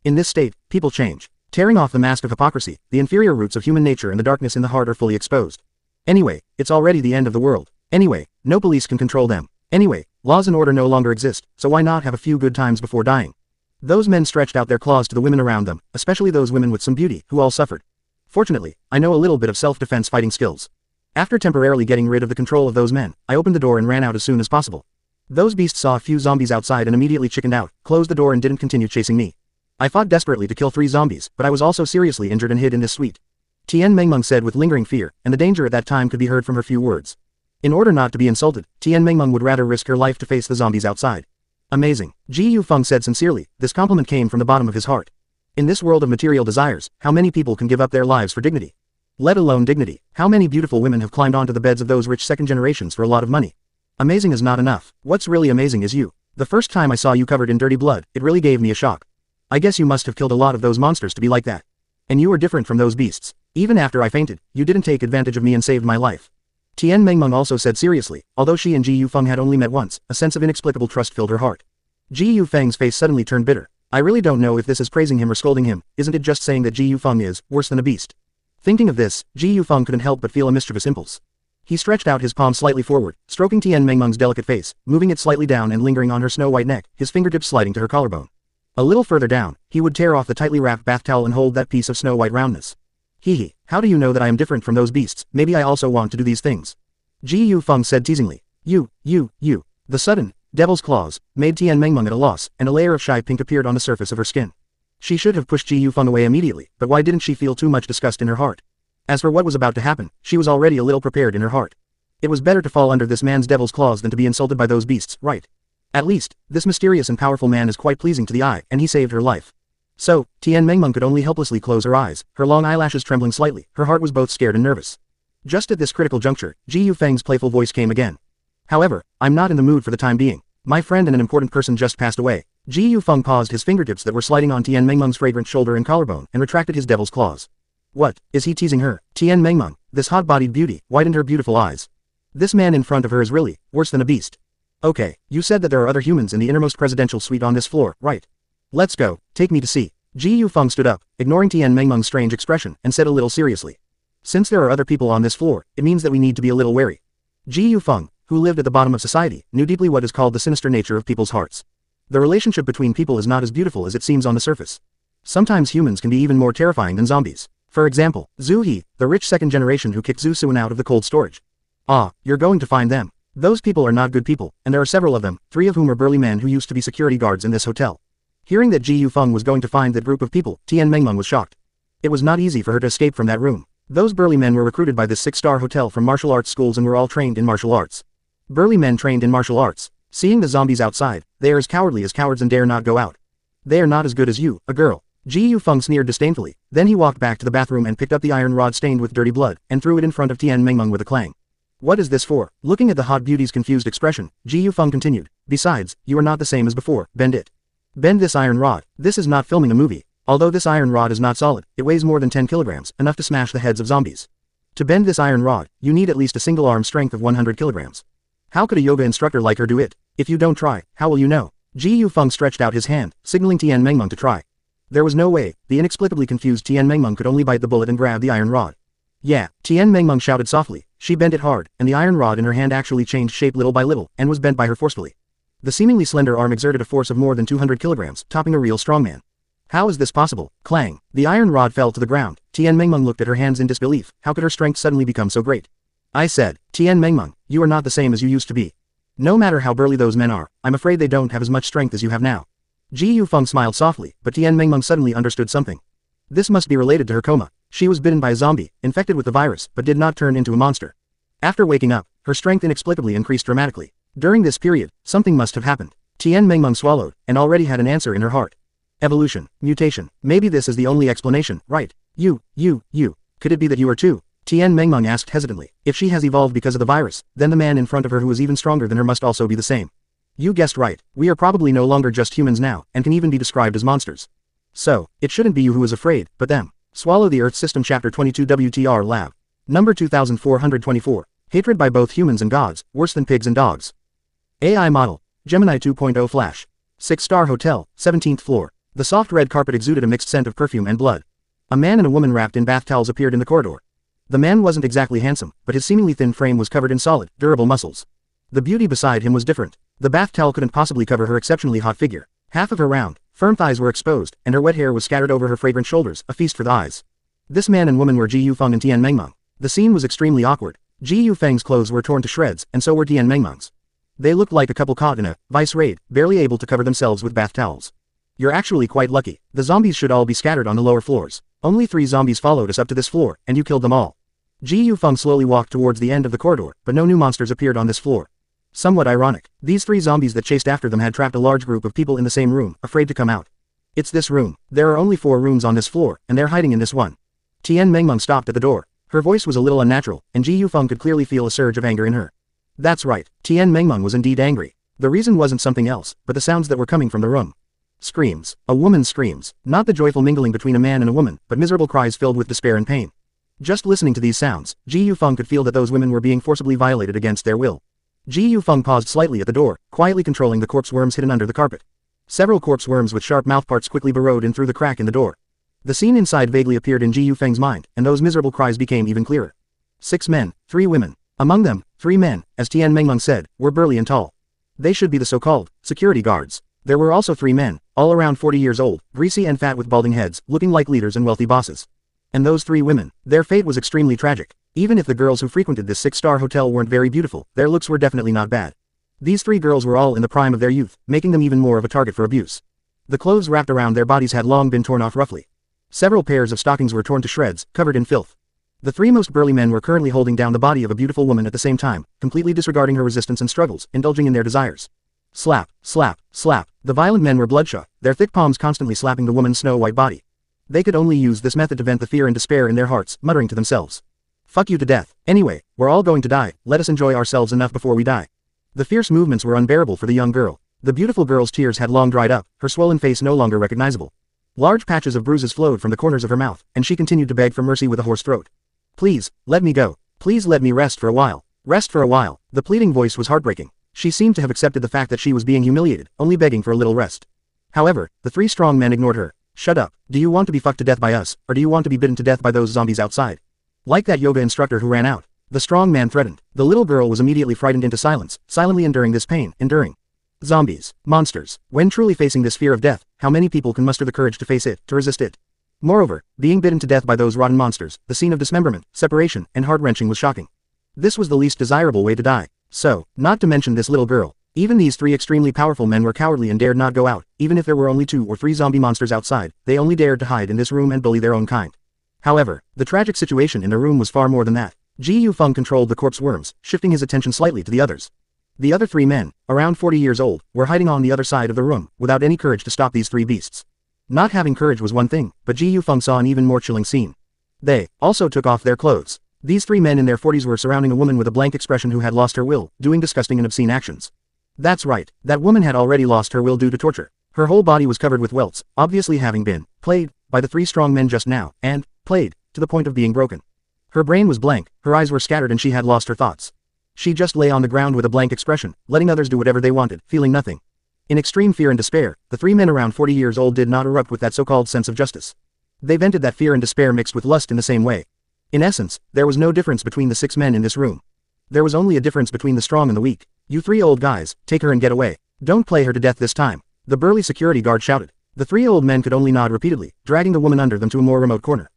In this state, people change. Tearing off the mask of hypocrisy, the inferior roots of human nature and the darkness in the heart are fully exposed. Anyway, it's already the end of the world. Anyway, no police can control them. Anyway, Laws and order no longer exist, so why not have a few good times before dying? Those men stretched out their claws to the women around them, especially those women with some beauty, who all suffered. Fortunately, I know a little bit of self-defense fighting skills. After temporarily getting rid of the control of those men, I opened the door and ran out as soon as possible. Those beasts saw a few zombies outside and immediately chickened out, closed the door and didn't continue chasing me. I fought desperately to kill 3 zombies, but I was also seriously injured and hid in this suite. Tian Mengmeng said with lingering fear, and the danger at that time could be heard from her few words. In order not to be insulted, Tian Mengmeng would rather risk her life to face the zombies outside. Amazing, Ji Yufeng said sincerely. This compliment came from the bottom of his heart. In this world of material desires, how many people can give up their lives for dignity? Let alone dignity, how many beautiful women have climbed onto the beds of those rich second generations for a lot of money? Amazing is not enough. What's really amazing is you. The first time I saw you covered in dirty blood, it really gave me a shock. I guess you must have killed a lot of those monsters to be like that. And you were different from those beasts. Even after I fainted, you didn't take advantage of me and saved my life. Tian Mengmeng also said seriously, although she and Ji Yufeng had only met once, a sense of inexplicable trust filled her heart. Ji Yufeng's face suddenly turned bitter. I really don't know if this is praising him or scolding him, isn't it just saying that Ji Yufeng is worse than a beast? Thinking of this, Ji Yufeng couldn't help but feel a mischievous impulse. He stretched out his palm slightly forward, stroking Tian Mengmeng's delicate face, moving it slightly down and lingering on her snow-white neck, his fingertips sliding to her collarbone. A little further down, he would tear off the tightly wrapped bath towel and hold that piece of snow-white roundness. Hee, how do you know that I am different from those beasts? Maybe I also want to do these things. Ji Yufeng said teasingly. You. The sudden, devil's claws, made Tian Mengmeng at a loss, and a layer of shy pink appeared on the surface of her skin. She should have pushed Ji Yufeng away immediately, but why didn't she feel too much disgust in her heart? As for what was about to happen, she was already a little prepared in her heart. It was better to fall under this man's devil's claws than to be insulted by those beasts, right? At least, this mysterious and powerful man is quite pleasing to the eye, and he saved her life. So, Tian Mengmeng could only helplessly close her eyes, her long eyelashes trembling slightly, her heart was both scared and nervous. Just at this critical juncture, Ji Yufeng's playful voice came again. However, I'm not in the mood for the time being. My friend and an important person just passed away. Ji Yufeng paused his fingertips that were sliding on Tian Mengmeng's fragrant shoulder and collarbone, and retracted his devil's claws. What, is he teasing her? Tian Mengmeng, this hot-bodied beauty, widened her beautiful eyes. This man in front of her is really, worse than a beast. Okay, you said that there are other humans in the innermost presidential suite on this floor, right? Let's go, take me to see. Ji Yufeng stood up, ignoring Tian Mengmeng's strange expression, and said a little seriously. Since there are other people on this floor, it means that we need to be a little wary. Ji Yufeng, who lived at the bottom of society, knew deeply what is called the sinister nature of people's hearts. The relationship between people is not as beautiful as it seems on the surface. Sometimes humans can be even more terrifying than zombies. For example, Zhu He, the rich second generation who kicked Zhu Suan out of the cold storage. Ah, you're going to find them. Those people are not good people, and there are several of them, 3 of whom are burly men who used to be security guards in this hotel. Hearing that Ji Yufeng was going to find that group of people, Tian Mengmeng was shocked. It was not easy for her to escape from that room. Those burly men were recruited by this 6-star hotel from martial arts schools and were all trained in martial arts. Burly men trained in martial arts. Seeing the zombies outside, they are as cowardly as cowards and dare not go out. They are not as good as you, a girl. Ji Yufeng sneered disdainfully, then he walked back to the bathroom and picked up the iron rod stained with dirty blood, and threw it in front of Tian Mengmeng with a clang. What is this for? Looking at the hot beauty's confused expression, Ji Yufeng continued. Besides, you are not the same as before, bend it. Bend this iron rod. This is not filming a movie. Although this iron rod is not solid, it weighs more than 10 kilograms, enough to smash the heads of zombies. To bend this iron rod, you need at least a single arm strength of 100 kilograms. How could a yoga instructor like her do it? If you don't try, how will you know? Ji Yufeng stretched out his hand, signaling Tian Mengmeng to try. There was no way, the inexplicably confused Tian Mengmeng could only bite the bullet and grab the iron rod. Yeah, Tian Mengmeng shouted softly. She bent it hard, and the iron rod in her hand actually changed shape little by little, and was bent by her forcefully. The seemingly slender arm exerted a force of more than 200 kilograms, topping a real strongman. How is this possible? Clang. The iron rod fell to the ground. Tian Mengmeng looked at her hands in disbelief. How could her strength suddenly become so great? I said, Tian Mengmeng, you are not the same as you used to be. No matter how burly those men are, I'm afraid they don't have as much strength as you have now. Ji Yufeng smiled softly, but Tian Mengmeng suddenly understood something. This must be related to her coma. She was bitten by a zombie, infected with the virus, but did not turn into a monster. After waking up, her strength inexplicably increased dramatically. During this period, something must have happened. Tian Mengmeng swallowed, and already had an answer in her heart. Evolution, mutation. Maybe this is the only explanation, right? You. Could it be that you are too? Tian Mengmeng asked hesitantly. If she has evolved because of the virus, then the man in front of her who is even stronger than her must also be the same. You guessed right. We are probably no longer just humans now, and can even be described as monsters. So, it shouldn't be you who is afraid, but them. Swallow the Earth System Chapter 22 WTR Lab. Number 2424. Hatred by both humans and gods, worse than pigs and dogs. AI model. Gemini 2.0 Flash. 6-star hotel, 17th floor. The soft red carpet exuded a mixed scent of perfume and blood. A man and a woman wrapped in bath towels appeared in the corridor. The man wasn't exactly handsome, but his seemingly thin frame was covered in solid, durable muscles. The beauty beside him was different. The bath towel couldn't possibly cover her exceptionally hot figure. Half of her round, firm thighs were exposed, and her wet hair was scattered over her fragrant shoulders, a feast for the eyes. This man and woman were Ji Yufeng and Tian Mengmeng. The scene was extremely awkward. Ji Yufeng's clothes were torn to shreds, and so were Tian Mengmeng's. They looked like a couple caught in a vice raid, barely able to cover themselves with bath towels. You're actually quite lucky. The zombies should all be scattered on the lower floors. Only 3 zombies followed us up to this floor, and you killed them all. Ji Yufeng slowly walked towards the end of the corridor, but no new monsters appeared on this floor. Somewhat ironic. These 3 zombies that chased after them had trapped a large group of people in the same room, afraid to come out. It's this room. There are only 4 rooms on this floor, and they're hiding in this one. Tian Mengmeng stopped at the door. Her voice was a little unnatural, and Ji Yufeng could clearly feel a surge of anger in her. That's right, Tian Mengmeng was indeed angry. The reason wasn't something else, but the sounds that were coming from the room. Screams. A woman's screams. Not the joyful mingling between a man and a woman, but miserable cries filled with despair and pain. Just listening to these sounds, Ji Yufeng could feel that those women were being forcibly violated against their will. Ji Yufeng paused slightly at the door, quietly controlling the corpse worms hidden under the carpet. Several corpse worms with sharp mouthparts quickly burrowed in through the crack in the door. The scene inside vaguely appeared in Ji Yufeng's mind, and those miserable cries became even clearer. 6 men, 3 women. Among them, 3 men, as Tian Mengmeng said, were burly and tall. They should be the so-called security guards. There were also 3 men, all around 40 years old, greasy and fat with balding heads, looking like leaders and wealthy bosses. And those 3 women, their fate was extremely tragic. Even if the girls who frequented this 6-star hotel weren't very beautiful, their looks were definitely not bad. These 3 girls were all in the prime of their youth, making them even more of a target for abuse. The clothes wrapped around their bodies had long been torn off roughly. Several pairs of stockings were torn to shreds, covered in filth. The 3 most burly men were currently holding down the body of a beautiful woman at the same time, completely disregarding her resistance and struggles, indulging in their desires. Slap, slap, slap. The violent men were bloodshot, their thick palms constantly slapping the woman's snow-white body. They could only use this method to vent the fear and despair in their hearts, muttering to themselves. Fuck you to death. Anyway, we're all going to die, let us enjoy ourselves enough before we die. The fierce movements were unbearable for the young girl. The beautiful girl's tears had long dried up, her swollen face no longer recognizable. Large patches of bruises flowed from the corners of her mouth, and she continued to beg for mercy with a hoarse throat. Please, let me go. Please let me rest for a while. Rest for a while. The pleading voice was heartbreaking. She seemed to have accepted the fact that she was being humiliated, only begging for a little rest. However, the 3 strong men ignored her. Shut up. Do you want to be fucked to death by us, or do you want to be bitten to death by those zombies outside? Like that yoga instructor who ran out. The strong man threatened. The little girl was immediately frightened into silence, silently enduring this pain, enduring. Zombies. Monsters. When truly facing this fear of death, how many people can muster the courage to face it, to resist it? Moreover, being bitten to death by those rotten monsters, the scene of dismemberment, separation, and heart-wrenching was shocking. This was the least desirable way to die. So, not to mention this little girl. Even these 3 extremely powerful men were cowardly and dared not go out, even if there were only 2 or 3 zombie monsters outside, they only dared to hide in this room and bully their own kind. However, the tragic situation in the room was far more than that. Ji Yufeng controlled the corpse worms, shifting his attention slightly to the others. The other 3 men, around 40 years old, were hiding on the other side of the room, without any courage to stop these 3 beasts. Not having courage was one thing, but Ji Yufeng saw an even more chilling scene. They also took off their clothes. These 3 men in their 40s were surrounding a woman with a blank expression who had lost her will, doing disgusting and obscene actions. That's right, that woman had already lost her will due to torture. Her whole body was covered with welts, obviously having been played by the 3 strong men just now, and played to the point of being broken. Her brain was blank, her eyes were scattered and she had lost her thoughts. She just lay on the ground with a blank expression, letting others do whatever they wanted, feeling nothing. In extreme fear and despair, the 3 men around 40 years old did not erupt with that so-called sense of justice. They vented that fear and despair mixed with lust in the same way. In essence, there was no difference between the 6 men in this room. There was only a difference between the strong and the weak. You 3 old guys, take her and get away. Don't play her to death this time. The burly security guard shouted. The 3 old men could only nod repeatedly, dragging the woman under them to a more remote corner.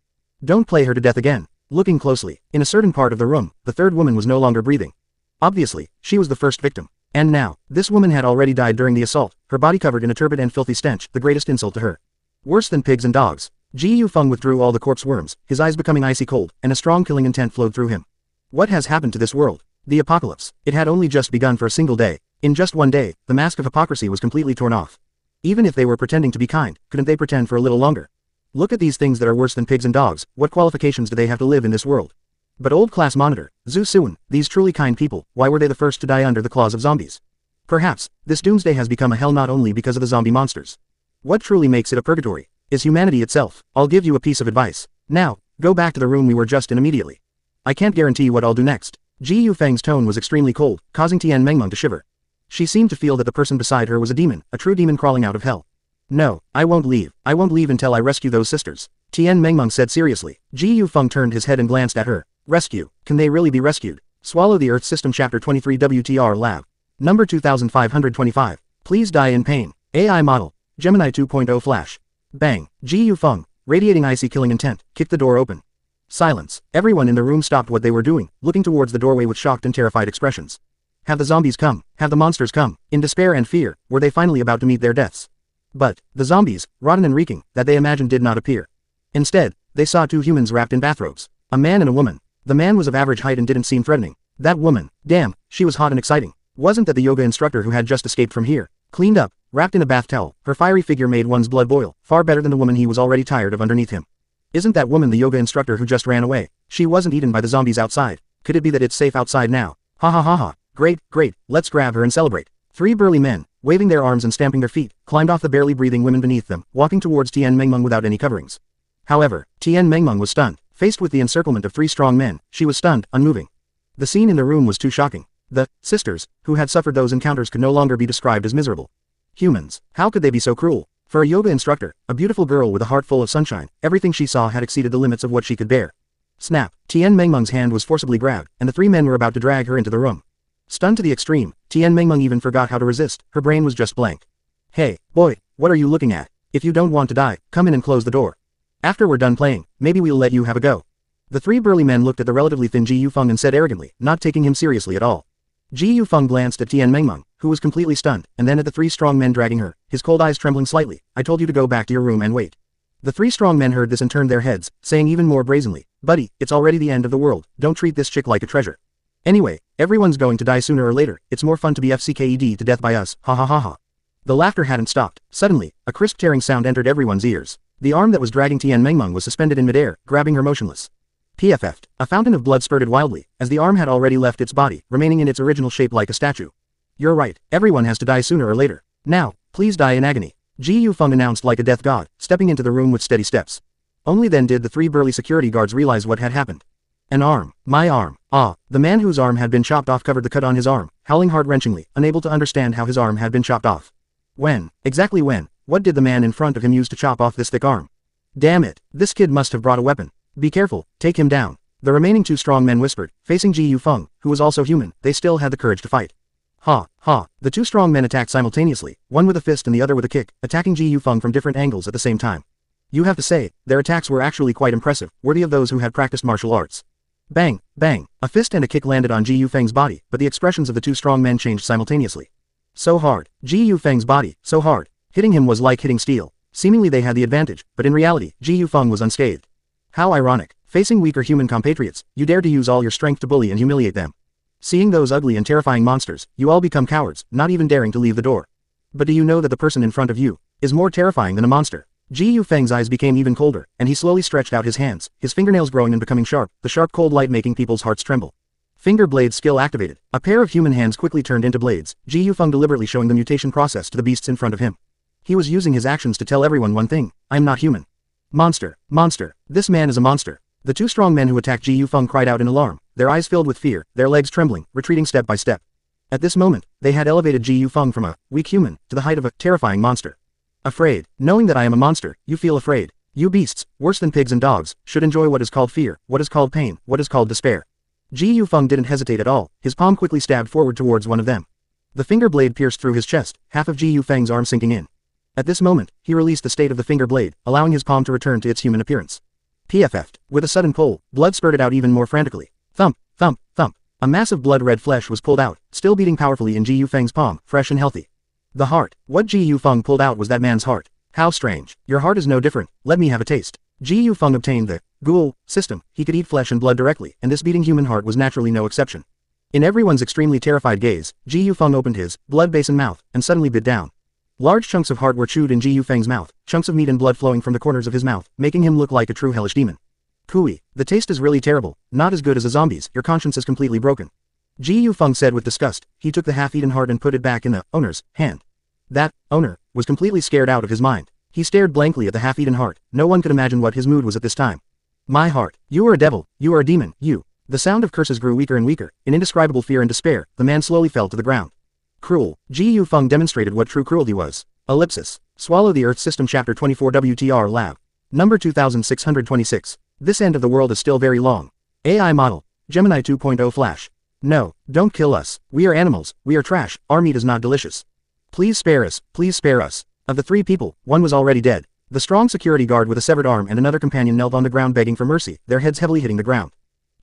Don't play her to death again. Looking closely, in a certain part of the room, the 3rd woman was no longer breathing. Obviously, she was the first victim. And now, this woman had already died during the assault, her body covered in a turbid and filthy stench, the greatest insult to her. Worse than pigs and dogs. Ji Yufeng withdrew all the corpse worms, his eyes becoming icy cold, and a strong killing intent flowed through him. What has happened to this world? The apocalypse. It had only just begun for a single day. In just one day, the mask of hypocrisy was completely torn off. Even if they were pretending to be kind, couldn't they pretend for a little longer? Look at these things that are worse than pigs and dogs, what qualifications do they have to live in this world? But old class monitor, Zhu Suan, these truly kind people, why were they the first to die under the claws of zombies? Perhaps, this doomsday has become a hell not only because of the zombie monsters. What truly makes it a purgatory is humanity itself. I'll give you a piece of advice. Now, go back to the room we were just in immediately. I can't guarantee what I'll do next. Ji Yufeng's tone was extremely cold, causing Tian Mengmeng to shiver. She seemed to feel that the person beside her was a demon, a true demon crawling out of hell. No, I won't leave. I won't leave until I rescue those sisters. Tian Mengmeng said seriously. Ji Yufeng turned his head and glanced at her. Rescue. Can they really be rescued? Swallow the Earth System Chapter 23 WTR Lab. Number 2525. Please die in pain. AI model. Gemini 2.0 Flash. Bang. Ji Yufeng, radiating icy killing intent, kicked the door open. Silence. Everyone in the room stopped what they were doing, looking towards the doorway with shocked and terrified expressions. Have the zombies come? Have the monsters come? In despair and fear, were they finally about to meet their deaths? But, the zombies, rotten and reeking, that they imagined did not appear. Instead, they saw two humans wrapped in bathrobes. A man and a woman. The man was of average height and didn't seem threatening. That woman, damn, she was hot and exciting. Wasn't that the yoga instructor who had just escaped from here? Cleaned up, wrapped in a bath towel, her fiery figure made one's blood boil, far better than the woman he was already tired of underneath him. Isn't that woman the yoga instructor who just ran away? She wasn't eaten by the zombies outside. Could it be that it's safe outside now? Ha ha ha ha. Great, great, let's grab her and celebrate. Three burly men, waving their arms and stamping their feet, climbed off the barely breathing women beneath them, walking towards Tian Mengmeng without any coverings. However, Tian Mengmeng was stunned. Faced with the encirclement of three strong men, she was stunned, unmoving. The scene in the room was too shocking. The sisters, who had suffered those encounters could no longer be described as miserable. Humans, how could they be so cruel? For a yoga instructor, a beautiful girl with a heart full of sunshine, everything she saw had exceeded the limits of what she could bear. Snap, Tian Mengmeng's hand was forcibly grabbed, and the three men were about to drag her into the room. Stunned to the extreme, Tian Mengmeng even forgot how to resist, her brain was just blank. Hey, boy, what are you looking at? If you don't want to die, come in and close the door. After we're done playing, maybe we'll let you have a go. The three burly men looked at the relatively thin Ji Yufeng and said arrogantly, not taking him seriously at all. Ji Yufeng glanced at Tian Mengmeng, who was completely stunned, and then at the three strong men dragging her, his cold eyes trembling slightly. I told you to go back to your room and wait. The three strong men heard this and turned their heads, saying even more brazenly, buddy, it's already the end of the world, don't treat this chick like a treasure. Anyway, everyone's going to die sooner or later, it's more fun to be FCKED to death by us, ha ha ha ha. The laughter hadn't stopped. Suddenly, a crisp tearing sound entered everyone's ears. The arm that was dragging Tian Mengmeng was suspended in midair, grabbing her motionless. PFF'd. A fountain of blood spurted wildly, as the arm had already left its body, remaining in its original shape like a statue. You're right, everyone has to die sooner or later. Now, please die in agony. Ji Yufeng announced like a death god, stepping into the room with steady steps. Only then did the three burly security guards realize what had happened. An arm. My arm. Ah, the man whose arm had been chopped off covered the cut on his arm, howling heart-wrenchingly, unable to understand how his arm had been chopped off. When? Exactly when? What did the man in front of him use to chop off this thick arm? Damn it, this kid must have brought a weapon. Be careful, take him down. The remaining two strong men whispered, facing Ji Yufeng, who was also human, they still had the courage to fight. Ha, ha, the two strong men attacked simultaneously, one with a fist and the other with a kick, attacking Ji Yufeng from different angles at the same time. You have to say, their attacks were actually quite impressive, worthy of those who had practiced martial arts. Bang, bang, a fist and a kick landed on Ji Yufeng's body, but the expressions of the two strong men changed simultaneously. So hard, Ji Yufeng's body, so hard. Hitting him was like hitting steel. Seemingly they had the advantage, but in reality, Ji Yufeng was unscathed. How ironic. Facing weaker human compatriots, you dare to use all your strength to bully and humiliate them. Seeing those ugly and terrifying monsters, you all become cowards, not even daring to leave the door. But do you know that the person in front of you is more terrifying than a monster? Ji Yufeng's eyes became even colder, and he slowly stretched out his hands, his fingernails growing and becoming sharp, the sharp cold light making people's hearts tremble. Finger blade skill activated. A pair of human hands quickly turned into blades, Ji Yufeng deliberately showing the mutation process to the beasts in front of him. He was using his actions to tell everyone one thing, I'm not human. Monster, monster, this man is a monster. The two strong men who attacked Ji Yufeng cried out in alarm, their eyes filled with fear, their legs trembling, retreating step by step. At this moment, they had elevated Ji Yufeng from a weak human to the height of a terrifying monster. Afraid, knowing that I am a monster, you feel afraid. You beasts, worse than pigs and dogs, should enjoy what is called fear, what is called pain, what is called despair. Ji Yufeng didn't hesitate at all, his palm quickly stabbed forward towards one of them. The finger blade pierced through his chest, half of Ji Yufeng's arm sinking in. At this moment, he released the state of the finger blade, allowing his palm to return to its human appearance. PFF'd. With a sudden pull, blood spurted out even more frantically. Thump, thump, thump. A mass of blood-red flesh was pulled out, still beating powerfully in Ji Yufeng's palm, fresh and healthy. The heart. What Ji Yufeng pulled out was that man's heart. How strange. Your heart is no different, let me have a taste. Ji Yufeng obtained the ghoul system, he could eat flesh and blood directly, and this beating human heart was naturally no exception. In everyone's extremely terrified gaze, Ji Yufeng opened his blood basin mouth, and suddenly bit down. Large chunks of heart were chewed in Ji Yufeng's mouth, chunks of meat and blood flowing from the corners of his mouth, making him look like a true hellish demon. Cooey, the taste is really terrible, not as good as a zombie's, your conscience is completely broken. Ji Yufeng said with disgust. He took the half-eaten heart and put it back in the owner's hand. That owner was completely scared out of his mind. He stared blankly at the half-eaten heart, no one could imagine what his mood was at this time. My heart, you are a devil, you are a demon, you. The sound of curses grew weaker and weaker, in indescribable fear and despair, the man slowly fell to the ground. Cruel. Ji Yufeng demonstrated what true cruelty was. Ellipsis. Swallow the Earth System Chapter 24 WTR Lab. Number 2626. This end of the world is still very long. AI model. Gemini 2.0 Flash. No, don't kill us. We are animals, we are trash, our meat is not delicious. Please spare us, please spare us. Of the 3 people, one was already dead. The strong security guard with a severed arm and another companion knelt on the ground begging for mercy, their heads heavily hitting the ground.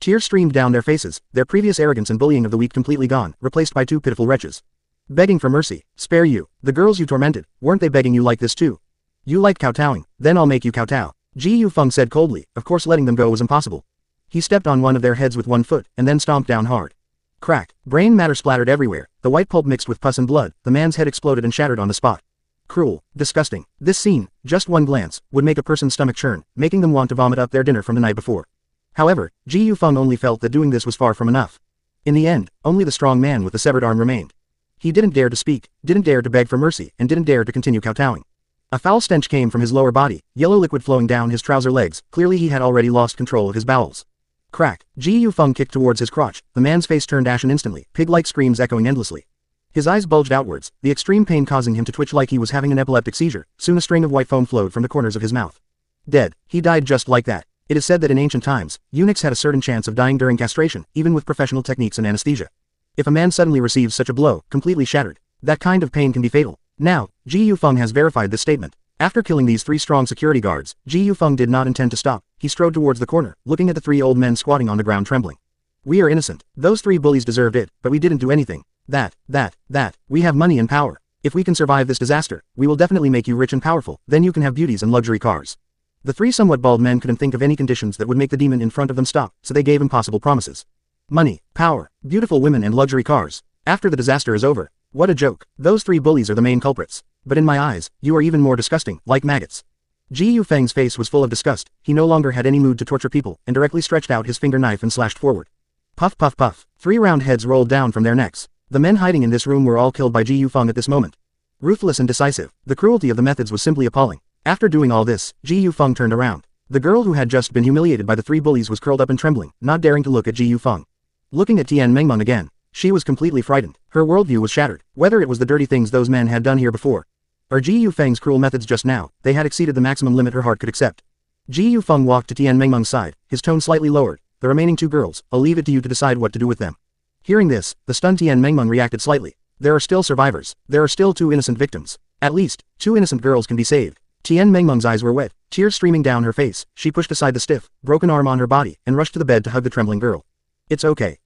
Tears streamed down their faces, their previous arrogance and bullying of the weak completely gone, replaced by 2 pitiful wretches. Begging for mercy, spare you, the girls you tormented, weren't they begging you like this too? You like kowtowing, then I'll make you kowtow. Ji Yufeng said coldly, of course letting them go was impossible. He stepped on one of their heads with 1 foot, and then stomped down hard. Crack, brain matter splattered everywhere, the white pulp mixed with pus and blood, the man's head exploded and shattered on the spot. Cruel, disgusting, this scene, just one glance, would make a person's stomach churn, making them want to vomit up their dinner from the night before. However, Ji Yufeng only felt that doing this was far from enough. In the end, only the strong man with the severed arm remained. He didn't dare to speak, didn't dare to beg for mercy, and didn't dare to continue kowtowing. A foul stench came from his lower body, yellow liquid flowing down his trouser legs, clearly he had already lost control of his bowels. Crack, Ji Yufeng kicked towards his crotch, the man's face turned ashen instantly, pig-like screams echoing endlessly. His eyes bulged outwards, the extreme pain causing him to twitch like he was having an epileptic seizure, soon a string of white foam flowed from the corners of his mouth. Dead, he died just like that. It is said that in ancient times, eunuchs had a certain chance of dying during castration, even with professional techniques and anesthesia. If a man suddenly receives such a blow, completely shattered, that kind of pain can be fatal. Now, Ji Yufeng has verified this statement. After killing these 3 strong security guards, Ji Yufeng did not intend to stop. He strode towards the corner, looking at the 3 old men squatting on the ground trembling. We are innocent. Those 3 bullies deserved it, but we didn't do anything. We have money and power. If we can survive this disaster, we will definitely make you rich and powerful, then you can have beauties and luxury cars. The 3 somewhat bald men couldn't think of any conditions that would make the demon in front of them stop, so they gave impossible promises. Money, power, beautiful women and luxury cars. After the disaster is over. What a joke. Those 3 bullies are the main culprits. But in my eyes, you are even more disgusting, like maggots. Ji Yufeng's face was full of disgust, he no longer had any mood to torture people, and directly stretched out his finger knife and slashed forward. Puff puff puff, 3 round heads rolled down from their necks. The men hiding in this room were all killed by Ji Yufeng at this moment. Ruthless and decisive, the cruelty of the methods was simply appalling. After doing all this, Ji Yufeng turned around. The girl who had just been humiliated by the 3 bullies was curled up and trembling, not daring to look at Ji Yufeng. Looking at Tian Mengmeng again, she was completely frightened. Her worldview was shattered, whether it was the dirty things those men had done here before, or Ji Yufeng's cruel methods just now, they had exceeded the maximum limit her heart could accept. Ji Yufeng walked to Tian Mengmeng's side, his tone slightly lowered. The remaining 2 girls, I'll leave it to you to decide what to do with them. Hearing this, the stunned Tian Mengmeng reacted slightly. There are still survivors. There are still 2 innocent victims. At least, 2 innocent girls can be saved. Tian Mengmeng's eyes were wet, tears streaming down her face. She pushed aside the stiff, broken arm on her body, and rushed to the bed to hug the trembling girl. It's okay.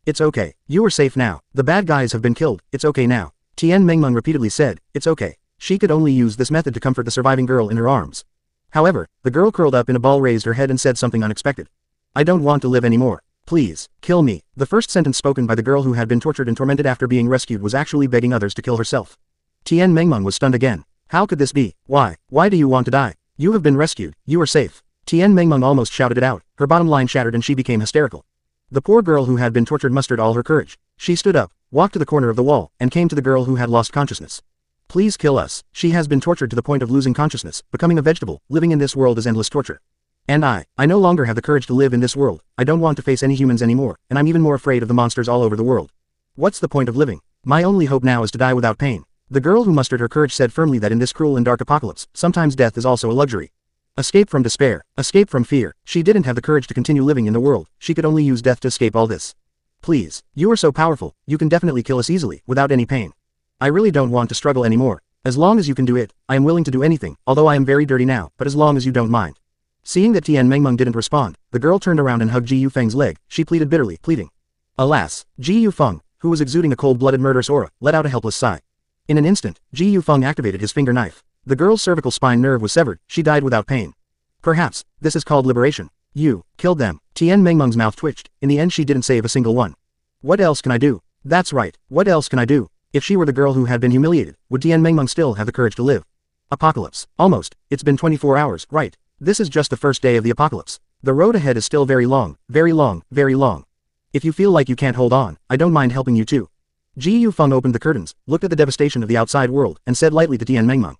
You are safe now. The bad guys have been killed. It's okay now. Tian Mengmeng repeatedly said, it's okay. She could only use this method to comfort the surviving girl in her arms. However, the girl curled up in a ball raised her head and said something unexpected. I don't want to live anymore. Please, kill me. The first sentence spoken by the girl who had been tortured and tormented after being rescued was actually begging others to kill herself. Tian Mengmeng was stunned again. How could this be? Why? Why do you want to die? You have been rescued. You are safe. Tian Mengmeng almost shouted it out. Her bottom line shattered and she became hysterical. The poor girl who had been tortured mustered all her courage. She stood up, walked to the corner of the wall, and came to the girl who had lost consciousness. Please kill us. She has been tortured to the point of losing consciousness, becoming a vegetable. Living in this world is endless torture. And I no longer have the courage to live in this world. I don't want to face any humans anymore, and I'm even more afraid of the monsters all over the world. What's the point of living? My only hope now is to die without pain. The girl who mustered her courage said firmly that in this cruel and dark apocalypse, sometimes death is also a luxury. Escape from despair, escape from fear. She didn't have the courage to continue living in the world, she could only use death to escape all this. Please, you are so powerful, you can definitely kill us easily, without any pain. I really don't want to struggle anymore. As long as you can do it, I am willing to do anything, although I am very dirty now, but as long as you don't mind. Seeing that Tian Mengmeng didn't respond, the girl turned around and hugged Ji Yufeng's leg, she pleaded bitterly, pleading. Alas, Ji Yufeng, who was exuding a cold-blooded murderous aura, let out a helpless sigh. In an instant, Ji Yufeng activated his finger knife. The girl's cervical spine nerve was severed, she died without pain. Perhaps, this is called liberation. You killed them. Tian Mengmeng's mouth twitched, in the end she didn't save a single one. What else can I do? That's right, what else can I do? If she were the girl who had been humiliated, would Tian Mengmeng still have the courage to live? Apocalypse. Almost. It's been 24 hours, right? This is just the first day of the apocalypse. The road ahead is still very long, very long, very long. If you feel like you can't hold on, I don't mind helping you too. Ji Yufeng opened the curtains, looked at the devastation of the outside world, and said lightly to Tian Mengmeng.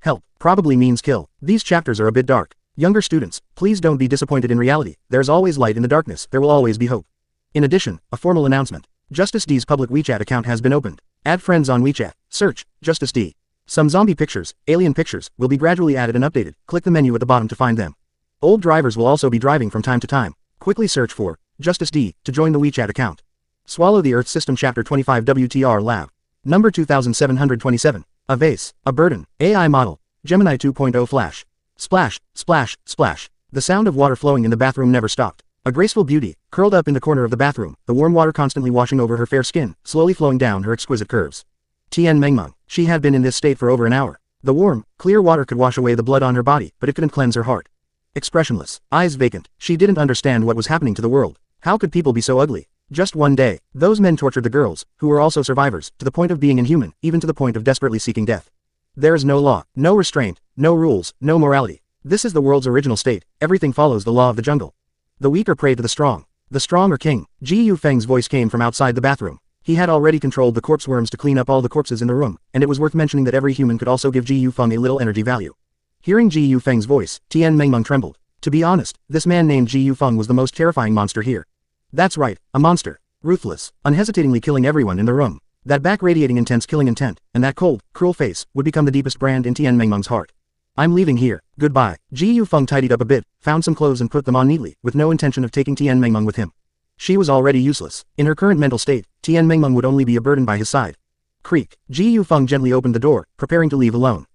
Help probably means kill. These chapters are a bit dark. Younger students, please don't be disappointed in reality. There's always light in the darkness, there will always be hope. In addition, a formal announcement. Justice D's public WeChat account has been opened. Add friends on WeChat. Search, Justice D. Some zombie pictures, alien pictures, will be gradually added and updated. Click the menu at the bottom to find them. Old drivers will also be driving from time to time. Quickly search for Justice D to join the WeChat account. Swallow the Earth System Chapter 25 WTR Lab. Number 2727. A vase, a burden, AI model, Gemini 2.0 Flash. Splash, splash, splash. The sound of water flowing in the bathroom never stopped. A graceful beauty, curled up in the corner of the bathroom, the warm water constantly washing over her fair skin, slowly flowing down her exquisite curves. Tian Mengmeng. She had been in this state for over an hour. The warm, clear water could wash away the blood on her body, but it couldn't cleanse her heart. Expressionless, eyes vacant, she didn't understand what was happening to the world. How could people be so ugly? Just one day, those men tortured the girls, who were also survivors, to the point of being inhuman, even to the point of desperately seeking death. There is no law, no restraint, no rules, no morality. This is the world's original state, everything follows the law of the jungle. The weak are prey to the strong. The strong are king. Ji Yufeng's voice came from outside the bathroom. He had already controlled the corpse worms to clean up all the corpses in the room, and it was worth mentioning that every human could also give Ji Yufeng a little energy value. Hearing Ji Yufeng's voice, Tian Mengmeng trembled. To be honest, this man named Ji Yufeng was the most terrifying monster here. That's right, a monster. Ruthless, unhesitatingly killing everyone in the room. That back radiating intense killing intent, and that cold, cruel face, would become the deepest brand in Tian Mengmeng's heart. I'm leaving here, goodbye. Ji Yufeng tidied up a bit, found some clothes and put them on neatly, with no intention of taking Tian Mengmeng with him. She was already useless. In her current mental state, Tian Mengmeng would only be a burden by his side. Creak. Ji Yufeng gently opened the door, preparing to leave alone.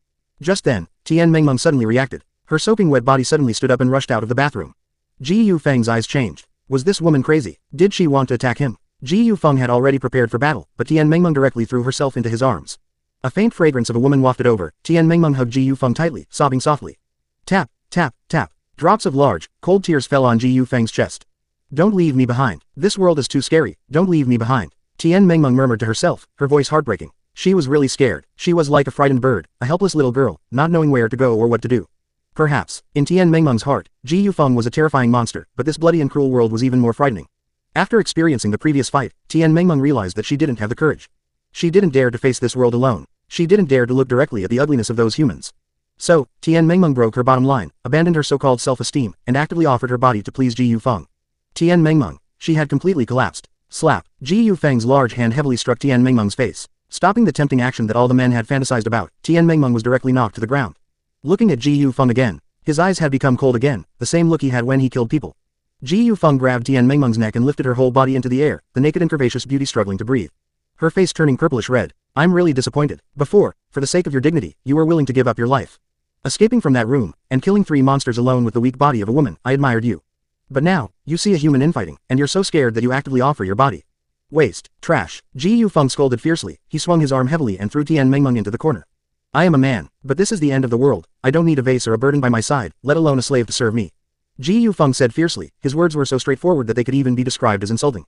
Just then, Tian Mengmeng suddenly reacted. Her soaking wet body suddenly stood up and rushed out of the bathroom. Ji Yufeng's eyes changed. Was this woman crazy? Did she want to attack him? Ji Yufeng had already prepared for battle, but Tian Mengmeng directly threw herself into his arms. A faint fragrance of a woman wafted over. Tian Mengmeng hugged Ji Yufeng tightly, sobbing softly. Tap, tap, tap. Drops of large, cold tears fell on Ji Yufeng's chest. Don't leave me behind. This world is too scary. Don't leave me behind. Tian Mengmeng murmured to herself, her voice heartbreaking. She was really scared. She was like a frightened bird, a helpless little girl, not knowing where to go or what to do. Perhaps, in Tian Mengmeng's heart, Ji Yufeng was a terrifying monster, but this bloody and cruel world was even more frightening. After experiencing the previous fight, Tian Mengmeng realized that she didn't have the courage. She didn't dare to face this world alone. She didn't dare to look directly at the ugliness of those humans. So, Tian Mengmeng broke her bottom line, abandoned her so-called self-esteem, and actively offered her body to please Ji Yufeng. Tian Mengmeng. She had completely collapsed. Slap. Ji Yufeng's large hand heavily struck Tian Mengmeng's face. Stopping the tempting action that all the men had fantasized about, Tian Mengmeng was directly knocked to the ground. Looking at Ji Yufeng again, his eyes had become cold again, the same look he had when he killed people. Ji Yufeng grabbed Tian Mengmeng's neck and lifted her whole body into the air, the naked and curvaceous beauty struggling to breathe. Her face turning purplish red. I'm really disappointed. Before, for the sake of your dignity, you were willing to give up your life. Escaping from that room, and killing 3 monsters alone with the weak body of a woman, I admired you. But now, you see a human infighting, and you're so scared that you actively offer your body. Waste. Trash. Ji Yufeng scolded fiercely. He swung his arm heavily and threw Tian Mengmeng into the corner. I am a man, but this is the end of the world. I don't need a vase or a burden by my side, let alone a slave to serve me. Ji Yufeng said fiercely. His words were so straightforward that they could even be described as insulting.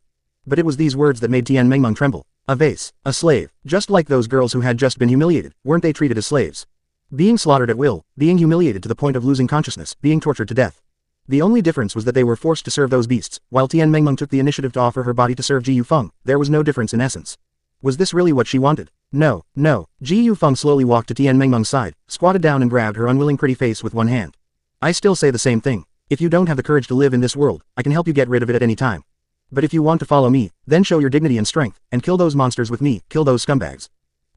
But it was these words that made Tian Mengmeng tremble. A vase. A slave. Just like those girls who had just been humiliated, weren't they treated as slaves? Being slaughtered at will, being humiliated to the point of losing consciousness, being tortured to death. The only difference was that they were forced to serve those beasts, while Tian Mengmeng took the initiative to offer her body to serve Ji Yufeng. There was no difference in essence. Was this really what she wanted? No, no. Ji Yufeng slowly walked to Tian Mengmeng's side, squatted down and grabbed her unwilling pretty face with one hand. I still say the same thing. If you don't have the courage to live in this world, I can help you get rid of it at any time. But if you want to follow me, then show your dignity and strength, and kill those monsters with me, kill those scumbags.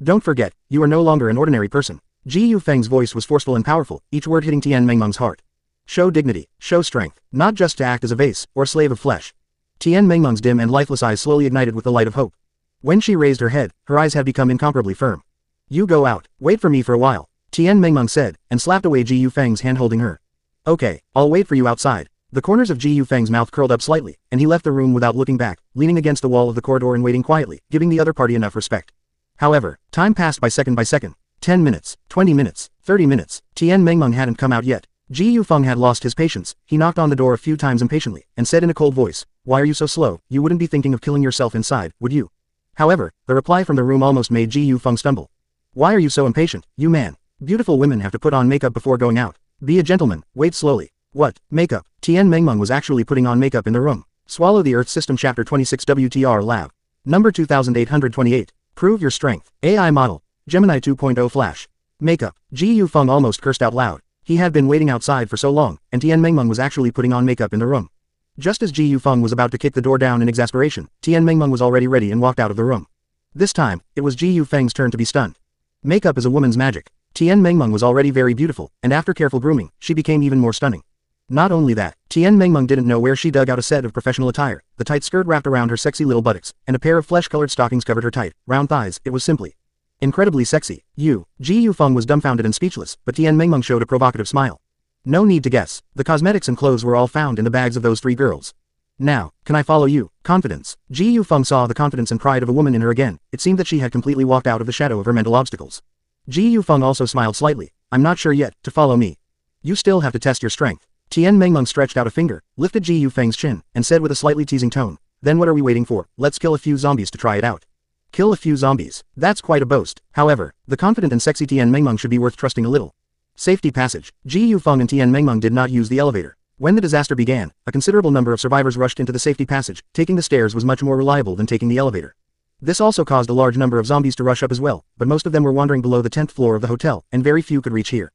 Don't forget, you are no longer an ordinary person. Ji Yufeng's voice was forceful and powerful, each word hitting Tian Mengmeng's heart. Show dignity, show strength, not just to act as a vase, or a slave of flesh. Tian Mengmeng's dim and lifeless eyes slowly ignited with the light of hope. When she raised her head, her eyes had become incomparably firm. You go out, wait for me for a while, Tian Mengmeng said, and slapped away Ji Yufeng's hand holding her. Okay, I'll wait for you outside. The corners of Ji Yufeng's mouth curled up slightly, and he left the room without looking back, leaning against the wall of the corridor and waiting quietly, giving the other party enough respect. However, time passed by second. 10 minutes, 20 minutes, 30 minutes, Tian Mengmeng hadn't come out yet. Ji Yufeng had lost his patience. He knocked on the door a few times impatiently, and said in a cold voice, Why are you so slow? You wouldn't be thinking of killing yourself inside, would you? However, the reply from the room almost made Ji Yufeng stumble. Why are you so impatient, you man? Beautiful women have to put on makeup before going out. Be a gentleman, wait slowly. What, makeup? Tian Mengmeng was actually putting on makeup in the room. Swallow the Earth System Chapter 26 WTR Lab. Number 2828. Prove your strength. AI model. Gemini 2.0 Flash. Makeup. Ji Yufeng almost cursed out loud. He had been waiting outside for so long, and Tian Mengmeng was actually putting on makeup in the room. Just as Ji Yufeng was about to kick the door down in exasperation, Tian Mengmeng was already ready and walked out of the room. This time, it was Ji Yufeng's turn to be stunned. Makeup is a woman's magic. Tian Mengmeng was already very beautiful, and after careful grooming, she became even more stunning. Not only that, Tian Mengmeng didn't know where she dug out a set of professional attire, the tight skirt wrapped around her sexy little buttocks, and a pair of flesh-colored stockings covered her tight, round thighs. It was simply incredibly sexy. Ji Yufeng was dumbfounded and speechless, but Tian Mengmeng showed a provocative smile. No need to guess, the cosmetics and clothes were all found in the bags of those three girls. Now, can I follow you? Confidence. Ji Yufeng saw the confidence and pride of a woman in her again. It seemed that she had completely walked out of the shadow of her mental obstacles. Ji Yufeng also smiled slightly. I'm not sure yet, to follow me. You still have to test your strength. Tian Mengmeng stretched out a finger, lifted Ji Yufeng's chin, and said with a slightly teasing tone, then what are we waiting for? Let's kill a few zombies to try it out. Kill a few zombies. That's quite a boast. However, the confident and sexy Tian Mengmeng should be worth trusting a little. Safety passage. Ji Yufeng and Tian Mengmeng did not use the elevator. When the disaster began, a considerable number of survivors rushed into the safety passage. Taking the stairs was much more reliable than taking the elevator. This also caused a large number of zombies to rush up as well, but most of them were wandering below the 10th floor of the hotel, and very few could reach here.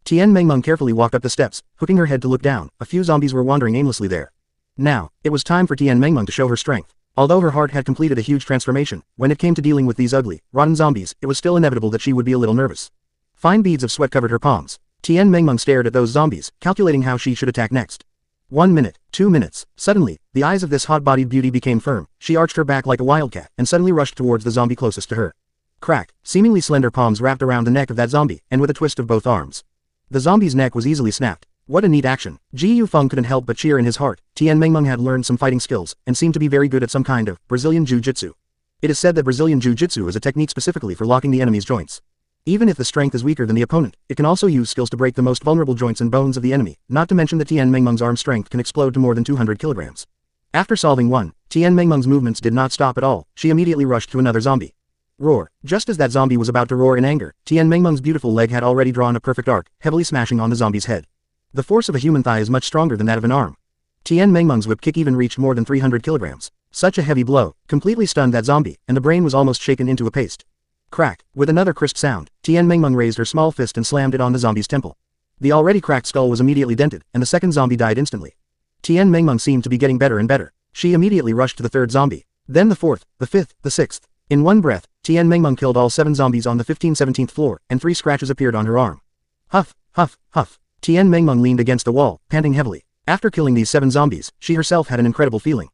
Tian Mengmeng carefully walked up the steps, hooking her head to look down. A few zombies were wandering aimlessly there. Now, it was time for Tian Mengmeng to show her strength. Although her heart had completed a huge transformation, when it came to dealing with these ugly, rotten zombies, it was still inevitable that she would be a little nervous. Fine beads of sweat covered her palms. Tian Mengmeng stared at those zombies, calculating how she should attack next. 1 minute, 2 minutes. Suddenly, the eyes of this hot-bodied beauty became firm. She arched her back like a wildcat, and suddenly rushed towards the zombie closest to her. Crack. Seemingly slender palms wrapped around the neck of that zombie, and with a twist of both arms. The zombie's neck was easily snapped. What a neat action. Ji Yufeng couldn't help but cheer in his heart. Tian Mengmeng had learned some fighting skills, and seemed to be very good at some kind of Brazilian Jiu-Jitsu. It is said that Brazilian Jiu-Jitsu is a technique specifically for locking the enemy's joints. Even if the strength is weaker than the opponent, it can also use skills to break the most vulnerable joints and bones of the enemy, not to mention that Tian Mengmeng's arm strength can explode to more than 200 kilograms. After solving one, Tian Mengmeng's movements did not stop at all. She immediately rushed to another zombie. Roar. Just as that zombie was about to roar in anger, Tian Mengmeng's beautiful leg had already drawn a perfect arc, heavily smashing on the zombie's head. The force of a human thigh is much stronger than that of an arm. Tian Mengmeng's whip kick even reached more than 300 kilograms. Such a heavy blow completely stunned that zombie, and the brain was almost shaken into a paste. Crack. With another crisp sound, Tian Mengmeng raised her small fist and slammed it on the zombie's temple. The already cracked skull was immediately dented, and the second zombie died instantly. Tian Mengmeng seemed to be getting better and better. She immediately rushed to the third zombie. Then the fourth, the fifth, the sixth. In one breath, Tian Mengmeng killed all 7 zombies on the 17th floor, and 3 scratches appeared on her arm. Huff, huff, huff. Tian Mengmeng leaned against the wall, panting heavily. After killing these 7 zombies, she herself had an incredible feeling.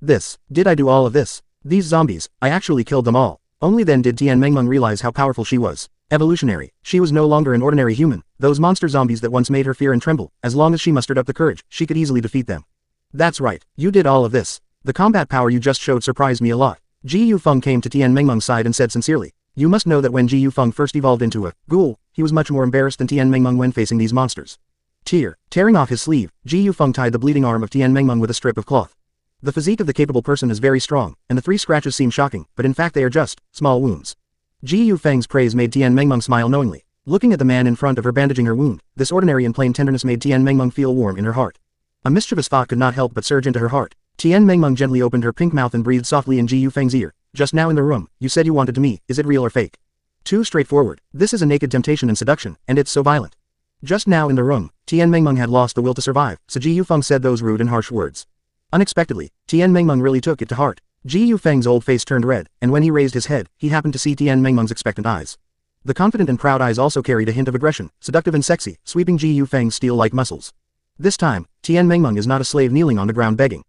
Did I do all of this? These zombies, I actually killed them all. Only then did Tian Mengmeng realize how powerful she was. Evolutionary. She was no longer an ordinary human. Those monster zombies that once made her fear and tremble, as long as she mustered up the courage, she could easily defeat them. That's right, you did all of this. The combat power you just showed surprised me a lot. Ji Yufeng came to Tian Mengmeng's side and said sincerely, you must know that when Ji Yufeng first evolved into a ghoul, he was much more embarrassed than Tian Mengmeng when facing these monsters. Tearing off his sleeve, Ji Yufeng tied the bleeding arm of Tian Mengmeng with a strip of cloth. The physique of the capable person is very strong, and the 3 scratches seem shocking, but in fact they are just small wounds. Ji Yufeng's praise made Tian Mengmeng smile knowingly. Looking at the man in front of her bandaging her wound, this ordinary and plain tenderness made Tian Mengmeng feel warm in her heart. A mischievous thought could not help but surge into her heart. Tian Mengmeng gently opened her pink mouth and breathed softly in Ji Yufeng's ear. Just now in the room, you said you wanted to me, is it real or fake? Too straightforward. This is a naked temptation and seduction, and it's so violent. Just now in the room, Tian Mengmeng had lost the will to survive, so Ji Yufeng said those rude and harsh words. Unexpectedly, Tian Mengmeng really took it to heart. Ji Yufeng's old face turned red, and when he raised his head, he happened to see Tian Mengmeng's expectant eyes. The confident and proud eyes also carried a hint of aggression, seductive and sexy, sweeping Ji Yufeng's steel-like muscles. This time, Tian Mengmeng is not a slave kneeling on the ground begging.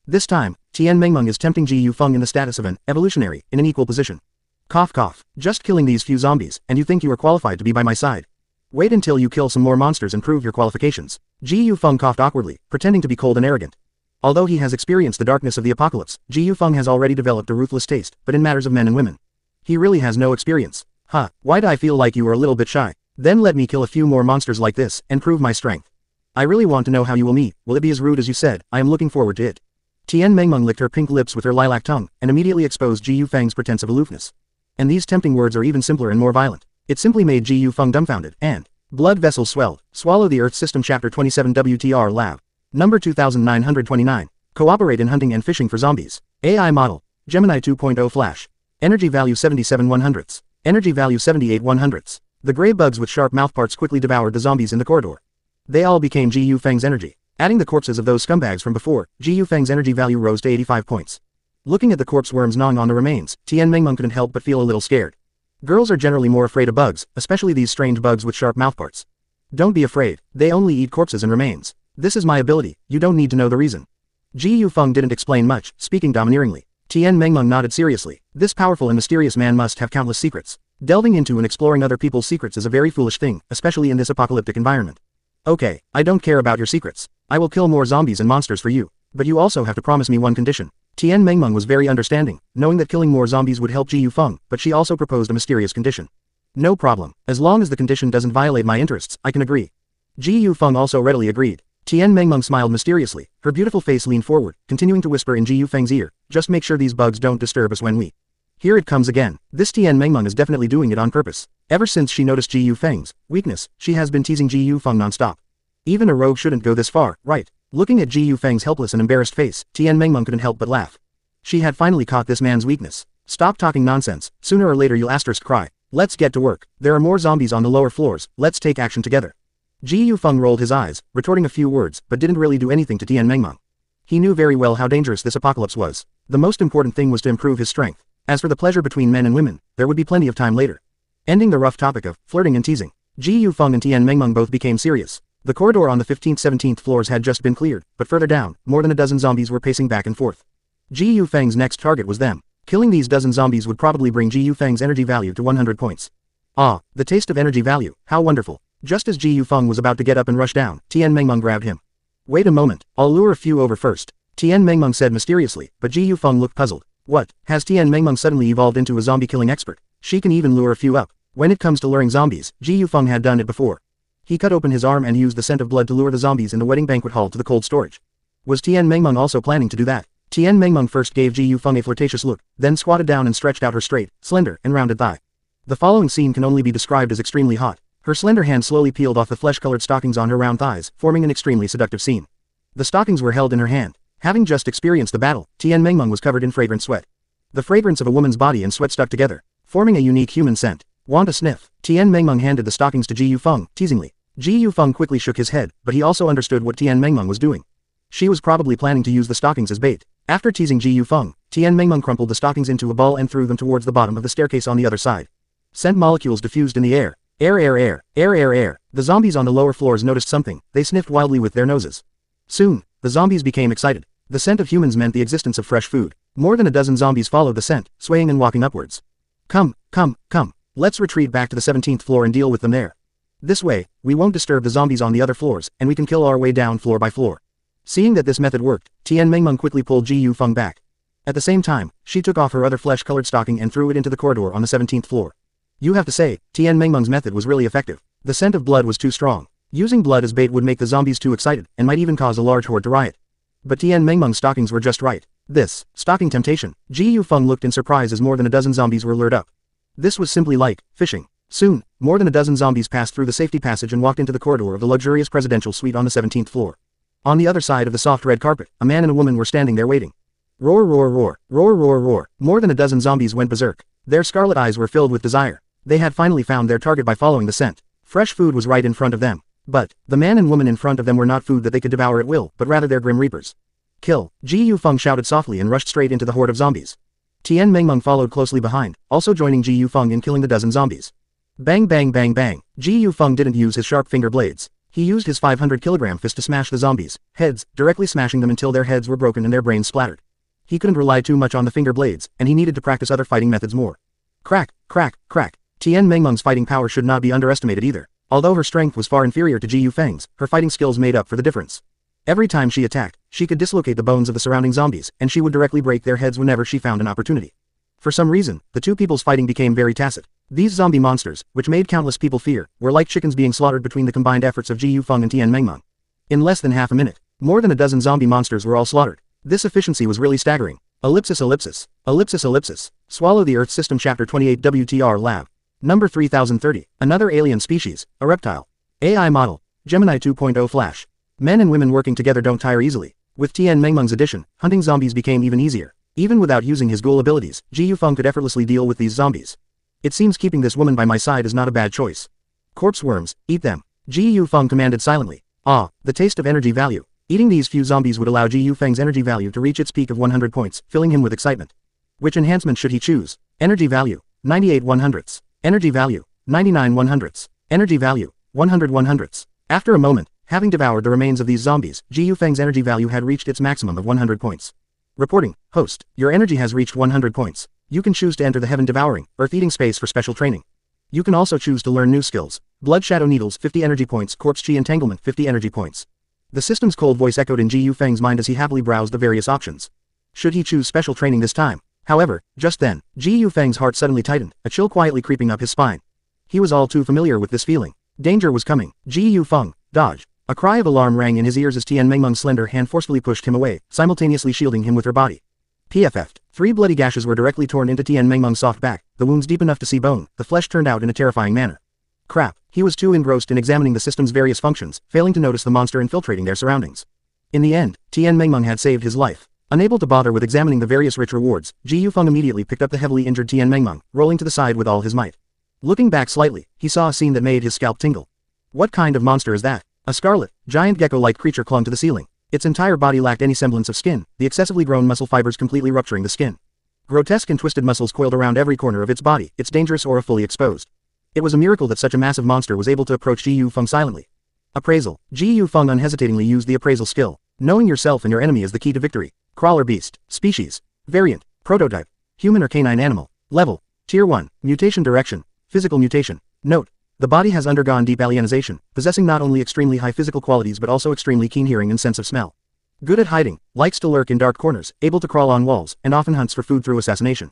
This time, Tian Mengmeng is tempting Ji Yufeng in the status of an evolutionary, in an equal position. Cough cough. Just killing these few zombies, and you think you are qualified to be by my side. Wait until you kill some more monsters and prove your qualifications. Ji Yufeng coughed awkwardly, pretending to be cold and arrogant. Although he has experienced the darkness of the apocalypse, Ji Yufeng has already developed a ruthless taste, but in matters of men and women, he really has no experience. Why do I feel like you are a little bit shy? Then let me kill a few more monsters like this, and prove my strength. I really want to know how you will meet. Will it be as rude as you said? I am looking forward to it. Tian Mengmeng licked her pink lips with her lilac tongue, and immediately exposed Ji Yufeng's pretense of aloofness. And these tempting words are even simpler and more violent. It simply made Ji Yufeng dumbfounded, and blood vessels swelled. Swallow the Earth System Chapter 27 WTR Lab. Number 2929. Cooperate in hunting and fishing for zombies. AI model. Gemini 2.0 Flash. Energy value 77 100ths. Energy value 78 100ths. The gray bugs with sharp mouthparts quickly devoured the zombies in the corridor. They all became Ji Yufeng's energy. Adding the corpses of those scumbags from before, Ji Yufeng's energy value rose to 85 points. Looking at the corpse worms gnawing on the remains, Tian Mengmeng couldn't help but feel a little scared. Girls are generally more afraid of bugs, especially these strange bugs with sharp mouthparts. Don't be afraid, they only eat corpses and remains. This is my ability, you don't need to know the reason. Ji Yufeng didn't explain much, speaking domineeringly. Tian Mengmeng nodded seriously. This powerful and mysterious man must have countless secrets. Delving into and exploring other people's secrets is a very foolish thing, especially in this apocalyptic environment. Okay, I don't care about your secrets. I will kill more zombies and monsters for you. But you also have to promise me one condition. Tian Mengmeng was very understanding, knowing that killing more zombies would help Ji Yufeng, but she also proposed a mysterious condition. No problem. As long as the condition doesn't violate my interests, I can agree. Ji Yufeng also readily agreed. Tian Mengmeng smiled mysteriously, her beautiful face leaned forward, continuing to whisper in Ji Yufeng's ear, just make sure these bugs don't disturb us when we... Here it comes again. This Tian Mengmeng is definitely doing it on purpose. Ever since she noticed Ji Yufeng's weakness, she has been teasing Ji Yufeng non-stop. Even a rogue shouldn't go this far, right? Looking at Ji Yufeng's helpless and embarrassed face, Tian Mengmeng couldn't help but laugh. She had finally caught this man's weakness. Stop talking nonsense, sooner or later you'll asterisk cry. Let's get to work. There are more zombies on the lower floors, let's take action together. Ji Yufeng rolled his eyes, retorting a few words, but didn't really do anything to Tian Mengmeng. He knew very well how dangerous this apocalypse was. The most important thing was to improve his strength. As for the pleasure between men and women, there would be plenty of time later. Ending the rough topic of flirting and teasing, Ji Yufeng and Tian Mengmeng both became serious. The corridor on the 15th-17th floors had just been cleared, but further down, more than a dozen zombies were pacing back and forth. Ji Yufeng's next target was them. Killing these dozen zombies would probably bring Ji Yufeng's energy value to 100 points. Ah, the taste of energy value, how wonderful. Just as Ji Yufeng was about to get up and rush down, Tian Mengmeng grabbed him. Wait a moment, I'll lure a few over first, Tian Mengmeng said mysteriously, but Ji Yufeng looked puzzled. What, has Tian Mengmeng suddenly evolved into a zombie-killing expert? She can even lure a few up. When it comes to luring zombies, Ji Yufeng had done it before. He cut open his arm and used the scent of blood to lure the zombies in the wedding banquet hall to the cold storage. Was Tian Mengmeng also planning to do that? Tian Mengmeng first gave Ji Yufeng a flirtatious look, then squatted down and stretched out her straight, slender, and rounded thigh. The following scene can only be described as extremely hot. Her slender hand slowly peeled off the flesh-colored stockings on her round thighs, forming an extremely seductive scene. The stockings were held in her hand. Having just experienced the battle, Tian Mengmeng was covered in fragrant sweat. The fragrance of a woman's body and sweat stuck together, forming a unique human scent. Want a sniff? Tian Mengmeng handed the stockings to Ji Yufeng, teasingly. Ji Yufeng quickly shook his head, but he also understood what Tian Mengmeng was doing. She was probably planning to use the stockings as bait. After teasing Ji Yufeng, Tian Mengmeng crumpled the stockings into a ball and threw them towards the bottom of the staircase on the other side. Scent molecules diffused in the air. Air. The zombies on the lower floors noticed something. They sniffed wildly with their noses. Soon, the zombies became excited. The scent of humans meant the existence of fresh food. More than a dozen zombies followed the scent, swaying and walking upwards. Come. Let's retreat back to the 17th floor and deal with them there. This way, we won't disturb the zombies on the other floors, and we can kill our way down floor by floor. Seeing that this method worked, Tian Mengmeng quickly pulled Ji Yufeng back. At the same time, she took off her other flesh-colored stocking and threw it into the corridor on the 17th floor. You have to say, Tian Mengmeng's method was really effective. The scent of blood was too strong. Using blood as bait would make the zombies too excited, and might even cause a large horde to riot. But Tian Mengmeng's stockings were just right. This, stocking temptation. Ji Yufeng looked in surprise as more than a dozen zombies were lured up. This was simply like fishing. Soon, more than a dozen zombies passed through the safety passage and walked into the corridor of the luxurious presidential suite on the 17th floor. On the other side of the soft red carpet, a man and a woman were standing there waiting. Roar. More than a dozen zombies went berserk. Their scarlet eyes were filled with desire. They had finally found their target by following the scent. Fresh food was right in front of them. But, the man and woman in front of them were not food that they could devour at will, but rather their grim reapers. Kill. Ji Yufeng shouted softly and rushed straight into the horde of zombies. Tian Mengmeng followed closely behind, also joining Ji Yufeng in killing the dozen zombies. Bang. Ji Yufeng didn't use his sharp finger blades. He used his 500-kilogram fist to smash the zombies' heads, directly smashing them until their heads were broken and their brains splattered. He couldn't rely too much on the finger blades, and he needed to practice other fighting methods more. Crack. Tian Mengmeng's fighting power should not be underestimated either. Although her strength was far inferior to Ji Yufeng's, her fighting skills made up for the difference. Every time she attacked, she could dislocate the bones of the surrounding zombies, and she would directly break their heads whenever she found an opportunity. For some reason, the two people's fighting became very tacit. These zombie monsters, which made countless people fear, were like chickens being slaughtered between the combined efforts of Ji Yufeng and Tian Mengmeng. In less than half a minute, more than a dozen zombie monsters were all slaughtered. This efficiency was really staggering. Ellipsis. Swallow the Earth System Chapter 28 WTR Lab. Number 3030. Another alien species, a reptile. AI model, Gemini 2.0 Flash. Men and women working together don't tire easily. With Tian Mengmeng's addition, hunting zombies became even easier. Even without using his ghoul abilities, Ji Yufeng could effortlessly deal with these zombies. It seems keeping this woman by my side is not a bad choice. Corpse worms, eat them. Ji Yufeng commanded silently. Ah, the taste of energy value. Eating these few zombies would allow Ji Yufeng's energy value to reach its peak of 100 points, filling him with excitement. Which enhancement should he choose? Energy value, 98 100ths. Energy value, 99 100ths. Energy value, 100. After a moment, having devoured the remains of these zombies, Ji Yufeng's energy value had reached its maximum of 100 points. Reporting, host, your energy has reached 100 points. You can choose to enter the heaven-devouring, earth-eating space for special training. You can also choose to learn new skills. Blood Shadow Needles 50 energy points, Corpse Chi Entanglement 50 energy points. The system's cold voice echoed in Ji Yufeng's mind as he happily browsed the various options. Should he choose special training this time? However, just then, Ji Yufeng's heart suddenly tightened, a chill quietly creeping up his spine. He was all too familiar with this feeling. Danger was coming. Ji Yufeng, dodge. A cry of alarm rang in his ears as Tian Mengmeng's slender hand forcefully pushed him away, simultaneously shielding him with her body. PFF'd. 3 bloody gashes were directly torn into Tian Mengmeng's soft back, the wounds deep enough to see bone, the flesh turned out in a terrifying manner. Crap, he was too engrossed in examining the system's various functions, failing to notice the monster infiltrating their surroundings. In the end, Tian Mengmeng had saved his life. Unable to bother with examining the various rich rewards, Ji Yufeng immediately picked up the heavily injured Tian Mengmeng, rolling to the side with all his might. Looking back slightly, he saw a scene that made his scalp tingle. What kind of monster is that? A scarlet, giant gecko-like creature clung to the ceiling. Its entire body lacked any semblance of skin, the excessively grown muscle fibers completely rupturing the skin. Grotesque and twisted muscles coiled around every corner of its body, its dangerous aura fully exposed. It was a miracle that such a massive monster was able to approach Ji Yufeng silently. Appraisal. Ji Yufeng unhesitatingly used the appraisal skill. Knowing yourself and your enemy is the key to victory. Crawler beast. Species. Variant. Prototype. Human or canine animal. Level. Tier 1. Mutation direction. Physical mutation. Note. The body has undergone deep alienization, possessing not only extremely high physical qualities but also extremely keen hearing and sense of smell. Good at hiding, likes to lurk in dark corners, able to crawl on walls, and often hunts for food through assassination.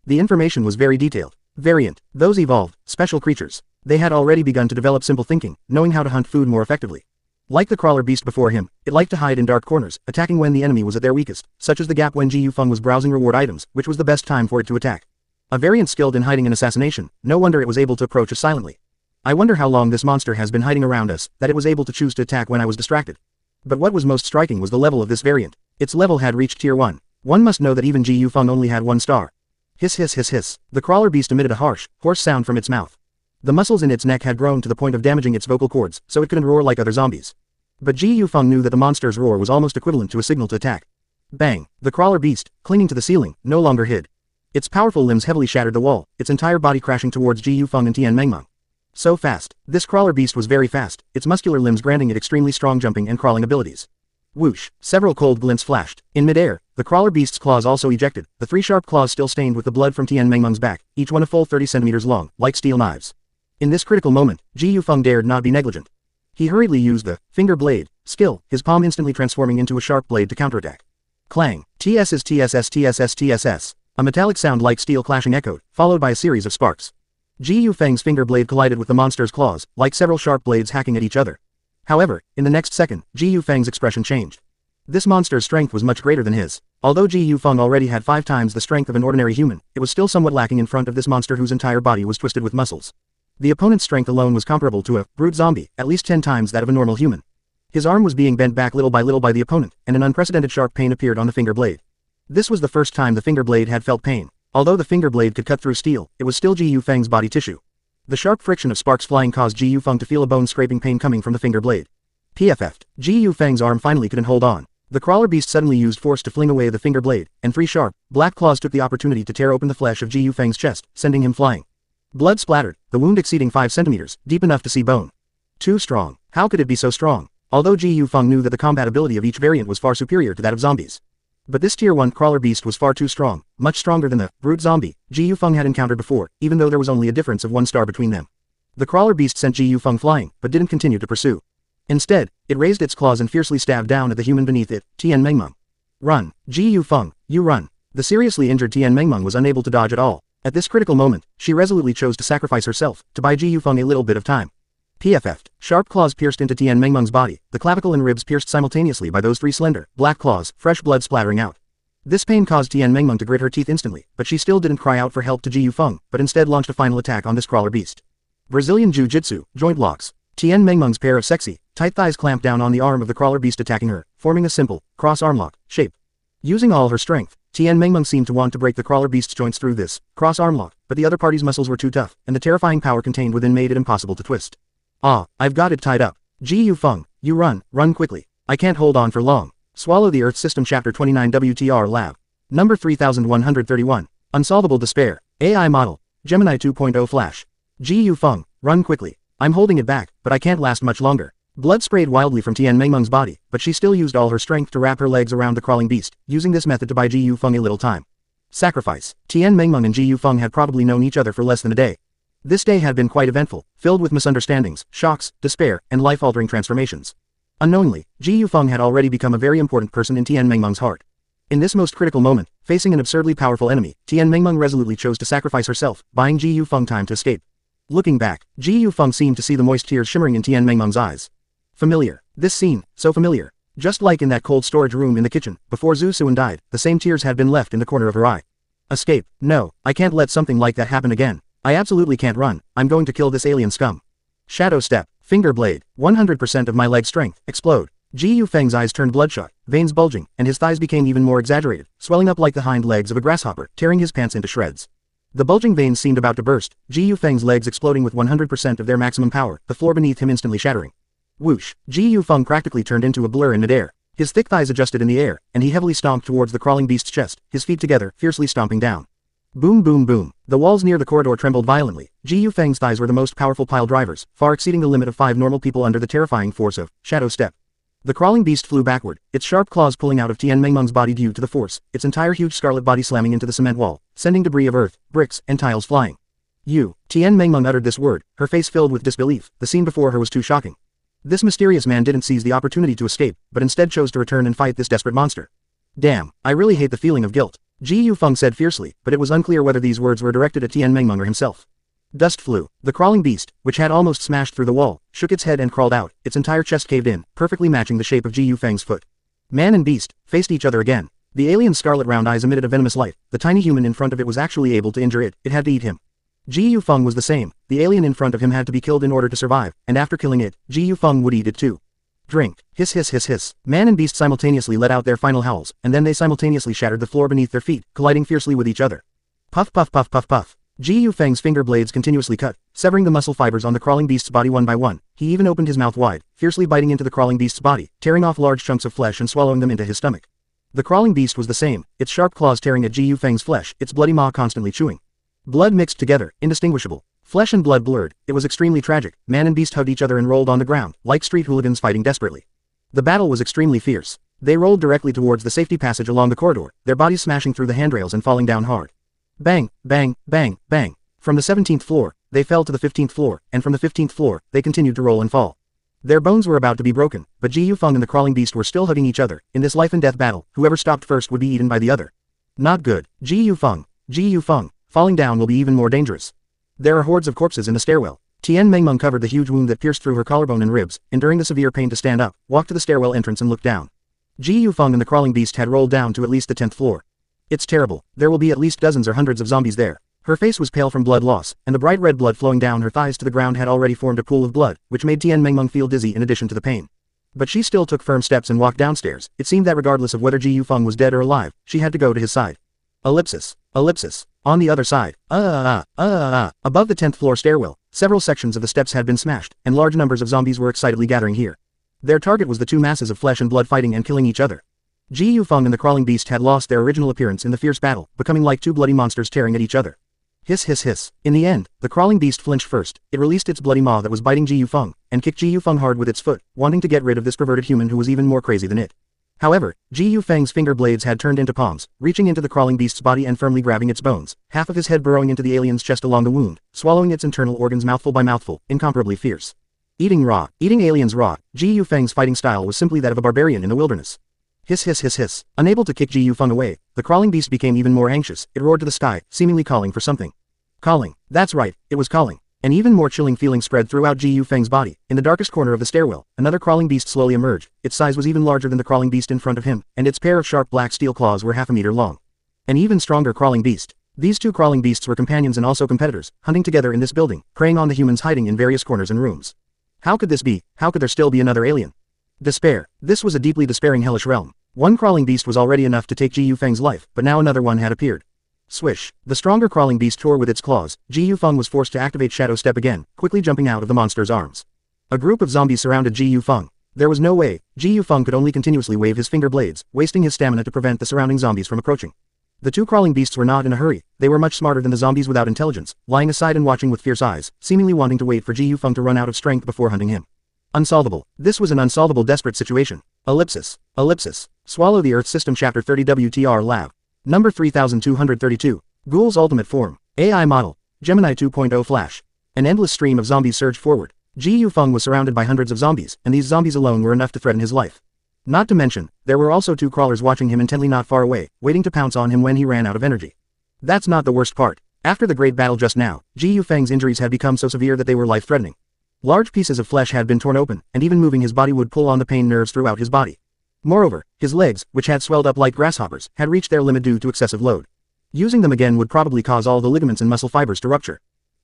The information was very detailed. Variant. Those evolved, special creatures. They had already begun to develop simple thinking, knowing how to hunt food more effectively. Like the crawler beast before him, it liked to hide in dark corners, attacking when the enemy was at their weakest, such as the gap when Ji Yufeng was browsing reward items, which was the best time for it to attack. A variant skilled in hiding and assassination, no wonder it was able to approach us silently. I wonder how long this monster has been hiding around us, that it was able to choose to attack when I was distracted. But what was most striking was the level of this variant. Its level had reached tier 1. One must know that even Ji Yufeng only had 1 star. Hiss hiss hiss hiss. The crawler beast emitted a harsh, hoarse sound from its mouth. The muscles in its neck had grown to the point of damaging its vocal cords, so it couldn't roar like other zombies. But Ji Yufeng knew that the monster's roar was almost equivalent to a signal to attack. Bang! The crawler beast, clinging to the ceiling, no longer hid. Its powerful limbs heavily shattered the wall, its entire body crashing towards Ji Yufeng and Tian Mengmeng. So fast. This crawler beast was very fast, its muscular limbs granting it extremely strong jumping and crawling abilities. Whoosh! Several cold glints flashed. In midair, the crawler beast's claws also ejected, the 3 sharp claws still stained with the blood from Tian Mengmeng's back, each one a full 30 centimeters long, like steel knives. In this critical moment, Ji Yufeng dared not be negligent. He hurriedly used the finger blade skill, his palm instantly transforming into a sharp blade to counterattack. Clang! TSS TSS TSS TSS. A metallic sound like steel clashing echoed, followed by a series of sparks. Ji Yufeng's finger blade collided with the monster's claws, like several sharp blades hacking at each other. However, in the next second, Ji Yufeng's expression changed. This monster's strength was much greater than his. Although Ji Yufeng already had 5 times the strength of an ordinary human, it was still somewhat lacking in front of this monster whose entire body was twisted with muscles. The opponent's strength alone was comparable to a brute zombie, at least 10 times that of a normal human. His arm was being bent back little by the opponent, and an unprecedented sharp pain appeared on the finger blade. This was the first time the finger blade had felt pain. Although the finger blade could cut through steel, it was still Ji Yufeng's body tissue. The sharp friction of sparks flying caused Ji Yufeng to feel a bone-scraping pain coming from the finger blade. PFF'd. Ji Yufeng's arm finally couldn't hold on. The crawler beast suddenly used force to fling away the finger blade, and 3 sharp, black claws took the opportunity to tear open the flesh of Ji Yufeng's chest, sending him flying. Blood splattered, the wound exceeding 5 centimeters, deep enough to see bone. Too strong. How could it be so strong? Although Ji Yufeng knew that the combat ability of each variant was far superior to that of zombies. But this tier 1 crawler beast was far too strong, much stronger than the brute zombie Ji Yufeng had encountered before, even though there was only a difference of 1 star between them. The crawler beast sent Ji Yufeng flying, but didn't continue to pursue. Instead, it raised its claws and fiercely stabbed down at the human beneath it, Tian Mengmeng. Run, Ji Yufeng, you run. The seriously injured Tian Mengmeng was unable to dodge at all. At this critical moment, she resolutely chose to sacrifice herself, to buy Ji Yufeng a little bit of time. PFF'd. Sharp claws pierced into Tian Mengmeng's body, the clavicle and ribs pierced simultaneously by those 3 slender, black claws, fresh blood splattering out. This pain caused Tian Mengmeng to grit her teeth instantly, but she still didn't cry out for help to Ji Yufeng, but instead launched a final attack on this crawler beast. Brazilian Jiu-Jitsu, joint locks. Tian Mengmeng's pair of sexy, tight thighs clamped down on the arm of the crawler beast attacking her, forming a simple, cross-arm lock, shape. Using all her strength, Tian Mengmeng seemed to want to break the crawler beast's joints through this, cross-arm lock, but the other party's muscles were too tough, and the terrifying power contained within made it impossible to twist. Ah, I've got it tied up. Ji Yufeng, you run quickly. I can't hold on for long. Swallow the Earth System Chapter 29 WTR Lab. Number 3131. Unsolvable Despair. AI Model. Gemini 2.0 Flash. Ji Yufeng, run quickly. I'm holding it back, but I can't last much longer. Blood sprayed wildly from Tian Mengmeng's body, but she still used all her strength to wrap her legs around the crawling beast, using this method to buy Ji Yufeng a little time. Sacrifice. Tian Mengmeng and Ji Yufeng had probably known each other for less than a day. This day had been quite eventful, filled with misunderstandings, shocks, despair, and life-altering transformations. Unknowingly, Ji Yufeng had already become a very important person in Tian Mengmeng's heart. In this most critical moment, facing an absurdly powerful enemy, Tian Mengmeng resolutely chose to sacrifice herself, buying Ji Yufeng time to escape. Looking back, Ji Yufeng seemed to see the moist tears shimmering in Tian Mengmeng's eyes. Familiar. This scene, so familiar. Just like in that cold storage room in the kitchen, before Zhu Suan died, the same tears had been left in the corner of her eye. Escape. No, I can't let something like that happen again. I absolutely can't run. I'm going to kill this alien scum. Shadow step. Finger blade. 100% of my leg strength. Explode. Ji Yufeng's eyes turned bloodshot, veins bulging, and his thighs became even more exaggerated, swelling up like the hind legs of a grasshopper, tearing his pants into shreds. The bulging veins seemed about to burst, Ji Yufeng's legs exploding with 100% of their maximum power, the floor beneath him instantly shattering. Whoosh. Ji Yufeng practically turned into a blur in midair. His thick thighs adjusted in the air, and he heavily stomped towards the crawling beast's chest, his feet together, fiercely stomping down. Boom boom boom. The walls near the corridor trembled violently. Ji Yufeng's thighs were the most powerful pile drivers, far exceeding the limit of 5 normal people under the terrifying force of Shadow Step. The crawling beast flew backward, its sharp claws pulling out of Tian Mengmeng's body due to the force, its entire huge scarlet body slamming into the cement wall, sending debris of earth, bricks, and tiles flying. Tian Mengmeng uttered this word, her face filled with disbelief. The scene before her was too shocking. This mysterious man didn't seize the opportunity to escape, but instead chose to return and fight this desperate monster. Damn, I really hate the feeling of guilt, Ji Yufeng said fiercely, but it was unclear whether these words were directed at Tian Mengmeng or himself. Dust flew. The crawling beast, which had almost smashed through the wall, shook its head and crawled out, its entire chest caved in, perfectly matching the shape of Ji Yufeng's foot. Man and beast faced each other again. The alien's scarlet round eyes emitted a venomous light. The tiny human in front of it was actually able to injure it, it had to eat him. Ji Yufeng was the same. The alien in front of him had to be killed in order to survive, and after killing it, Ji Yufeng would eat it too. Drink. Hiss hiss hiss hiss. Man and beast simultaneously let out their final howls, and then they simultaneously shattered the floor beneath their feet, colliding fiercely with each other. Puff puff puff puff puff. Ji Yufeng's finger blades continuously cut, severing the muscle fibers on the crawling beast's body one by one. He even opened his mouth wide, fiercely biting into the crawling beast's body, tearing off large chunks of flesh and swallowing them into his stomach. The crawling beast was the same, its sharp claws tearing at Ji Yufeng's flesh, its bloody maw constantly chewing. Blood mixed together, indistinguishable. Flesh and blood blurred. It was extremely tragic. Man and beast hugged each other and rolled on the ground, like street hooligans fighting desperately. The battle was extremely fierce. They rolled directly towards the safety passage along the corridor, their bodies smashing through the handrails and falling down hard. Bang, bang, bang, bang. From the 17th floor, they fell to the 15th floor, and from the 15th floor, they continued to roll and fall. Their bones were about to be broken, but Ji Yufeng and the crawling beast were still hugging each other. In this life and death battle, whoever stopped first would be eaten by the other. Not good. Ji Yufeng. Falling down will be even more dangerous. There are hordes of corpses in the stairwell. Tian Mengmeng covered the huge wound that pierced through her collarbone and ribs, enduring the severe pain to stand up, walked to the stairwell entrance and looked down. Ji Yufeng and the crawling beast had rolled down to at least the 10th floor. It's terrible. There will be at least dozens or hundreds of zombies there. Her face was pale from blood loss, and the bright red blood flowing down her thighs to the ground had already formed a pool of blood, which made Tian Mengmeng feel dizzy in addition to the pain. But she still took firm steps and walked downstairs. It seemed that regardless of whether Ji Yufeng was dead or alive, she had to go to his side. Ellipsis. On the other side. Above the 10th floor stairwell, several sections of the steps had been smashed, and large numbers of zombies were excitedly gathering here. Their target was the two masses of flesh and blood fighting and killing each other. Ji Yufeng and the crawling beast had lost their original appearance in the fierce battle, becoming like two bloody monsters tearing at each other. Hiss hiss hiss. In the end, the crawling beast flinched first. It released its bloody maw that was biting Ji Yufeng, and kicked Ji Yufeng hard with its foot, wanting to get rid of this perverted human who was even more crazy than it. However, Ji Yufeng's finger blades had turned into palms, reaching into the crawling beast's body and firmly grabbing its bones, half of his head burrowing into the alien's chest along the wound, swallowing its internal organs mouthful by mouthful, incomparably fierce. Eating aliens raw, Ji Yufeng's fighting style was simply that of a barbarian in the wilderness. Hiss hiss hiss hiss. Unable to kick Ji Yufeng away, the crawling beast became even more anxious. It roared to the sky, seemingly calling for something. Calling. That's right, it was calling. An even more chilling feeling spread throughout Ji Yufeng's body. In the darkest corner of the stairwell, another crawling beast slowly emerged. Its size was even larger than the crawling beast in front of him, and its pair of sharp black steel claws were half a meter long. An even stronger crawling beast. These two crawling beasts were companions and also competitors, hunting together in this building, preying on the humans hiding in various corners and rooms. How could this be? How could there still be another alien? Despair. This was a deeply despairing hellish realm. One crawling beast was already enough to take Ji Yufeng's life, but now another one had appeared. Swish. The stronger crawling beast tore with its claws. Ji Yufeng was forced to activate Shadow Step again, quickly jumping out of the monster's arms. A group of zombies surrounded Ji Yufeng. There was no way. Ji Yufeng could only continuously wave his finger blades, wasting his stamina to prevent the surrounding zombies from approaching. The two crawling beasts were not in a hurry, they were much smarter than the zombies without intelligence, lying aside and watching with fierce eyes, seemingly wanting to wait for Ji Yufeng to run out of strength before hunting him. Unsolvable. This was an unsolvable desperate situation. Ellipsis. Ellipsis. Swallow the Earth System Chapter 30 WTR Lab. Number 3232. Ghoul's Ultimate Form. AI Model. Gemini 2.0 Flash. An endless stream of zombies surged forward. Ji Yufeng was surrounded by hundreds of zombies, and these zombies alone were enough to threaten his life. Not to mention, there were also two crawlers watching him intently not far away, waiting to pounce on him when he ran out of energy. That's not the worst part. After the great battle just now, Ji Yufeng's injuries had become so severe that they were life-threatening. Large pieces of flesh had been torn open, and even moving his body would pull on the pain nerves throughout his body. Moreover, his legs, which had swelled up like grasshoppers, had reached their limit due to excessive load. Using them again would probably cause all the ligaments and muscle fibers to rupture.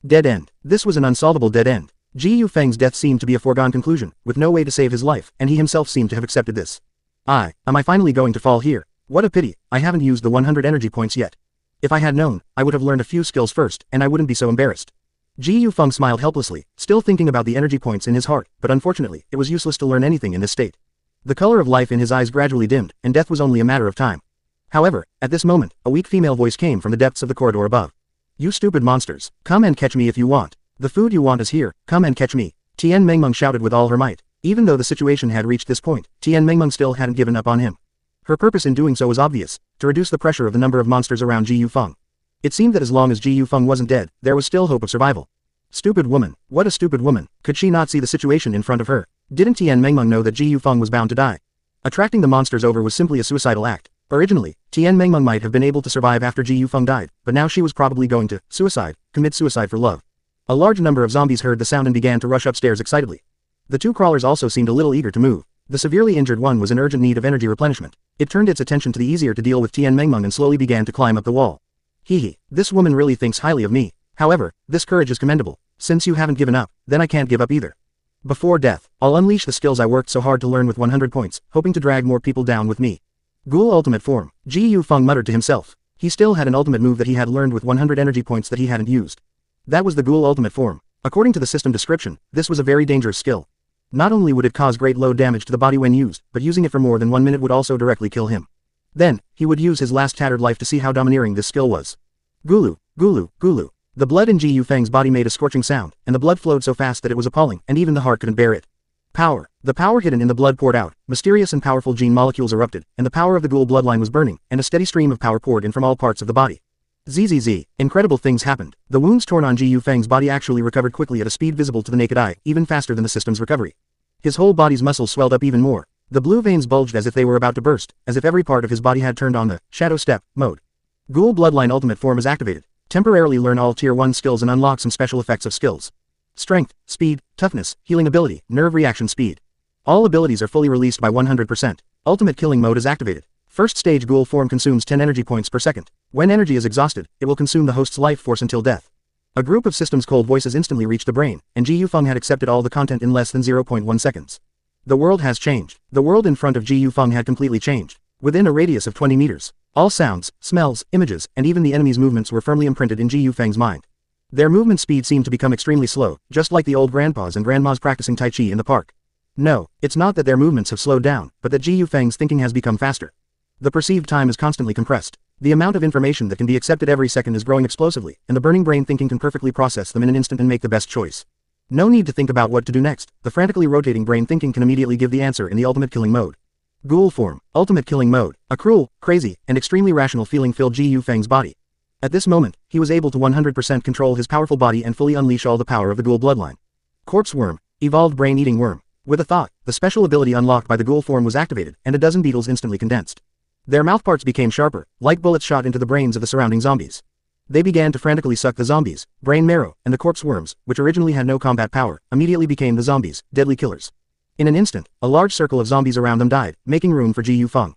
Dead end. This was an unsolvable dead end. Ji Yufeng's death seemed to be a foregone conclusion, with no way to save his life, and he himself seemed to have accepted this. Am I finally going to fall here? What a pity, I haven't used the 100 energy points yet. If I had known, I would have learned a few skills first, and I wouldn't be so embarrassed. Ji Yufeng smiled helplessly, still thinking about the energy points in his heart, but unfortunately, it was useless to learn anything in this state. The color of life in his eyes gradually dimmed, and death was only a matter of time. However, at this moment, a weak female voice came from the depths of the corridor above. You stupid monsters, come and catch me if you want. The food you want is here, come and catch me. Tian Mengmeng shouted with all her might. Even though the situation had reached this point, Tian Mengmeng still hadn't given up on him. Her purpose in doing so was obvious, to reduce the pressure of the number of monsters around Ji Yufeng. It seemed that as long as Ji Yufeng wasn't dead, there was still hope of survival. Stupid woman, what a stupid woman, could she not see the situation in front of her? Didn't Tian Mengmeng know that Ji Yufeng was bound to die? Attracting the monsters over was simply a suicidal act. Originally, Tian Mengmeng might have been able to survive after Ji Yufeng died, but now she was probably going to commit suicide for love. A large number of zombies heard the sound and began to rush upstairs excitedly. The two crawlers also seemed a little eager to move. The severely injured one was in urgent need of energy replenishment. It turned its attention to the easier to deal with Tian Mengmeng and slowly began to climb up the wall. Hee, this woman really thinks highly of me. However, this courage is commendable. Since you haven't given up, then I can't give up either. Before death, I'll unleash the skills I worked so hard to learn with 100 points, hoping to drag more people down with me. Ghoul Ultimate Form. Ji Yufeng muttered to himself. He still had an ultimate move that he had learned with 100 energy points that he hadn't used. That was the Ghoul Ultimate Form. According to the system description, this was a very dangerous skill. Not only would it cause great load damage to the body when used, but using it for more than 1 minute would also directly kill him. Then, he would use his last tattered life to see how domineering this skill was. Gulu, gulu, gulu. The blood in Ji Yufeng's body made a scorching sound, and the blood flowed so fast that it was appalling, and even the heart couldn't bear it. Power. The power hidden in the blood poured out, mysterious and powerful gene molecules erupted, and the power of the Ghoul bloodline was burning, and a steady stream of power poured in from all parts of the body. ZZZ. Incredible things happened. The wounds torn on Ji Yufeng's body actually recovered quickly at a speed visible to the naked eye, even faster than the system's recovery. His whole body's muscles swelled up even more. The blue veins bulged as if they were about to burst, as if every part of his body had turned on the Shadow Step mode. Ghoul Bloodline Ultimate Form is activated. Temporarily learn all Tier 1 skills and unlock some special effects of skills. Strength, Speed, Toughness, Healing Ability, Nerve Reaction Speed. All abilities are fully released by 100%. Ultimate Killing Mode is activated. First stage Ghoul form consumes 10 energy points per second. When energy is exhausted, it will consume the host's life force until death. A group of system's cold voices instantly reached the brain, and Ji Yufeng had accepted all the content in less than 0.1 seconds. The world has changed. The world in front of Ji Yufeng had completely changed. Within a radius of 20 meters, all sounds, smells, images, and even the enemy's movements were firmly imprinted in Ji Yufeng's mind. Their movement speed seemed to become extremely slow, just like the old grandpas and grandmas practicing Tai Chi in the park. No, it's not that their movements have slowed down, but that Ji Yufeng's thinking has become faster. The perceived time is constantly compressed. The amount of information that can be accepted every second is growing explosively, and the burning brain thinking can perfectly process them in an instant and make the best choice. No need to think about what to do next. The frantically rotating brain thinking can immediately give the answer in the ultimate killing mode. Ghoul form, ultimate killing mode. A cruel, crazy, and extremely rational feeling filled Ji Yufeng's body. At this moment, he was able to 100% control his powerful body and fully unleash all the power of the Ghoul bloodline. Corpse worm, evolved brain-eating worm. With a thought, the special ability unlocked by the Ghoul form was activated, and a dozen beetles instantly condensed. Their mouthparts became sharper, like bullets shot into the brains of the surrounding zombies. They began to frantically suck the zombies, brain marrow, and the corpse worms, which originally had no combat power, immediately became the zombies, deadly killers. In an instant, a large circle of zombies around them died, making room for Ji Yufeng.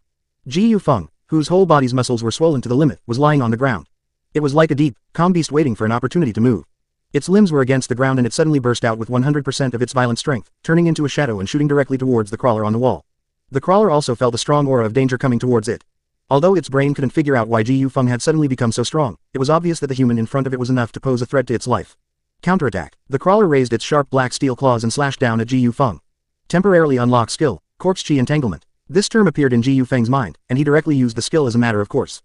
Ji Yufeng, whose whole body's muscles were swollen to the limit, was lying on the ground. It was like a deep, calm beast waiting for an opportunity to move. Its limbs were against the ground and it suddenly burst out with 100% of its violent strength, turning into a shadow and shooting directly towards the crawler on the wall. The crawler also felt a strong aura of danger coming towards it. Although its brain couldn't figure out why Ji Yufeng had suddenly become so strong, it was obvious that the human in front of it was enough to pose a threat to its life. Counterattack. The crawler raised its sharp black steel claws and slashed down at Ji Yufeng. Temporarily unlock skill, Corpse Chi Entanglement. This term appeared in Ji Yufeng's mind, and he directly used the skill as a matter of course.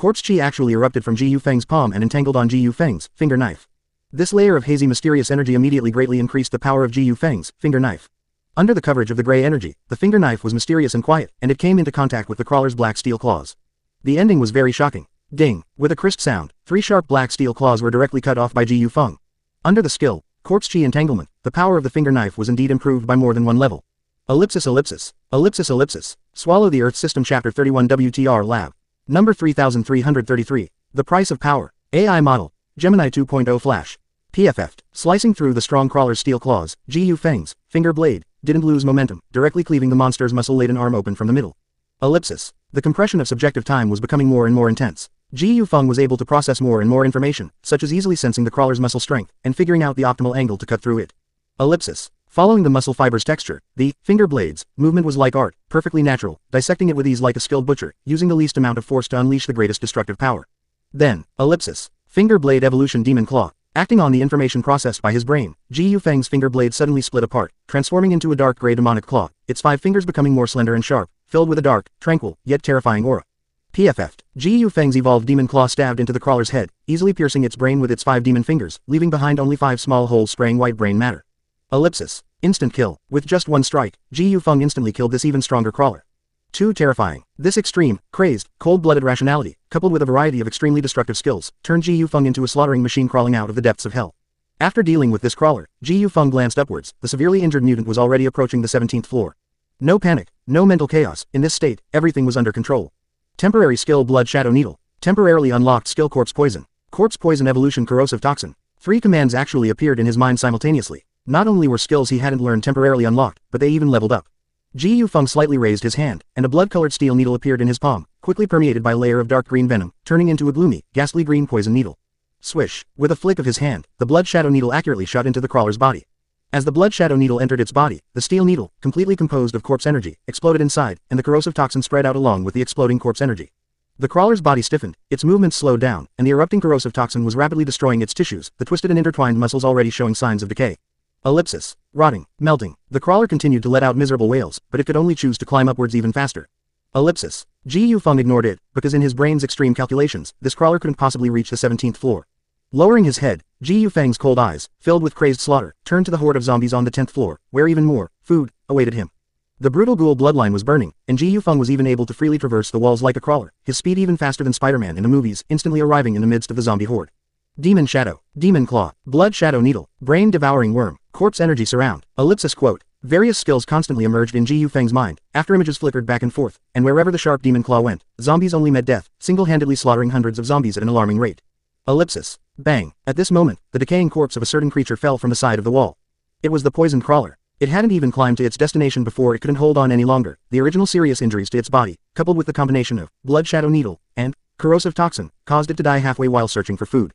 Corpse chi actually erupted from Ji Yufeng's palm and entangled on Ji Yufeng's finger knife. This layer of hazy mysterious energy immediately greatly increased the power of Ji Yufeng's finger knife. Under the coverage of the gray energy, the finger knife was mysterious and quiet, and it came into contact with the crawler's black steel claws. The ending was very shocking. Ding! With a crisp sound, 3 sharp black steel claws were directly cut off by Ji Yufeng. Under the skill, Corpse Chi entanglement, the power of the finger knife was indeed improved by more than one level. Ellipsis ellipsis. Ellipsis ellipsis. Swallow the Earth System Chapter 31 WTR Lab. Number 3333. The Price of Power. AI Model. Gemini 2.0 Flash. PFF. Slicing through the strong crawler's steel claws, Ji Yufeng's finger blade didn't lose momentum, directly cleaving the monster's muscle-laden arm open from the middle. Ellipsis. The compression of subjective time was becoming more and more intense. Ji Yufeng was able to process more and more information, such as easily sensing the crawler's muscle strength, and figuring out the optimal angle to cut through it. Ellipsis. Following the muscle fiber's texture, the finger blade's movement was like art, perfectly natural, dissecting it with ease like a skilled butcher, using the least amount of force to unleash the greatest destructive power. Then, ellipsis. Finger blade evolution demon claw. Acting on the information processed by his brain, Ji Yufeng's finger blade suddenly split apart, transforming into a dark gray demonic claw, its 5 fingers becoming more slender and sharp, filled with a dark, tranquil, yet terrifying aura. PFF. Ji Yufeng's evolved demon claw stabbed into the crawler's head, easily piercing its brain with its 5 demon fingers, leaving behind only 5 small holes spraying white brain matter. Ellipsis. Instant kill. With just one strike, Ji Yufeng instantly killed this even stronger crawler. Too terrifying. This extreme, crazed, cold-blooded rationality, coupled with a variety of extremely destructive skills, turned Ji Yufeng into a slaughtering machine crawling out of the depths of hell. After dealing with this crawler, Ji Yufeng glanced upwards. The severely injured mutant was already approaching the 17th floor. No panic, no mental chaos. In this state, everything was under control. Temporary skill Blood Shadow Needle. Temporarily unlocked skill Corpse Poison. Corpse Poison Evolution Corrosive Toxin. 3 commands actually appeared in his mind simultaneously. Not only were skills he hadn't learned temporarily unlocked, but they even leveled up. Ji Yufeng slightly raised his hand, and a blood-colored steel needle appeared in his palm, quickly permeated by a layer of dark green venom, turning into a gloomy, ghastly green poison needle. Swish! With a flick of his hand, the Blood Shadow Needle accurately shot into the crawler's body. As the Blood Shadow Needle entered its body, the steel needle, completely composed of corpse energy, exploded inside, and the corrosive toxin spread out along with the exploding corpse energy. The crawler's body stiffened, its movements slowed down, and the erupting corrosive toxin was rapidly destroying its tissues, the twisted and intertwined muscles already showing signs of decay. Ellipsis. Rotting. Melting. The crawler continued to let out miserable wails, but it could only choose to climb upwards even faster. Ellipsis. Ji Yufeng ignored it, because in his brain's extreme calculations, this crawler couldn't possibly reach the 17th floor. Lowering his head, Ji Yufeng's cold eyes, filled with crazed slaughter, turned to the horde of zombies on the 10th floor, where even more food awaited him. The brutal ghoul bloodline was burning, and Ji Yufeng was even able to freely traverse the walls like a crawler, his speed even faster than Spider-Man in the movies, instantly arriving in the midst of the zombie horde. Demon Shadow. Demon Claw. Blood Shadow Needle. Brain Devouring Worm. Corpse Energy Surround. Ellipsis quote. Various skills constantly emerged in Ji Yufeng's mind, after images flickered back and forth, and wherever the sharp demon claw went, zombies only met death, single-handedly slaughtering hundreds of zombies at an alarming rate. Ellipsis. Bang. At this moment, the decaying corpse of a certain creature fell from the side of the wall. It was the poisoned crawler. It hadn't even climbed to its destination before it couldn't hold on any longer. The original serious injuries to its body, coupled with the combination of Blood Shadow Needle and corrosive toxin, caused it to die halfway while searching for food.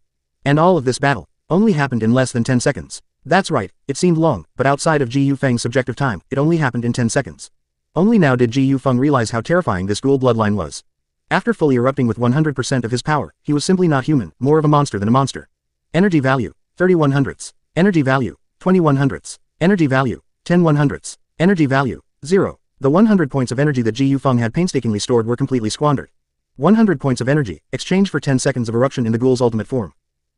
And all of this battle only happened in less than 10 seconds. That's right, it seemed long, but outside of Ji Yufeng's subjective time, it only happened in 10 seconds. Only now did Ji Yufeng realize how terrifying this ghoul bloodline was. After fully erupting with 100% of his power, he was simply not human, more of a monster than a monster. Energy value, 31 hundredths. Energy value, 21 hundredths. Energy value, 10 100ths. Energy value, 0. The 100 points of energy that Ji Yufeng had painstakingly stored were completely squandered. 100 points of energy, exchanged for 10 seconds of eruption in the ghoul's ultimate form.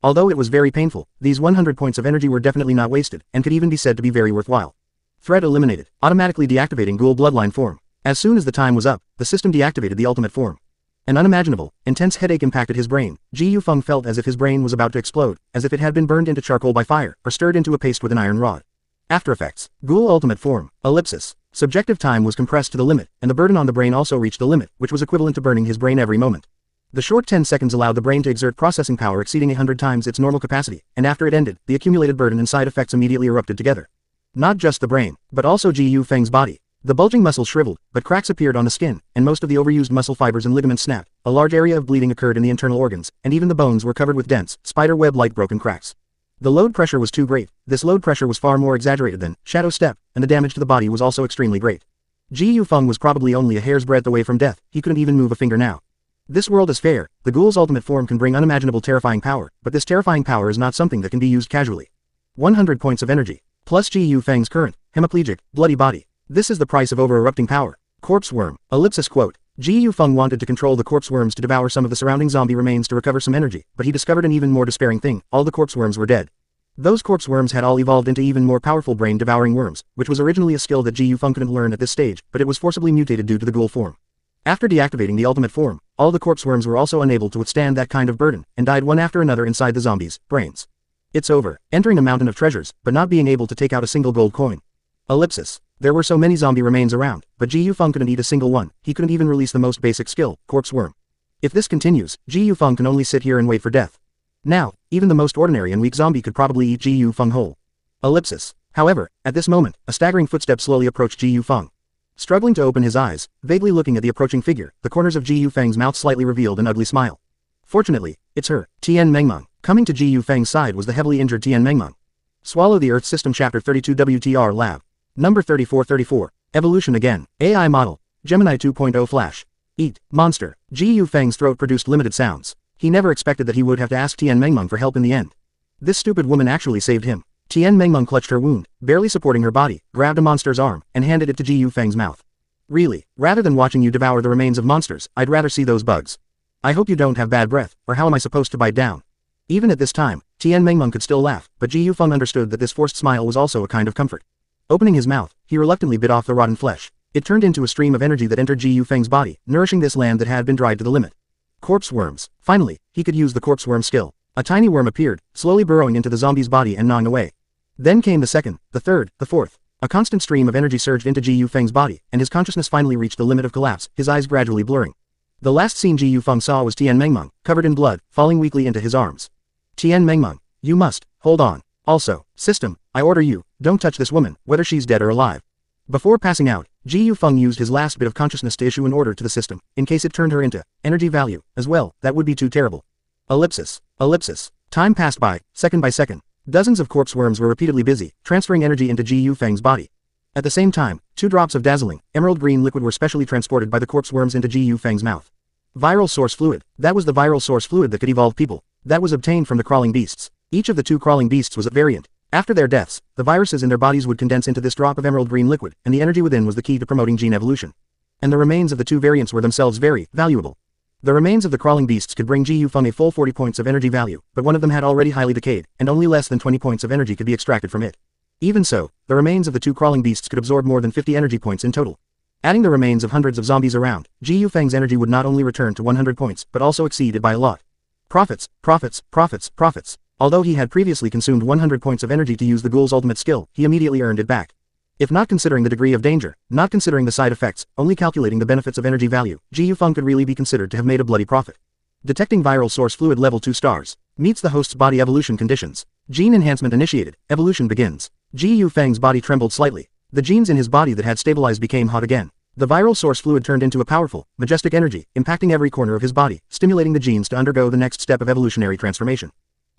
Although it was very painful, these 100 points of energy were definitely not wasted, and could even be said to be very worthwhile. Threat eliminated, automatically deactivating ghoul bloodline form. As soon as the time was up, the system deactivated the ultimate form. An unimaginable, intense headache impacted his brain. Ji Yufeng felt as if his brain was about to explode, as if it had been burned into charcoal by fire, or stirred into a paste with an iron rod. After effects. Ghoul ultimate form. Ellipsis. Subjective time was compressed to the limit, and the burden on the brain also reached the limit, which was equivalent to burning his brain every moment. The short 10 seconds allowed the brain to exert processing power exceeding 100 times its normal capacity, and after it ended, the accumulated burden and side effects immediately erupted together. Not just the brain, but also Ji Yufeng's body. The bulging muscles shriveled, but cracks appeared on the skin, and most of the overused muscle fibers and ligaments snapped. A large area of bleeding occurred in the internal organs, and even the bones were covered with dense, spider web-like broken cracks. The load pressure was too great. This load pressure was far more exaggerated than Shadow Step, and the damage to the body was also extremely great. Ji Yufeng was probably only a hair's breadth away from death. He couldn't even move a finger now. This world is fair. The ghoul's ultimate form can bring unimaginable terrifying power, but this terrifying power is not something that can be used casually. 100 points of energy, plus Ji Yufeng's current, hemiplegic, bloody body. This is the price of over-erupting power. Corpse worm. Ellipsis quote. Ji Yufeng wanted to control the corpse worms to devour some of the surrounding zombie remains to recover some energy, but he discovered an even more despairing thing: all the corpse worms were dead. Those corpse worms had all evolved into even more powerful brain-devouring worms, which was originally a skill that Ji Yufeng couldn't learn at this stage, but it was forcibly mutated due to the ghoul form. After deactivating the ultimate form, all the corpse worms were also unable to withstand that kind of burden, and died one after another inside the zombies' brains. It's over, entering a mountain of treasures, but not being able to take out a single gold coin. Ellipsis. There were so many zombie remains around, but Ji Yufeng couldn't eat a single one. He couldn't even release the most basic skill, corpse worm. If this continues, Ji Yufeng can only sit here and wait for death. Now, even the most ordinary and weak zombie could probably eat Ji Yufeng whole. Ellipsis. However, at this moment, a staggering footstep slowly approached Ji Yufeng. Struggling to open his eyes, vaguely looking at the approaching figure, the corners of Ji Yufeng's mouth slightly revealed an ugly smile. Fortunately, it's her, Tian Mengmeng. Coming to Ji Yufeng's side was the heavily injured Tian Mengmeng. Swallow the Earth System Chapter 32 WTR Lab. Number 3434. Evolution again. AI Model. Gemini 2.0 Flash. Eat. Monster. Ji Yufeng's throat produced limited sounds. He never expected that he would have to ask Tian Mengmeng for help in the end. This stupid woman actually saved him. Tian Mengmeng clutched her wound, barely supporting her body, grabbed a monster's arm, and handed it to Ji Yufeng's mouth. Really, rather than watching you devour the remains of monsters, I'd rather see those bugs. I hope you don't have bad breath, or how am I supposed to bite down? Even at this time, Tian Mengmeng could still laugh, but Ji Yufeng understood that this forced smile was also a kind of comfort. Opening his mouth, he reluctantly bit off the rotten flesh. It turned into a stream of energy that entered Ji Yufeng's body, nourishing this land that had been dried to the limit. Corpse worms. Finally, he could use the corpse worm skill. A tiny worm appeared, slowly burrowing into the zombie's body and gnawing away. Then came the second, the third, the fourth. A constant stream of energy surged into Ji Yufeng's body, and his consciousness finally reached the limit of collapse, his eyes gradually blurring. The last scene Ji Yufeng saw was Tian Mengmeng, covered in blood, falling weakly into his arms. Tian Mengmeng, you must, hold on. Also, system, I order you, don't touch this woman, whether she's dead or alive. Before passing out, Ji Yufeng used his last bit of consciousness to issue an order to the system, in case it turned her into energy value, as well, that would be too terrible. Ellipsis. Ellipsis. Time passed by, second by second. Dozens of corpse worms were repeatedly busy, transferring energy into Ji Yufeng's body. At the same time, 2 drops of dazzling, emerald green liquid were specially transported by the corpse worms into Ji Yufeng's mouth. Viral source fluid. That was the viral source fluid that could evolve people. That was obtained from the crawling beasts. Each of the 2 crawling beasts was a variant. After their deaths, the viruses in their bodies would condense into this drop of emerald green liquid, and the energy within was the key to promoting gene evolution. And the remains of the 2 variants were themselves very valuable. The remains of the crawling beasts could bring Ji Yufeng a full 40 points of energy value, but one of them had already highly decayed, and only less than 20 points of energy could be extracted from it. Even so, the remains of the 2 crawling beasts could absorb more than 50 energy points in total. Adding the remains of hundreds of zombies around, Ji Yufeng's energy would not only return to 100 points, but also exceed it by a lot. Profits, profits, profits, profits. Although he had previously consumed 100 points of energy to use the ghoul's ultimate skill, he immediately earned it back. If not considering the degree of danger, not considering the side effects, only calculating the benefits of energy value, Ji Yufeng could really be considered to have made a bloody profit. Detecting viral source fluid level 2 stars. Meets the host's body evolution conditions. Gene enhancement initiated. Evolution begins. Ji Yufeng's body trembled slightly. The genes in his body that had stabilized became hot again. The viral source fluid turned into a powerful, majestic energy, impacting every corner of his body, stimulating the genes to undergo the next step of evolutionary transformation.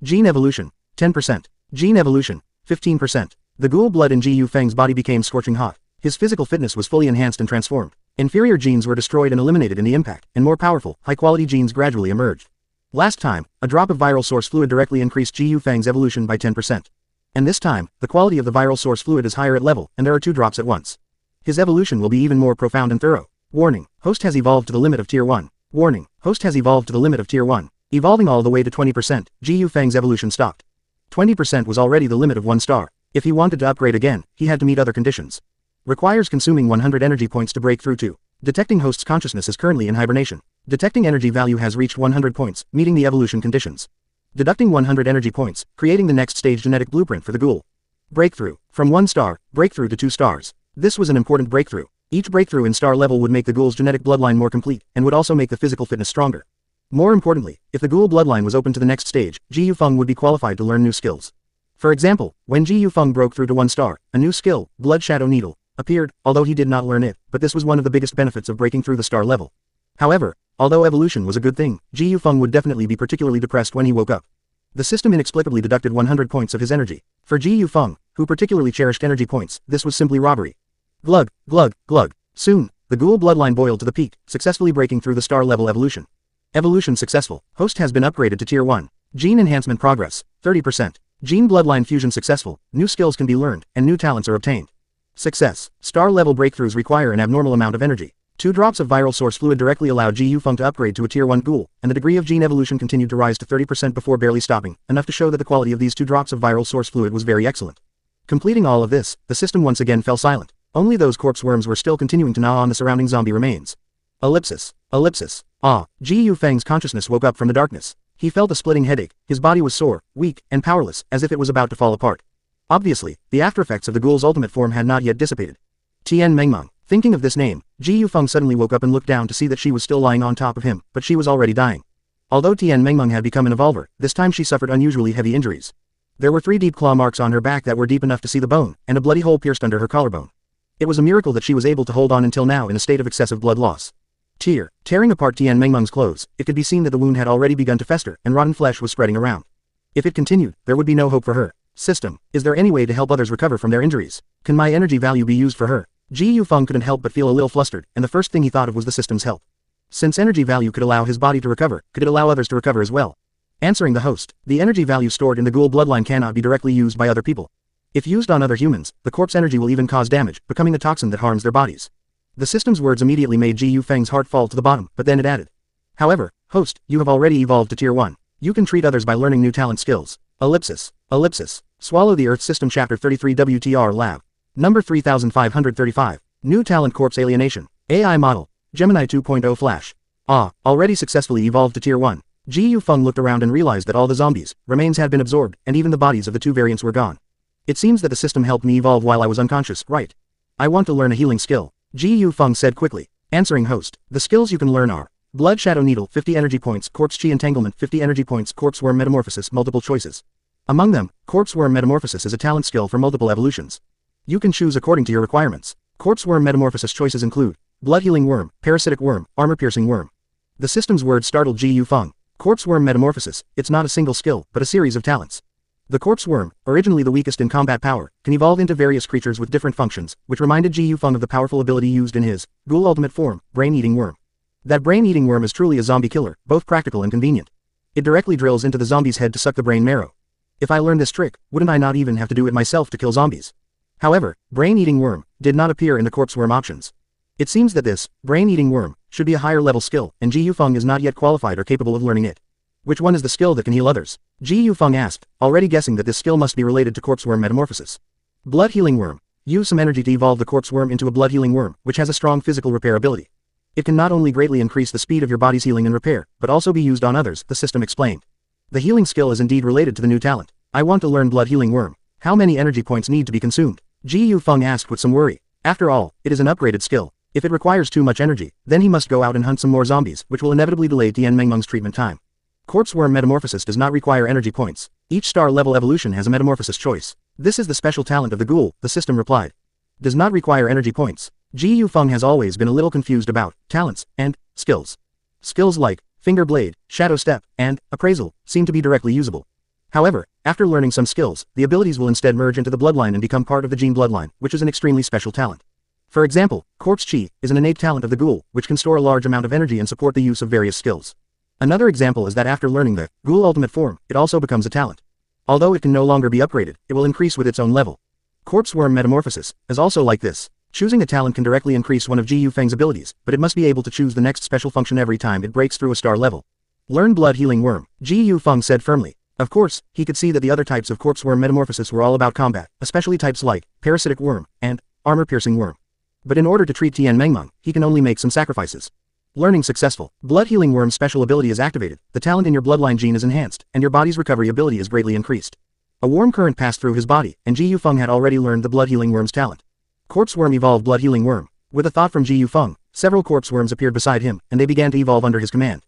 Gene evolution. 10%. Gene evolution. 15%. The ghoul blood in Ji Yufeng's body became scorching hot. His physical fitness was fully enhanced and transformed. Inferior genes were destroyed and eliminated in the impact, and more powerful, high-quality genes gradually emerged. Last time, a drop of viral source fluid directly increased Ji Yufeng's evolution by 10%. And this time, the quality of the viral source fluid is higher at level, and there are 2 drops at once. His evolution will be even more profound and thorough. Warning, host has evolved to the limit of Tier 1. Warning, host has evolved to the limit of Tier 1. Evolving all the way to 20%, Ji Yufeng's evolution stopped. 20% was already the limit of 1 star. If he wanted to upgrade again, he had to meet other conditions. Requires consuming 100 energy points to break through to. Detecting host's consciousness is currently in hibernation. Detecting energy value has reached 100 points, meeting the evolution conditions. Deducting 100 energy points, creating the next stage genetic blueprint for the ghoul. Breakthrough. From 1 star, breakthrough to 2 stars. This was an important breakthrough. Each breakthrough in star level would make the ghoul's genetic bloodline more complete, and would also make the physical fitness stronger. More importantly, if the ghoul bloodline was open to the next stage, Ji Yufeng would be qualified to learn new skills. For example, when Ji Yufeng broke through to 1 star, a new skill, Blood Shadow Needle, appeared, although he did not learn it, but this was one of the biggest benefits of breaking through the star level. However, although evolution was a good thing, Ji Yufeng would definitely be particularly depressed when he woke up. The system inexplicably deducted 100 points of his energy. For Ji Yufeng, who particularly cherished energy points, this was simply robbery. Glug, glug, glug. Soon, the ghoul bloodline boiled to the peak, successfully breaking through the star level evolution. Evolution successful. Host has been upgraded to Tier 1. Gene enhancement progress, 30%. Gene bloodline fusion successful, new skills can be learned, and new talents are obtained. Success. Star level breakthroughs require an abnormal amount of energy. 2 drops of viral source fluid directly allowed Ji Yufeng to upgrade to a tier 1 ghoul, and the degree of gene evolution continued to rise to 30% before barely stopping, enough to show that the quality of these 2 drops of viral source fluid was very excellent. Completing all of this, the system once again fell silent. Only those corpse worms were still continuing to gnaw on the surrounding zombie remains. Ellipsis. Ellipsis. Ji Yufeng's consciousness woke up from the darkness. He felt a splitting headache, his body was sore, weak, and powerless, as if it was about to fall apart. Obviously, the aftereffects of the ghoul's ultimate form had not yet dissipated. Tian Mengmeng. Thinking of this name, Ji Yufeng suddenly woke up and looked down to see that she was still lying on top of him, but she was already dying. Although Tian Mengmeng had become an evolver, this time she suffered unusually heavy injuries. There were 3 deep claw marks on her back that were deep enough to see the bone, and a bloody hole pierced under her collarbone. It was a miracle that she was able to hold on until now in a state of excessive blood loss. Tearing apart Tian Mengmeng's clothes, it could be seen that the wound had already begun to fester, and rotten flesh was spreading around. If it continued, there would be no hope for her. System, is there any way to help others recover from their injuries? Can my energy value be used for her? Ji Yufeng couldn't help but feel a little flustered, and the first thing he thought of was the system's help. Since energy value could allow his body to recover, could it allow others to recover as well? Answering the host, the energy value stored in the ghoul bloodline cannot be directly used by other people. If used on other humans, the corpse energy will even cause damage, becoming a toxin that harms their bodies. The system's words immediately made Ji Yufeng's heart fall to the bottom, but then it added. However, host, you have already evolved to tier 1. You can treat others by learning new talent skills. Ellipsis. Ellipsis. Swallow the Earth System Chapter 33 WTR Lab. Number 3535. New Talent Corpse Alienation. AI Model. Gemini 2.0 Flash. Already successfully evolved to tier 1. Ji Yufeng looked around and realized that all the zombies' remains had been absorbed, and even the bodies of the 2 variants were gone. It seems that the system helped me evolve while I was unconscious, right? I want to learn a healing skill. Ji Yufeng said quickly. Answering host, the skills you can learn are Blood Shadow Needle 50 energy points, Corpse Chi Entanglement 50 energy points, Corpse Worm Metamorphosis multiple choices. Among them, Corpse Worm Metamorphosis is a talent skill for multiple evolutions. You can choose according to your requirements. Corpse Worm Metamorphosis choices include Blood Healing Worm, Parasitic Worm, Armor Piercing Worm. The system's words startled Ji Yufeng. Corpse Worm Metamorphosis, it's not a single skill, but a series of talents. The Corpse Worm, originally the weakest in combat power, can evolve into various creatures with different functions, which reminded Ji Yufeng of the powerful ability used in his Ghoul Ultimate form, Brain-Eating Worm. That brain-eating worm is truly a zombie killer, both practical and convenient. It directly drills into the zombie's head to suck the brain marrow. If I learned this trick, wouldn't I not even have to do it myself to kill zombies? However, Brain-Eating Worm did not appear in the Corpse Worm options. It seems that this Brain-Eating Worm should be a higher level skill, and Ji Yufeng is not yet qualified or capable of learning it. Which one is the skill that can heal others? Ji Yufeng asked, already guessing that this skill must be related to Corpse Worm Metamorphosis. Blood Healing Worm. Use some energy to evolve the Corpse Worm into a Blood Healing Worm, which has a strong physical repair ability. It can not only greatly increase the speed of your body's healing and repair, but also be used on others, the system explained. The healing skill is indeed related to the new talent. I want to learn Blood Healing Worm. How many energy points need to be consumed? Ji Yufeng asked with some worry. After all, it is an upgraded skill. If it requires too much energy, then he must go out and hunt some more zombies, which will inevitably delay Tian Mengmeng's treatment time. Corpse Worm Metamorphosis does not require energy points. Each star-level evolution has a metamorphosis choice. This is the special talent of the ghoul, the system replied. Does not require energy points. Ji Yufeng has always been a little confused about talents and skills. Skills like Finger Blade, Shadow Step, and Appraisal seem to be directly usable. However, after learning some skills, the abilities will instead merge into the bloodline and become part of the gene bloodline, which is an extremely special talent. For example, Corpse Chi is an innate talent of the ghoul, which can store a large amount of energy and support the use of various skills. Another example is that after learning the Ghoul Ultimate form, it also becomes a talent. Although it can no longer be upgraded, it will increase with its own level. Corpse Worm Metamorphosis is also like this. Choosing a talent can directly increase one of Ji Yufeng's abilities, but it must be able to choose the next special function every time it breaks through a star level. Learn Blood Healing Worm, Ji Yufeng said firmly. Of course, he could see that the other types of Corpse Worm Metamorphosis were all about combat, especially types like Parasitic Worm and Armor Piercing Worm. But in order to treat Tian Mengmeng, he can only make some sacrifices. Learning successful. Blood Healing Worm's special ability is activated, the talent in your bloodline gene is enhanced, and your body's recovery ability is greatly increased. A warm current passed through his body, and Ji Yufeng had already learned the Blood Healing Worm's talent. Corpse Worm evolved Blood Healing Worm. With a thought from Ji Yufeng, several Corpse Worms appeared beside him, and they began to evolve under his command.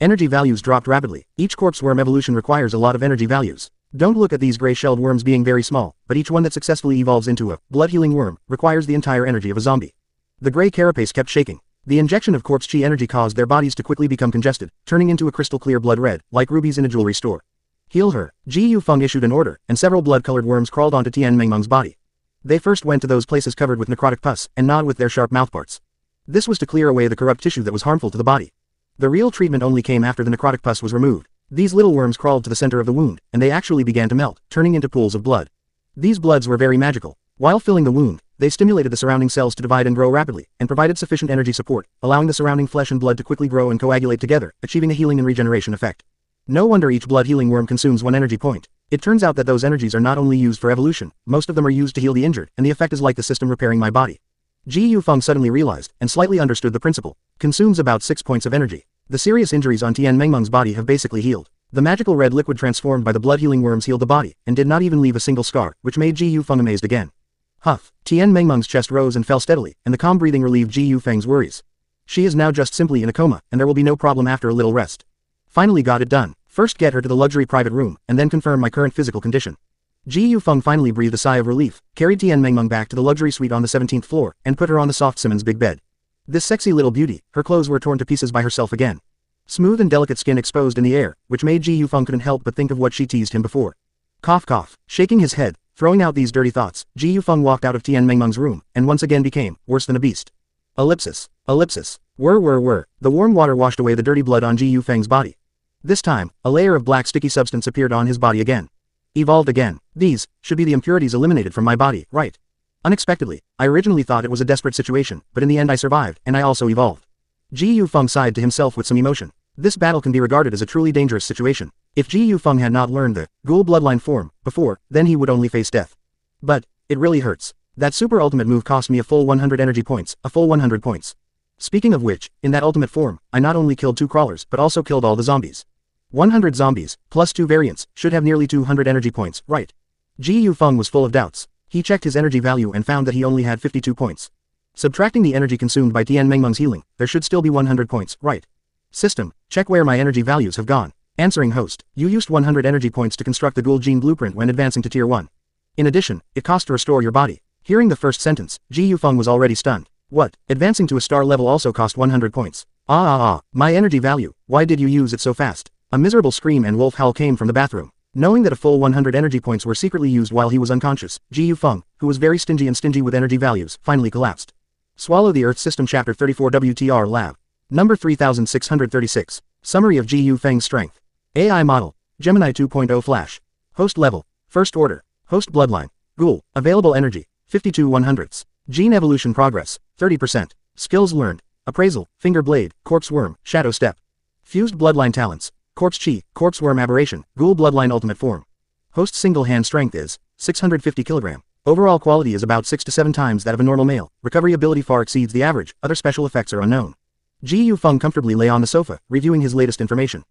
Energy values dropped rapidly. Each Corpse Worm evolution requires a lot of energy values. Don't look at these gray-shelled worms being very small, but each one that successfully evolves into a Blood Healing Worm requires the entire energy of a zombie. The gray carapace kept shaking. The injection of Corpse Chi energy caused their bodies to quickly become congested, turning into a crystal clear blood red, like rubies in a jewelry store. Heal her. Ji Yufeng issued an order, and several blood-colored worms crawled onto Tian Mengmeng's body. They first went to those places covered with necrotic pus, and gnawed with their sharp mouthparts. This was to clear away the corrupt tissue that was harmful to the body. The real treatment only came after the necrotic pus was removed. These little worms crawled to the center of the wound, and they actually began to melt, turning into pools of blood. These bloods were very magical. While filling the wound, they stimulated the surrounding cells to divide and grow rapidly, and provided sufficient energy support, allowing the surrounding flesh and blood to quickly grow and coagulate together, achieving a healing and regeneration effect. No wonder each blood healing worm consumes 1 energy point. It turns out that those energies are not only used for evolution, most of them are used to heal the injured, and the effect is like the system repairing my body. Ji Yufeng suddenly realized, and slightly understood the principle. Consumes about 6 points of energy. The serious injuries on Tian Mengmeng's body have basically healed. The magical red liquid transformed by the blood-healing worms healed the body, and did not even leave a single scar, which made Ji Yufeng amazed again. Huff. Tian Mengmeng's chest rose and fell steadily, and the calm breathing relieved Ji Yufeng's worries. She is now just simply in a coma, and there will be no problem after a little rest. Finally got it done. First get her to the luxury private room, and then confirm my current physical condition. Ji Yufeng finally breathed a sigh of relief, carried Tian Mengmeng back to the luxury suite on the 17th floor, and put her on the soft Simmons big bed. This sexy little beauty, her clothes were torn to pieces by herself again. Smooth and delicate skin exposed in the air, which made Ji Yufeng couldn't help but think of what she teased him before. Cough cough. Shaking his head, throwing out these dirty thoughts, Ji Yufeng walked out of Tian Mengmeng's room, and once again became worse than a beast. Ellipsis. Ellipsis. Whir. The warm water washed away the dirty blood on Ji Yufeng's body. This time, a layer of black sticky substance appeared on his body again. Evolved again. These should be the impurities eliminated from my body, right? Unexpectedly, I originally thought it was a desperate situation, but in the end I survived, and I also evolved. Ji Yufeng sighed to himself with some emotion. This battle can be regarded as a truly dangerous situation. If Ji Yufeng had not learned the ghoul bloodline form before, then he would only face death. But it really hurts. That super ultimate move cost me a full 100 energy points, a full 100 points. Speaking of which, in that ultimate form, I not only killed 2 crawlers but also killed all the zombies. 100 zombies, plus 2 variants, should have nearly 200 energy points, right? Ji Yufeng was full of doubts. He checked his energy value and found that he only had 52 points. Subtracting the energy consumed by Tian Mengmeng's healing, there should still be 100 points, right? System, check where my energy values have gone. Answering host, you used 100 energy points to construct the ghoul gene blueprint when advancing to tier 1. In addition, it cost to restore your body. Hearing the first sentence, Ji Yufeng was already stunned. What? Advancing to a star level also cost 100 points. My energy value, why did you use it so fast? A miserable scream and wolf howl came from the bathroom. Knowing that a full 100 energy points were secretly used while he was unconscious, Ji Yufeng, who was very stingy with energy values, finally collapsed. Swallow the Earth System Chapter 34 WTR Lab. Number 3636. Summary of Ji Yufeng's strength. AI Model. Gemini 2.0 Flash. Host Level. First Order. Host Bloodline. Ghoul. Available Energy. 52 100ths. Gene Evolution Progress. 30%. Skills Learned. Appraisal. Finger Blade. Corpse Worm. Shadow Step. Fused Bloodline Talents. Corpse Chi, Corpse Worm Aberration, Ghoul Bloodline Ultimate Form. Host single hand strength is 650 kg. Overall quality is about 6 to 7 times that of a normal male. Recovery ability far exceeds the average. Other special effects are unknown. Ji Yufeng comfortably lay on the sofa, reviewing his latest information.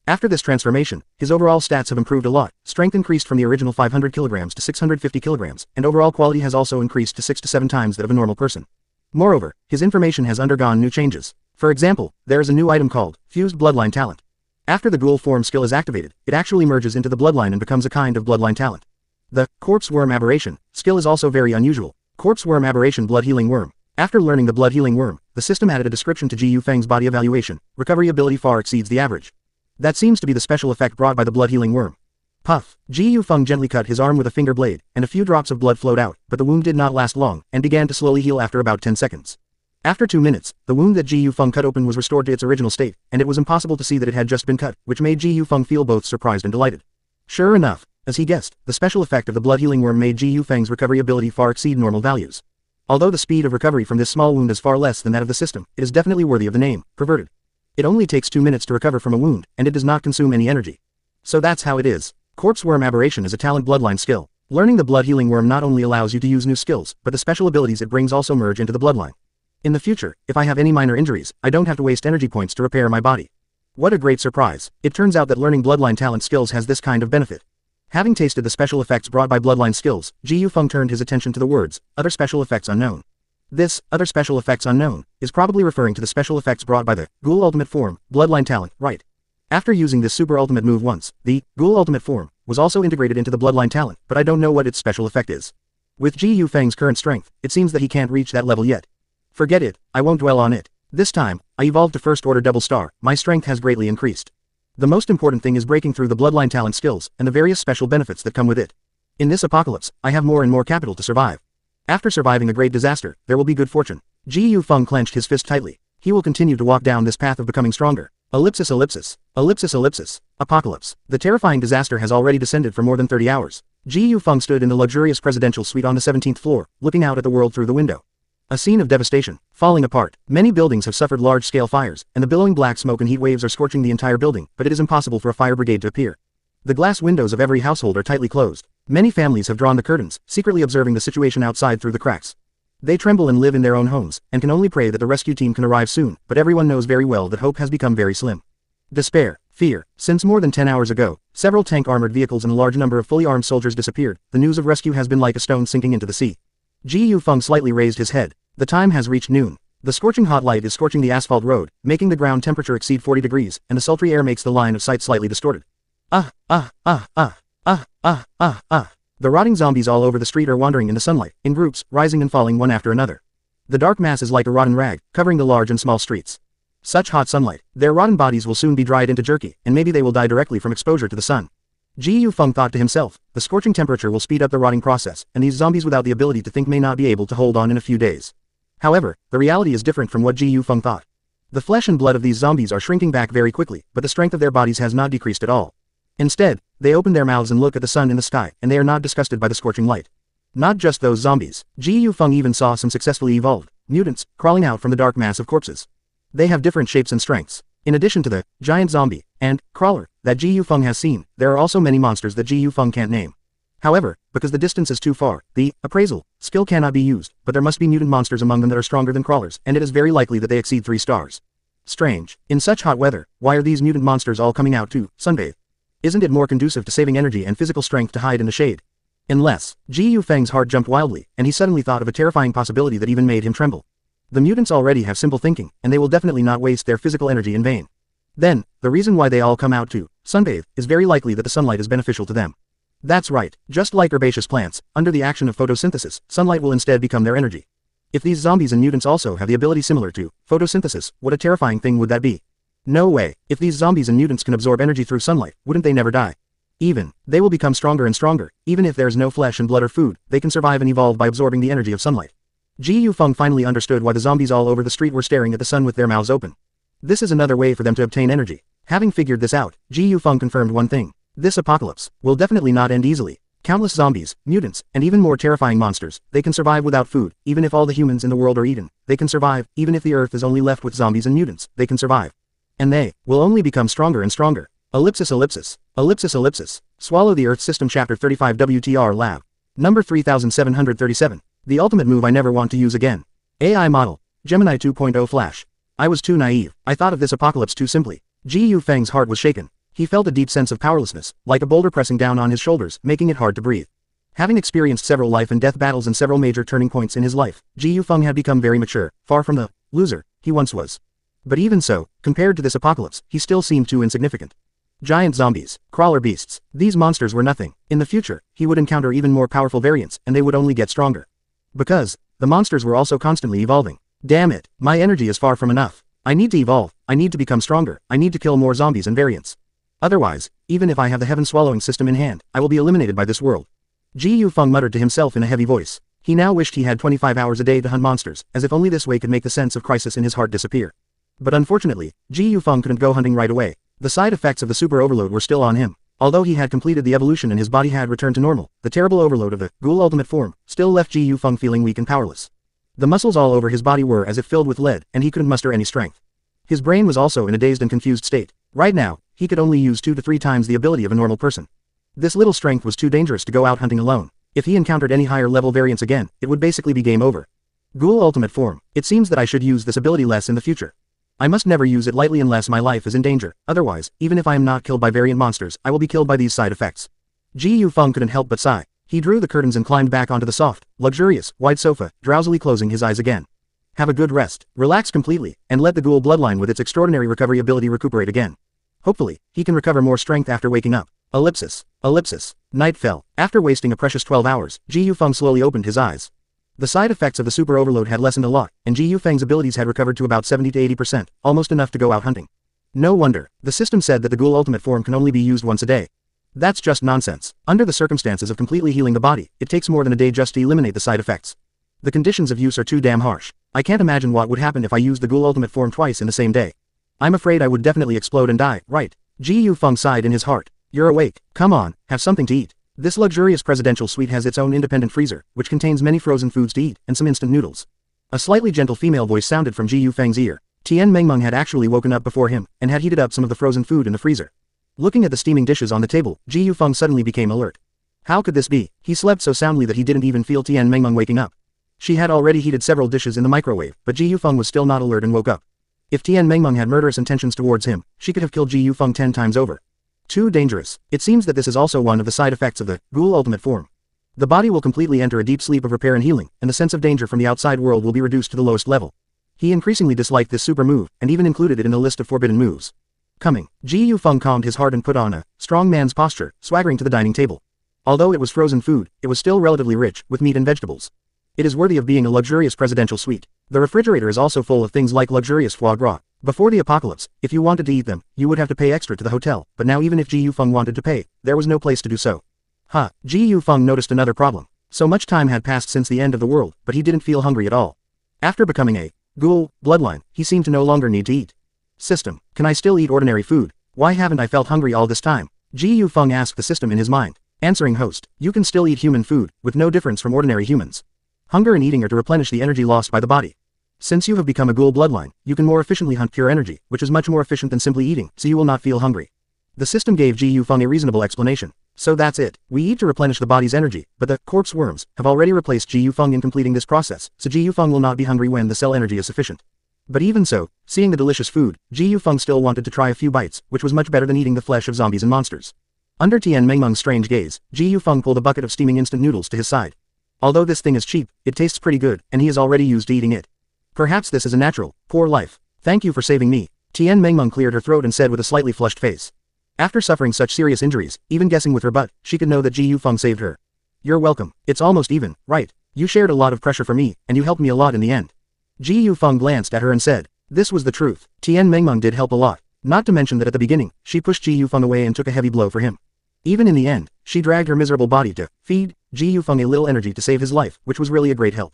After this transformation, his overall stats have improved a lot. Strength increased from the original 500 kg to 650 kg, and overall quality has also increased to 6 to 7 times that of a normal person. Moreover, his information has undergone new changes. For example, there is a new item called Fused Bloodline Talent. After the ghoul form skill is activated, it actually merges into the bloodline and becomes a kind of bloodline talent. The Corpse Worm Aberration skill is also very unusual. Corpse Worm Aberration Blood Healing Worm. After learning the Blood Healing Worm, the system added a description to Ji Yufeng's body evaluation. Recovery ability far exceeds the average. That seems to be the special effect brought by the Blood Healing Worm. Puff. Ji Yufeng gently cut his arm with a finger blade, and a few drops of blood flowed out, but the wound did not last long, and began to slowly heal after about 10 seconds. After 2 minutes, the wound that Ji Yufeng cut open was restored to its original state, and it was impossible to see that it had just been cut, which made Ji Yufeng feel both surprised and delighted. Sure enough, as he guessed, the special effect of the Blood Healing Worm made Ji Yufeng's recovery ability far exceed normal values. Although the speed of recovery from this small wound is far less than that of the system, it is definitely worthy of the name, Perverted. It only takes 2 minutes to recover from a wound, and it does not consume any energy. So that's how it is. Corpse Worm Aberration is a talent bloodline skill. Learning the Blood Healing Worm not only allows you to use new skills, but the special abilities it brings also merge into the bloodline. In the future, if I have any minor injuries, I don't have to waste energy points to repair my body. What a great surprise. It turns out that learning bloodline talent skills has this kind of benefit. Having tasted the special effects brought by bloodline skills, Ji Yufeng turned his attention to the words, other special effects unknown. This, other special effects unknown, is probably referring to the special effects brought by the Ghoul Ultimate Form, bloodline talent, right? After using this super ultimate move once, the Ghoul Ultimate Form was also integrated into the bloodline talent, but I don't know what its special effect is. With Ji Yufeng's current strength, it seems that he can't reach that level yet. Forget it, I won't dwell on it. This time, I evolved to First Order Double Star, my strength has greatly increased. The most important thing is breaking through the bloodline talent skills, and the various special benefits that come with it. In this apocalypse, I have more and more capital to survive. After surviving a great disaster, there will be good fortune. Ji Yufeng clenched his fist tightly. He will continue to walk down this path of becoming stronger. Ellipsis. Apocalypse. The terrifying disaster has already descended for more than 30 hours. Ji Yufeng stood in the luxurious presidential suite on the 17th floor, looking out at the world through the window. A scene of devastation, falling apart. Many buildings have suffered large-scale fires, and the billowing black smoke and heat waves are scorching the entire building, but it is impossible for a fire brigade to appear. The glass windows of every household are tightly closed. Many families have drawn the curtains, secretly observing the situation outside through the cracks. They tremble and live in their own homes, and can only pray that the rescue team can arrive soon, but everyone knows very well that hope has become very slim. Despair, fear. Since more than 10 hours ago, several tank-armored vehicles and a large number of fully armed soldiers disappeared. The news of rescue has been like a stone sinking into the sea. Ji Yufeng slightly raised his head. The time has reached noon. The scorching hot light is scorching the asphalt road, making the ground temperature exceed 40 degrees, and the sultry air makes the line of sight slightly distorted. The rotting zombies all over the street are wandering in the sunlight, in groups, rising and falling one after another. The dark mass is like a rotten rag, covering the large and small streets. Such hot sunlight. Their rotten bodies will soon be dried into jerky, and maybe they will die directly from exposure to the sun. Ji Yufeng thought to himself, the scorching temperature will speed up the rotting process, and these zombies without the ability to think may not be able to hold on in a few days. However, the reality is different from what Ji Yufeng thought. The flesh and blood of these zombies are shrinking back very quickly, but the strength of their bodies has not decreased at all. Instead, they open their mouths and look at the sun in the sky, and they are not disgusted by the scorching light. Not just those zombies. Ji Yufeng even saw some successfully evolved mutants crawling out from the dark mass of corpses. They have different shapes and strengths. In addition to the giant zombie and crawler that Ji Yufeng has seen, there are also many monsters that Ji Yufeng can't name. However, because the distance is too far, the appraisal skill cannot be used, but there must be mutant monsters among them that are stronger than crawlers, and it is very likely that they exceed 3 stars. Strange. In such hot weather, why are these mutant monsters all coming out to sunbathe? Isn't it more conducive to saving energy and physical strength to hide in the shade? Unless, Ji Yufeng's heart jumped wildly, and he suddenly thought of a terrifying possibility that even made him tremble. The mutants already have simple thinking, and they will definitely not waste their physical energy in vain. Then, the reason why they all come out to sunbathe is very likely that the sunlight is beneficial to them. That's right, just like herbaceous plants, under the action of photosynthesis, sunlight will instead become their energy. If these zombies and mutants also have the ability similar to photosynthesis, what a terrifying thing would that be? No way. If these zombies and mutants can absorb energy through sunlight, wouldn't they never die? They will become stronger and stronger. Even if there's no flesh and blood or food, they can survive and evolve by absorbing the energy of sunlight. Ji Yufeng finally understood why the zombies all over the street were staring at the sun with their mouths open. This is another way for them to obtain energy. Having figured this out, Ji Yufeng confirmed one thing. This apocalypse will definitely not end easily. Countless zombies, mutants, and even more terrifying monsters, they can survive without food. Even if all the humans in the world are eaten, they can survive. Even if the earth is only left with zombies and mutants, they can survive. And they will only become stronger and stronger. Ellipsis. Swallow the Earth System Chapter 35 WTR Lab. Number 3737. The ultimate move I never want to use again. AI model. Gemini 2.0 Flash. I was too naive. I thought of this apocalypse too simply. Ji Yufeng's heart was shaken. He felt a deep sense of powerlessness, like a boulder pressing down on his shoulders, making it hard to breathe. Having experienced several life and death battles and several major turning points in his life, Ji Yufeng had become very mature, far from the loser he once was. But even so, compared to this apocalypse, he still seemed too insignificant. Giant zombies, crawler beasts, these monsters were nothing. In the future, he would encounter even more powerful variants, and they would only get stronger. Because the monsters were also constantly evolving. Damn it, my energy is far from enough. I need to evolve, I need to become stronger, I need to kill more zombies and variants. Otherwise, even if I have the heaven-swallowing system in hand, I will be eliminated by this world. Ji Yufeng muttered to himself in a heavy voice. He now wished he had 25 hours a day to hunt monsters, as if only this way could make the sense of crisis in his heart disappear. But unfortunately, Ji Yufeng couldn't go hunting right away. The side effects of the super overload were still on him. Although he had completed the evolution and his body had returned to normal, the terrible overload of the Ghoul Ultimate form still left Ji Yufeng feeling weak and powerless. The muscles all over his body were as if filled with lead, and he couldn't muster any strength. His brain was also in a dazed and confused state. Right now, he could only use 2 to 3 times the ability of a normal person. This little strength was too dangerous to go out hunting alone. If he encountered any higher level variants again, it would basically be game over. Ghoul Ultimate form. It seems that I should use this ability less in the future. I must never use it lightly unless my life is in danger. Otherwise, even if I am not killed by variant monsters, I will be killed by these side effects. Ji Yufeng couldn't help but sigh. He drew the curtains and climbed back onto the soft, luxurious, wide sofa, drowsily closing his eyes again. Have a good rest, relax completely, and let the ghoul bloodline with its extraordinary recovery ability recuperate again. Hopefully, he can recover more strength after waking up. Ellipsis. Night fell. After wasting a precious 12 hours, Ji Yufeng slowly opened his eyes. The side effects of the super overload had lessened a lot, and Ji Yufeng's abilities had recovered to about 70 to 80%, almost enough to go out hunting. No wonder, the system said that the Ghoul Ultimate form can only be used once a day. That's just nonsense. Under the circumstances of completely healing the body, it takes more than a day just to eliminate the side effects. The conditions of use are too damn harsh. I can't imagine what would happen if I used the Ghoul Ultimate form twice in the same day. I'm afraid I would definitely explode and die, right? Ji Yufeng sighed in his heart. You're awake. Come on, have something to eat. This luxurious presidential suite has its own independent freezer, which contains many frozen foods to eat, and some instant noodles. A slightly gentle female voice sounded from Ji Yufeng's ear. Tian Mengmeng had actually woken up before him, and had heated up some of the frozen food in the freezer. Looking at the steaming dishes on the table, Ji Yufeng suddenly became alert. How could this be? He slept so soundly that he didn't even feel Tian Mengmeng waking up. She had already heated several dishes in the microwave, but Ji Yufeng was still not alert and woke up. If Tian Mengmeng had murderous intentions towards him, she could have killed Ji Yufeng 10 times over. Too dangerous. It seems that this is also one of the side effects of the Ghoul Ultimate form. The body will completely enter a deep sleep of repair and healing, and the sense of danger from the outside world will be reduced to the lowest level. He increasingly disliked this super move, and even included it in the list of forbidden moves. Coming, Ji Yufeng calmed his heart and put on a strong man's posture, swaggering to the dining table. Although it was frozen food, it was still relatively rich, with meat and vegetables. It is worthy of being a luxurious presidential suite. The refrigerator is also full of things like luxurious foie gras. Before the apocalypse, if you wanted to eat them, you would have to pay extra to the hotel, but now even if Ji Yufeng wanted to pay, there was no place to do so. Ji Yufeng noticed another problem. So much time had passed since the end of the world, but he didn't feel hungry at all. After becoming a ghoul bloodline, he seemed to no longer need to eat. System, can I still eat ordinary food? Why haven't I felt hungry all this time? Ji Yufeng asked the system in his mind. Answering host, you can still eat human food, with no difference from ordinary humans. Hunger and eating are to replenish the energy lost by the body. Since you have become a ghoul bloodline, you can more efficiently hunt pure energy, which is much more efficient than simply eating, so you will not feel hungry. The system gave Ji Yufeng a reasonable explanation. So that's it. We eat to replenish the body's energy, but the corpse worms have already replaced Ji Yufeng in completing this process, so Ji Yufeng will not be hungry when the cell energy is sufficient. But even so, seeing the delicious food, Ji Yufeng still wanted to try a few bites, which was much better than eating the flesh of zombies and monsters. Under Tian Mengmeng's strange gaze, Ji Yufeng pulled a bucket of steaming instant noodles to his side. Although this thing is cheap, it tastes pretty good, and he is already used to eating it. Perhaps this is a natural, poor life. Thank you for saving me. Tian Mengmeng cleared her throat and said with a slightly flushed face. After suffering such serious injuries, even guessing with her butt, she could know that Ji Yufeng saved her. You're welcome. It's almost even, right? You shared a lot of pressure for me, and you helped me a lot in the end. Ji Yufeng glanced at her and said. This was the truth. Tian Mengmeng did help a lot. Not to mention that at the beginning, she pushed Ji Yufeng away and took a heavy blow for him. Even in the end, she dragged her miserable body to feed Ji Yufeng a little energy to save his life, which was really a great help.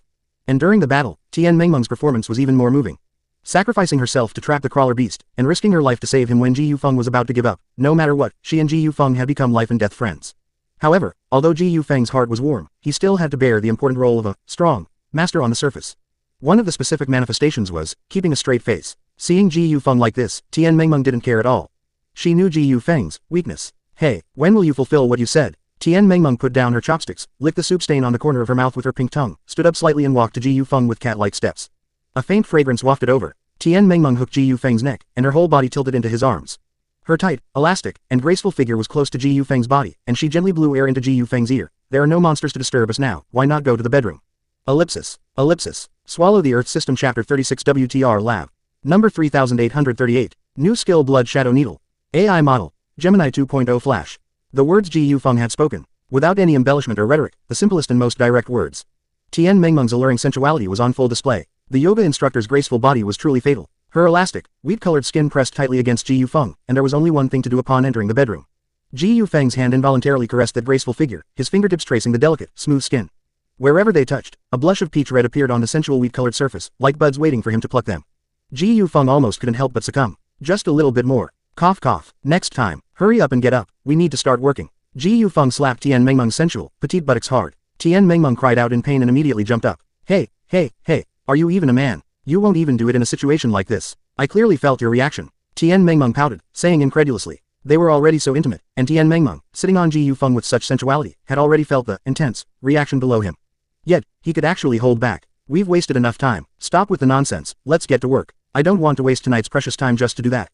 And during the battle, Tian Mengmeng's performance was even more moving. Sacrificing herself to trap the crawler beast, and risking her life to save him when Ji Yufeng was about to give up, no matter what, she and Ji Yufeng had become life and death friends. However, although Ji Yufeng's heart was warm, he still had to bear the important role of a strong master on the surface. One of the specific manifestations was keeping a straight face. Seeing Ji Yufeng like this, Tian Mengmeng didn't care at all. She knew Ji Yufeng's weakness. Hey, when will you fulfill what you said? Tian Mengmeng put down her chopsticks, licked the soup stain on the corner of her mouth with her pink tongue, stood up slightly and walked to Ji Yufeng with cat-like steps. A faint fragrance wafted over. Tian Mengmeng hooked Ji Yufeng's neck, and her whole body tilted into his arms. Her tight, elastic, and graceful figure was close to Ji Yufeng's body, and she gently blew air into Ji Yufeng's ear. There are no monsters to disturb us now, why not go to the bedroom? Ellipsis. Ellipsis. Swallow the Earth System Chapter 36 WTR Lab. Number 3838. New skill Blood Shadow Needle. AI Model. Gemini 2.0 Flash. The words Ji Yufeng had spoken. Without any embellishment or rhetoric, the simplest and most direct words. Tian Mengmeng's alluring sensuality was on full display. The yoga instructor's graceful body was truly fatal. Her elastic, wheat-colored skin pressed tightly against Ji Yufeng, and there was only one thing to do upon entering the bedroom. Ji Yufeng's hand involuntarily caressed that graceful figure, his fingertips tracing the delicate, smooth skin. Wherever they touched, a blush of peach red appeared on the sensual wheat-colored surface, like buds waiting for him to pluck them. Ji Yufeng almost couldn't help but succumb. Just a little bit more. Cough cough. Next time. Hurry up and get up. We need to start working. Ji Yufeng slapped Tian Mengmeng's sensual, petite buttocks hard. Tian Mengmeng cried out in pain and immediately jumped up. Hey, hey, hey, are you even a man? You won't even do it in a situation like this. I clearly felt your reaction. Tian Mengmeng pouted, saying incredulously. They were already so intimate, and Tian Mengmeng, sitting on Ji Yufeng with such sensuality, had already felt the intense reaction below him. Yet, he could actually hold back. We've wasted enough time. Stop with the nonsense. Let's get to work. I don't want to waste tonight's precious time just to do that.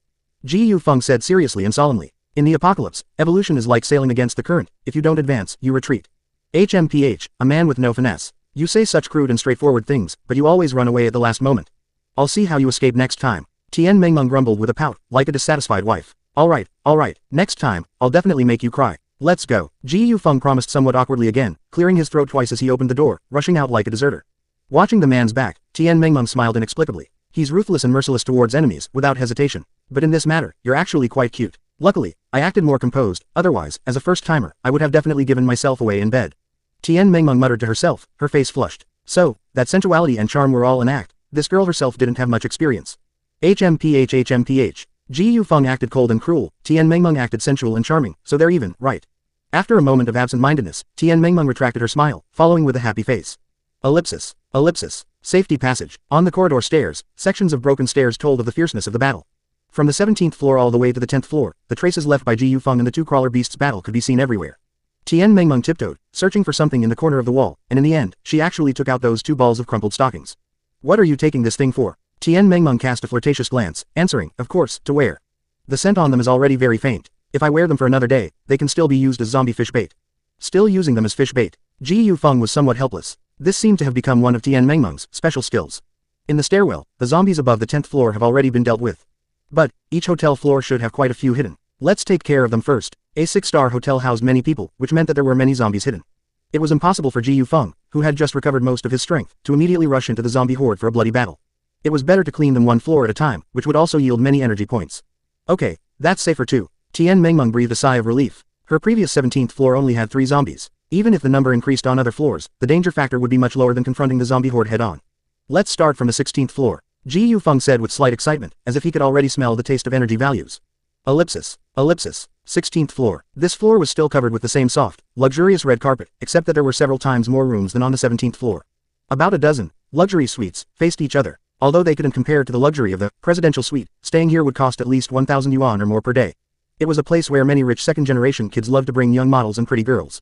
Ji Yufeng said seriously and solemnly. In the apocalypse, evolution is like sailing against the current. If you don't advance, you retreat. HMPH, a man with no finesse. You say such crude and straightforward things, but you always run away at the last moment. I'll see how you escape next time. Tian Mengmeng grumbled with a pout, like a dissatisfied wife. Alright, next time, I'll definitely make you cry. Let's go. Ji Yufeng promised somewhat awkwardly again, clearing his throat twice as he opened the door, rushing out like a deserter. Watching the man's back, Tian Mengmeng smiled inexplicably. He's ruthless and merciless towards enemies, without hesitation. But in this matter, you're actually quite cute. Luckily, I acted more composed, otherwise, as a first-timer, I would have definitely given myself away in bed. Tian Mengmeng muttered to herself, her face flushed. So, that sensuality and charm were all an act. This girl herself didn't have much experience. HMPH. Ji Yufeng acted cold and cruel, Tian Mengmeng acted sensual and charming, so they're even, right? After a moment of absent-mindedness, Tian Mengmeng retracted her smile, following with a happy face. Ellipsis. Ellipsis. Safety passage. On the corridor stairs, sections of broken stairs told of the fierceness of the battle. From the 17th floor all the way to the 10th floor, the traces left by Ji Yufeng and the two crawler beasts' battle could be seen everywhere. Tian Mengmeng tiptoed, searching for something in the corner of the wall, and in the end, she actually took out those two balls of crumpled stockings. What are you taking this thing for? Tian Mengmeng cast a flirtatious glance, answering, of course, to wear. The scent on them is already very faint. If I wear them for another day, they can still be used as zombie fish bait. Still using them as fish bait. Ji Yufeng was somewhat helpless. This seemed to have become one of Tian Mengmeng's special skills. In the stairwell, the zombies above the 10th floor have already been dealt with. But, each hotel floor should have quite a few hidden. Let's take care of them first. A 6-star hotel housed many people, which meant that there were many zombies hidden. It was impossible for Ji Yufeng, who had just recovered most of his strength, to immediately rush into the zombie horde for a bloody battle. It was better to clean them one floor at a time, which would also yield many energy points. Okay, that's safer too. Tian Mengmeng breathed a sigh of relief. Her previous 17th floor only had 3 zombies. Even if the number increased on other floors, the danger factor would be much lower than confronting the zombie horde head-on. Let's start from the 16th floor. Ji Yufeng said with slight excitement, as if he could already smell the taste of energy values. Ellipsis. Ellipsis. 16th floor. This floor was still covered with the same soft, luxurious red carpet, except that there were several times more rooms than on the 17th floor. About a dozen luxury suites faced each other. Although they couldn't compare to the luxury of the presidential suite, staying here would cost at least 1,000 yuan or more per day. It was a place where many rich second-generation kids loved to bring young models and pretty girls.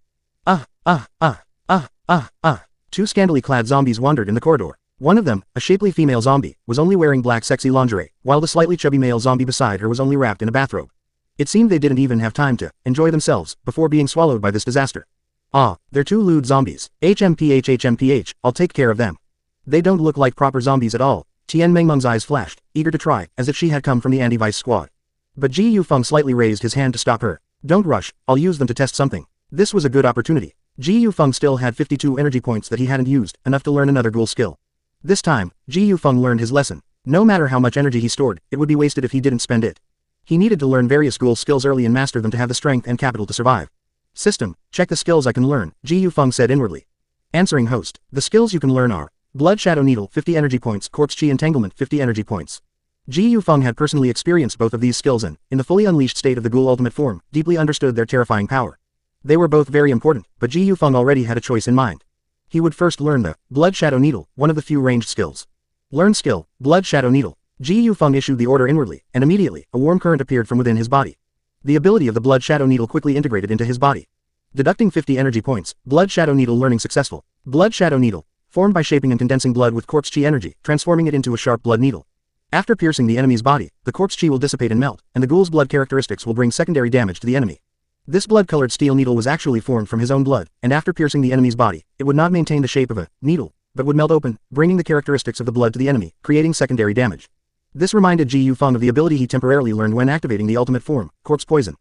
Two scantily clad zombies wandered in the corridor. One of them, a shapely female zombie, was only wearing black sexy lingerie, while the slightly chubby male zombie beside her was only wrapped in a bathrobe. It seemed they didn't even have time to enjoy themselves before being swallowed by this disaster. Ah, they're 2 lewd zombies. HMPH, I'll take care of them. They don't look like proper zombies at all. Tian Mengmeng's eyes flashed, eager to try, as if she had come from the anti-vice squad. But Ji Yufeng slightly raised his hand to stop her. Don't rush, I'll use them to test something. This was a good opportunity. Ji Yufeng still had 52 energy points that he hadn't used, enough to learn another ghoul skill. This time, Ji Yufeng learned his lesson. No matter how much energy he stored, it would be wasted if he didn't spend it. He needed to learn various ghoul skills early and master them to have the strength and capital to survive. System, check the skills I can learn, Ji Yufeng said inwardly. Answering host, the skills you can learn are Blood Shadow Needle 50 energy points, Quartz Chi Entanglement 50 energy points. Ji Yufeng had personally experienced both of these skills and, in the fully unleashed state of the ghoul ultimate form, deeply understood their terrifying power. They were both very important, but Ji Yufeng already had a choice in mind. He would first learn the Blood Shadow Needle, one of the few ranged skills. Learn skill, Blood Shadow Needle. Ji Yufeng issued the order inwardly, and immediately, a warm current appeared from within his body. The ability of the Blood Shadow Needle quickly integrated into his body. Deducting 50 energy points, Blood Shadow Needle learning successful. Blood Shadow Needle, formed by shaping and condensing blood with Quartz Chi energy, transforming it into a sharp blood needle. After piercing the enemy's body, the Quartz Chi will dissipate and melt, and the ghoul's blood characteristics will bring secondary damage to the enemy. This blood-colored steel needle was actually formed from his own blood, and after piercing the enemy's body, it would not maintain the shape of a needle, but would melt open, bringing the characteristics of the blood to the enemy, creating secondary damage. This reminded Ji Yufeng of the ability he temporarily learned when activating the ultimate form, Corpse Poison.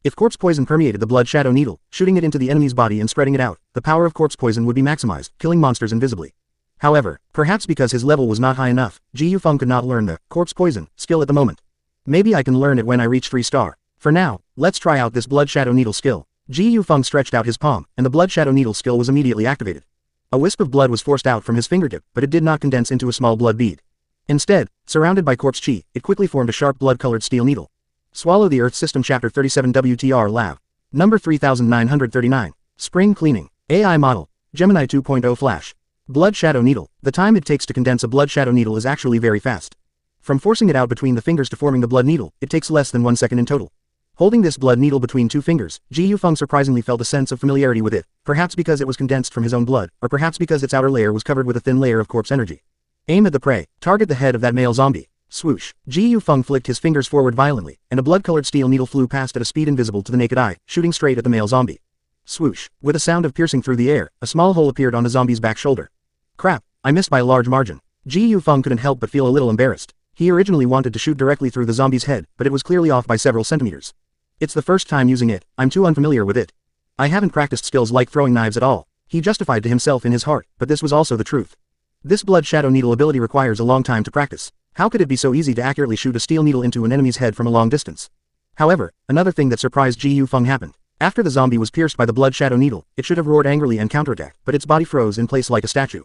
If Corpse Poison permeated the Blood Shadow Needle, shooting it into the enemy's body and spreading it out, the power of Corpse Poison would be maximized, killing monsters invisibly. However, perhaps because his level was not high enough, Ji Yufeng could not learn the Corpse Poison skill at the moment. Maybe I can learn it when I reach 3-star. For now, let's try out this Blood Shadow Needle skill. Ji Yufeng stretched out his palm, and the Blood Shadow Needle skill was immediately activated. A wisp of blood was forced out from his fingertip, but it did not condense into a small blood bead. Instead, surrounded by Corpse Chi, it quickly formed a sharp blood-colored steel needle. Swallow the Earth System Chapter 37 WTR Lab. Number 3939. Spring Cleaning. AI Model. Gemini 2.0 Flash. Blood Shadow Needle. The time it takes to condense a Blood Shadow Needle is actually very fast. From forcing it out between the fingers to forming the blood needle, it takes less than 1 second in total. Holding this blood needle between 2 fingers, Ji Yufeng surprisingly felt a sense of familiarity with it, perhaps because it was condensed from his own blood, or perhaps because its outer layer was covered with a thin layer of corpse energy. Aim at the prey. Target the head of that male zombie. Swoosh. Ji Yufeng flicked his fingers forward violently, and a blood-colored steel needle flew past at a speed invisible to the naked eye, shooting straight at the male zombie. Swoosh. With a sound of piercing through the air, a small hole appeared on the zombie's back shoulder. Crap, I missed by a large margin. Ji Yufeng couldn't help but feel a little embarrassed. He originally wanted to shoot directly through the zombie's head, but it was clearly off by several centimeters. It's the first time using it, I'm too unfamiliar with it. I haven't practiced skills like throwing knives at all, he justified to himself in his heart, but this was also the truth. This Blood Shadow Needle ability requires a long time to practice. How could it be so easy to accurately shoot a steel needle into an enemy's head from a long distance? However, another thing that surprised Ji Yufeng happened. After the zombie was pierced by the Blood Shadow Needle, it should have roared angrily and counterattacked, but its body froze in place like a statue.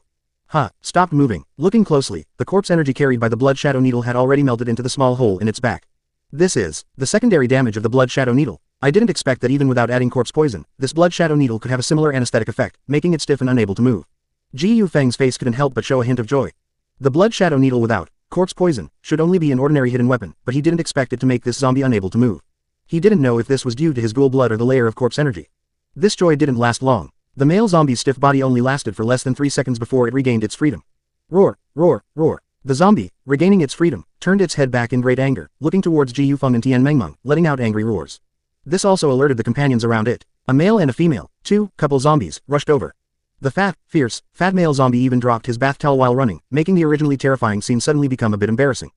Stopped moving. Looking closely, the corpse energy carried by the Blood Shadow Needle had already melted into the small hole in its back. This is the secondary damage of the Blood Shadow Needle. I didn't expect that even without adding corpse poison, this blood shadow needle could have a similar anesthetic effect, making it stiff and unable to move. Ji Yufeng's face couldn't help but show a hint of joy. The blood shadow needle without corpse poison should only be an ordinary hidden weapon, but he didn't expect it to make this zombie unable to move. He didn't know if this was due to his ghoul blood or the layer of corpse energy. This joy didn't last long. The male zombie's stiff body only lasted for less than 3 seconds before it regained its freedom. Roar, roar, roar. The zombie, regaining its freedom, turned its head back in great anger, looking towards Ji Yufeng and Tian Mengmeng, letting out angry roars. This also alerted the companions around it. A male and a female, two couple zombies, rushed over. The fat male zombie even dropped his bath towel while running, making the originally terrifying scene suddenly become a bit embarrassing.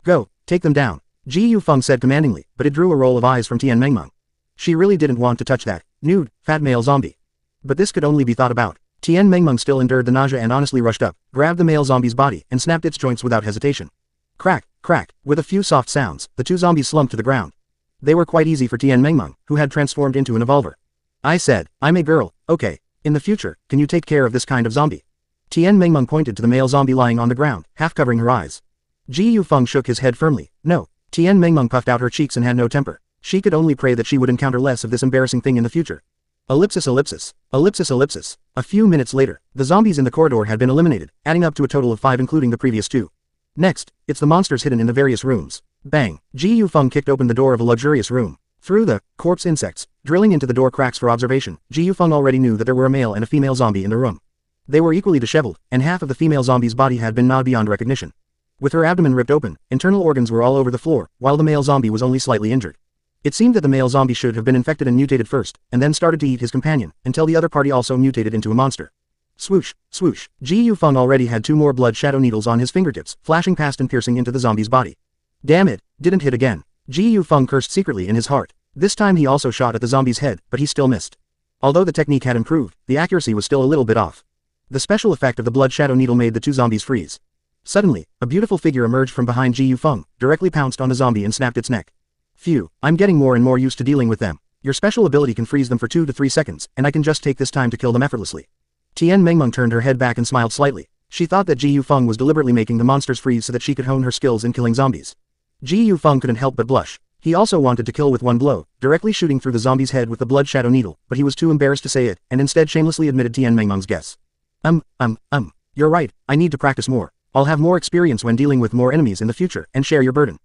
Go, take them down, Ji Yufeng said commandingly, but it drew a roll of eyes from Tian Mengmeng. She really didn't want to touch that nude, fat male zombie. But this could only be thought about. Tian Mengmeng still endured the nausea and honestly rushed up, grabbed the male zombie's body, and snapped its joints without hesitation. Crack, crack, with a few soft sounds, the two zombies slumped to the ground. They were quite easy for Tian Mengmeng, who had transformed into an evolver. I said, I'm a girl, okay. In the future, can you take care of this kind of zombie? Tian Mengmeng pointed to the male zombie lying on the ground, half covering her eyes. Ji Yufeng shook his head firmly. No. Tian Mengmeng puffed out her cheeks and had no temper. She could only pray that she would encounter less of this embarrassing thing in the future. Ellipsis ellipsis. Ellipsis ellipsis. A few minutes later, the zombies in the corridor had been eliminated, adding up to a total of 5 including the previous 2. Next, it's the monsters hidden in the various rooms. Bang. Ji Yufeng kicked open the door of a luxurious room. Through the corpse insects, drilling into the door cracks for observation, Ji Yufeng already knew that there were a male and a female zombie in the room. They were equally disheveled, and half of the female zombie's body had been gnawed beyond recognition. With her abdomen ripped open, internal organs were all over the floor, while the male zombie was only slightly injured. It seemed that the male zombie should have been infected and mutated first, and then started to eat his companion, until the other party also mutated into a monster. Swoosh, swoosh. Ji Yufeng already had 2 more blood shadow needles on his fingertips, flashing past and piercing into the zombie's body. Damn it, didn't hit again. Ji Yufeng cursed secretly in his heart. This time he also shot at the zombie's head, but he still missed. Although the technique had improved, the accuracy was still a little bit off. The special effect of the blood shadow needle made the 2 zombies freeze. Suddenly, a beautiful figure emerged from behind Ji Yufeng, directly pounced on the zombie and snapped its neck. Phew, I'm getting more and more used to dealing with them. Your special ability can freeze them for 2 to 3 seconds, and I can just take this time to kill them effortlessly. Tian Mengmeng turned her head back and smiled slightly. She thought that Ji Yufeng was deliberately making the monsters freeze so that she could hone her skills in killing zombies. Ji Yufeng couldn't help but blush. He also wanted to kill with one blow, directly shooting through the zombie's head with the blood shadow needle, but he was too embarrassed to say it, and instead shamelessly admitted Tian Mengmeng's guess. You're right, I need to practice more. I'll have more experience when dealing with more enemies in the future, and share your burden.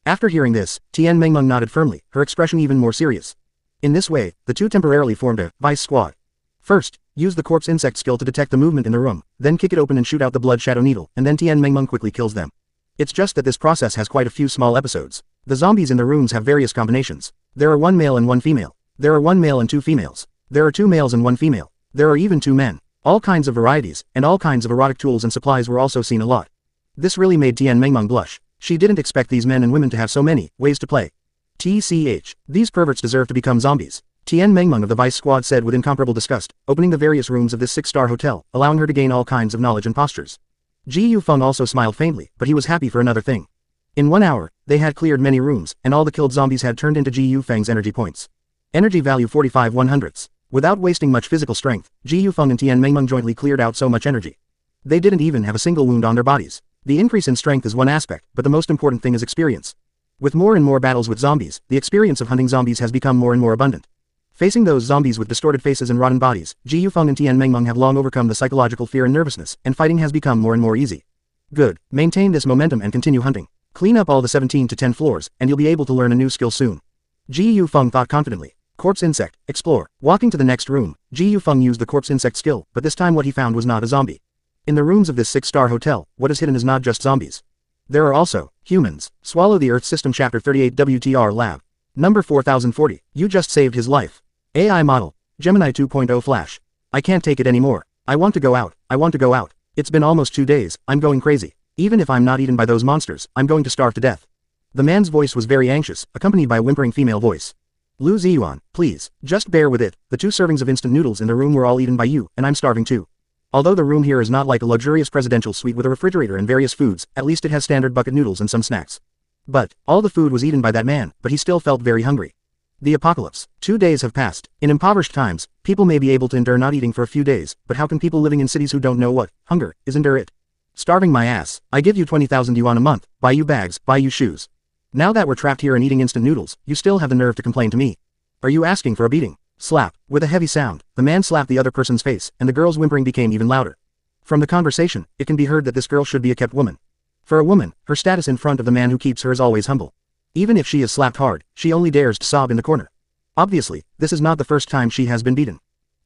After hearing this, Tian Mengmeng nodded firmly, her expression even more serious. In this way, the two temporarily formed a vice squad. First, use the corpse insect skill to detect the movement in the room, then kick it open and shoot out the blood shadow needle, and then Tian Mengmeng quickly kills them. It's just that this process has quite a few small episodes. The zombies in the rooms have various combinations. There are 1 male and 1 female. There are 1 male and 2 females. There are 2 males and 1 female. There are even 2 men. All kinds of varieties, and all kinds of erotic tools and supplies were also seen a lot. This really made Tian Mengmeng blush. She didn't expect these men and women to have so many ways to play. TCH. These perverts deserve to become zombies. Tian Mengmeng of the Vice Squad said with incomparable disgust, opening the various rooms of this 6-star hotel, allowing her to gain all kinds of knowledge and postures. Ji Yufeng also smiled faintly, but he was happy for another thing. In 1 hour, they had cleared many rooms, and all the killed zombies had turned into Ji Yufeng's energy points. Energy value 45 100ths. Without wasting much physical strength, Ji Yufeng and Tian Mengmeng jointly cleared out so much energy. They didn't even have a single wound on their bodies. The increase in strength is one aspect, but the most important thing is experience. With more and more battles with zombies, the experience of hunting zombies has become more and more abundant. Facing those zombies with distorted faces and rotten bodies, Ji Yufeng and Tian Mengmeng have long overcome the psychological fear and nervousness, and fighting has become more and more easy. Good. Maintain this momentum and continue hunting. Clean up all the 17 to 10 floors, and you'll be able to learn a new skill soon. Ji Yufeng thought confidently. Corpse insect, explore. Walking to the next room, Ji Yufeng used the corpse insect skill, but this time what he found was not a zombie. In the rooms of this 6-star hotel, what is hidden is not just zombies. There are also humans. Swallow the Earth System Chapter 38 WTR Lab. Number 4040. You just saved his life. AI model. Gemini 2.0 Flash. I can't take it anymore. I want to go out. I want to go out. It's been almost 2 days. I'm going crazy. Even if I'm not eaten by those monsters, I'm going to starve to death. The man's voice was very anxious, accompanied by a whimpering female voice. Lu Ziyuan, please, just bear with it. The 2 servings of instant noodles in the room were all eaten by you, and I'm starving too. Although the room here is not like a luxurious presidential suite with a refrigerator and various foods, at least it has standard bucket noodles and some snacks. But, all the food was eaten by that man, but he still felt very hungry. The apocalypse. 2 days have passed. In impoverished times, people may be able to endure not eating for a few days, but how can people living in cities who don't know what hunger is endure it? Starving my ass. I give you 20,000 yuan a month, buy you bags, buy you shoes. Now that we're trapped here and eating instant noodles, you still have the nerve to complain to me. Are you asking for a beating? Slap. With a heavy sound, the man slapped the other person's face, and the girl's whimpering became even louder. From the conversation, it can be heard that this girl should be a kept woman. For a woman, her status in front of the man who keeps her is always humble. Even if she is slapped hard, she only dares to sob in the corner. Obviously, this is not the first time she has been beaten.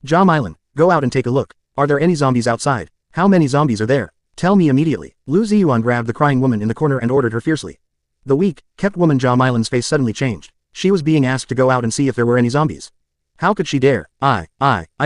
Ja Milin, go out and take a look. Are there any zombies outside? How many zombies are there? Tell me immediately. Lu Ziyuan grabbed the crying woman in the corner and ordered her fiercely. The weak, kept woman Ja Milin's face suddenly changed. She was being asked to go out and see if there were any zombies. How could she dare? I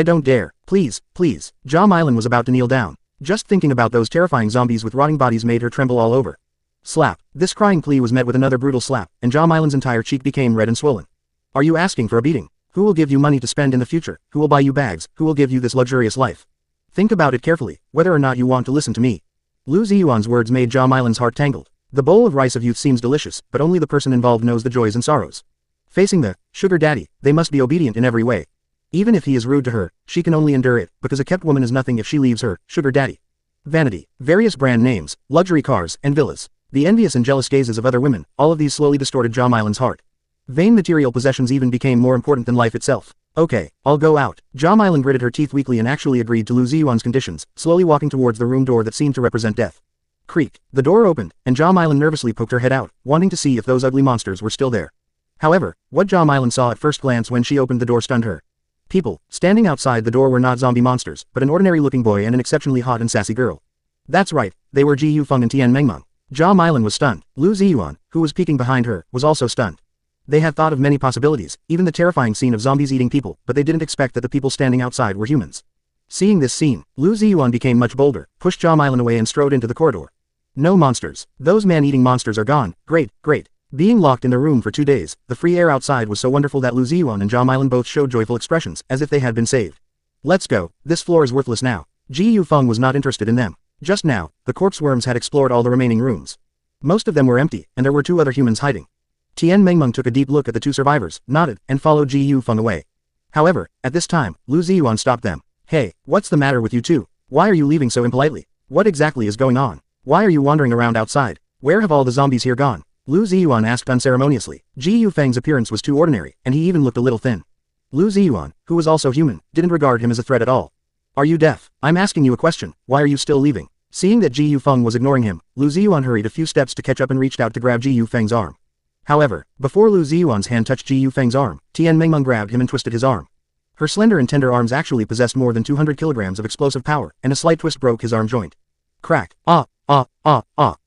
don't dare. Please, please. Ja Milin was about to kneel down. Just thinking about those terrifying zombies with rotting bodies made her tremble all over. Slap. This crying plea was met with another brutal slap, and Ja Milin's entire cheek became red and swollen. Are you asking for a beating? Who will give you money to spend in the future? Who will buy you bags? Who will give you this luxurious life? Think about it carefully, whether or not you want to listen to me. Lu Ziyuan's words made Ja Milin's heart tangled. The bowl of rice of youth seems delicious, but only the person involved knows the joys and sorrows. Facing the sugar daddy, they must be obedient in every way. Even if he is rude to her, she can only endure it, because a kept woman is nothing if she leaves her sugar daddy. Vanity, various brand names, luxury cars, and villas. The envious and jealous gazes of other women, all of these slowly distorted Ja Milin's heart. Vain material possessions even became more important than life itself. Okay, I'll go out. Ja Milin gritted her teeth weakly and actually agreed to Lu Ziyuan's conditions, slowly walking towards the room door that seemed to represent death. Creak. The door opened, and Ja Milin nervously poked her head out, wanting to see if those ugly monsters were still there. However, what Ja Milin saw at first glance when she opened the door stunned her. People, standing outside the door were not zombie monsters, but an ordinary-looking boy and an exceptionally hot and sassy girl. That's right, they were Ji Yufeng and Tian Mengmeng. Ja Milin was stunned. Lu Ziyuan, who was peeking behind her, was also stunned. They had thought of many possibilities, even the terrifying scene of zombies eating people, but they didn't expect that the people standing outside were humans. Seeing this scene, Lu Ziyuan became much bolder, pushed Ja Milin away and strode into the corridor. No monsters. Those man-eating monsters are gone. Great, great. Being locked in the room for 2 days, the free air outside was so wonderful that Lu Ziyuan and Ja Milin both showed joyful expressions, as if they had been saved. Let's go. This floor is worthless now. Ji Yufeng was not interested in them. Just now, the corpse worms had explored all the remaining rooms. Most of them were empty, and there were 2 other humans hiding. Tian Mengmeng took a deep look at the 2 survivors, nodded, and followed Ji Yufeng away. However, at this time, Lu Ziyuan stopped them. Hey, what's the matter with you two? Why are you leaving so impolitely? What exactly is going on? Why are you wandering around outside? Where have all the zombies here gone? Lu Ziyuan asked unceremoniously. Ji Yufeng's appearance was too ordinary, and he even looked a little thin. Lu Ziyuan, who was also human, didn't regard him as a threat at all. Are you deaf? I'm asking you a question. Why are you still leaving? Seeing that Ji Yufeng was ignoring him, Lu Ziyuan hurried a few steps to catch up and reached out to grab Ji Yufeng's arm. However, before Lu Ziyuan's hand touched Ji Yufeng's arm, Tian Mengmeng grabbed him and twisted his arm. Her slender and tender arms actually possessed more than 200 kilograms of explosive power, and a slight twist broke his arm joint. Crack.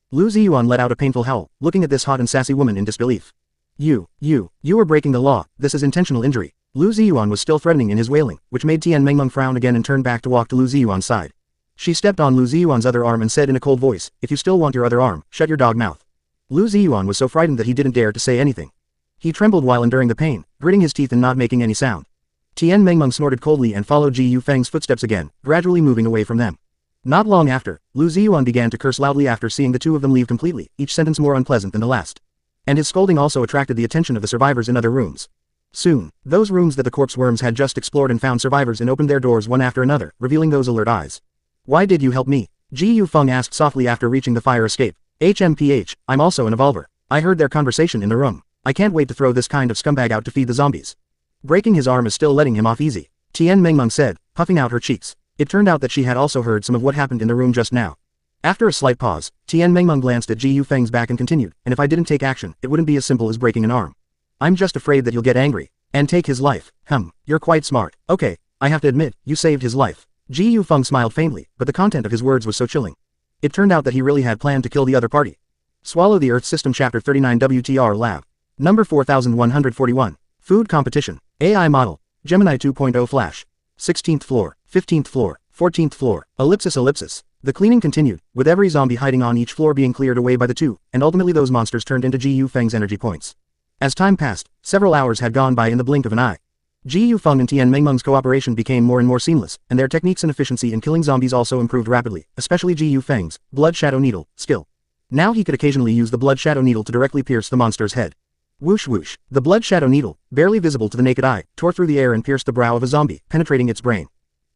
Lu Ziyuan let out a painful howl, looking at this hot and sassy woman in disbelief. You are breaking the law. This is intentional injury. Lu Ziyuan was still threatening in his wailing, which made Tian Mengmeng frown again and turn back to walk to Lu Ziyuan's side. She stepped on Lu Ziyuan's other arm and said in a cold voice, if you still want your other arm, shut your dog mouth. Lu Ziyuan was so frightened that he didn't dare to say anything. He trembled while enduring the pain, gritting his teeth and not making any sound. Tian Mengmeng snorted coldly and followed Ji Yufeng's footsteps again, gradually moving away from them. Not long after, Lu Ziyuan began to curse loudly after seeing the 2 of them leave completely, each sentence more unpleasant than the last. And his scolding also attracted the attention of the survivors in other rooms. Soon, those rooms that the corpse worms had just explored and found survivors in opened their doors one after another, revealing those alert eyes. Why did you help me? Ji Yufeng asked softly after reaching the fire escape. HMPH, I'm also an evolver. I heard their conversation in the room. I can't wait to throw this kind of scumbag out to feed the zombies. Breaking his arm is still letting him off easy, Tian Mengmeng said, puffing out her cheeks. It turned out that she had also heard some of what happened in the room just now. After a slight pause, Tian Mengmeng glanced at Ji Yufeng's back and continued, and if I didn't take action, it wouldn't be as simple as breaking an arm. I'm just afraid that you'll get angry and take his life. You're quite smart. Okay, I have to admit, you saved his life. Ji Yufeng smiled faintly, but the content of his words was so chilling. It turned out that he really had planned to kill the other party. Swallow the Earth System Chapter 39 WTR Lab. Number 4141. Food Competition. AI Model. Gemini 2.0 Flash. 16th floor, 15th floor, 14th floor, ellipsis. The cleaning continued, with every zombie hiding on each floor being cleared away by the 2, and ultimately those monsters turned into Ji Yufeng's energy points. As time passed, several hours had gone by in the blink of an eye. Ji Yufeng and Tian Mengmeng's cooperation became more and more seamless, and their techniques and efficiency in killing zombies also improved rapidly, especially Ji Yufeng's Blood Shadow Needle skill. Now he could occasionally use the Blood Shadow Needle to directly pierce the monster's head. Whoosh whoosh. The Blood Shadow Needle, barely visible to the naked eye, tore through the air and pierced the brow of a zombie, penetrating its brain.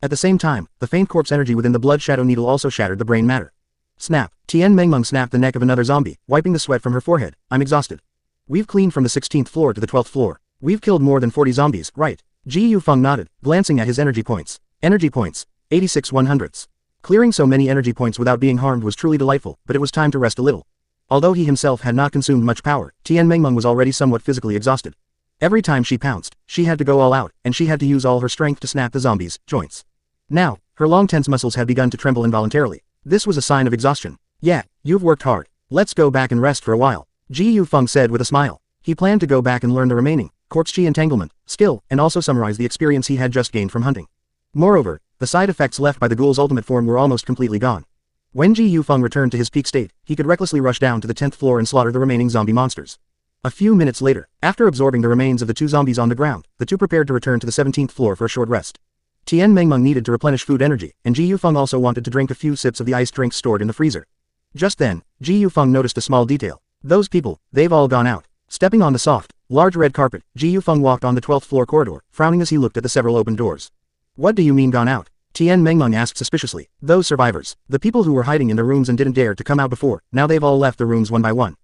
At the same time, the faint corpse energy within the Blood Shadow Needle also shattered the brain matter. Snap. Tian Mengmeng snapped the neck of another zombie, wiping the sweat from her forehead. I'm exhausted. We've cleaned from the 16th floor to the 12th floor. We've killed more than 40 zombies, right? Ji Yufeng nodded, glancing at his energy points. Energy points. 86 100ths. Clearing so many energy points without being harmed was truly delightful, but it was time to rest a little. Although he himself had not consumed much power, Tian Mengmeng was already somewhat physically exhausted. Every time she pounced, she had to go all out, and she had to use all her strength to snap the zombies' joints. Now, her long tense muscles had begun to tremble involuntarily. This was a sign of exhaustion. Yeah, you've worked hard. Let's go back and rest for a while, Ji Yufeng said with a smile. He planned to go back and learn the remaining corpse chi entanglement skill, and also summarize the experience he had just gained from hunting. Moreover, the side effects left by the ghoul's ultimate form were almost completely gone. When Ji Yufeng returned to his peak state, he could recklessly rush down to the 10th floor and slaughter the remaining zombie monsters. A few minutes later, after absorbing the remains of the 2 zombies on the ground, the 2 prepared to return to the 17th floor for a short rest. Tian Mengmeng needed to replenish food energy, and Ji Yufeng also wanted to drink a few sips of the iced drinks stored in the freezer. Just then, Ji Yufeng noticed a small detail. Those people, they've all gone out. Stepping on the soft, large red carpet, Ji Yufeng walked on the 12th floor corridor, frowning as he looked at the several open doors. What do you mean gone out? Tian Mengmeng asked suspiciously. Those survivors, the people who were hiding in the rooms and didn't dare to come out before, now they've all left the rooms one by one.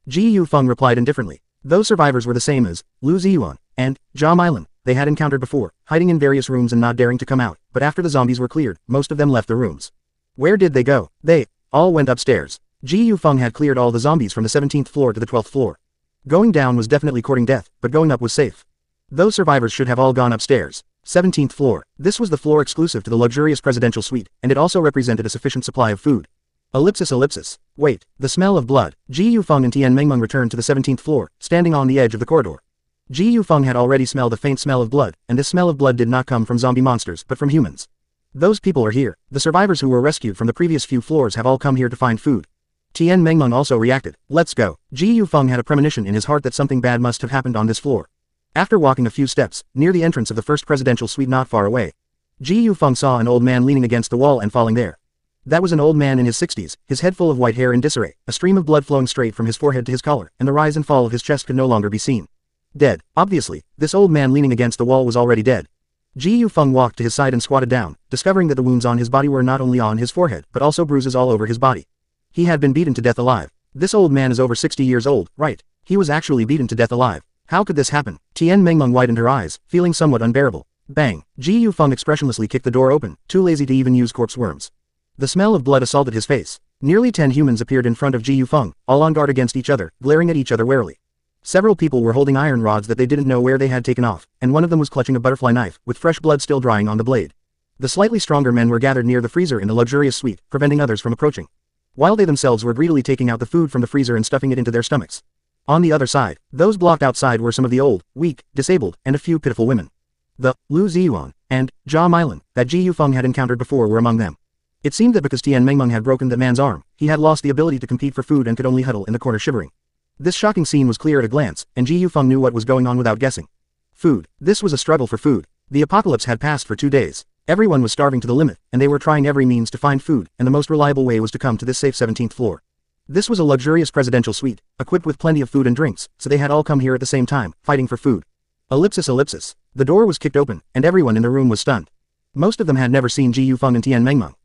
Ji Yufeng replied indifferently. Those survivors were the same as Lu Ziyuan and Jia Milin they had encountered before, hiding in various rooms and not daring to come out, but after the zombies were cleared, most of them left the rooms. Where did they go? They all went upstairs. Ji Yufeng had cleared all the zombies from the 17th floor to the 12th floor. Going down was definitely courting death, but going up was safe. Those survivors should have all gone upstairs. 17th floor. This was the floor exclusive to the luxurious presidential suite, and it also represented a sufficient supply of food. Ellipsis. Wait, the smell of blood. Ji Yufeng and Tian Mengmeng returned to the 17th floor, standing on the edge of the corridor. Ji Yufeng had already smelled a faint smell of blood, and this smell of blood did not come from zombie monsters but from humans. Those people are here. The survivors who were rescued from the previous few floors have all come here to find food. Tian Mengmeng also reacted. Let's go. Ji Yufeng had a premonition in his heart that something bad must have happened on this floor. After walking a few steps, near the entrance of the first presidential suite not far away, Ji Yufeng saw an old man leaning against the wall and falling there. That was an old man in his 60s, his head full of white hair in disarray, a stream of blood flowing straight from his forehead to his collar, and the rise and fall of his chest could no longer be seen. Dead. Obviously, this old man leaning against the wall was already dead. Ji Yufeng walked to his side and squatted down, discovering that the wounds on his body were not only on his forehead, but also bruises all over his body. He had been beaten to death alive. This old man is over 60 years old, right? He was actually beaten to death alive. How could this happen? Tian Mengmeng widened her eyes, feeling somewhat unbearable. Bang! Ji Yufeng expressionlessly kicked the door open, too lazy to even use corpse worms. The smell of blood assaulted his face. Nearly 10 humans appeared in front of Ji Yufeng, all on guard against each other, glaring at each other warily. Several people were holding iron rods that they didn't know where they had taken off, and one of them was clutching a butterfly knife, with fresh blood still drying on the blade. The slightly stronger men were gathered near the freezer in the luxurious suite, preventing others from approaching, while they themselves were greedily taking out the food from the freezer and stuffing it into their stomachs. On the other side, those blocked outside were some of the old, weak, disabled, and a few pitiful women. The Lu Ziyuan and Jia Milin that Ji Yufeng had encountered before were among them. It seemed that because Tian Mengmeng had broken that man's arm, he had lost the ability to compete for food and could only huddle in the corner shivering. This shocking scene was clear at a glance, and Ji Yufeng knew what was going on without guessing. Food. This was a struggle for food. The apocalypse had passed for 2 days. Everyone was starving to the limit, and they were trying every means to find food, and the most reliable way was to come to this safe 17th floor. This was a luxurious presidential suite, equipped with plenty of food and drinks, so they had all come here at the same time, fighting for food. Ellipsis. The door was kicked open, and everyone in the room was stunned. Most of them had never seen Ji Yufeng and Tian Mengmeng.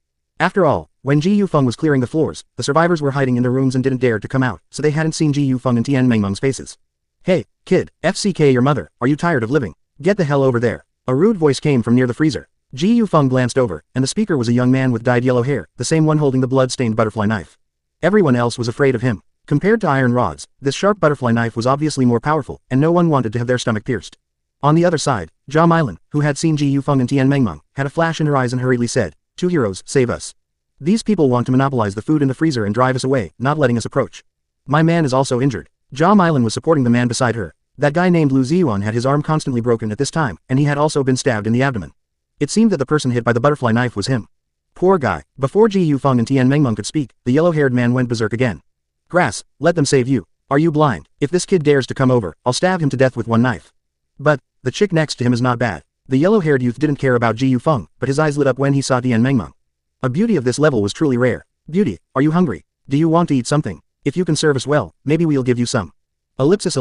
After all, when Ji Yufeng was clearing the floors, the survivors were hiding in the rooms and didn't dare to come out, so they hadn't seen Ji Yufeng and Tian Mengmeng's faces. Hey, kid, FCK your mother, are you tired of living? Get the hell over there. A rude voice came from near the freezer. Ji Yufeng glanced over, and the speaker was a young man with dyed yellow hair, the same one holding the blood-stained butterfly knife. Everyone else was afraid of him. Compared to iron rods, this sharp butterfly knife was obviously more powerful, and no one wanted to have their stomach pierced. On the other side, Jia Milin, who had seen Ji Yufeng and Tian Mengmeng, had a flash in her eyes and hurriedly said, "Two heroes, save us. These people want to monopolize the food in the freezer and drive us away, not letting us approach. My man is also injured." Jia Milin was supporting the man beside her. That guy named Lu Ziyuan had his arm constantly broken at this time, and he had also been stabbed in the abdomen. It seemed that the person hit by the butterfly knife was him. Poor guy. Before Ji Yufeng and Tian Mengmeng could speak, the yellow-haired man went berserk again. "Grass, let them save you. Are you blind? If this kid dares to come over, I'll stab him to death with one knife." But the chick next to him is not bad. The yellow-haired youth didn't care about Ji Yufeng, but his eyes lit up when he saw Tian Mengmeng. A beauty of this level was truly rare. "Beauty, are you hungry? Do you want to eat something? If you can serve us well, maybe we'll give you some." Ellipsis.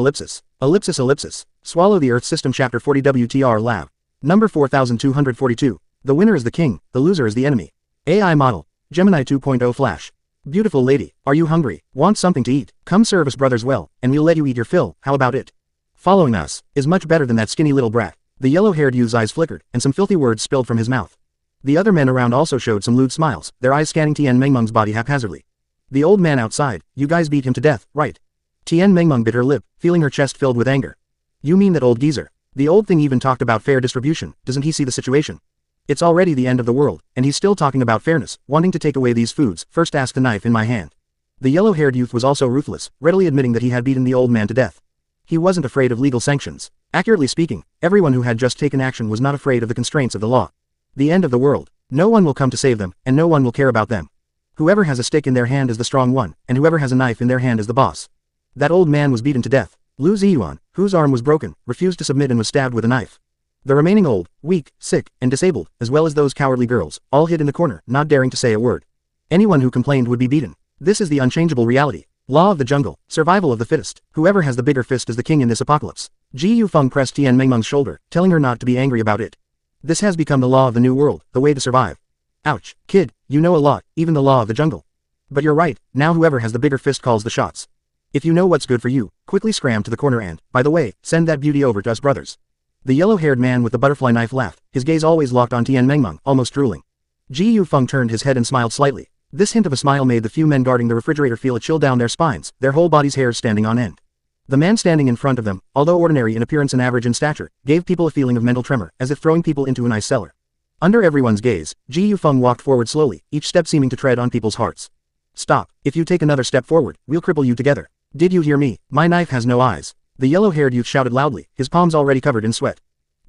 Swallow the Earth System Chapter 40 WTR Lab. Number 4242. The winner is the king, the loser is the enemy. AI model. Gemini 2.0 Flash. Beautiful lady, are you hungry? Want something to eat? Come serve us brothers well, and we'll let you eat your fill, how about it? Following us is much better than that skinny little brat. The yellow-haired youth's eyes flickered, and some filthy words spilled from his mouth. The other men around also showed some lewd smiles, their eyes scanning Tian Mengmeng's body haphazardly. The old man outside, you guys beat him to death, right? Tian Mengmeng bit her lip, feeling her chest filled with anger. You mean that old geezer? The old thing even talked about fair distribution, doesn't he see the situation? It's already the end of the world, and he's still talking about fairness, wanting to take away these foods, first ask the knife in my hand. The yellow-haired youth was also ruthless, readily admitting that he had beaten the old man to death. He wasn't afraid of legal sanctions. Accurately speaking, everyone who had just taken action was not afraid of the constraints of the law. The end of the world. No one will come to save them, and no one will care about them. Whoever has a stick in their hand is the strong one, and whoever has a knife in their hand is the boss. That old man was beaten to death. Lu Ziyuan, whose arm was broken, refused to submit and was stabbed with a knife. The remaining old, weak, sick, and disabled, as well as those cowardly girls, all hid in the corner, not daring to say a word. Anyone who complained would be beaten. This is the unchangeable reality. Law of the jungle, survival of the fittest. Whoever has the bigger fist is the king in this apocalypse. Ji Yufeng pressed Tian Mengmeng's shoulder, telling her not to be angry about it. This has become the law of the new world, the way to survive. Ouch, kid, you know a lot, even the law of the jungle. But you're right, now whoever has the bigger fist calls the shots. If you know what's good for you, quickly scram to the corner and, by the way, send that beauty over to us brothers. The yellow-haired man with the butterfly knife laughed, his gaze always locked on Tian Mengmeng, almost drooling. Ji Yufeng turned his head and smiled slightly. This hint of a smile made the few men guarding the refrigerator feel a chill down their spines, their whole bodies' hairs standing on end. The man standing in front of them, although ordinary in appearance and average in stature, gave people a feeling of mental tremor, as if throwing people into an ice cellar. Under everyone's gaze, Ji Yufeng walked forward slowly, each step seeming to tread on people's hearts. Stop, if you take another step forward, we'll cripple you together. Did you hear me? My knife has no eyes. The yellow-haired youth shouted loudly, his palms already covered in sweat.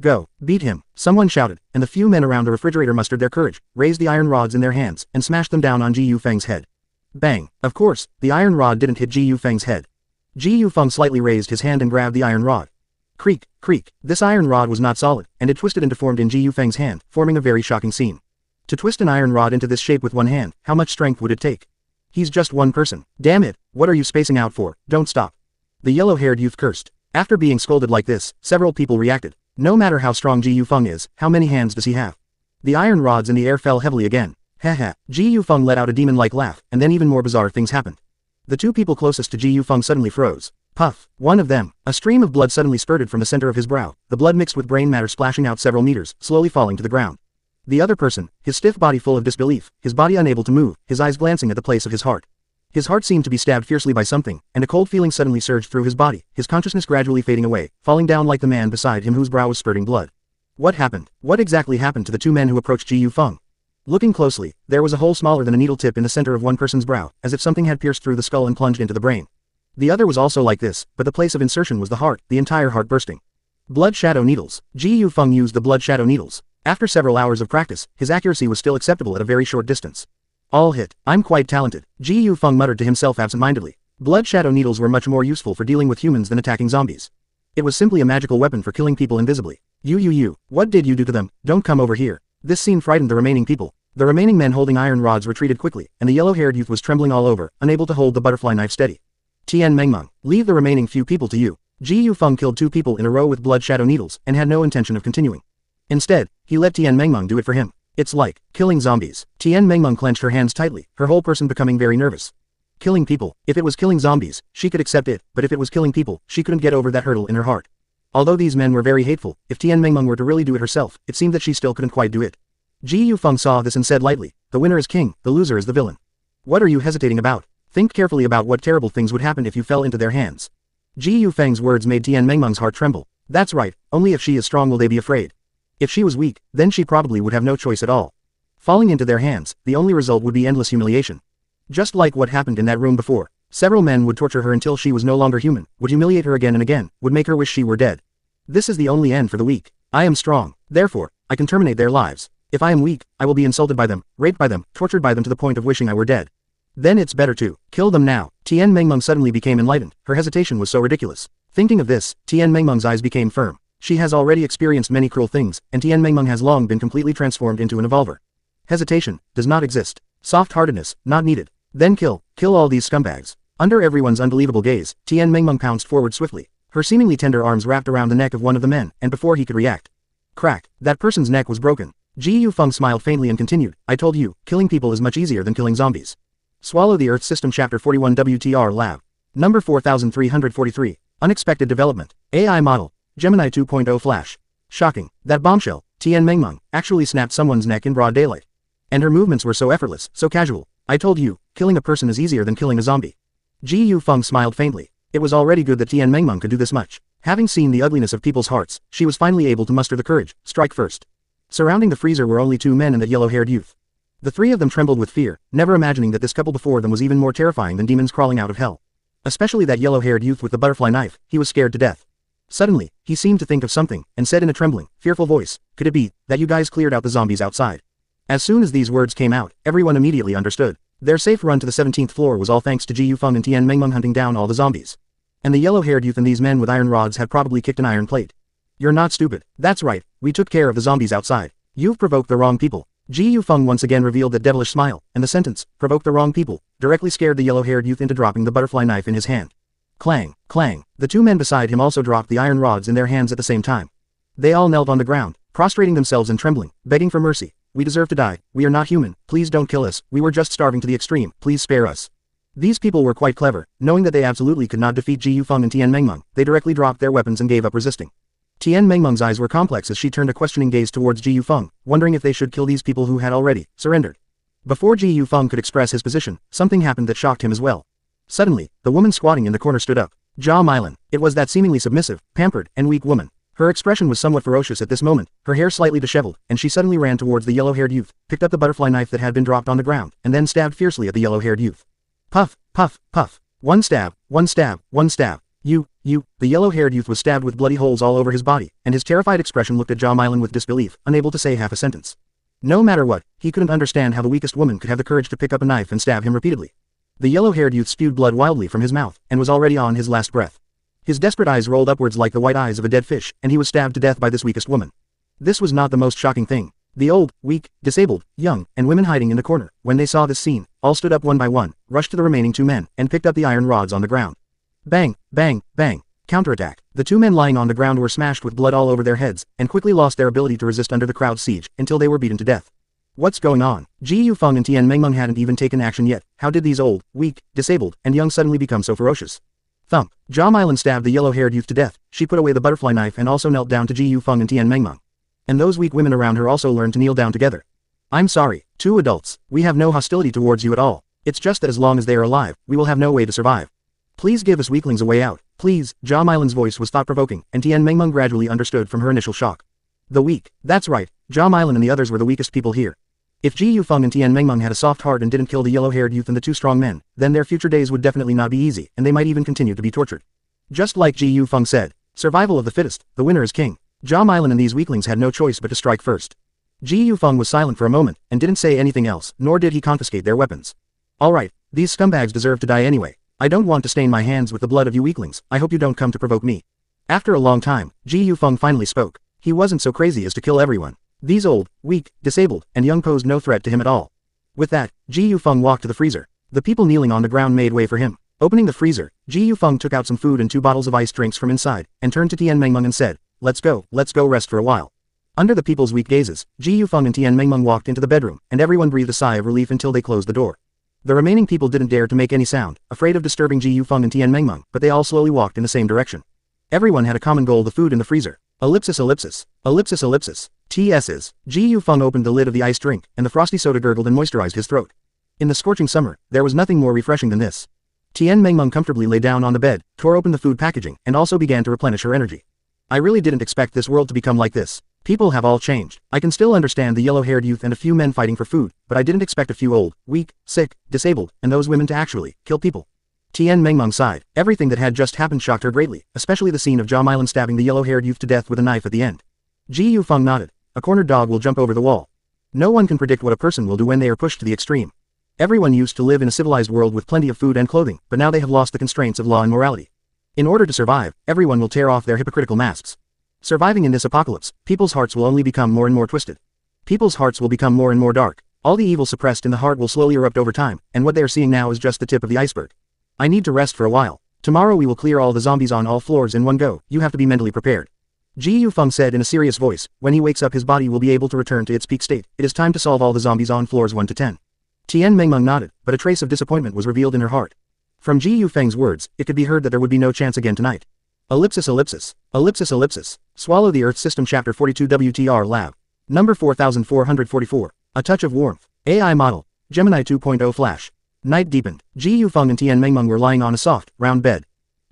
Go, beat him, someone shouted, and the few men around the refrigerator mustered their courage, raised the iron rods in their hands, and smashed them down on Ji Yufeng's head. Bang! Of course, the iron rod didn't hit Ji Yufeng's head. Ji Yufeng slightly raised his hand and grabbed the iron rod. Creak, creak, this iron rod was not solid, and it twisted and deformed in Ji Yufeng's hand, forming a very shocking scene. To twist an iron rod into this shape with one hand, how much strength would it take? He's just one person. Damn it, what are you spacing out for? Don't stop. The yellow-haired youth cursed. After being scolded like this, several people reacted. No matter how strong Ji Yufeng is, how many hands does he have? The iron rods in the air fell heavily again. Haha, Ji Yufeng let out a demon-like laugh, and then even more bizarre things happened. The two people closest to Ji Yufeng suddenly froze. Puff. One of them, a stream of blood suddenly spurted from the center of his brow, the blood mixed with brain matter splashing out several meters, slowly falling to the ground. The other person, his stiff body full of disbelief, his body unable to move, his eyes glancing at the place of his heart. His heart seemed to be stabbed fiercely by something, and a cold feeling suddenly surged through his body, his consciousness gradually fading away, falling down like the man beside him whose brow was spurting blood. What happened? What exactly happened to the two men who approached Ji Yufeng? Looking closely, there was a hole smaller than a needle tip in the center of one person's brow, as if something had pierced through the skull and plunged into the brain. The other was also like this, but the place of insertion was the heart, the entire heart bursting. Blood shadow needles. Ji Yufeng used the blood shadow needles. After several hours of practice, his accuracy was still acceptable at a very short distance. All hit. I'm quite talented. Ji Yufeng muttered to himself absent-mindedly. Blood shadow needles were much more useful for dealing with humans than attacking zombies. It was simply a magical weapon for killing people invisibly. You, what did you do to them? Don't come over here. This scene frightened the remaining people. The remaining men holding iron rods retreated quickly, and the yellow-haired youth was trembling all over, unable to hold the butterfly knife steady. Tian Mengmeng, leave the remaining few people to you. Ji Yufeng killed two people in a row with blood shadow needles, and had no intention of continuing. Instead, he let Tian Mengmeng do it for him. It's like killing zombies. Tian Mengmeng clenched her hands tightly, her whole person becoming very nervous. Killing people. If it was killing zombies, she could accept it, but if it was killing people, she couldn't get over that hurdle in her heart. Although these men were very hateful, if Tian Mengmeng were to really do it herself, it seemed that she still couldn't quite do it. Ji Yufeng saw this and said lightly, the winner is king, the loser is the villain. What are you hesitating about? Think carefully about what terrible things would happen if you fell into their hands. Ji Yufeng's words made Tian Mengmeng's heart tremble. That's right, only if she is strong will they be afraid. If she was weak, then she probably would have no choice at all. Falling into their hands, the only result would be endless humiliation. Just like what happened in that room before. Several men would torture her until she was no longer human, would humiliate her again and again, would make her wish she were dead. This is the only end for the weak. I am strong, therefore, I can terminate their lives. If I am weak, I will be insulted by them, raped by them, tortured by them to the point of wishing I were dead. Then it's better to kill them now. Tian Mengmeng suddenly became enlightened, her hesitation was so ridiculous. Thinking of this, Tian Mengmeng's eyes became firm. She has already experienced many cruel things, and Tian Mengmeng has long been completely transformed into an evolver. Hesitation does not exist. Soft-heartedness, not needed. Then kill all these scumbags. Under everyone's unbelievable gaze, Tian Mengmeng pounced forward swiftly. Her seemingly tender arms wrapped around the neck of one of the men, and before he could react. Crack, that person's neck was broken. Ji Yufeng smiled faintly and continued, I told you, killing people is much easier than killing zombies. Swallow the Earth System Chapter 41 WTR Lab. Number 4343. Unexpected development. AI model. Gemini 2.0 flash. Shocking. That bombshell, Tian Mengmeng, actually snapped someone's neck in broad daylight. And her movements were so effortless, so casual. I told you, killing a person is easier than killing a zombie. Ji Yufeng smiled faintly. It was already good that Tian Mengmeng could do this much. Having seen the ugliness of people's hearts, she was finally able to muster the courage, strike first. Surrounding the freezer were only 2 men and that yellow-haired youth. The 3 of them trembled with fear, never imagining that this couple before them was even more terrifying than demons crawling out of hell. Especially that yellow-haired youth with the butterfly knife, he was scared to death. Suddenly, he seemed to think of something, and said in a trembling, fearful voice, "Could it be that you guys cleared out the zombies outside?" As soon as these words came out, everyone immediately understood. Their safe run to the 17th floor was all thanks to Ji Yufeng and Tian Mengmeng hunting down all the zombies. And the yellow-haired youth and these men with iron rods had probably kicked an iron plate. You're not stupid. That's right, we took care of the zombies outside. You've provoked the wrong people. Ji Yufeng once again revealed that devilish smile, and the sentence, "provoke the wrong people," directly scared the yellow-haired youth into dropping the butterfly knife in his hand. Clang, clang. The 2 men beside him also dropped the iron rods in their hands at the same time. They all knelt on the ground, prostrating themselves and trembling, begging for mercy. "We deserve to die, we are not human, please don't kill us, we were just starving to the extreme, please spare us." These people were quite clever, knowing that they absolutely could not defeat Ji Yufeng and Tian Mengmeng, they directly dropped their weapons and gave up resisting. Tian Mengmeng's eyes were complex as she turned a questioning gaze towards Ji Yufeng, wondering if they should kill these people who had already surrendered. Before Ji Yufeng could express his position, something happened that shocked him as well. Suddenly, the woman squatting in the corner stood up. Jia Milan. It was that seemingly submissive, pampered, and weak woman. Her expression was somewhat ferocious at this moment, her hair slightly disheveled, and she suddenly ran towards the yellow-haired youth, picked up the butterfly knife that had been dropped on the ground, and then stabbed fiercely at the yellow-haired youth. Puff, puff, puff. One stab, one stab, one stab. You. The yellow-haired youth was stabbed with bloody holes all over his body, and his terrified expression looked at Jia Milan with disbelief, unable to say half a sentence. No matter what, he couldn't understand how the weakest woman could have the courage to pick up a knife and stab him repeatedly. The yellow-haired youth spewed blood wildly from his mouth, and was already on his last breath. His desperate eyes rolled upwards like the white eyes of a dead fish, and he was stabbed to death by this weakest woman. This was not the most shocking thing. The old, weak, disabled, young, and women hiding in the corner, when they saw this scene, all stood up one by one, rushed to the remaining 2 men, and picked up the iron rods on the ground. Bang, bang, bang. Counterattack. The 2 men lying on the ground were smashed with blood all over their heads, and quickly lost their ability to resist under the crowd's siege, until they were beaten to death. What's going on? Ji Yufeng and Tian Mengmeng hadn't even taken action yet. How did these old, weak, disabled, and young suddenly become so ferocious? Thump. Jia Milan stabbed the yellow-haired youth to death. She put away the butterfly knife and also knelt down to Ji Yufeng and Tian Mengmeng. And those weak women around her also learned to kneel down together. I'm sorry, 2 adults. We have no hostility towards you at all. It's just that as long as they are alive, we will have no way to survive. Please give us weaklings a way out. Please. Jia Milan's voice was thought-provoking, and Tian Mengmeng gradually understood from her initial shock. The weak. That's right, Jia Milan and the others were the weakest people here. If Ji Yufeng and Tian Mengmeng had a soft heart and didn't kill the yellow-haired youth and the 2 strong men, then their future days would definitely not be easy, and they might even continue to be tortured. Just like Ji Yufeng said, survival of the fittest, the winner is king. Jia Milan and these weaklings had no choice but to strike first. Ji Yufeng was silent for a moment, and didn't say anything else, nor did he confiscate their weapons. Alright, these scumbags deserve to die anyway. I don't want to stain my hands with the blood of you weaklings, I hope you don't come to provoke me. After a long time, Ji Yufeng finally spoke. He wasn't so crazy as to kill everyone. These old, weak, disabled, and young posed no threat to him at all. With that, Ji Yufeng walked to the freezer. The people kneeling on the ground made way for him. Opening the freezer, Ji Yufeng took out some food and 2 bottles of ice drinks from inside, and turned to Tian Mengmeng and said, let's go rest for a while. Under the people's weak gazes, Ji Yufeng and Tian Mengmeng walked into the bedroom, and everyone breathed a sigh of relief until they closed the door. The remaining people didn't dare to make any sound, afraid of disturbing Ji Yufeng and Tian Mengmeng, but they all slowly walked in the same direction. Everyone had a common goal: the food in the freezer. Ellipsis ellipsis. Ellipsis ellipsis. TS's. Ji Yufeng opened the lid of the iced drink, and the frosty soda gurgled and moisturized his throat. In the scorching summer, there was nothing more refreshing than this. Tian Mengmeng comfortably lay down on the bed, tore open the food packaging, and also began to replenish her energy. I really didn't expect this world to become like this. People have all changed. I can still understand the yellow-haired youth and a few men fighting for food, but I didn't expect a few old, weak, sick, disabled, and those women to actually kill people. Tian Mengmeng sighed. Everything that had just happened shocked her greatly, especially the scene of Jia Milan stabbing the yellow-haired youth to death with a knife at the end. Ji Yufeng nodded. A cornered dog will jump over the wall. No one can predict what a person will do when they are pushed to the extreme. Everyone used to live in a civilized world with plenty of food and clothing, but now they have lost the constraints of law and morality. In order to survive, everyone will tear off their hypocritical masks. Surviving in this apocalypse, people's hearts will only become more and more twisted. People's hearts will become more and more dark. All the evil suppressed in the heart will slowly erupt over time, and what they are seeing now is just the tip of the iceberg. I need to rest for a while. Tomorrow we will clear all the zombies on all floors in one go. You have to be mentally prepared. Ji Yufeng said in a serious voice. When he wakes up, his body will be able to return to its peak state. It is time to solve all the zombies on floors 1 to 10. Tian Mengmeng nodded, but a trace of disappointment was revealed in her heart. From Ji Yufeng's words, it could be heard that there would be no chance again tonight. Ellipsis ellipsis. Ellipsis ellipsis. Swallow the Earth System Chapter 42 WTR Lab. Number 4444. A touch of warmth. AI model. Gemini 2.0 Flash. Night deepened. Ji Yufeng and Tian Mengmeng were lying on a soft, round bed.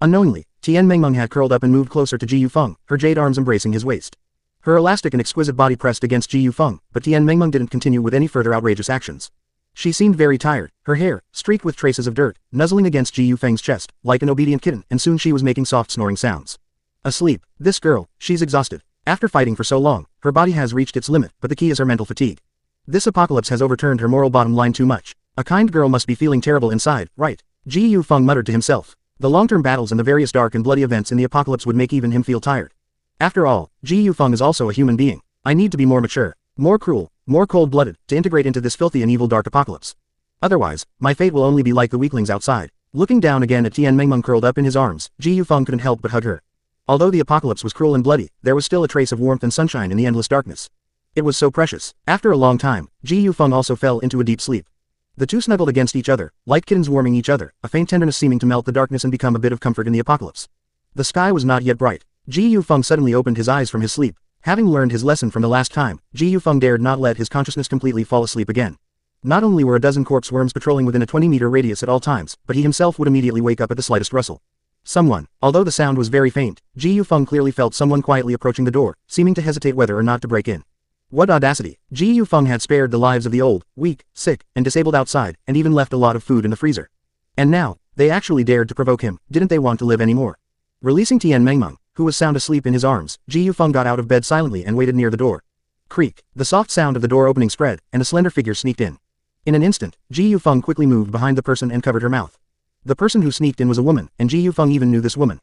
Unknowingly, Tian Mengmeng had curled up and moved closer to Ji Yufeng, her jade arms embracing his waist. Her elastic and exquisite body pressed against Ji Yufeng, but Tian Mengmeng didn't continue with any further outrageous actions. She seemed very tired, her hair, streaked with traces of dirt, nuzzling against Ji Yufeng's chest, like an obedient kitten, and soon she was making soft snoring sounds. Asleep. This girl, she's exhausted. After fighting for so long, her body has reached its limit, but the key is her mental fatigue. This apocalypse has overturned her moral bottom line too much. A kind girl must be feeling terrible inside, right? Ji Yufeng muttered to himself. The long-term battles and the various dark and bloody events in the apocalypse would make even him feel tired. After all, Ji Yufeng is also a human being. I need to be more mature, more cruel, more cold-blooded, to integrate into this filthy and evil dark apocalypse. Otherwise, my fate will only be like the weaklings outside. Looking down again at Tian Mengmeng curled up in his arms, Ji Yufeng couldn't help but hug her. Although the apocalypse was cruel and bloody, there was still a trace of warmth and sunshine in the endless darkness. It was so precious. After a long time, Ji Yufeng also fell into a deep sleep. The two snuggled against each other, like kittens warming each other, a faint tenderness seeming to melt the darkness and become a bit of comfort in the apocalypse. The sky was not yet bright. Ji Yufeng suddenly opened his eyes from his sleep. Having learned his lesson from the last time, Ji Yufeng dared not let his consciousness completely fall asleep again. Not only were a dozen corpse worms patrolling within a 20-meter radius at all times, but he himself would immediately wake up at the slightest rustle. Someone. Although the sound was very faint, Ji Yufeng clearly felt someone quietly approaching the door, seeming to hesitate whether or not to break in. What audacity! Ji Yufeng had spared the lives of the old, weak, sick, and disabled outside, and even left a lot of food in the freezer. And now, they actually dared to provoke him. Didn't they want to live anymore? Releasing Tian Mengmeng, who was sound asleep in his arms, Ji Yufeng got out of bed silently and waited near the door. Creak. The soft sound of the door opening spread, and a slender figure sneaked in. In an instant, Ji Yufeng quickly moved behind the person and covered her mouth. The person who sneaked in was a woman, and Ji Yufeng even knew this woman.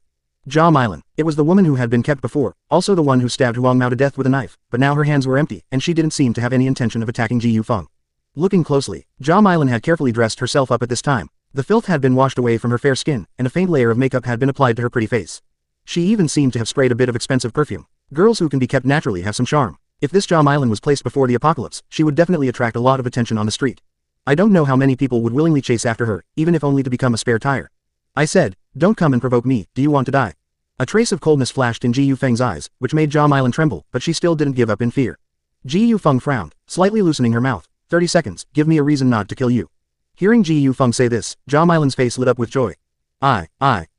Jia Milan. It was the woman who had been kept before, also the one who stabbed Huang Mao to death with a knife, but now her hands were empty, and she didn't seem to have any intention of attacking Ji Yufeng. Looking closely, Jia Milan had carefully dressed herself up at this time. The filth had been washed away from her fair skin, and a faint layer of makeup had been applied to her pretty face. She even seemed to have sprayed a bit of expensive perfume. Girls who can be kept naturally have some charm. If this Jia Milan was placed before the apocalypse, she would definitely attract a lot of attention on the street. I don't know how many people would willingly chase after her, even if only to become a spare tire. I said, don't come and provoke me, do you want to die? A trace of coldness flashed in Ji Yufeng's eyes, which made Jia Milan tremble, but she still didn't give up in fear. Ji Yufeng frowned, slightly loosening her mouth. 30 seconds, give me a reason not to kill you. Hearing Ji Yufeng say this, Jia Milan's face lit up with joy. I